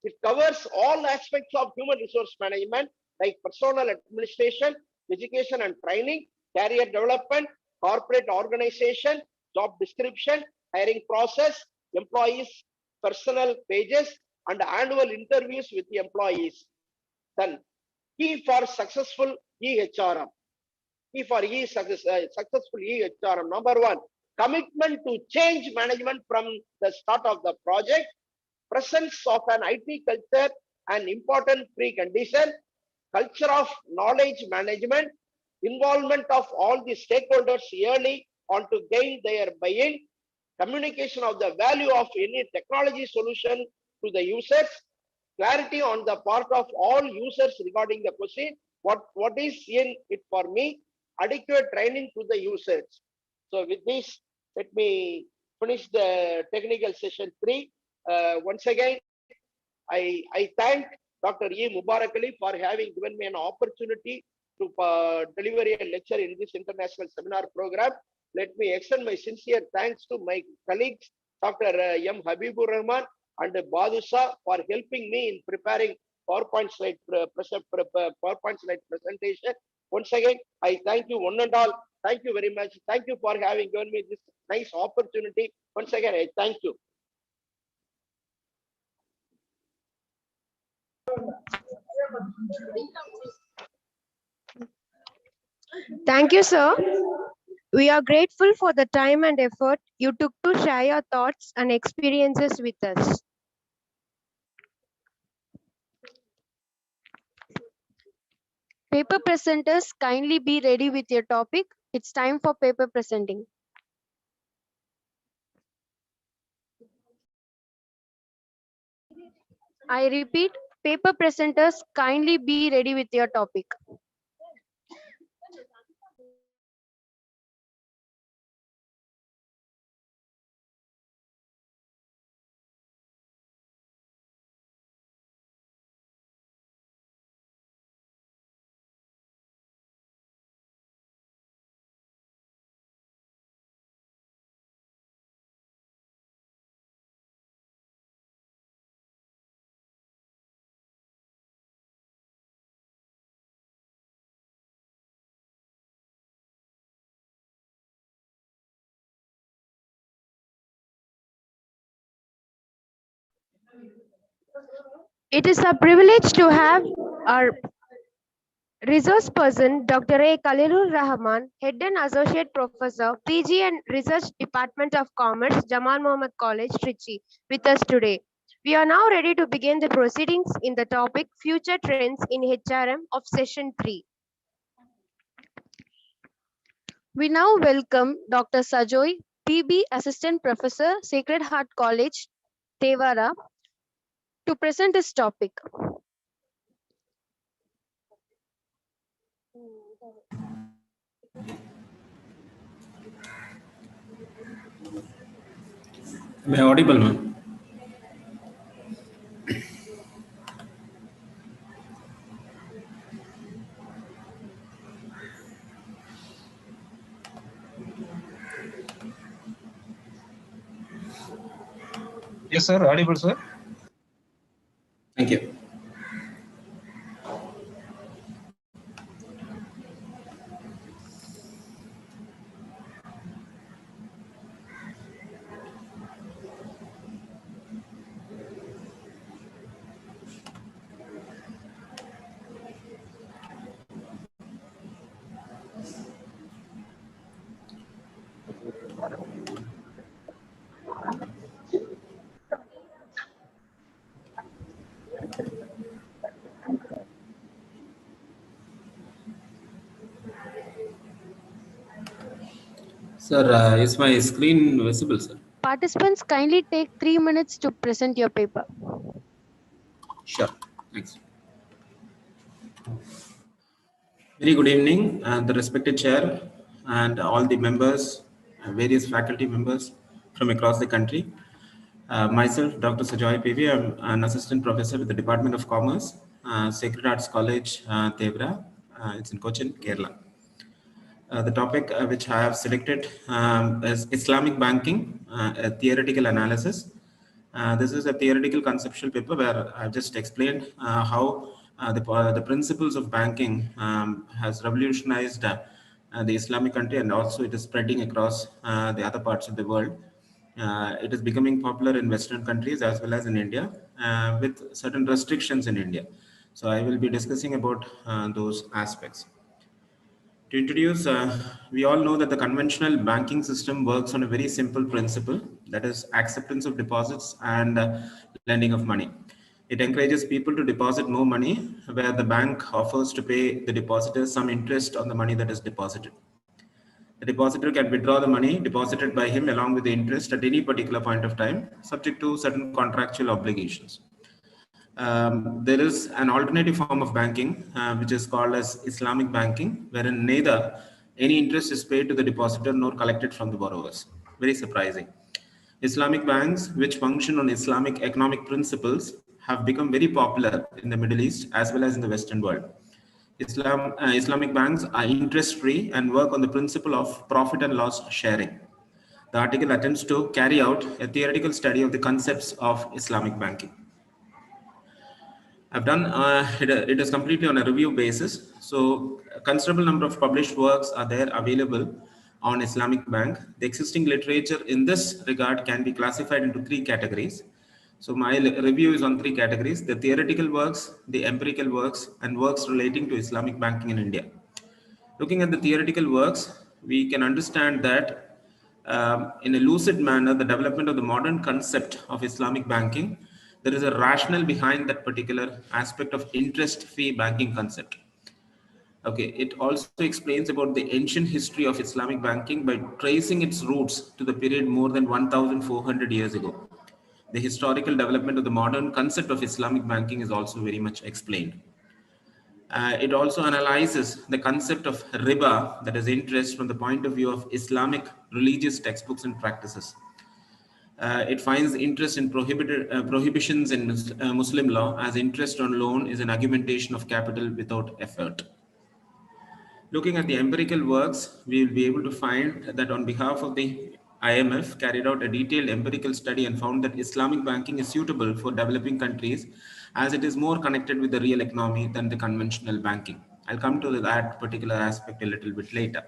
It covers all aspects of human resource management like personnel administration, education and training, career development, corporate organization, job description, hiring process, employees, personal pages, and annual interviews with the employees. Then, key for successful EHRM. Key for successful EHRM. Number one, commitment to change management from the start of the project. Presence of an IT culture, an important precondition. Culture of knowledge management. Involvement of all the stakeholders early on to gain their buy-in. Communication of the value of any technology solution to the users. Clarity on the part of all users regarding the question, what is in it for me, adequate training to the users. So with this, let me finish the technical session 3. Once again, I thank Dr. E. Mubarak Ali for having given me an opportunity to deliver a lecture in this international seminar program. Let me extend my sincere thanks to my colleagues, Dr. M. Habibur Rahman and Badusha, for helping me in preparing PowerPoint slide presentation. Once again, I thank you one and all. Thank you very much. Thank you for having given me this nice opportunity. Once again, I thank you. Thank you, sir. We are grateful for the time and effort you took to share your thoughts and experiences with us. Paper presenters, kindly be ready with your topic. It's time for paper presenting. I repeat, paper presenters, kindly be ready with your topic. It is a privilege to have our resource person, Dr. A. Khalilur Rahman, Head and Associate Professor, PG and Research Department of Commerce, Jamal Mohammed College, Trichy, with us today. We are now ready to begin the proceedings in the topic Future Trends in HRM of Session 3. We now welcome Dr. Sajoy, PB Assistant Professor, Sacred Heart College, Tevara, to present this topic. Am I audible, ma'am? Yes, sir. Audible, sir. Thank you. Sir, is my screen visible, sir? Participants, kindly take 3 minutes to present your paper. Sure. Thanks. Very good evening, the respected chair and all the members, various faculty members from across the country. Myself, Dr. Sajoy PV, I'm an assistant professor with the Department of Commerce, Sacred Arts College, Tevra. It's in Cochin, Kerala. The topic which I have selected is Islamic banking, a theoretical analysis. This is a theoretical conceptual paper where I've just explained how the principles of banking has revolutionized the Islamic country, and also it is spreading across the other parts of the world. It is becoming popular in Western countries as well as in India, with certain restrictions in India. So I will be discussing about those aspects. To introduce, we all know that the conventional banking system works on a very simple principle, that is acceptance of deposits and lending of money. It encourages people to deposit more money, where the bank offers to pay the depositors some interest on the money that is deposited. The depositor can withdraw the money deposited by him along with the interest at any particular point of time, subject to certain contractual obligations. There is an alternative form of banking, which is called as Islamic banking, wherein neither any interest is paid to the depositor nor collected from the borrowers. Very surprising. Islamic banks, which function on Islamic economic principles, have become very popular in the Middle East as well as in the Western world. Islamic banks are interest-free and work on the principle of profit and loss sharing. The article attempts to carry out a theoretical study of the concepts of Islamic banking. I've done it is completely on a review basis. So a considerable number of published works are there available on Islamic Bank. The existing literature in this regard can be classified into 3 categories. So my review is on 3 categories: the theoretical works, the empirical works, and works relating to Islamic banking in India. Looking at the theoretical works, we can understand that in a lucid manner, the development of the modern concept of Islamic banking, there is a rationale behind that particular aspect of interest-free banking concept. Okay, it also explains about the ancient history of Islamic banking by tracing its roots to the period more than 1,400 years ago. The historical development of the modern concept of Islamic banking is also very much explained. It also analyzes the concept of riba, that is interest, from the point of view of Islamic religious textbooks and practices. It finds interest in prohibitions in Muslim law, as interest on loan is an augmentation of capital without effort. Looking at the empirical works, we will be able to find that on behalf of the IMF, carried out a detailed empirical study and found that Islamic banking is suitable for developing countries, as it is more connected with the real economy than the conventional banking. I'll come to that particular aspect a little bit later.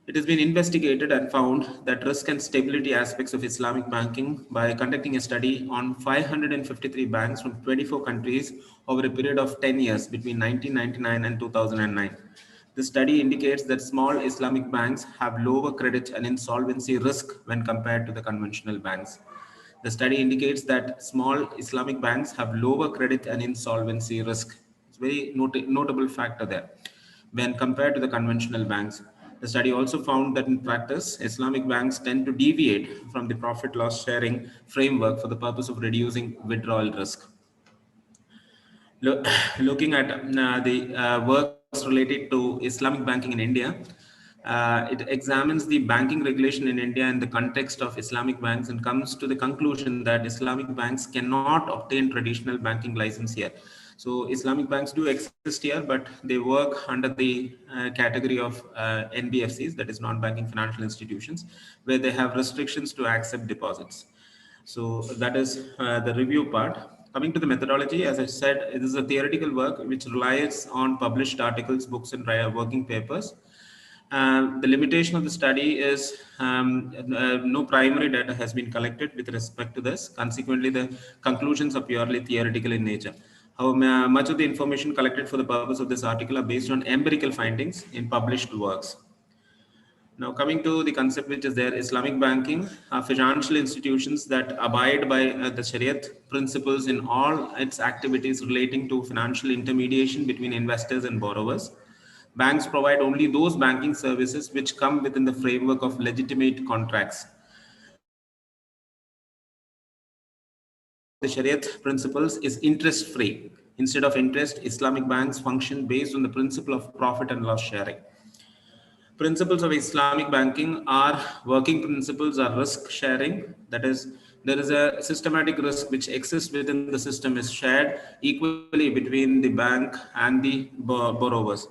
It has been investigated and found that risk and stability aspects of Islamic banking by conducting a study on 553 banks from 24 countries over a period of 10 years between 1999 and 2009. The study indicates that small Islamic banks have lower credit and insolvency risk when compared to the conventional banks. The study indicates that small Islamic banks have lower credit and insolvency risk. It's a very notable factor there when compared to the conventional banks. The study also found that in practice, Islamic banks tend to deviate from the profit loss sharing framework for the purpose of reducing withdrawal risk. Looking at the works related to Islamic banking in India, it examines the banking regulation in India in the context of Islamic banks and comes to the conclusion that Islamic banks cannot obtain traditional banking license here. So Islamic banks do exist here, but they work under the category of NBFCs, that is non-banking financial institutions, where they have restrictions to accept deposits. So that is the review part. Coming to the methodology, as I said, it is a theoretical work which relies on published articles, books, and working papers. The limitation of the study is no primary data has been collected with respect to this. Consequently, the conclusions are purely theoretical in nature. How much of the information collected for the purpose of this article are based on empirical findings in published works. Now, coming to the concept which is there, Islamic banking are financial institutions that abide by the Shariat principles in all its activities relating to financial intermediation between investors and borrowers. Banks provide only those banking services which come within the framework of legitimate contracts. The Shariat principles is interest-free. Instead of interest, Islamic banks function based on the principle of profit and loss sharing. Principles of Islamic banking are working principles are risk sharing. That is, there is a systematic risk which exists within the system is shared equally between the bank and the borrowers.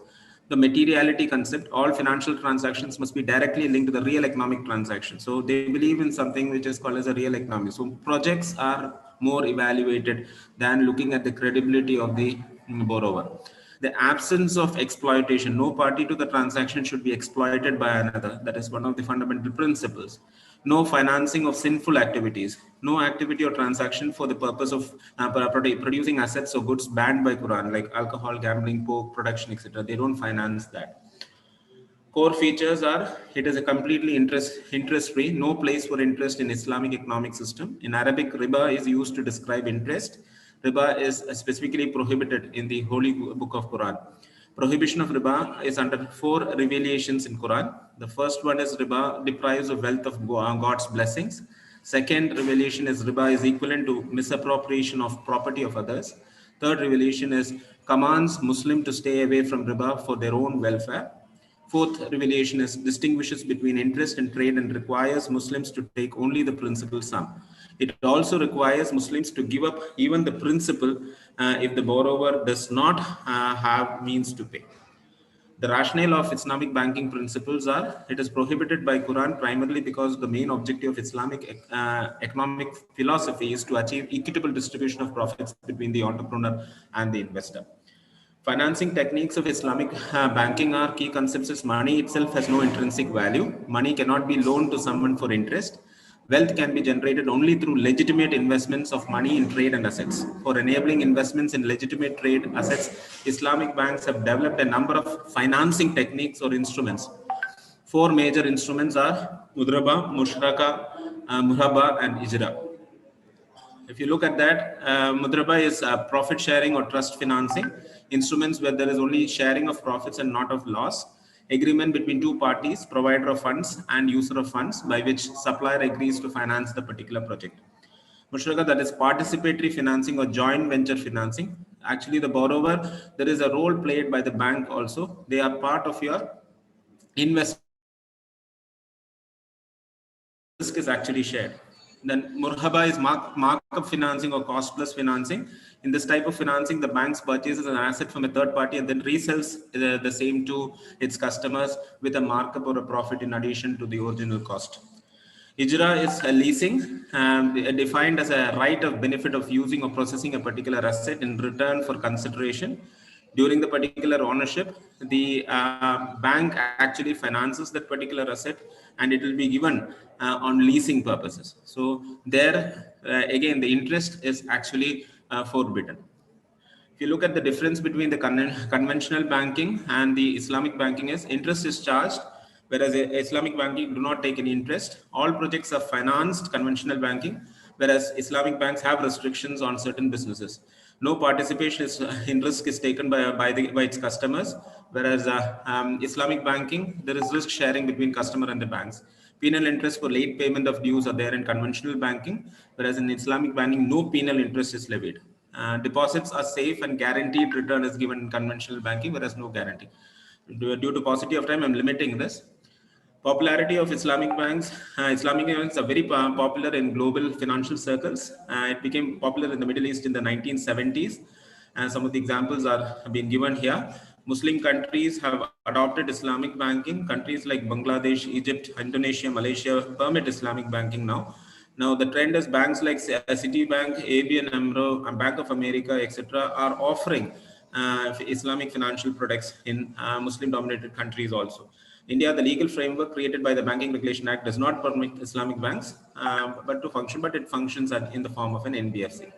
The materiality concept, all financial transactions must be directly linked to the real economic transaction. So they believe in something which is called as a real economy. So projects are more evaluated than looking at the credibility of the borrower. The absence of exploitation, no party to the transaction should be exploited by another. That is one of the fundamental principles. No financing of sinful activities, no activity or transaction for the purpose of producing assets or goods banned by Quran, like alcohol, gambling, pork production, etc. They don't finance that. Core features are, it is a completely interest-free, no place for interest in Islamic economic system. In Arabic, riba is used to describe interest. Riba is specifically prohibited in the Holy Book of Quran. Prohibition of riba is under 4 revelations in Quran. The first one is riba deprives of wealth of God's blessings. Second revelation is riba is equivalent to misappropriation of property of others. Third revelation is commands Muslim to stay away from riba for their own welfare. Fourth revelation is distinguishes between interest and trade and requires Muslims to take only the principal sum. It also requires Muslims to give up even the principal if the borrower does not have means to pay. The rationale of Islamic banking principles are, it is prohibited by Quran primarily because the main objective of Islamic economic philosophy is to achieve equitable distribution of profits between the entrepreneur and the investor. Financing techniques of Islamic banking are key concepts as money itself has no intrinsic value. Money cannot be loaned to someone for interest. Wealth can be generated only through legitimate investments of money in trade and assets. For enabling investments in legitimate trade assets, Islamic banks have developed a number of financing techniques or instruments. 4 major instruments are Mudraba, Mushraka, Muhaba, and Ijra. If you look at that, Mudraba is profit sharing or trust financing, instruments where there is only sharing of profits and not of loss, agreement between 2 parties, provider of funds and user of funds, by which supplier agrees to finance the particular project. Mushraka, that is participatory financing or joint venture financing. Actually, the borrower, there is a role played by the bank also. They are part of your investment. Risk is actually shared. Then Murhaba is markup financing or cost plus financing. In this type of financing, the bank purchases an asset from a third party and then resells the same to its customers with a markup or a profit in addition to the original cost. Ijra is a leasing, defined as a right of benefit of using or processing a particular asset in return for consideration. During the particular ownership, the bank actually finances that particular asset, and it will be given on leasing purposes. So there, again, the interest is actually forbidden. If you look at the difference between the conventional banking and the Islamic banking, is interest is charged, whereas Islamic banking do not take any interest. All projects are financed conventional banking, whereas Islamic banks have restrictions on certain businesses. No participation in risk is taken by its customers, whereas Islamic banking, there is risk sharing between customer and the banks. Penal interest for late payment of dues are there in conventional banking, whereas in Islamic banking, no penal interest is levied. Deposits are safe and guaranteed return is given in conventional banking, whereas no guarantee. Due to paucity of time, I'm limiting this. Popularity of Islamic banks. Islamic banks are very popular in global financial circles. It became popular in the Middle East in the 1970s. And some of the examples are being given here. Muslim countries have adopted Islamic banking. Countries like Bangladesh, Egypt, Indonesia, Malaysia permit Islamic banking now. Now the trend is banks like Citibank, ABN AMRO, and Bank of America, etc., are offering Islamic financial products in Muslim-dominated countries also. India, the legal framework created by the Banking Regulation Act does not permit Islamic banks but it functions in the form of an NBFC.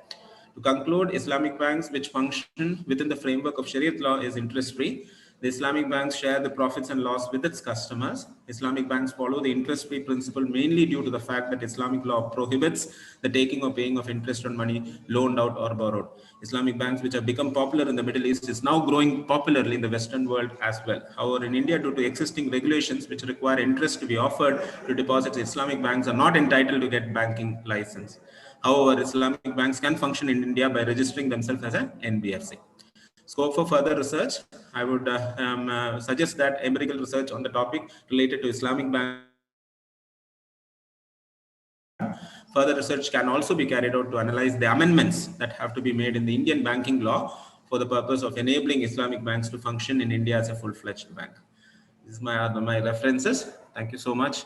To conclude, Islamic banks which function within the framework of Shariat law is interest-free. The Islamic banks share the profits and loss with its customers. Islamic banks follow the interest-free principle mainly due to the fact that Islamic law prohibits the taking or paying of interest on money loaned out or borrowed. Islamic banks which have become popular in the Middle East is now growing popularly in the Western world as well. However, in India, due to existing regulations which require interest to be offered to deposits, Islamic banks are not entitled to get banking license. However, Islamic banks can function in India by registering themselves as an NBFC. Scope for further research, I would suggest that empirical research on the topic related to Islamic bank. Further research can also be carried out to analyze the amendments that have to be made in the Indian banking law for the purpose of enabling Islamic banks to function in India as a full-fledged bank. This is my references. Thank you so much.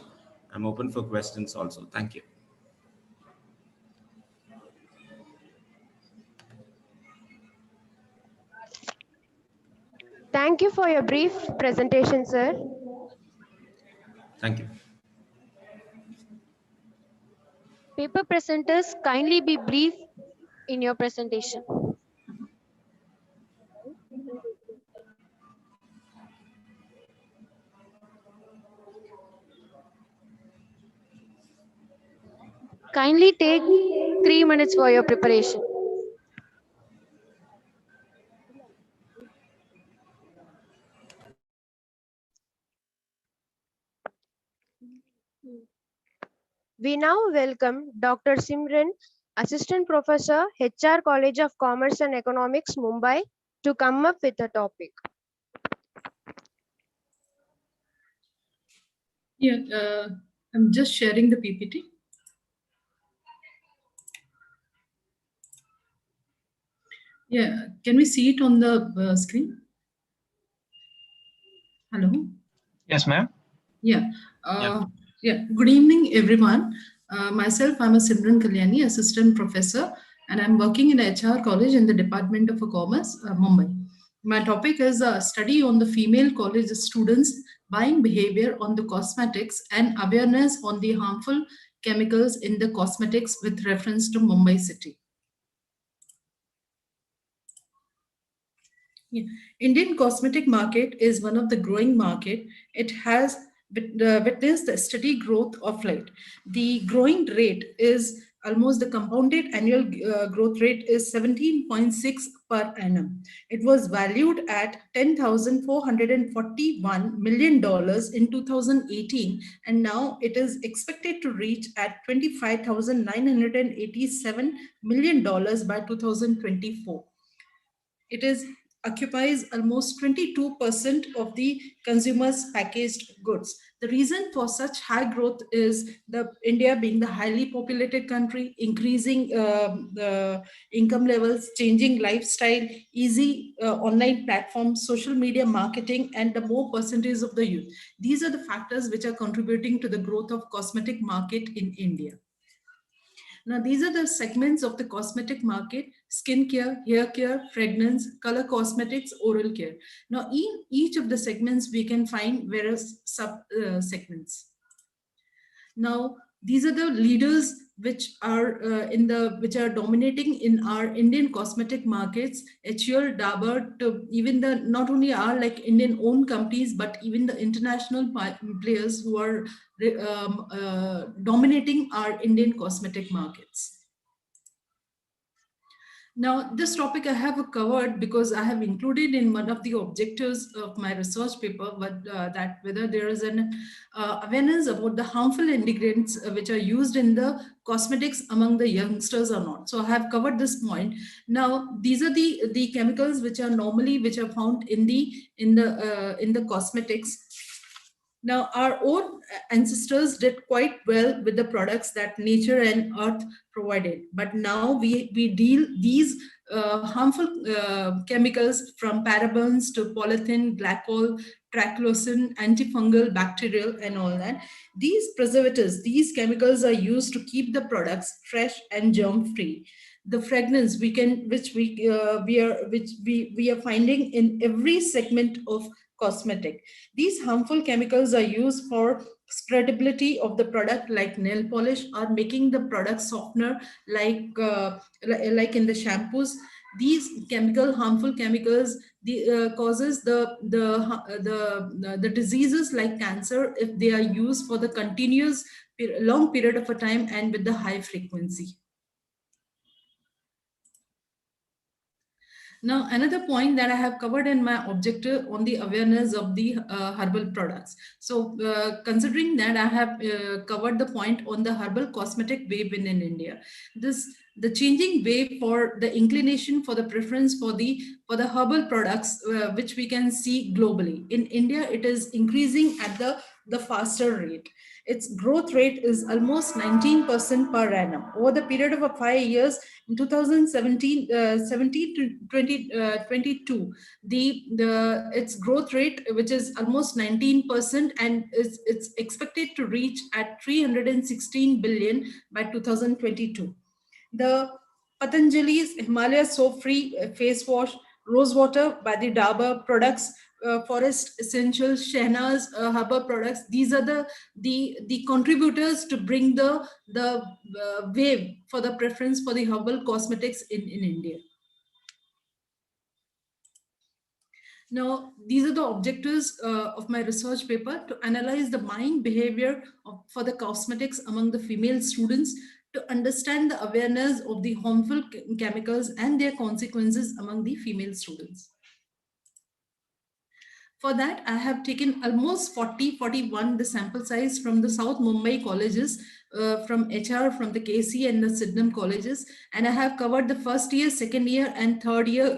I'm open for questions also. Thank you. Thank you for your brief presentation, sir. Thank you. Paper presenters, kindly be brief in your presentation. Kindly take 3 minutes for your preparation. We now welcome Dr. Simran, Assistant Professor, HR College of Commerce and Economics, Mumbai, to come up with the topic. Yeah, I'm just sharing the PPT. Yeah, can we see it on the screen? Hello? Yes, ma'am. Yeah. Good evening, everyone. Myself, I'm a Simran Kalyani, Assistant Professor, and I'm working in HR College in the Department of Commerce, Mumbai. My topic is a study on the female college students' buying behavior on the cosmetics and awareness on the harmful chemicals in the cosmetics with reference to Mumbai city. Yeah. Indian cosmetic market is one of the growing market. It has witnessed a steady growth of late. The growing rate is almost the compounded annual growth rate is 17.6 per annum. It was valued at $10,441 million in 2018, and now it is expected to reach at $25,987 million by 2024. It occupies almost 22% of the consumers' packaged goods. The reason for such high growth is India being the highly populated country, increasing the income levels, changing lifestyle, easy online platforms, social media marketing, and the more percentage of the youth. These are the factors which are contributing to the growth of cosmetic market in India. Now, these are the segments of the cosmetic market: skincare, hair care, fragrance, color cosmetics, oral care. Now, in each of the segments, we can find various sub segments. Now, these are the leaders which are which are dominating in our Indian cosmetic markets. HUL, Dabur, to even the not only are like Indian owned companies, but even the international players who are dominating our Indian cosmetic markets. Now, this topic I have covered because I have included in one of the objectives of my research paper, but that whether there is an awareness about the harmful ingredients which are used in the cosmetics among the youngsters or not. So I have covered this point. Now, these are the chemicals which are found in the cosmetics. Now, our own ancestors did quite well with the products that nature and earth provided. But now we deal these harmful chemicals, from parabens to polythene, glycol, triclosan, antifungal, bacterial, and all that. These preservatives, these chemicals are used to keep the products fresh and germ-free. The fragrance which we are finding in every segment of cosmetic. These harmful chemicals are used for spreadability of the product, like nail polish, or making the product softener, like in the shampoos. These harmful chemicals causes the diseases like cancer if they are used for the continuous long period of a time and with the high frequency. Now, another point that I have covered in my objective on the awareness of the herbal products. So, considering that I have covered the point on the herbal cosmetic wave in India, the changing wave for the inclination for the preference for the herbal products, which we can see globally. In India, it is increasing at the faster rate. Its growth rate is almost 19% per annum. Over the period of 5 years, in 2017 to 2022, its growth rate, which is almost 19%, and it's expected to reach at 316 billion by 2022. The Patanjali's Himalaya Soap-Free Face Wash, Rose Water by the Dabur products, Forest Essentials, Shehnaz herbal products. These are the contributors to bring the wave for the preference for the herbal cosmetics in India. Now, these are the objectives of my research paper: to analyze the buying behavior for the cosmetics among the female students, to understand the awareness of the harmful chemicals and their consequences among the female students. For that, I have taken almost 41 the sample size from the South Mumbai colleges, from HR, from the KC and the Sydenham colleges, and I have covered the first year, second year, and third year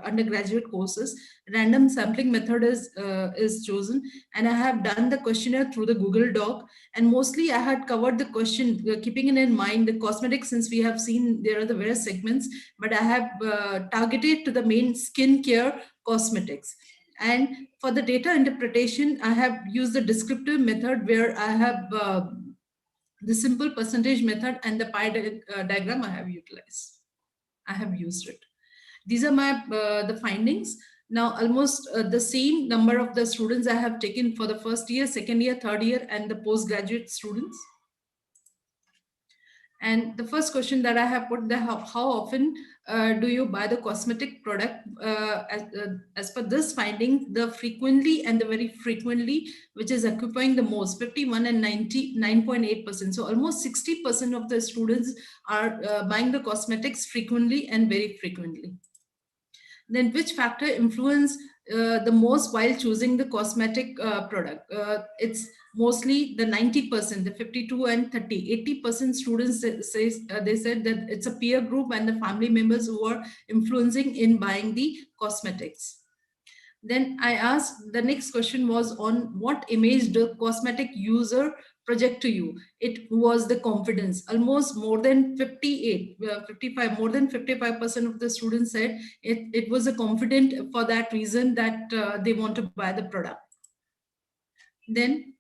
undergraduate courses. Random sampling method is chosen, and I have done the questionnaire through the Google Doc. And mostly, I had covered the question, keeping in mind the cosmetics, since we have seen there are the various segments, but I have targeted to the main skincare cosmetics. And for the data interpretation, I have used the descriptive method, where I have the simple percentage method and the pie diagram I have utilized. I have used it. These are my the findings. Now, almost the same number of the students I have taken for the first year, second year, third year, and the postgraduate students. And the first question that I have put, how often do you buy the cosmetic product? As per this finding, the frequently and the very frequently, which is occupying the most, 51 and 99.8%. So almost 60% of the students are buying the cosmetics frequently and very frequently. Then which factor influence the most while choosing the cosmetic product? It's mostly the 90%, the 52 and 30, 80% students they said that it's a peer group and the family members who are influencing in buying the cosmetics. Then I asked, the next question was on what image the cosmetic user project to you. It was the confidence. Almost more than 55, more than 55% of the students said it was a confident for that reason that they want to buy the product. Then,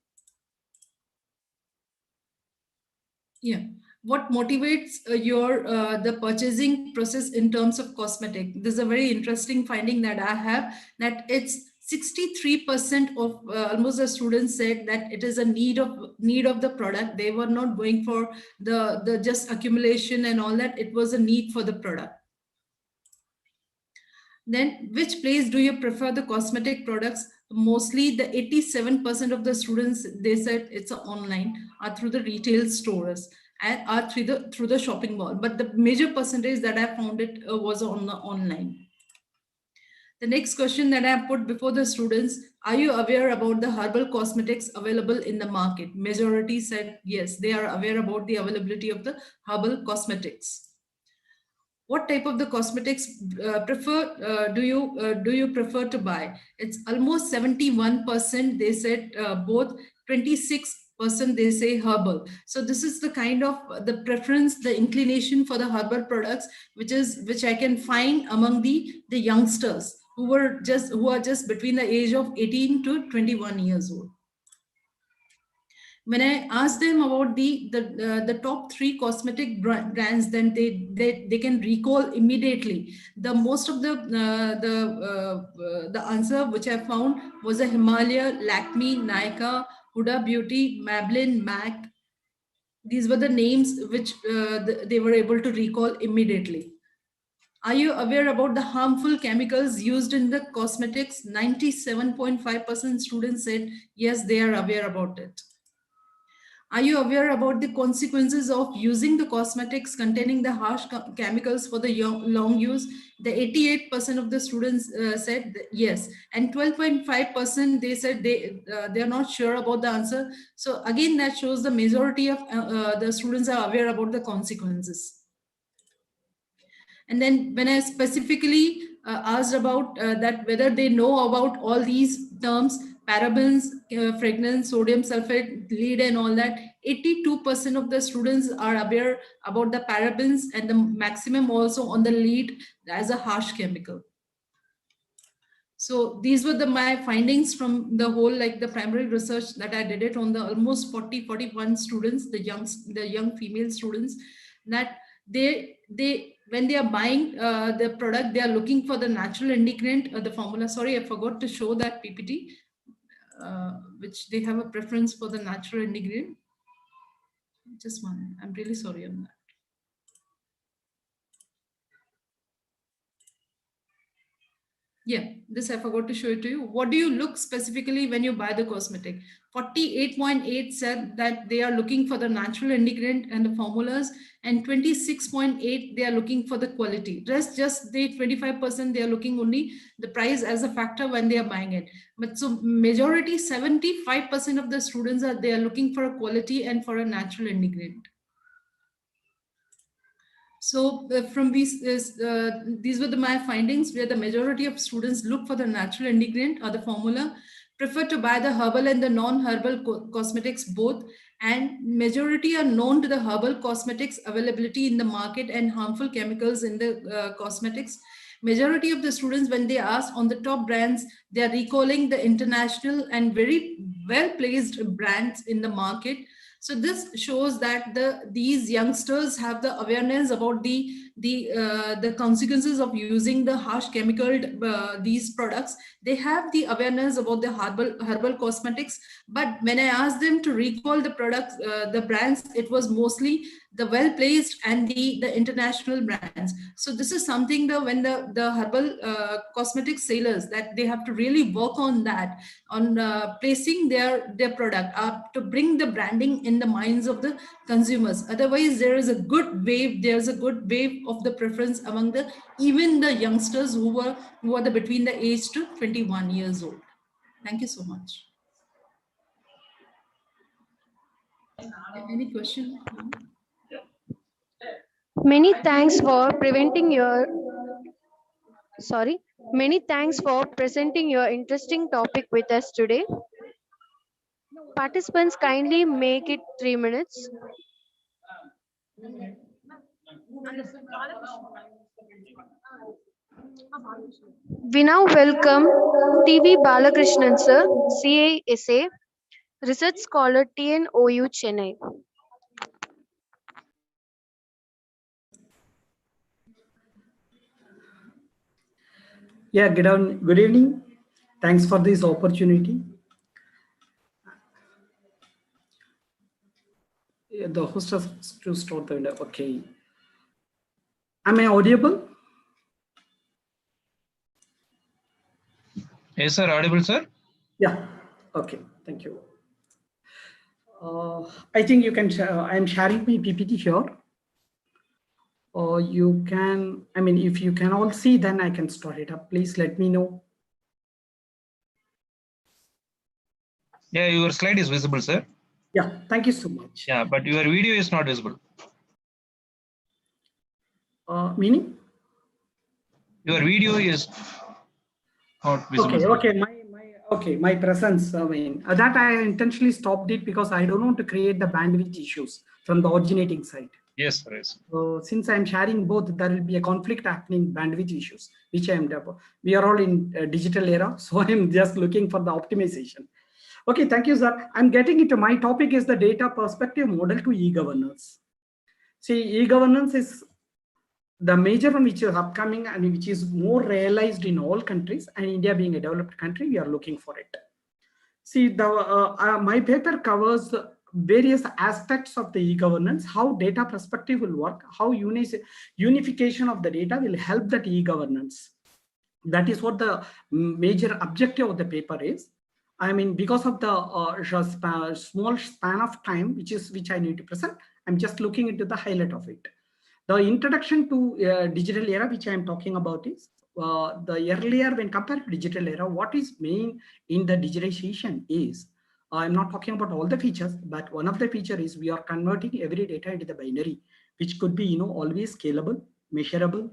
yeah. what motivates your the purchasing process in terms of cosmetic? This is a very interesting finding that I have, that it's 63% of almost the students said that it is a need of the product. They were not going for the just accumulation and all that. It was a need for the product. Then which place do you prefer the cosmetic products? Mostly the 87% of the students, they said it's online or through the retail stores and are through the shopping mall. But the major percentage that I found it was on the online. The next question that I put before the students, are you aware about the herbal cosmetics available in the market? Majority said yes, they are aware about the availability of the herbal cosmetics. What type of the cosmetics do you prefer to buy? It's almost 71%. They said both. 26% they say herbal. So this is the kind of the preference, the inclination for the herbal products, which I can find among the youngsters who are just between the age of 18 to 21 years old. When I asked them about the top 3 cosmetic brands, then they can recall immediately. The most of the answer which I found was a Himalaya, Lakme, Nykaa, Huda Beauty, Maybelline, MAC. These were the names which they were able to recall immediately. Are you aware about the harmful chemicals used in the cosmetics? 97.5% students said yes, they are aware about it. Are you aware about the consequences of using the cosmetics containing the harsh chemicals for the long use? The 88% of the students said yes, and 12.5% they said they are not sure about the answer. So again, that shows the majority of the students are aware about the consequences. And then when I specifically asked about that whether they know about all these terms, parabens, fragrance, sodium sulfate, lead and all that, 82% of the students are aware about the parabens and the maximum also on the lead as a harsh chemical. So these were my findings from the whole, like the primary research that I did it on the almost 41 students, the young female students, that they when they are buying the product, they are looking for the natural ingredient, the formula. Sorry, I forgot to show that PPT, which they have a preference for the natural ingredient. Just one, I'm really sorry on that. Yeah, this I forgot to show it to you. What do you look specifically when you buy the cosmetic? 48.8 said that they are looking for the natural ingredient and the formulas, and 26.8 they are looking for the quality. Just the 25% they are looking only the price as a factor when they are buying it. But so majority, 75% of the students they are looking for a quality and for a natural ingredient. So from these were my findings, where the majority of students look for the natural ingredient or the formula, prefer to buy the herbal and the non-herbal cosmetics both, and majority are known to the herbal cosmetics availability in the market and harmful chemicals in the cosmetics. Majority of the students, when they ask on the top brands, they are recalling the international and very well-placed brands in the market. So this shows that these youngsters have the awareness about the consequences of using the harsh chemical these products. They have the awareness about the herbal cosmetics, but when I asked them to recall the products, the brands, it was mostly the well placed and the international brands. So this is something that when the herbal cosmetic sellers, that they have to really work on that, on placing their product up to bring the branding in the minds of the consumers. Otherwise, there's a good wave of the preference among even the youngsters who are between the age to 21 years old. Thank you so much. Any question? Many thanks for Many thanks for presenting your interesting topic with us today. Participants, kindly make it 3 minutes. We now welcome TV Balakrishnan sir, CASA, Research Scholar, TNOU Chennai. Yeah, good evening. Thanks for this opportunity. Yeah, the host has to start the window. Okay. Am I audible? Yes, sir. Audible, sir? Yeah. Okay. Thank you. I think you can, I'm sharing my PPT here. Or you can, I mean, if you can all see, then I can start it up. Please let me know. Yeah, your slide is visible, sir. Yeah, thank you so much. Yeah, but your video is not visible. Meaning? Your video is not visible. Okay, my presence. I mean, that I intentionally stopped it because I don't want to create the bandwidth issues from the originating side. Yes, sir. Yes. So since I'm sharing both, there will be a conflict happening, bandwidth issues, which we are all in a digital era. So I'm just looking for the optimization. Okay, thank you, sir. I'm getting into my topic is the data perspective model to e-governance. See, e-governance is the major one which is upcoming and which is more realized in all countries, and India being a developed country, we are looking for it. See, my paper covers various aspects of the e-governance, how data perspective will work, how unification of the data will help that e-governance. That is what the major objective of the paper is. I mean, because of the small span of time, which I need to present, I'm just looking into the highlight of it. The introduction to digital era, which I am talking about, is the earlier when compared to digital era, what is main in the digitization is, I'm not talking about all the features, but one of the feature is we are converting every data into the binary, which could be, always scalable, measurable.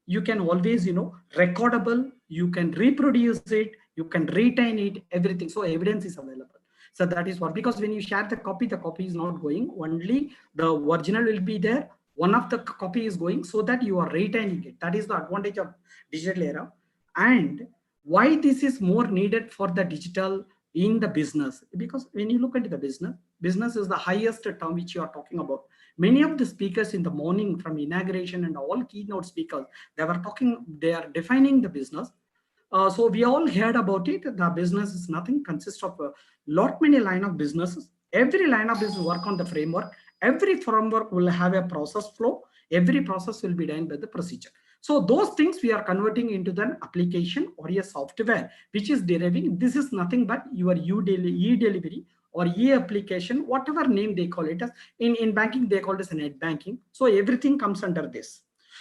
You can always, recordable, you can reproduce it, you can retain it, everything. So evidence is available. So that is what, because when you share the copy is not going, only the original will be there. One of the copy is going, so that you are retaining it. That is the advantage of digital era. And why this is more needed for the digital in the business, because when you look into the business is the highest term which you are talking about. Many of the speakers in the morning from inauguration and all keynote speakers, they are defining the business. So we all heard about it. The business is nothing, consists of a many line of businesses. Every line of business work on the framework. Every framework will have a process flow. Every process will be done by the procedure. So those things we are converting into the application or a software, which is deriving. This is nothing but your e-delivery or e-application, whatever name they call it as. In banking, they call it as net banking. So everything comes under this.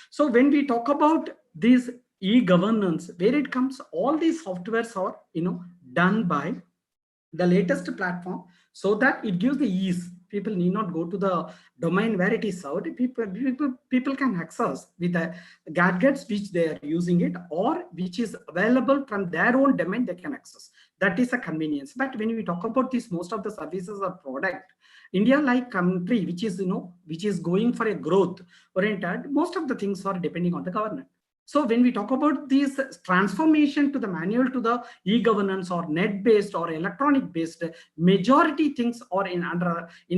So when we talk about this e-governance, where it comes, all these softwares are done by the latest platform, so that it gives the ease. People need not go to the domain where it is served. People can access with the gadgets which they are using it, or which is available from their own domain, they can access. That is a convenience. But when we talk about this, most of the services or product, India like country, which is going for a growth oriented, most of the things are depending on the government. So when we talk about this transformation to the manual to the e-governance or net-based or electronic-based, majority things are in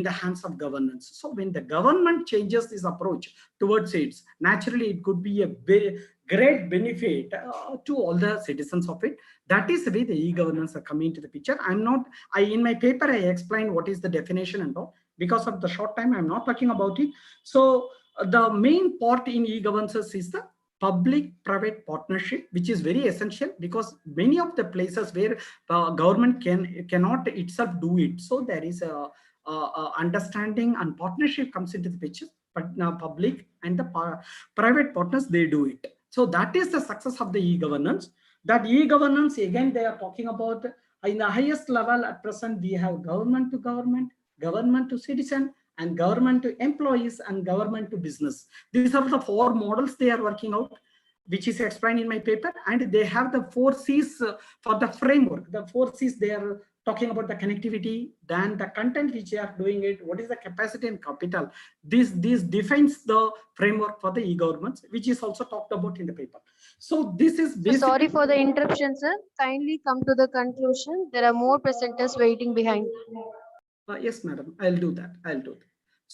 the hands of governance. So when the government changes this approach towards it, naturally it could be a very great benefit to all the citizens of it. That is the way the e-governance are coming into the picture. In my paper, I explained what is the definition and all. Because of the short time, I'm not talking about it. So the main part in e-governance is the public-private partnership, which is very essential, because many of the places where government cannot itself do it. So there is a understanding and partnership comes into the picture, but now public and the private partners, they do it. So that is the success of the e-governance. That e-governance, again, they are talking about in the highest level at present, we have government to government, government to citizen, and government to employees, and government to business. These are the 4 models they are working out, which is explained in my paper. And they have the 4 C's for the framework. The 4 C's, they are talking about the connectivity, then the content which they are doing it, what is the capacity and capital. This defines the framework for the e-governments, which is also talked about in the paper. So this is basically... Sorry for the interruption, sir. Kindly come to the conclusion. There are more presenters waiting behind. Yes, madam, I'll do that.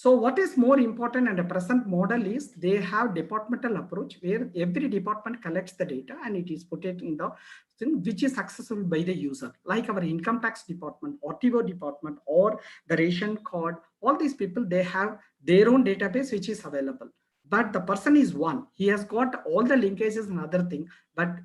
So what is more important in the present model is they have departmental approach where every department collects the data and it is put it in the thing which is accessible by the user, like our income tax department, RTO department, or the ration card. All these people, they have their own database which is available. But the person is one. He has got all the linkages and other thing. But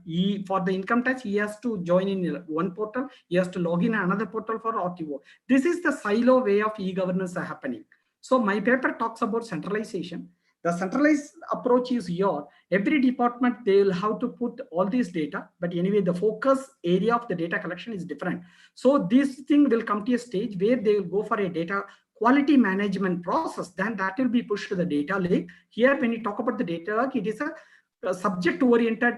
for the income tax, he has to join in one portal. He has to log in another portal for RTO. This is the silo way of e-governance happening. So my paper talks about centralization. The centralized approach is here. Every department, they will have to put all this data, but anyway, the focus area of the data collection is different. So this thing will come to a stage where they will go for a data quality management process. Then that will be pushed to the data lake. Here, when you talk about the data lake, it is a subject-oriented,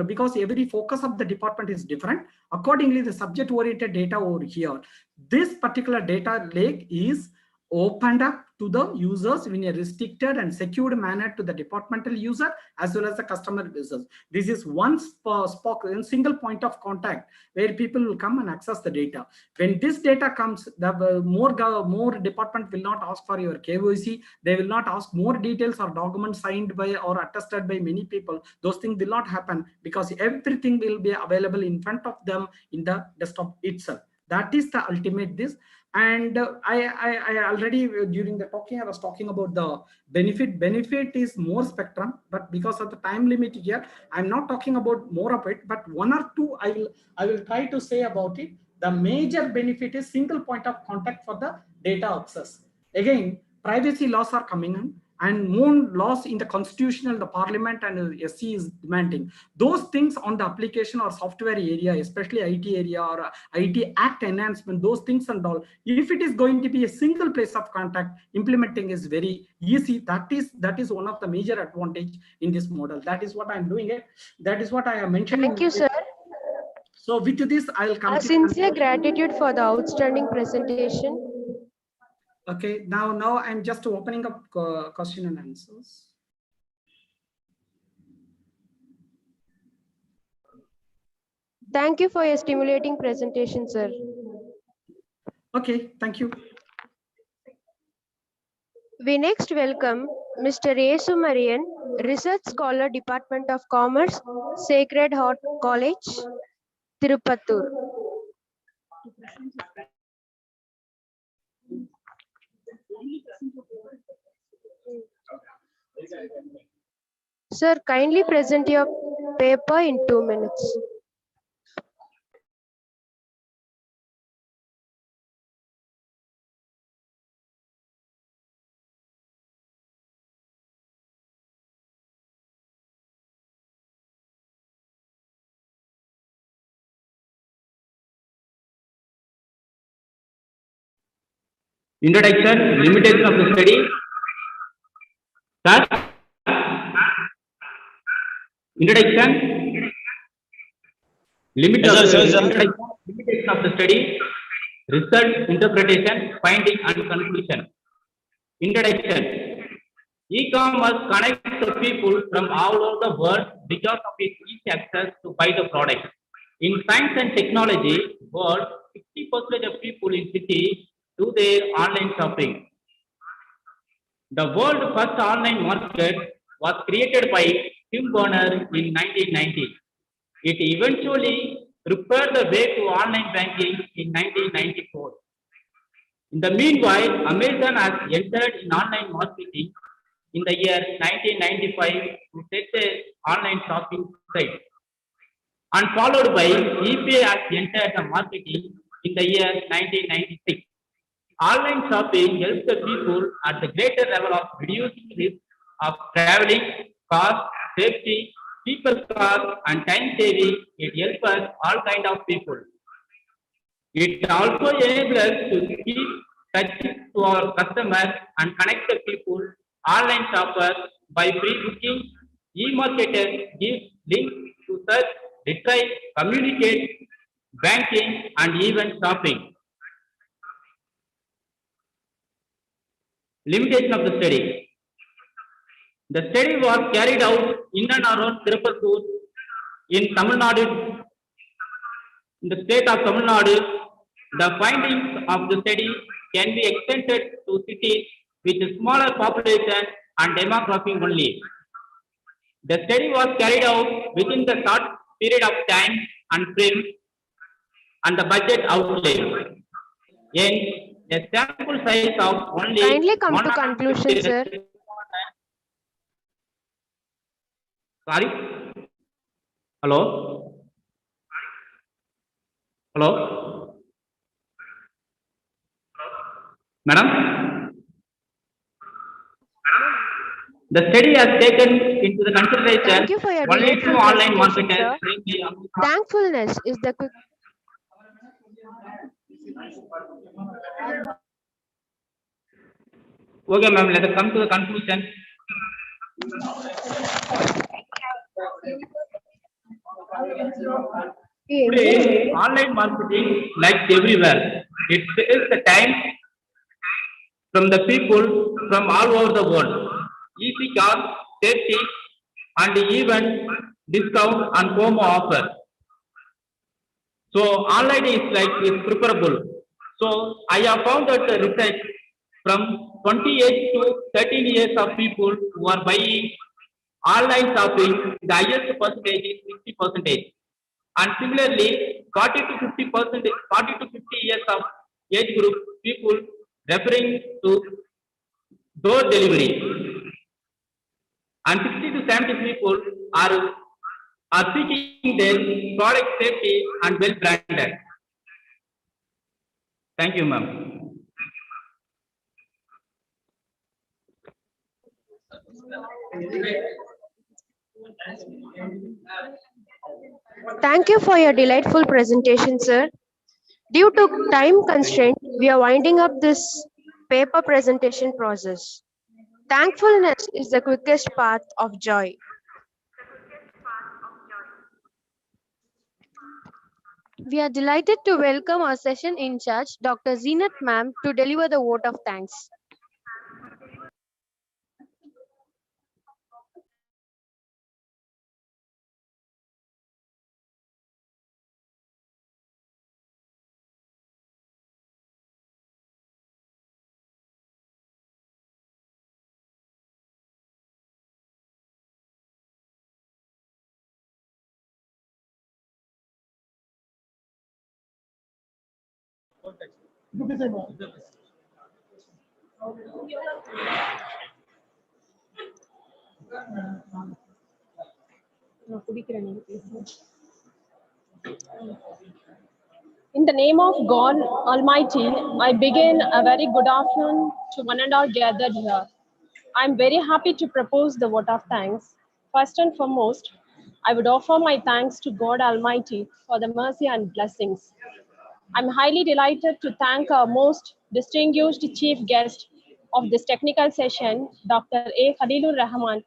because every focus of the department is different. Accordingly, the subject-oriented data over here, this particular data lake is opened up to the users in a restricted and secured manner to the departmental user as well as the customer users. This is one single point of contact where people will come and access the data. When this data comes, the more department will not ask for your KYC. They will not ask more details or documents signed by or attested by many people. Those things will not happen because everything will be available in front of them in the desktop itself. That is the ultimate this. And I already during the talking, I was talking about the benefit. Benefit is more spectrum, but because of the time limit here, I'm not talking about more of it, but one or two I will try to say about it. The major benefit is single point of contact for the data access. Again, privacy laws are coming in, and more laws in the constitutional, the parliament and SC is demanding. Those things on the application or software area, especially IT area or IT Act enhancement, those things and all, if it is going to be a single place of contact, implementing is very easy. That is one of the major advantage in this model. That is what I'm doing it. That is what I am mentioning. Thank you, sir. So with this, I will come. A sincere gratitude for the outstanding presentation. Okay, now I'm just opening up question and answers. Thank you for your stimulating presentation, sir. Okay, thank you. We next welcome Mr. Yesu Marian, Research Scholar, Department of Commerce, Sacred Heart College, Tirupattur. Sir, kindly present your paper in 2 minutes. Introduction, limitation of the study. Sir? Introduction. Limitation of the study. Result, interpretation, finding and conclusion. Introduction. E-commerce connects the people from all over the world because of its easy access to buy the product. In science and technology world, 60% of people in cities do their online shopping. The world's first online market was created by Tim Berners in 1990. It eventually prepared the way to online banking in 1994. In the meanwhile, Amazon has entered in online marketing in the year 1995 to set an online shopping site, and followed by eBay has entered the marketing in the year 1996. Online shopping helps the people at the greater level of reducing risk of traveling, cost, safety, cheaper cost, and time saving. It helps us all kind of people. It also enables us to keep touch to our customers and connect the people, online shoppers, by pre-booking. E-marketers give links to search, retrieve, communicate, banking, and even shopping. Limitation of the study. The study was carried out in and around Tirupattur in Tamil Nadu, in the state of Tamil Nadu. The findings of the study can be extended to cities with a smaller population and demography only. The study was carried out within the short period of time and frame and the budget outlay. In a sample size of only Kindly come to conclusion, sir. Sorry? Hello? Hello? Madam? The study has taken into the consideration Thank you for your only two delightful online presentation, marketers. sir. Thankfulness is the quick. Okay, ma'am, let us come to the conclusion. Today, online marketing, like everywhere, it saves the time from the people from all over the world. Easy cost, safety, and even discount and promo offer. So online is preferable. So I have found that the research from 28 to 13 years of people who are buying online shopping, the highest percentage is 60%. And similarly, 40 to 50%, 40 to 50 years of age group people referring to door delivery. And 60 to 70 people are seeking their product safety and well branded. Thank you, ma'am. Thank you for your delightful presentation, sir. Due to time constraint, we are winding up this paper presentation process. Thankfulness is the quickest path of joy. We are delighted to welcome our session in charge, Dr. Zeenat ma'am, to deliver the vote of thanks. In the name of God Almighty, I begin a very good afternoon to one and all gathered here. I'm very happy to propose the vote of thanks. First and foremost, I would offer my thanks to God Almighty for the mercy and blessings. I'm highly delighted to thank our most distinguished chief guest of this technical session, Dr. A. Khalilur Rahman,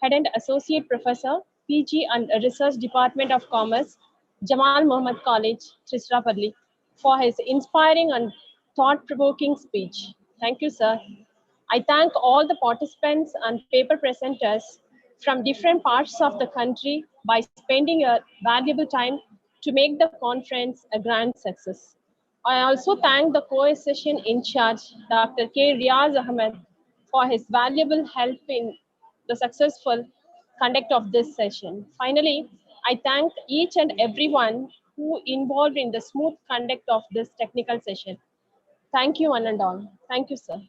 Head and Associate Professor, PG and Research Department of Commerce, Jamal Muhammad College, Trisrapalli, for his inspiring and thought-provoking speech. Thank you, sir. I thank all the participants and paper presenters from different parts of the country by spending your valuable time to make the conference a grand success. I also thank the co-session in charge, Dr. K. Riaz Ahmed, for his valuable help in the successful conduct of this session. Finally, I thank each and everyone who involved in the smooth conduct of this technical session. Thank you, one and all. Thank you, sir.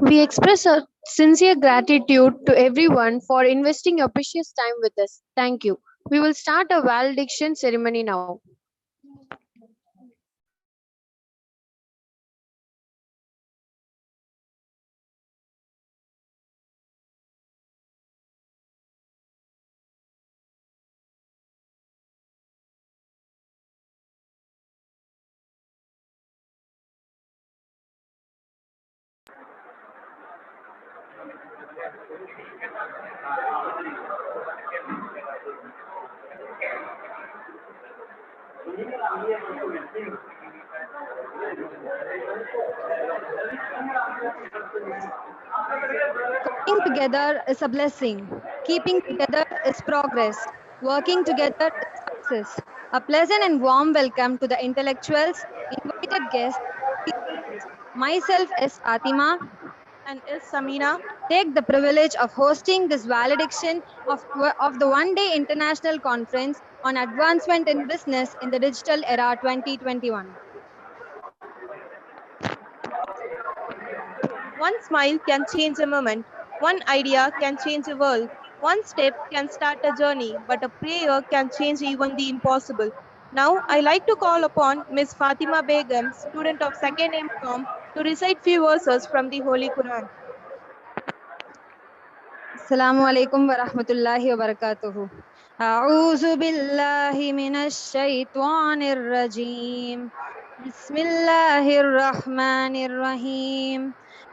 We express our sincere gratitude to everyone for investing your precious time with us. Thank you. We will start a valediction ceremony now. Coming together is a blessing. Keeping together is progress. Working together is success. A pleasant and warm welcome to the intellectuals, invited guests, myself is Fatima, and is Samina. take the privilege of hosting this valediction of the one-day international conference on advancement in business in the digital era 2021. One smile can change a moment. One idea can change a world. One step can start a journey, but a prayer can change even the impossible. Now, I like to call upon Miss Fatima Begum, student of 2nd M.Com, to recite few verses from the Holy Quran. Assalamu alaikum wa rahmatullahi wa barakatuhu. A'udhu billahi minash shaitanir rajim. Bismillahir rahmanir rahim.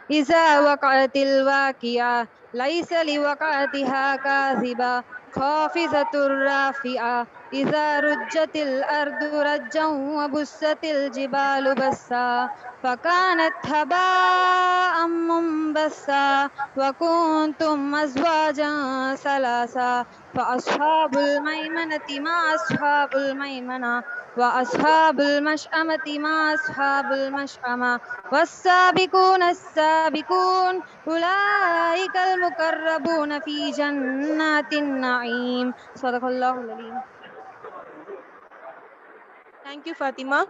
Iza waqa'atil waqi'a laysa liwaqa'atiha kadhiba khafizatur rafi'a iza rujjatil ardu rajjan wa bussatil jibalu bassa fakanat haba'an munbassa وكنتم أزواجا ثلاثا فأصحاب الميمنة ما أصحاب الميمنة وأصحاب المشأمة ما أصحاب المشأمة والسابقون السابقون أولئك المقربون في جنات النعيم صدق الله العليم. Thank you, Fatima.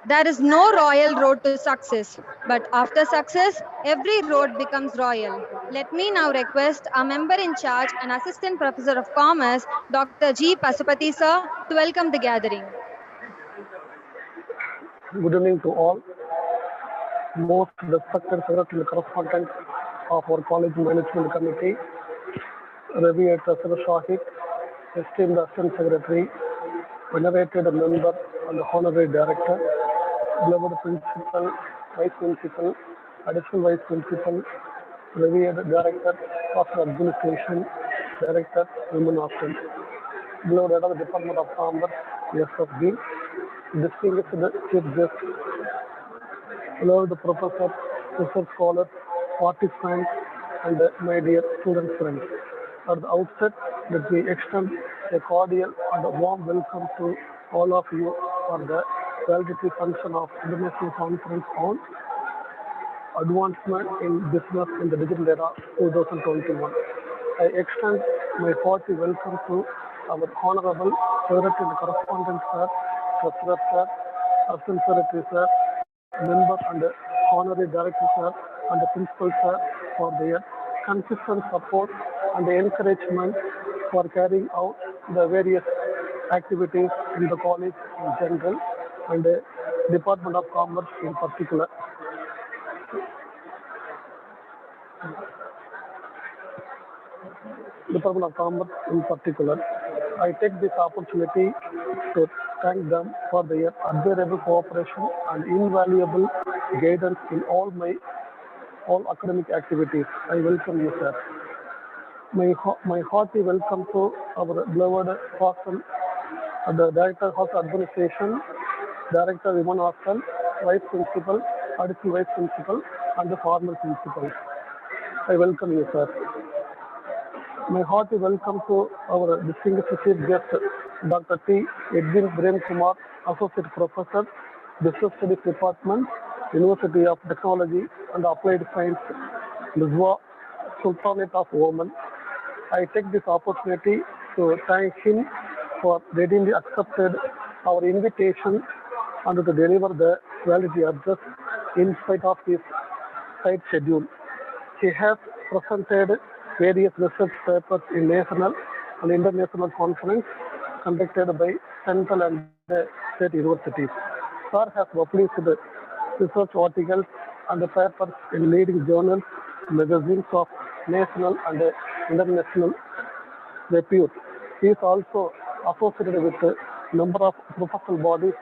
There is no royal road to success, but after success, every road becomes royal. Let me now request a member in charge and assistant professor of commerce, Dr. G. Pasupati sir, to welcome the gathering. Good evening to all. Most respected secretary and correspondent of our college management committee, Revered Treasurer Shahid, esteemed assistant secretary, venerated member and honorary director, beloved principal, vice principal, additional vice principal, revered director of administration, director, women hostel, beloved head of the Department of Commerce, SFB, distinguished chief guest, beloved professor, research scholars, participants, and my dear student friends. At the outset, let me extend a cordial and a warm welcome to all of you for the validity function of International Conference on Advancement in Business in the Digital Era 2021. I extend my hearty welcome to our Honorable Secretary and Correspondent Sir, Treasurer Sir, Assistant Secretary Sir, Member and Honorary Director Sir, and the Principal Sir for their consistent support and encouragement for carrying out the various activities in the college in general and the Department of Commerce in particular. Department of Commerce in particular. I take this opportunity to thank them for their admirable cooperation and invaluable guidance in all academic activities. I welcome you, sir. My hearty welcome to our beloved hostel, the Director of Administration, Director Women Hostel, Vice Principal, Additional Vice Principal, and the former principal. I welcome you, sir. My hearty welcome to our distinguished chief guest, Dr. T. Edwin Brain Kumar, Associate Professor, Business Studies Department, University of Technology and Applied Science, Lizwa, Sultanate of Oman. I take this opportunity to thank him for readily accepted our invitation and to deliver the validity address in spite of his tight schedule. He has presented various research papers in national and international conference conducted by central and state universities. Sir has published research articles and papers in leading journals, magazines of national and international repute. He is also associated with a number of professional bodies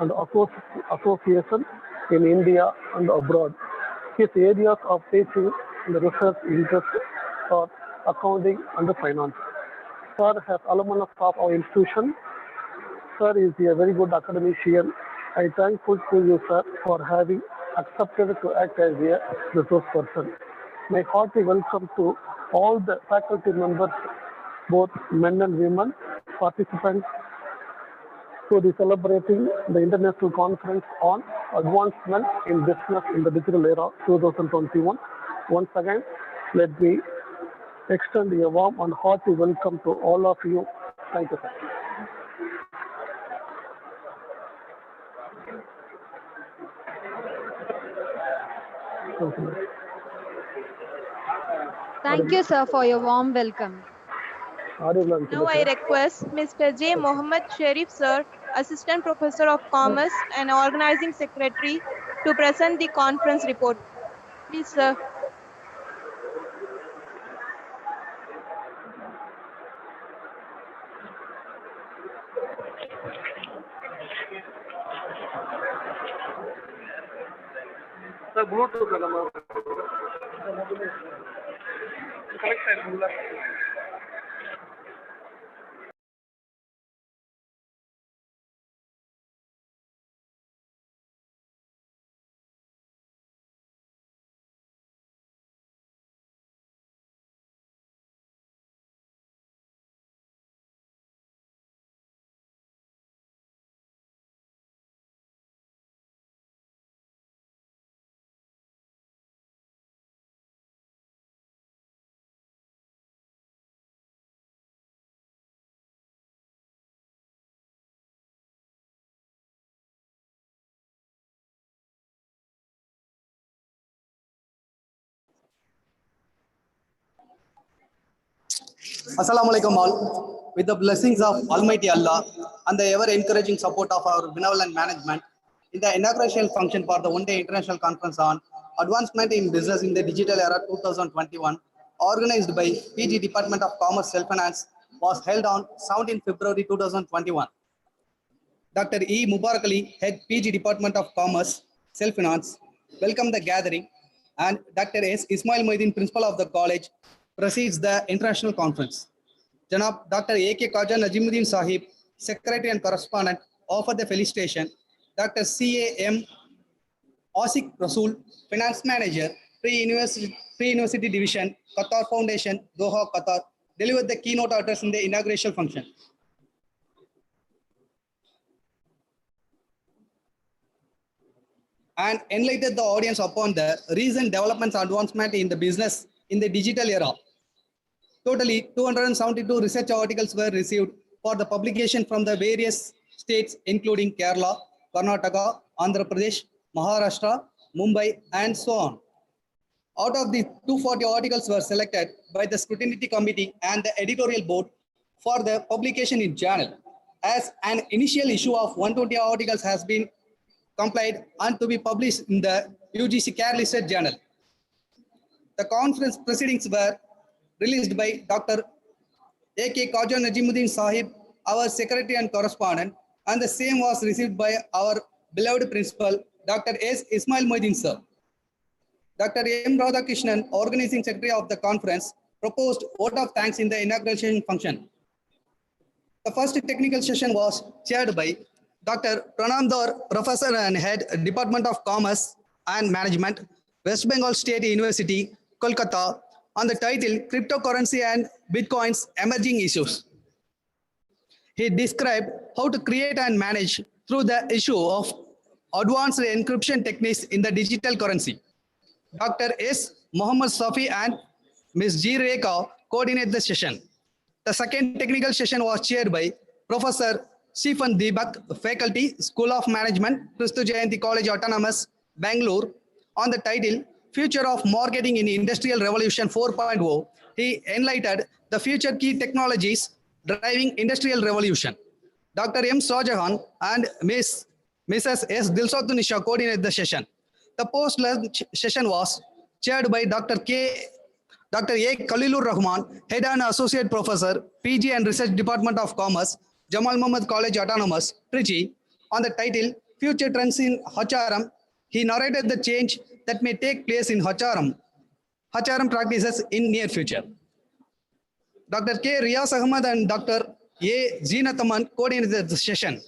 and associations in India and abroad. His areas of teaching and research interest are accounting and finance. Sir has alumnus of our institution. Sir is a very good academician. I thankful to you, sir, for having accepted to act as a resource person. My hearty welcome to all the faculty members, both men and women, participants to the celebrating the International Conference on Advancement in Business in the Digital Era 2021. Once again, let me extend a warm and hearty welcome to all of you. Thank you, sir. Thank you, sir, for your warm welcome. Now I request Mr. J. Mohammed Sharif, sir, Assistant Professor of Commerce and Organizing Secretary, to present the conference report. Please, sir. Sir, Bluetooth connect. Assalamu alaikum all. With the blessings of Almighty Allah and the ever-encouraging support of our benevolent management, in the inauguration function for the one-day international conference on Advancement in Business in the Digital Era 2021, organized by PG Department of Commerce Self-Finance, was held on 17 February 2021. Dr. E. Mubarak Ali, Head PG Department of Commerce Self-Finance, welcomed the gathering, and Dr. S. Ismail Moidin, Principal of the college, presides the international conference. Janab Dr. A.K. Khaja Najimuddin Sahib, Secretary and Correspondent, offered the felicitation. Dr. C.A.M. Asik Rasool, Finance Manager, Pre-University Division, Qatar Foundation, Doha, Qatar, delivered the keynote address in the inauguration function. And enlightened the audience upon the recent developments and advancement in the business in the digital era. Totally 272 research articles were received for the publication from the various states including Kerala, Karnataka, Andhra Pradesh, Maharashtra, Mumbai, and so on. Out of the 240 articles were selected by the scrutiny committee and the editorial board for the publication in journal, as an initial issue of 120 articles has been complied and to be published in the UGC Care Listed Journal. The conference proceedings were released by Dr. A.K. Khaja Najimuddin Sahib, our Secretary and Correspondent, and the same was received by our beloved Principal, Dr. S. Ismail Moidin sir. Dr. M. Radhakrishnan, Organizing Secretary of the conference, proposed vote of thanks in the inauguration function. The first technical session was chaired by Dr. Pranam Dar, Professor and Head, Department of Commerce and Management, West Bengal State University, Kolkata, on the title Cryptocurrency and Bitcoin's Emerging Issues. He described how to create and manage through the issue of advanced encryption techniques in the digital currency. Dr. S. Mohammed Safi and Ms. G. Rekha coordinate the session. The second technical session was chaired by Professor Stephen Deepak, Faculty, School of Management, Christu Jayanti College Autonomous, Bangalore, on the title Future of Marketing in Industrial Revolution 4.0. He enlightened the future key technologies driving industrial revolution. Dr. M. Shahjahan and Mrs. S. Dilsatunisha coordinated the session. The post-lunch session was chaired by Dr. A. Khalilur Rahman, Head and Associate Professor, PG and Research Department of Commerce, Jamal Muhammad College Autonomous, Trichy, on the title Future Trends in HRM. He narrated the change that may take place in HRM practices in near future. Dr. K. Riaz Ahmad and Dr. A. Zeenat Aman coordinated the session.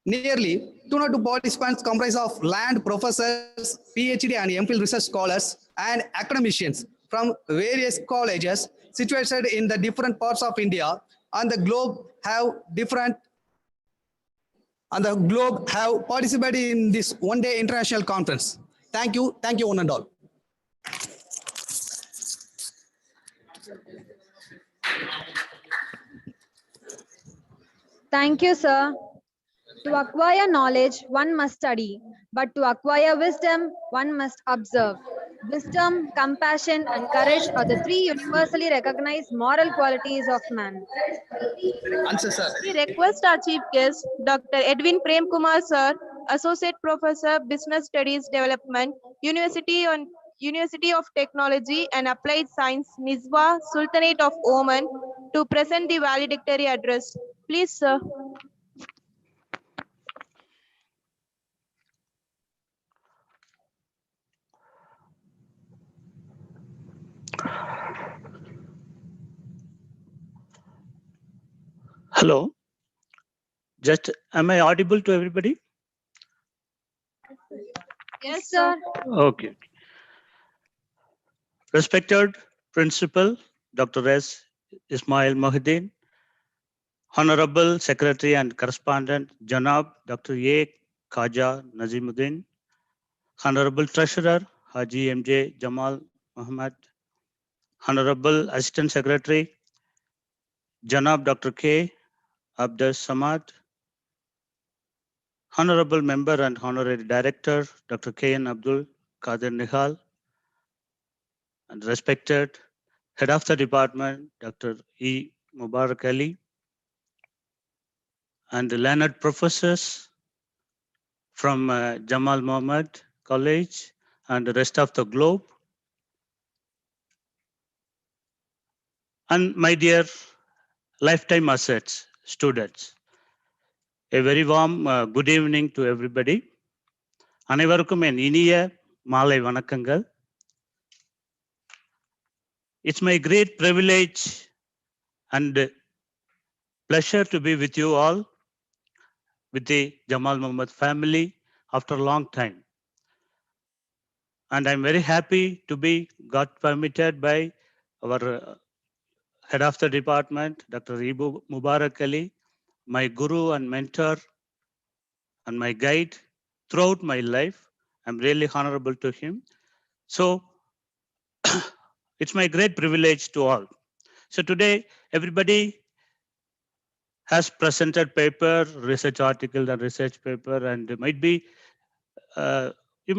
Nearly 202 participants comprise of land professors, PhD and MPhil research scholars, and academicians from various colleges situated in the different parts of India and the globe have participated in this one-day international conference. Thank you one and all. Thank you, sir. To acquire knowledge, one must study, but to acquire wisdom, one must observe. Wisdom, compassion, and courage are the three universally recognized moral qualities of man. Answer, sir. We request our chief guest, Dr. Edwin Prem Kumar, sir, Associate Professor, Business Studies Development, University of Technology and Applied Science, Nizwa, Sultanate of Oman, to present the valedictory address. Please, sir. Hello. Just, am I audible to everybody? Yes, sir. Okay. Respected Principal, Dr. S. Ismail Mohideen, Honorable Secretary and Correspondent, Janab Dr. A. Khaja Nazimuddin, Honorable Treasurer, Haji M.J. Jamal Muhammad, Honorable Assistant Secretary, Janab Dr. K. Abdus Samad, Honorable Member and Honorary Director, Dr. K.N. Abdul Qadir Nihal, and respected Head of the Department, Dr. E. Mubarak Ali, and the learned professors from Jamal Muhammad College and the rest of the globe. And my dear lifetime assets, students, a very warm good evening to everybody. அனைவருக்கும் என் இனிய மாலை வணக்கங்கள். It's my great privilege and pleasure to be with you all, with the Jamal Muhammad family after a long time. And I'm very happy to be got permitted by our head of the department, Dr. Ibu Mubarak Ali, my guru and mentor and my guide throughout my life. I'm really honorable to him. So it's my great privilege to all. So today, everybody has presented paper, research article and research paper, and you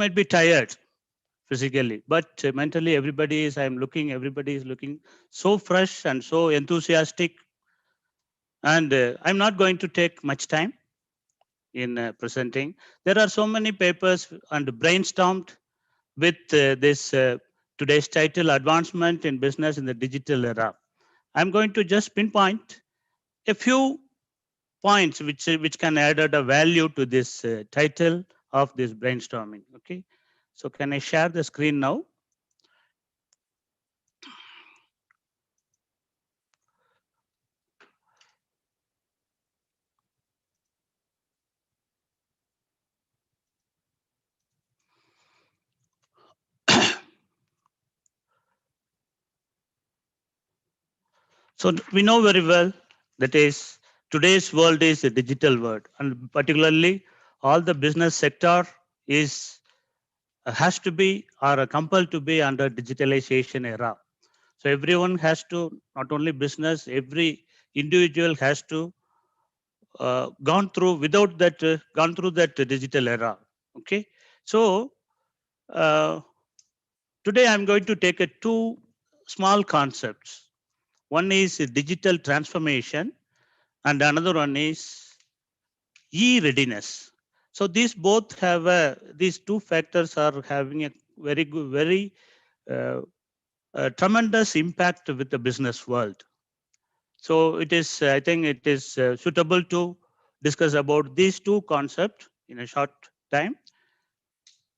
might be tired physically, but mentally everybody is looking so fresh and so enthusiastic. And I'm not going to take much time in presenting. There are so many papers and brainstormed with this today's title, Advancement in Business in the Digital Era. I'm going to just pinpoint a few points which can add a value to this title of this brainstorming. Okay, so can I share the screen now? So we know very well that is today's world is a digital world, and particularly all the business sector is has to be or compelled to be under digitalization era. So everyone has to, not only business, every individual has to gone through that digital era. Okay, so today I'm going to take two small concepts. One is digital transformation, and another one is e-readiness. So these both have these two factors are having a very tremendous impact with the business world. So it is, I think it is suitable to discuss about these two concepts in a short time.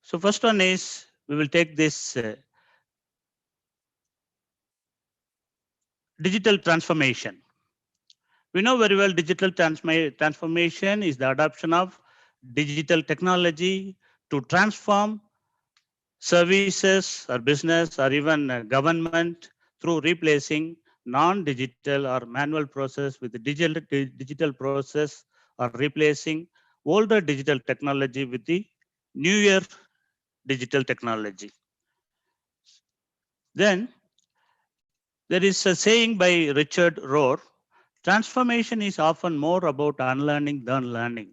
So first one is, we will take this digital transformation. We know very well digital transformation is the adoption of digital technology to transform services or business or even government through replacing non-digital or manual process with digital process or replacing older digital technology with the newer digital technology. Then there is a saying by Richard Rohr, transformation is often more about unlearning than learning.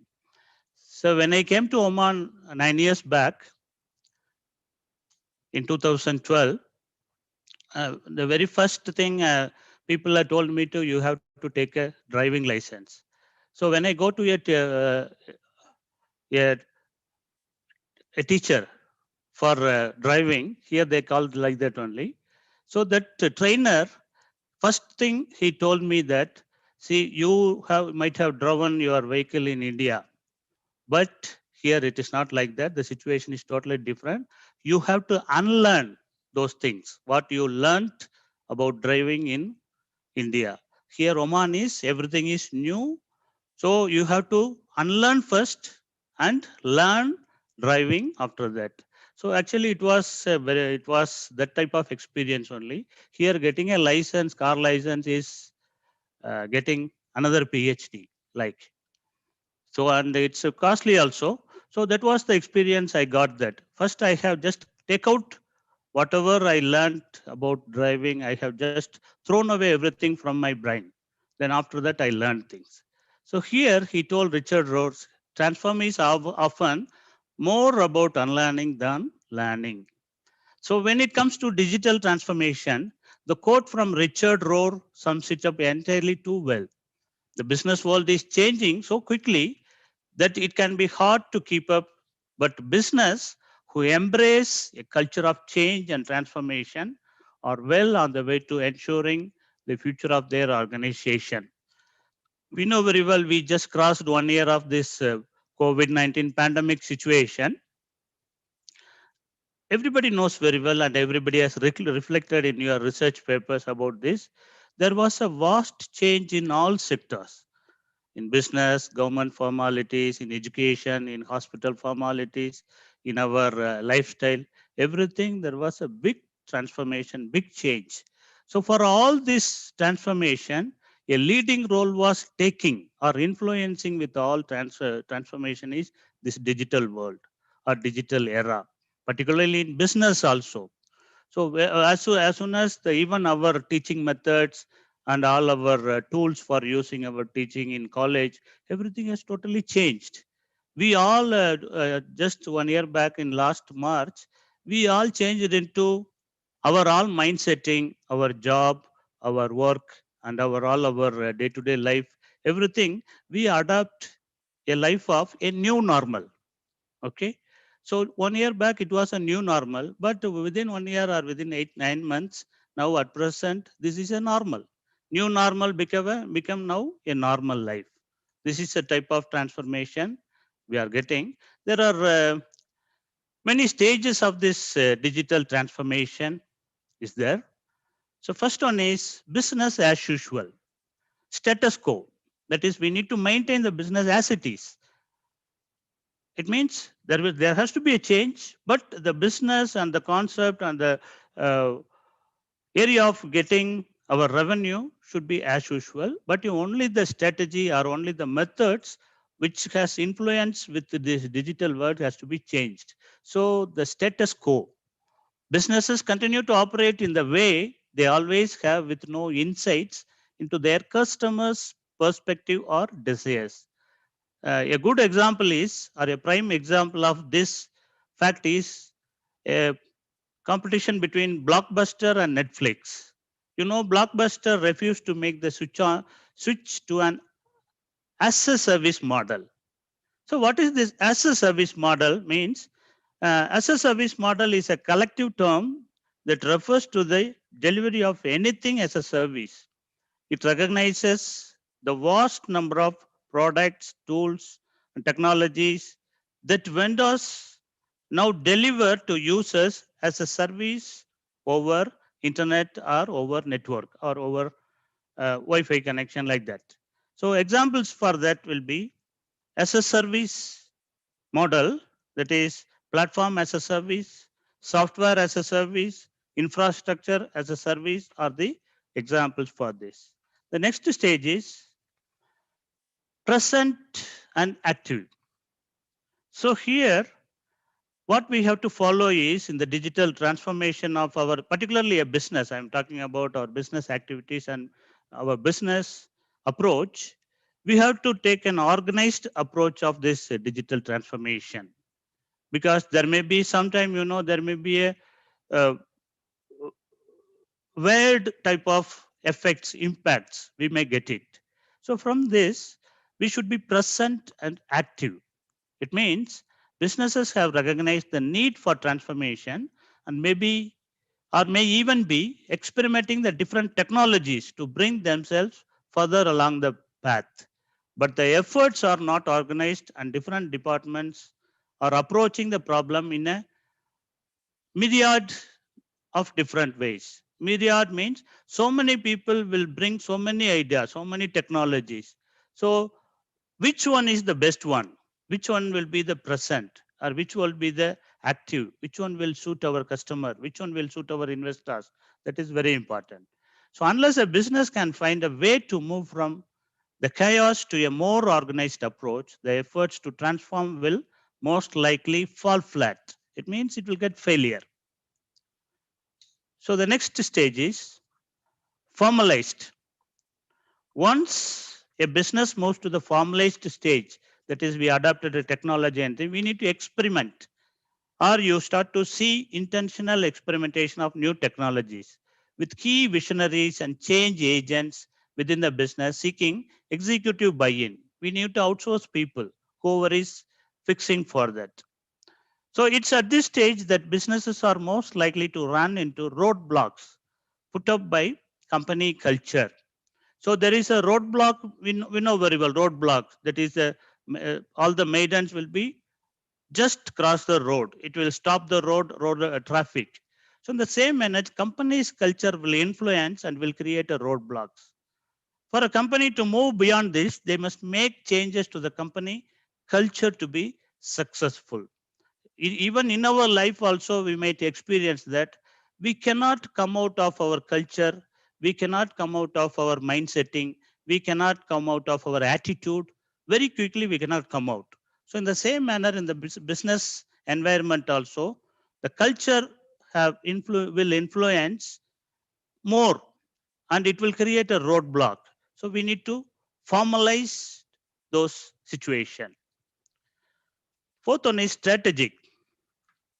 So when I came to Oman 9 years back in 2012, the very first thing people had told me to, you have to take a driving license. So when I go to a teacher for driving, here they called like that only. So that trainer, first thing he told me that, see, you might have driven your vehicle in India, but here it is not like that. The situation is totally different. You have to unlearn those things, what you learned about driving in India. Here Oman is, everything is new. So you have to unlearn first and learn driving after that. So actually it was that type of experience only. Here getting a license, car license is getting another PhD like. So, and it's costly also. So that was the experience I got that. First I have just take out whatever I learned about driving, I have just thrown away everything from my brain. Then after that I learned things. So here he told Richard Rohr, transform is often more about unlearning than learning. So when it comes to digital transformation, the quote from Richard Rohr sums it up entirely too well. The business world is changing so quickly that it can be hard to keep up, but business who embrace a culture of change and transformation are well on the way to ensuring the future of their organization. We know very well we just crossed 1 year of this COVID-19 pandemic situation. Everybody knows very well and everybody has reflected in your research papers about this. There was a vast change in all sectors. In business, government formalities, in education, in hospital formalities, in our lifestyle, everything, there was a big transformation, big change. So for all this transformation, a leading role was taking or influencing with all transformation is this digital world or digital era, particularly in business also. So as soon as even our teaching methods and all our tools for using our teaching in college, everything has totally changed. We all, just 1 year back in last March, we all changed into our all mind setting, our job, our work, and all our day-to-day life, everything, we adopt a life of a new normal. Okay. So 1 year back, it was a new normal, but within 1 year or within 8-9 months, now at present, this is a normal. New normal become now a normal life. This is a type of transformation we are getting. There are many stages of this digital transformation is there. So first one is business as usual, status quo. That is, we need to maintain the business as it is. It means there has to be a change, but the business and the concept and the area of getting our revenue should be as usual, but only the strategy or only the methods which has influence with this digital world has to be changed. So the status quo, businesses continue to operate in the way they always have with no insights into their customers' perspective or desires. A good example is, or a prime example of this fact is a competition between Blockbuster and Netflix. You know, Blockbuster refused to make the switch to an as a service model. So what is this as a service model means? As a service model is a collective term that refers to the delivery of anything as a service. It recognizes the vast number of products, tools, and technologies that vendors now deliver to users as a service over internet or over network or over Wi-Fi connection like that. So examples for that will be as a service model, that is platform as a service, software as a service, infrastructure as a service are the examples for this. The next stage is present and active. So here, what we have to follow is in the digital transformation of our, particularly a business, I'm talking about our business activities and our business approach, we have to take an organized approach of this digital transformation. Because there may be sometime, there may be a weird type of effects, impacts, we may get it. So from this, we should be present and active. It means businesses have recognized the need for transformation and maybe or may even be experimenting the different technologies to bring themselves further along the path. But the efforts are not organized and different departments are approaching the problem in a myriad of different ways. Myriad means so many people will bring so many ideas, so many technologies. So which one is the best one? Which one will be the present? Or which will be the active? Which one will suit our customer? Which one will suit our investors? That is very important. So unless a business can find a way to move from the chaos to a more organized approach, the efforts to transform will most likely fall flat. It means it will get failure. So the next stage is formalized. Once a business moves to the formalized stage, that is we adopted a technology and we need to experiment, or you start to see intentional experimentation of new technologies with key visionaries and change agents within the business seeking executive buy-in. We need to outsource people, whoever is fixing for that. So it's at this stage that businesses are most likely to run into roadblocks put up by company culture. So there is a roadblock, we know very well, roadblock, that is all the maidens will be just cross the road. It will stop the road traffic. So in the same manner, company's culture will influence and will create a roadblocks. For a company to move beyond this, they must make changes to the company culture to be successful. Even in our life also, we might experience that we cannot come out of our culture, we cannot come out of our mindsetting, we cannot come out of our attitude. Very quickly, we cannot come out. So in the same manner, in the business environment also, the culture will influence more and it will create a roadblock. So we need to formalize those situations. Fourth one is strategic.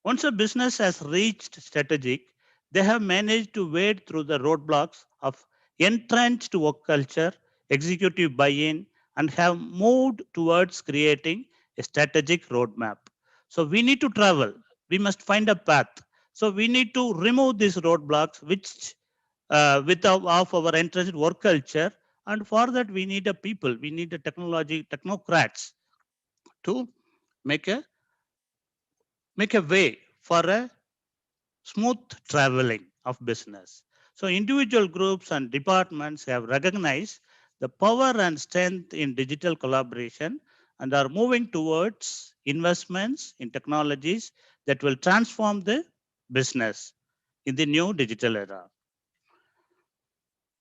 Once a business has reached strategic, they have managed to wade through the roadblocks of entrenched work culture, executive buy-in, and have moved towards creating a strategic roadmap. So we need to travel. We must find a path. So we need to remove these roadblocks which of our entrenched work culture. And for that, we need a people. We need a technocrats to make a way for a smooth traveling of business. So individual groups and departments have recognized the power and strength in digital collaboration and are moving towards investments in technologies that will transform the business in the new digital era.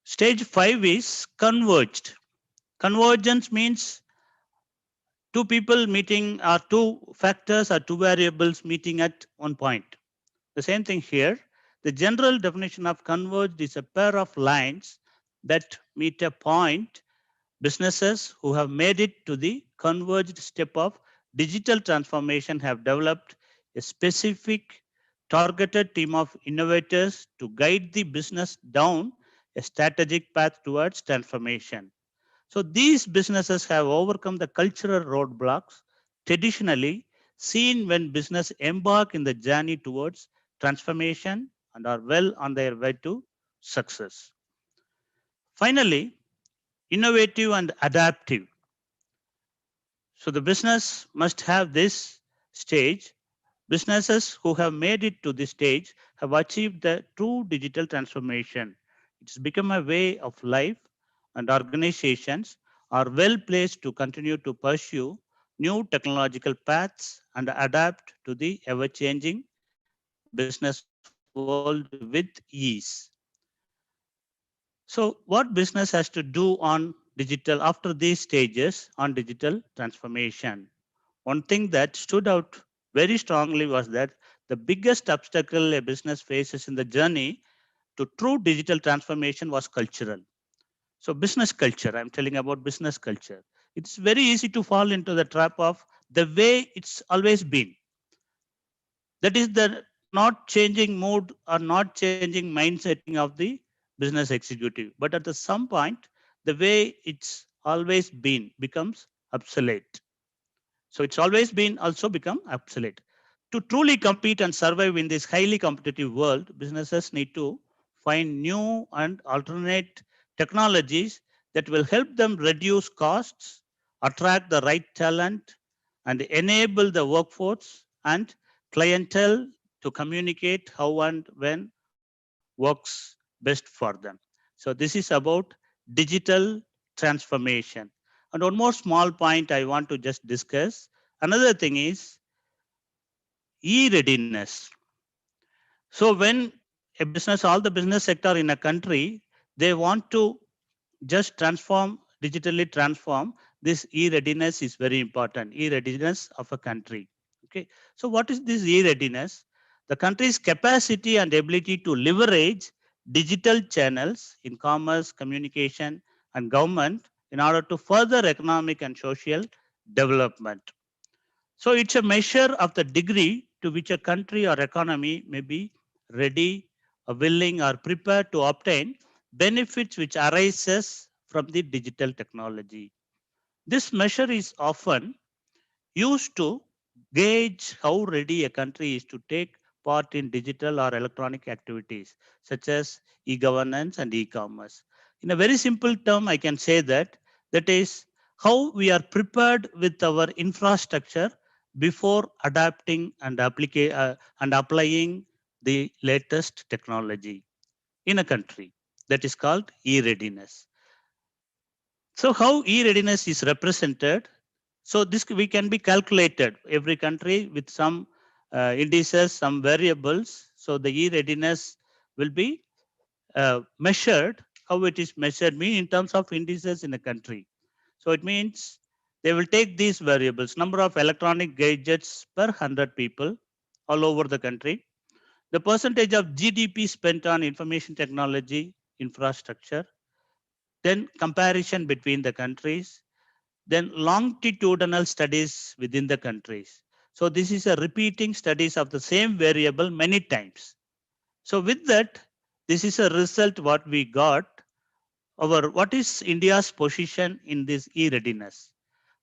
Stage 5 is converged. Convergence means two people meeting or two factors or two variables meeting at one point. The same thing here. The general definition of converged is a pair of lines that meet a point. Businesses who have made it to the converged step of digital transformation have developed a specific targeted team of innovators to guide the business down a strategic path towards transformation. So these businesses have overcome the cultural roadblocks traditionally seen when business embark in the journey towards transformation and are well on their way to success. Finally, innovative and adaptive. So the business must have this stage. Businesses who have made it to this stage have achieved the true digital transformation. It's become a way of life and organizations are well placed to continue to pursue new technological paths and adapt to the ever-changing business world with ease. So what business has to do on digital after these stages on digital transformation? One thing that stood out very strongly was that the biggest obstacle a business faces in the journey to true digital transformation was cultural. So business culture, I'm telling about business culture. It's very easy to fall into the trap of the way it's always been. That is the not changing mood or not changing mindsetting of the business executive. But at the some point, the way it's always been becomes obsolete. So it's always been also become obsolete. To truly compete and survive in this highly competitive world, businesses need to find new and alternate technologies that will help them reduce costs, attract the right talent, and enable the workforce and clientele to communicate how and when works best for them. So this is about digital transformation. And one more small point I want to just discuss. Another thing is e-readiness. So when a business, all the business sector in a country, they want to just transform, digitally transform, this e-readiness is very important, e-readiness of a country. Okay, so what is this e-readiness? The country's capacity and ability to leverage digital channels in commerce, communication, and government in order to further economic and social development. So it's a measure of the degree to which a country or economy may be ready, willing, or prepared to obtain benefits which arises from the digital technology. This measure is often used to gauge how ready a country is to take part in digital or electronic activities such as e-governance and e-commerce. In a very simple term, I can say that that is how we are prepared with our infrastructure before adapting and applying the latest technology in a country. That is called e-readiness. So how e-readiness is represented? So this we can be calculated every country with some indices, some variables. So the e-readiness will be measured. How it is measured mean in terms of indices in a country. So it means they will take these variables, number of electronic gadgets per 100 people all over the country, the percentage of GDP spent on information technology infrastructure, then comparison between the countries, then longitudinal studies within the countries. So this is a repeating studies of the same variable many times. So with that, this is a result what we got. What is India's position in this e-readiness?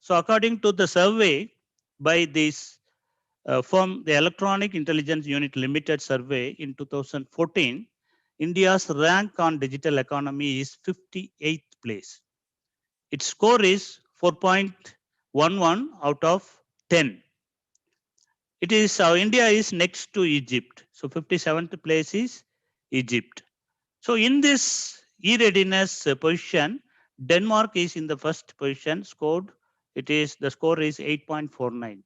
So according to the survey by this firm, the Electronic Intelligence Unit Limited survey in 2014, India's rank on digital economy is 58th place. Its score is 4.11 out of 10. It is India is next to Egypt. So 57th place is Egypt. So in this e-readiness position, Denmark is in the first position scored. The score is 8.49.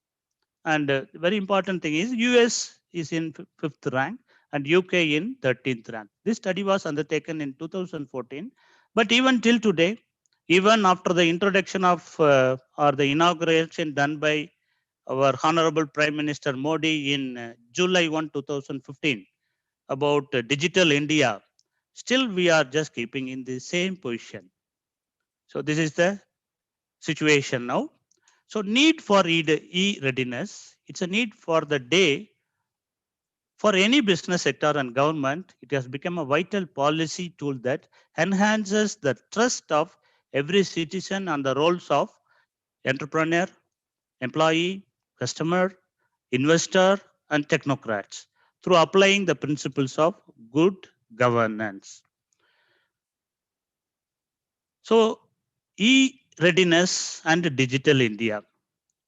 And very important thing is US is in 5th rank and UK in 13th rank. This study was undertaken in 2014. But even till today, even after the introduction of or the inauguration done by our Honorable Prime Minister Modi in July 1, 2015 about digital India, still we are just keeping in the same position. So this is the situation now. So need for e-readiness, it's a need for the day. For any business sector and government, it has become a vital policy tool that enhances the trust of every citizen on the roles of entrepreneur, employee, customer, investor, and technocrats through applying the principles of good governance. So e-readiness and digital India.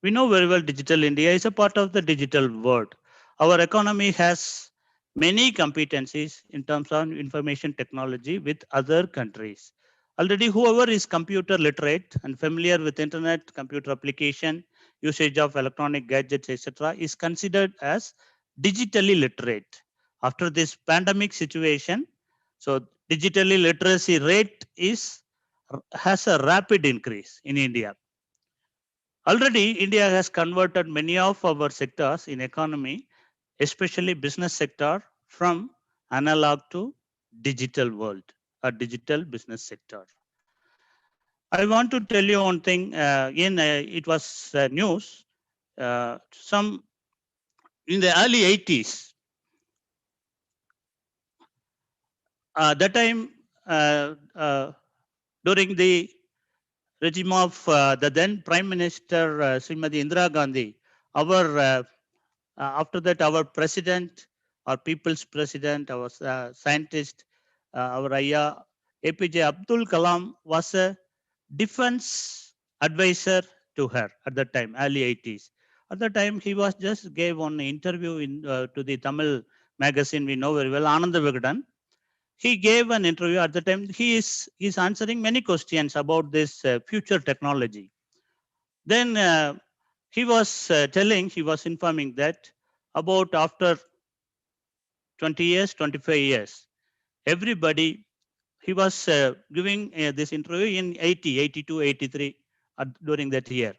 We know very well digital India is a part of the digital world. Our economy has many competencies in terms of information technology with other countries. Already whoever is computer literate and familiar with internet, computer application, usage of electronic gadgets, etc., is considered as digitally literate. After this pandemic situation, so digitally literacy rate has a rapid increase in India. Already India has converted many of our sectors in economy, especially business sector, from analog to digital world, a digital business sector. I want to tell you one thing. It was news. Some in the early 80s. That time, during the regime of the then Prime Minister Srimati Indira Gandhi, after that our president, our people's president, our scientist, our Ayya APJ Abdul Kalam was a defense advisor to her at that time, early 80s. At that time, he was just gave one interview to the Tamil magazine we know very well, Ananda Vigadan. He gave an interview at the time. He is answering many questions about this future technology. Then he was he was informing that about after 20 years, 25 years, everybody, he was giving this interview in 80, 82, 83 during that year.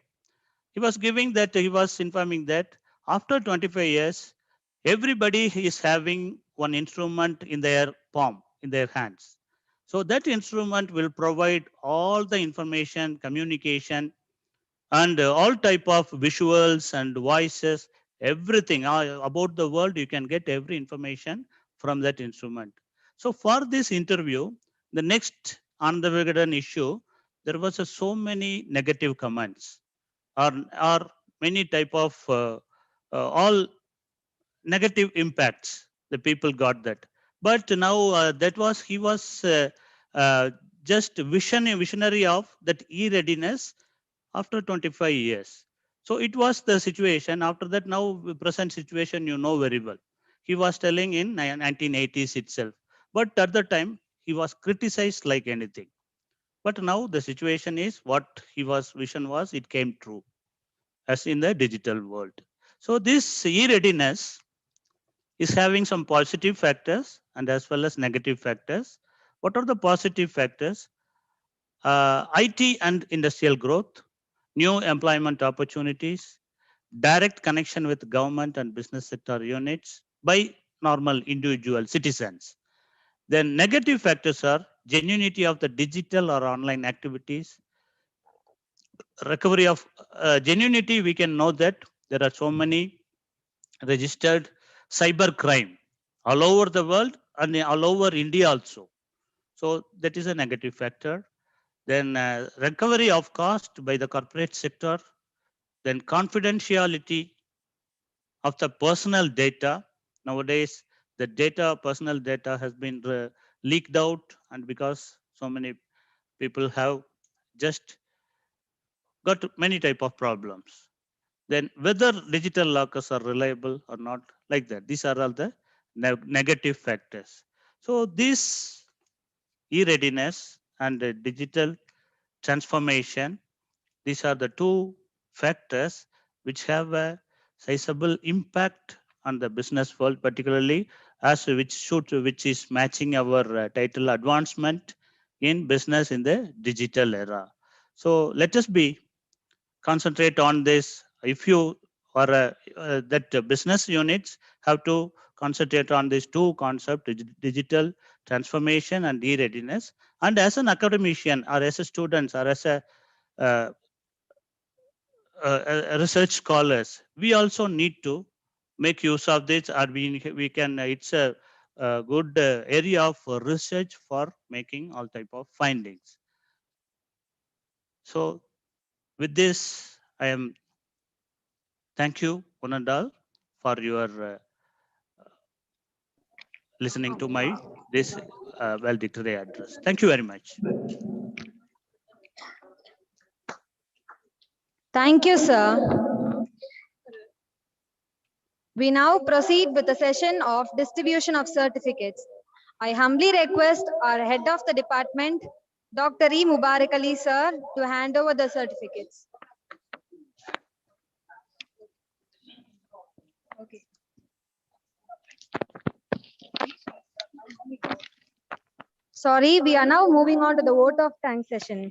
He was giving that, he was informing that after 25 years, everybody is having one instrument in their palm, in their hands. So that instrument will provide all the information, communication, and all type of visuals and voices, everything about the world. You can get every information from that instrument. So for this interview, the next on the Vigadan issue, there was so many negative comments or many type of all negative impacts. The people got that. But now he was just visionary of that e-readiness after 25 years. So it was the situation. After that, now the present situation, you know very well. He was telling in 1980s itself. But at the time, he was criticized like anything. But now the situation is what vision was, it came true as in the digital world. So this e-readiness is having some positive factors and as well as negative factors. What are the positive factors? IT and industrial growth, new employment opportunities, direct connection with government and business sector units by normal individual citizens. Then negative factors are genuinity of the digital or online activities, recovery of genuinity. We can know that there are so many registered cyber crime all over the world and all over India also. So that is a negative factor. Then recovery of cost by the corporate sector. Then confidentiality of the personal data. Nowadays, the personal data has been leaked out, and because so many people have just got many type of problems. Then whether digital lockers are reliable or not, like that. These are all the negative factors. So this e-readiness and digital transformation, these are the two factors which have a sizable impact on the business world, particularly which is matching our title advancement in business in the digital era. So let us concentrate on this. If you or that business units have to concentrate on these two concepts, digital transformation and e-readiness. And as an academician or as a student or as a research scholars, we also need to make use of this, or we can, it's a good area of research for making all type of findings. So with this, thank you, one and all, for your listening to this valedictory address. Thank you very much. Thank you, sir. We now proceed with the session of distribution of certificates. I humbly request our head of the department, Dr. E. Mubarak Ali, sir, to hand over the certificates. Okay. Sorry, we are now moving on to the vote of thanks session.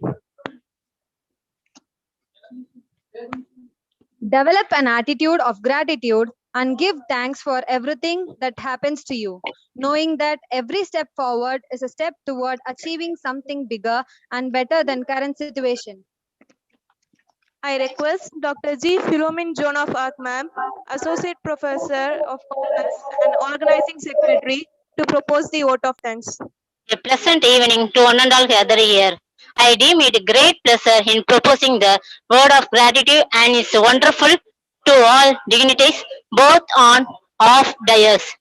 Develop an attitude of gratitude and give thanks for everything that happens to you, knowing that every step forward is a step toward achieving something bigger and better than current situation. I request Dr. G. Philomin Joan of Arc, ma'am, Associate Professor of Commerce and Organizing Secretary, to propose the vote of thanks. A pleasant evening to one and all gathered here. I deem it a great pleasure in proposing the word of gratitude, and it's wonderful to all dignitaries, both on off dais.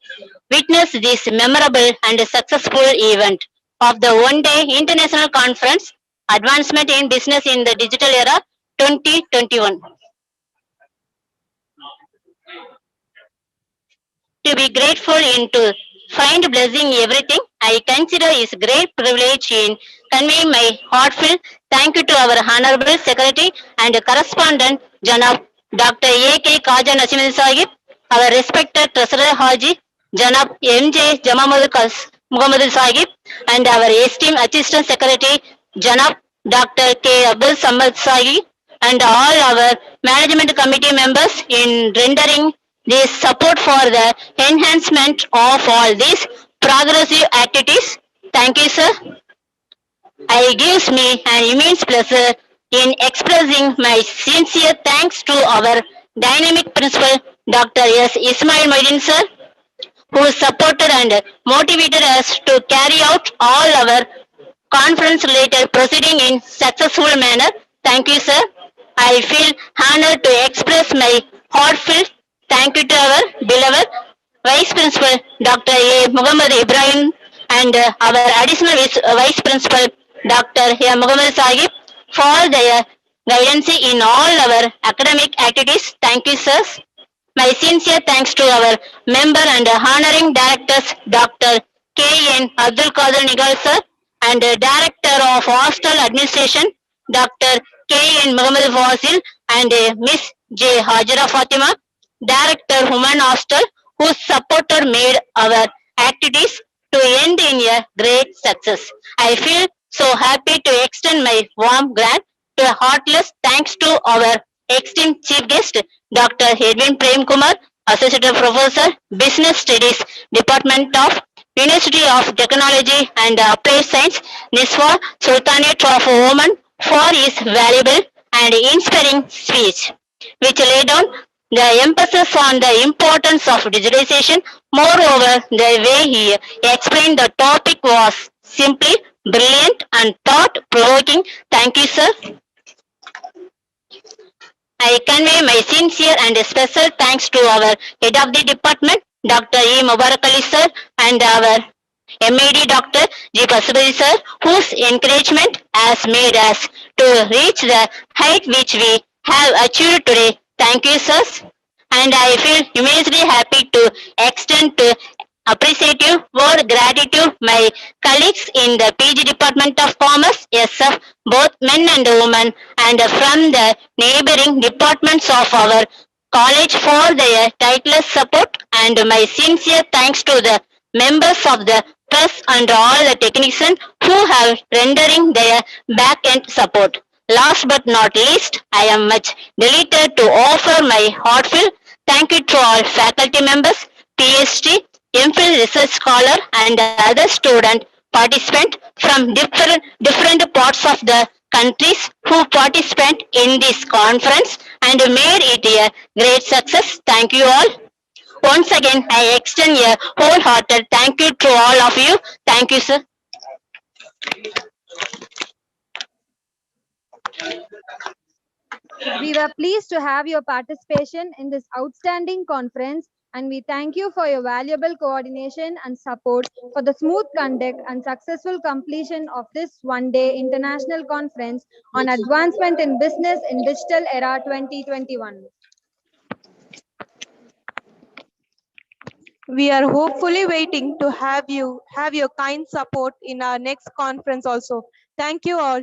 Witness this memorable and successful event of the one-day international conference, Advancement in Business in the Digital Era 2021. To be grateful and to find blessing in everything, I consider is great privilege in conveying my heartfelt thank you to our Honorable Secretary and Correspondent, Janab Dr. A.K. Kaja Nasimil Sahib, our respected Treasurer Haji, Janab M.J. Muhammad Sahib, and our esteemed Assistant Secretary, Janab Dr. K. Abdul Samad Sahib, and all our management committee members in rendering this support for the enhancement of all these progressive activities. Thank you, sir. It gives me an immense pleasure in expressing my sincere thanks to our dynamic principal, Dr. S. Ismail Moidin, sir, who supported and motivated us to carry out all our conference related proceeding in successful manner. Thank you, sir. I feel honored to express my heartfelt thank you to our beloved Vice Principal Dr. A. Muhammad Ibrahim and our additional Vice Principal Dr. A. Muhammad Sahib for their guidance in all our academic activities. Thank you, sirs. My sincere thanks to our member and honoring directors Dr. K.N. Abdul Qadir Nigal sir and Director of Hostel Administration Dr. K.N. Muhammad Fazil and Miss J. Hajara Fatima, Director Human Hostel, whose supporter made our activities to end in a great success. I feel so happy to extend my warm grant to a heartless thanks to our esteemed chief guest, Dr. Edwin Prem Kumar, Associate Professor, Business Studies, Department of University of Technology and Applied Science, NISWA, Sultanate of Oman, for his valuable and inspiring speech, which laid down the emphasis on the importance of digitalization. Moreover, the way he explained the topic was simply brilliant and thought-provoking. Thank you, sir. I convey my sincere and special thanks to our head of the department, Dr. E. Mubarak Ali sir, and our MAD Dr. G. Pasubari sir, whose encouragement has made us to reach the height which we have achieved today. Thank you, sirs. And I feel immensely happy to extend to appreciative word gratitude my colleagues in the PG Department of Commerce, SF, both men and women, and from the neighboring departments of our college for their tireless support, and my sincere thanks to the members of the press and all the technicians who have rendering their back-end support. Last but not least, I am much delighted to offer my heartfelt thank you to all faculty members, PhD, MPhil research scholar, and other student participants from different parts of the countries who participate in this conference and made it a great success. Thank you all. Once again, I extend a wholehearted thank you to all of you. Thank you, sir. We were pleased to have your participation in this outstanding conference, and we thank you for your valuable coordination and support for the smooth conduct and successful completion of this one-day international conference on advancement in business in digital era 2021. We are hopefully waiting to have your kind support in our next conference also. Thank you all.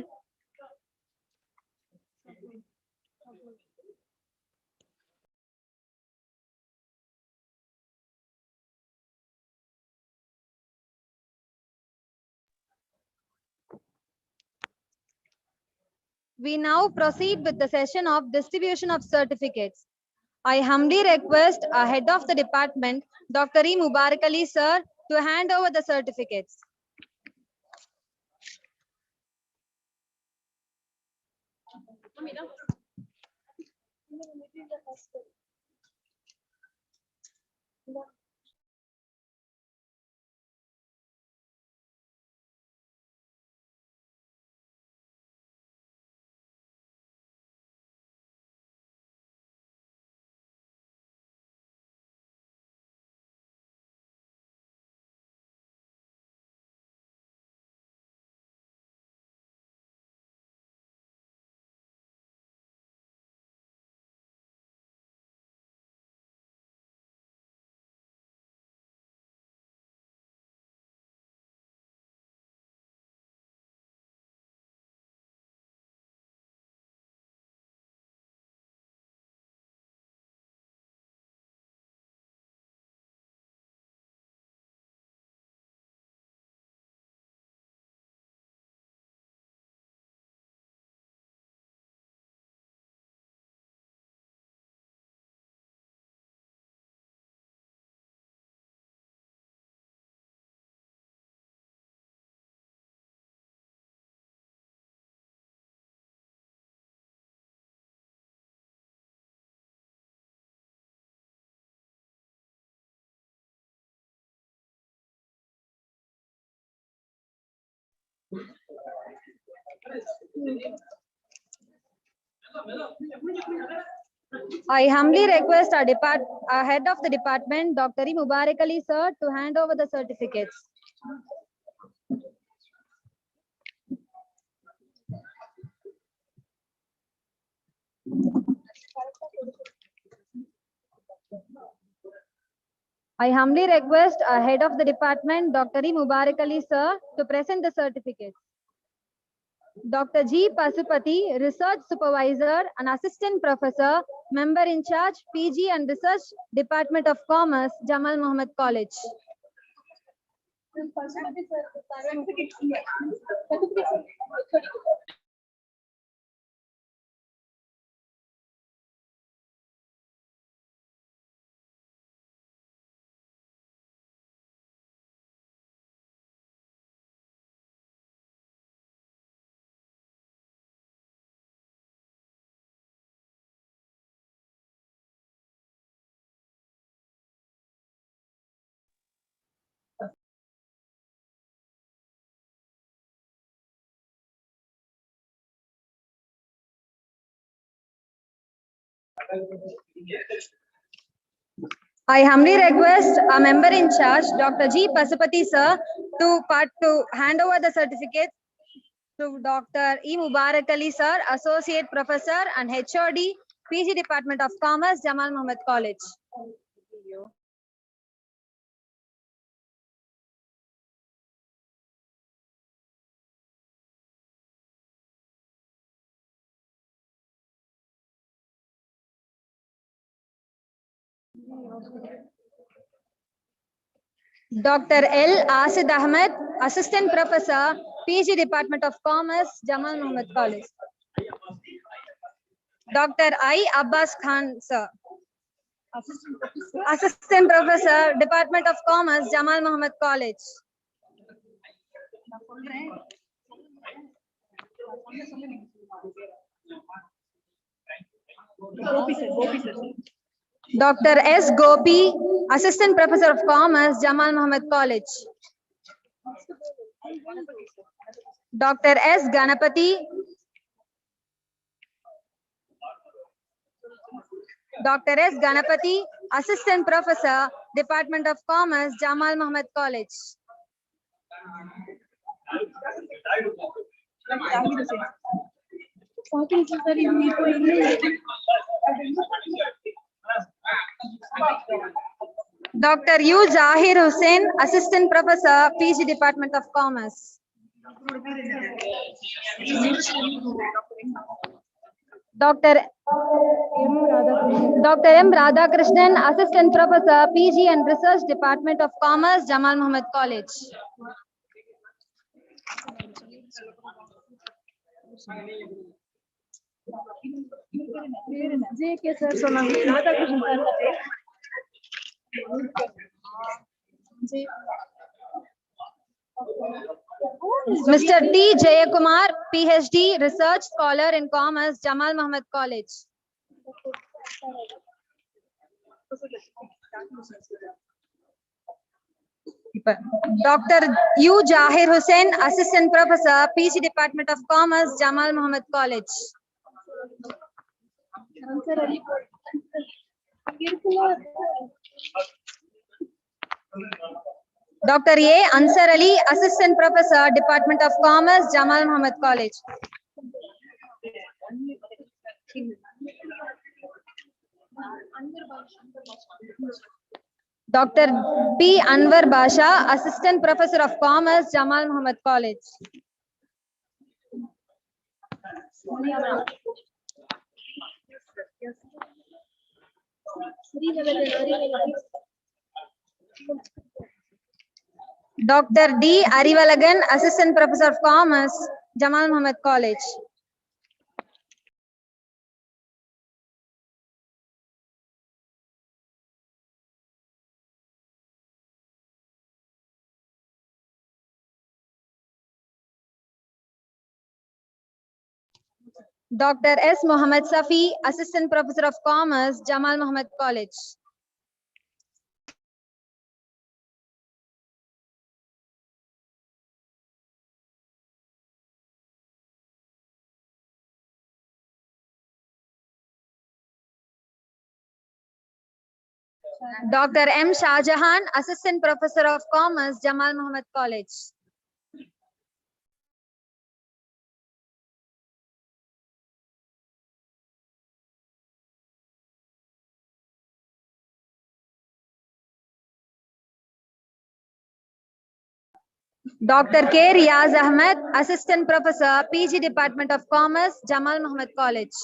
We now proceed with the session of distribution of certificates. I humbly request our head of the department, Dr. E. Mubarak Ali sir, to hand over the certificates. I humbly request our head of the department, Dr. E. Mubarak Ali sir, to hand over the certificates. I humbly request our head of the department, Dr. E. Mubarak Ali sir, to present the certificates. Dr. G. Pasupati, Research Supervisor and Assistant Professor, Member in Charge, PG and Research, Department of Commerce, Jamal Muhammad College. I humbly request a member in charge, Dr. G. Pasupati sir, to hand over the certificate to Dr. E. Mubarak Ali sir, Associate Professor and HOD, PG Department of Commerce, Jamal Muhammad College. Dr. L. Asid Ahmed, Assistant Professor, PG Department of Commerce, Jamal Muhammad College. Dr. I. Abbas Khan, sir. Assistant Professor, Department of Commerce, Jamal Muhammad College. Dr. S. Gopi, Assistant Professor of Commerce, Jamal Muhammad College. Dr. S. Ganapati, Dr. S. Ganapati, Assistant Professor, Department of Commerce, Jamal Muhammad College. Dr. U. Zahir Hussain, Assistant Professor, PG Department of Commerce. Dr. M. Radhakrishnan, Assistant Professor, PG and Research Department of Commerce, Jamal Muhammad College. Mr. T. Jayakumar, PhD, Research Scholar in Commerce, Jamal Muhammad College. Dr. U. Jahir Hussain, Assistant Professor, PG Department of Commerce, Jamal Muhammad College. Dr. A. Ansar Ali, Assistant Professor, Department of Commerce, Jamal Muhammad College. Dr. P. Anwar Basha, Assistant Professor of Commerce, Jamal Muhammad College. Dr. D. Arivalagan, Assistant Professor of Commerce, Jamal Muhammad College. Dr. S. Muhammad Safi, Assistant Professor of Commerce, Jamal Muhammad College. Dr. M. Shahjahan, Assistant Professor of Commerce, Jamal Muhammad College. Dr. K. Riaz Ahmed, Assistant Professor, PG Department of Commerce, Jamal Muhammad College.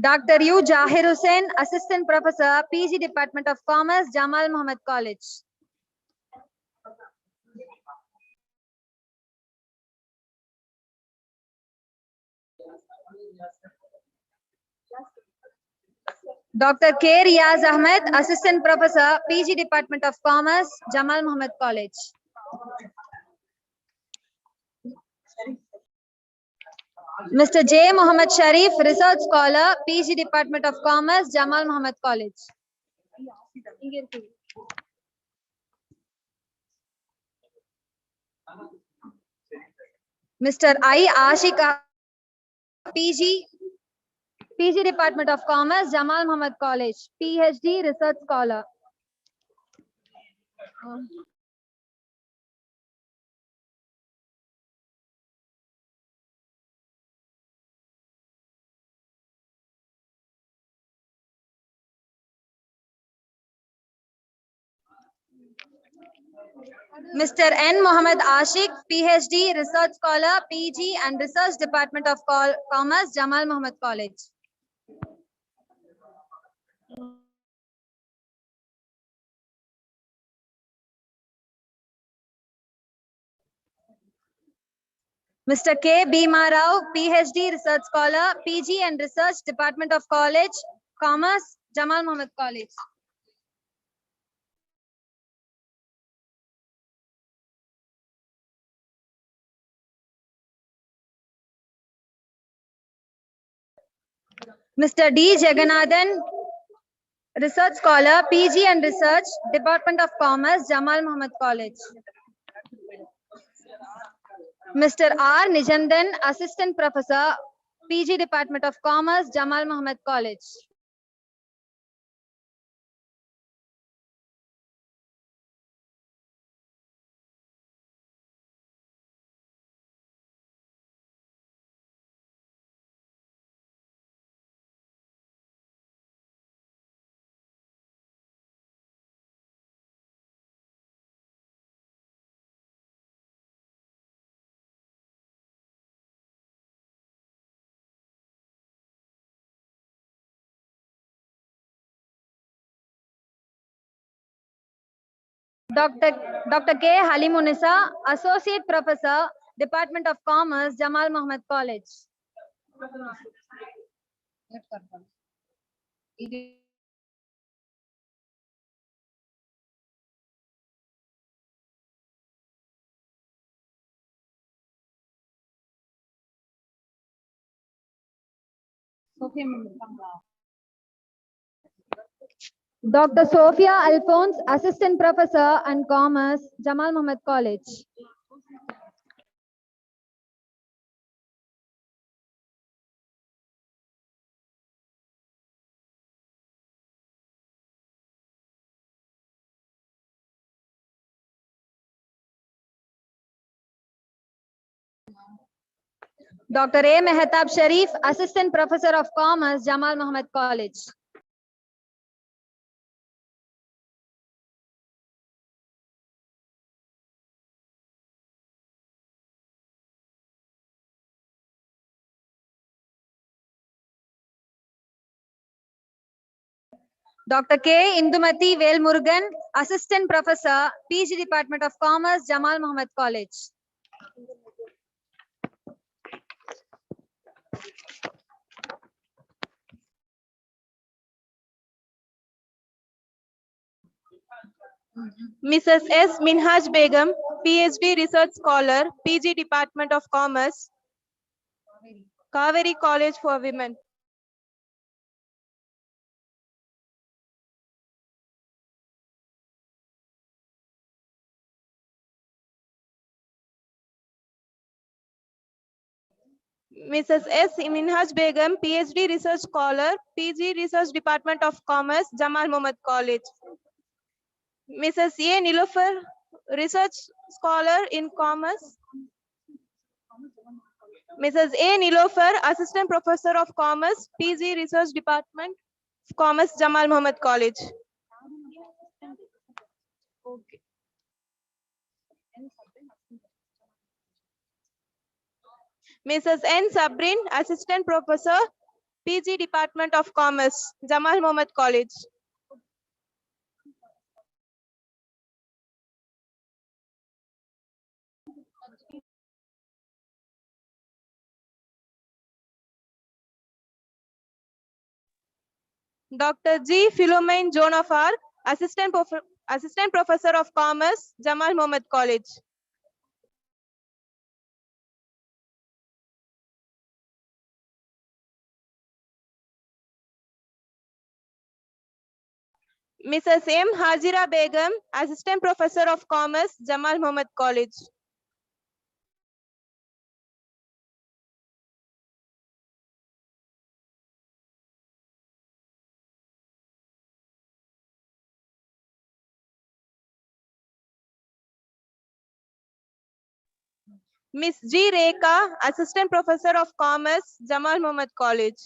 Dr. U. Jahir Hussain, Assistant Professor, PG Department of Commerce, Jamal Muhammad College. Dr. K. Riaz Ahmed, Assistant Professor, PG Department of Commerce, Jamal Muhammad College. Mr. J. Muhammad Sharif, Research Scholar, PG Department of Commerce, Jamal Muhammad College. Mr. I. Ashika, PG Department of Commerce, Jamal Muhammad College, PhD, Research Scholar. Mr. N. Muhammad Ashik, PhD, Research Scholar, PG and Research Department of Commerce, Jamal Muhammad College. Mr. K. Bhima Rao, PhD, Research Scholar, PG and Research Department of Commerce, Jamal Muhammad College. Mr. D. Jagannathan, Research Scholar, PG and Research, Department of Commerce, Jamal Muhammad College. Mr. R. Nijandan, Assistant Professor, PG Department of Commerce, Jamal Muhammad College. Dr. K. Halimunisa, Associate Professor, Department of Commerce, Jamal Mohammed College. Dr. Sophia Alphonse, Assistant Professor and Commerce, Jamal Mohammed College. Dr. A. Mehtab Sharif, Assistant Professor of Commerce, Jamal Mohammed College. Dr. K. Indumati Velmurugan, Assistant Professor, PG Department of Commerce, Jamal Mohammed College. Mrs. S. Minhaj Begum, PhD Research Scholar, PG Department of Commerce, Kaveri College for Women. Mrs. S. Minhaj Begum, PhD Research Scholar, PG Research Department of Commerce, Jamal Mohammed College. Mrs. A. Nilofer, Research Scholar in Commerce. Mrs. A. Nilofer, Assistant Professor of Commerce, PG Research Department, Commerce, Jamal Mohammed College. Okay. Mrs. N. Sabrin, Assistant Professor, PG Department of Commerce, Jamal Mohammed College. Dr. G. Philomene Joan of Arc, Assistant Professor of Commerce, Jamal Mohammed College. Mrs. M. Hajira Begum, Assistant Professor of Commerce, Jamal Mohammed College. Ms. G. Rekha, Assistant Professor of Commerce, Jamal Mohammed College.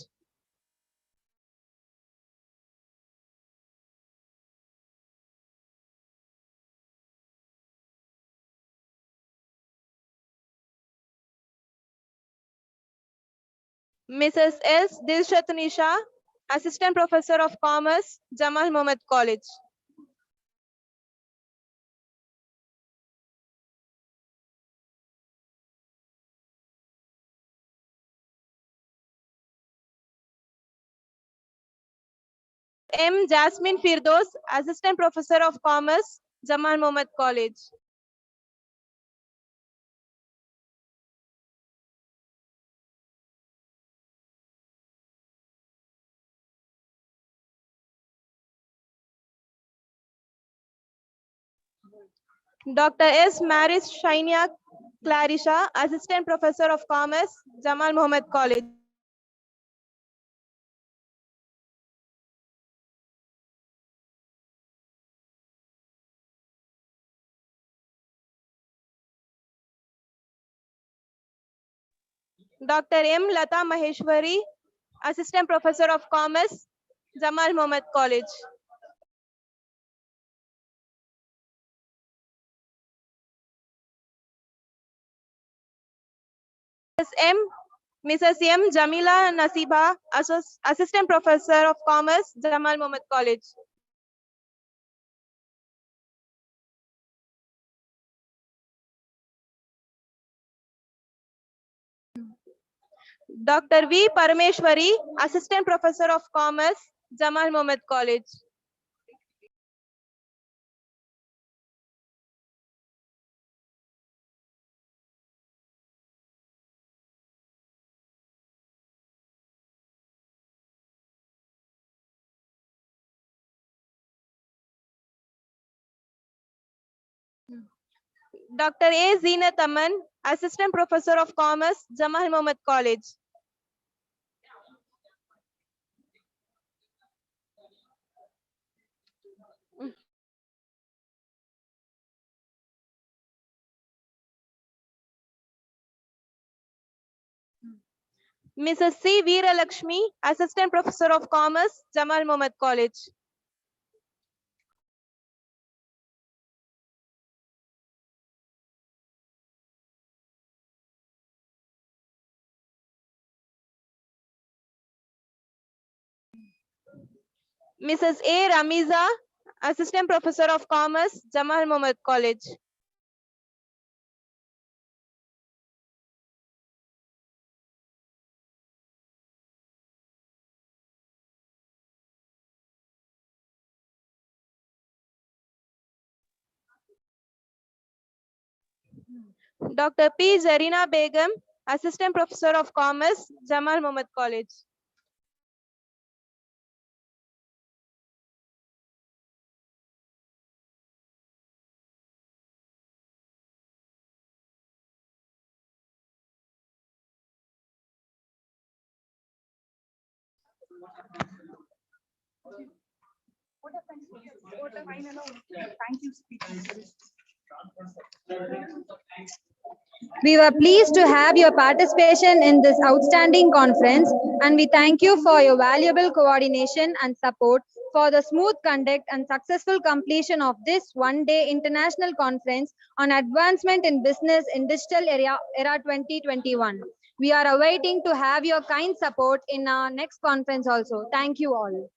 Mrs. S. Dilshat Nisha, Assistant Professor of Commerce, Jamal Mohammed College. M. Jasmine Firdos, Assistant Professor of Commerce, Jamal Mohammed College. Dr. S. Maris Shainiak Clarisha, Assistant Professor of Commerce, Jamal Mohammed College. Dr. M. Lata Maheshwari, Assistant Professor of Commerce, Jamal Mohammed College. Mrs. M. Jamila Nasiba, Assistant Professor of Commerce, Jamal Mohammed College. Dr. V. Parameshwari, Assistant Professor of Commerce, Jamal Mohammed College. Dr. A. Zeenat Aman, Assistant Professor of Commerce, Jamal Mohammed College. Mrs. C. Veera Lakshmi, Assistant Professor of Commerce, Jamal Mohammed College. Mrs. A. Ramiza, Assistant Professor of Commerce, Jamal Mohammed College. Dr. P. Zarina Begum, Assistant Professor of Commerce, Jamal Mohammed College. We were pleased to have your participation in this outstanding conference, and we thank you for your valuable coordination and support for the smooth conduct and successful completion of this one-day international conference on advancement in business in digital era 2021. We are awaiting to have your kind support in our next conference also. Thank you all.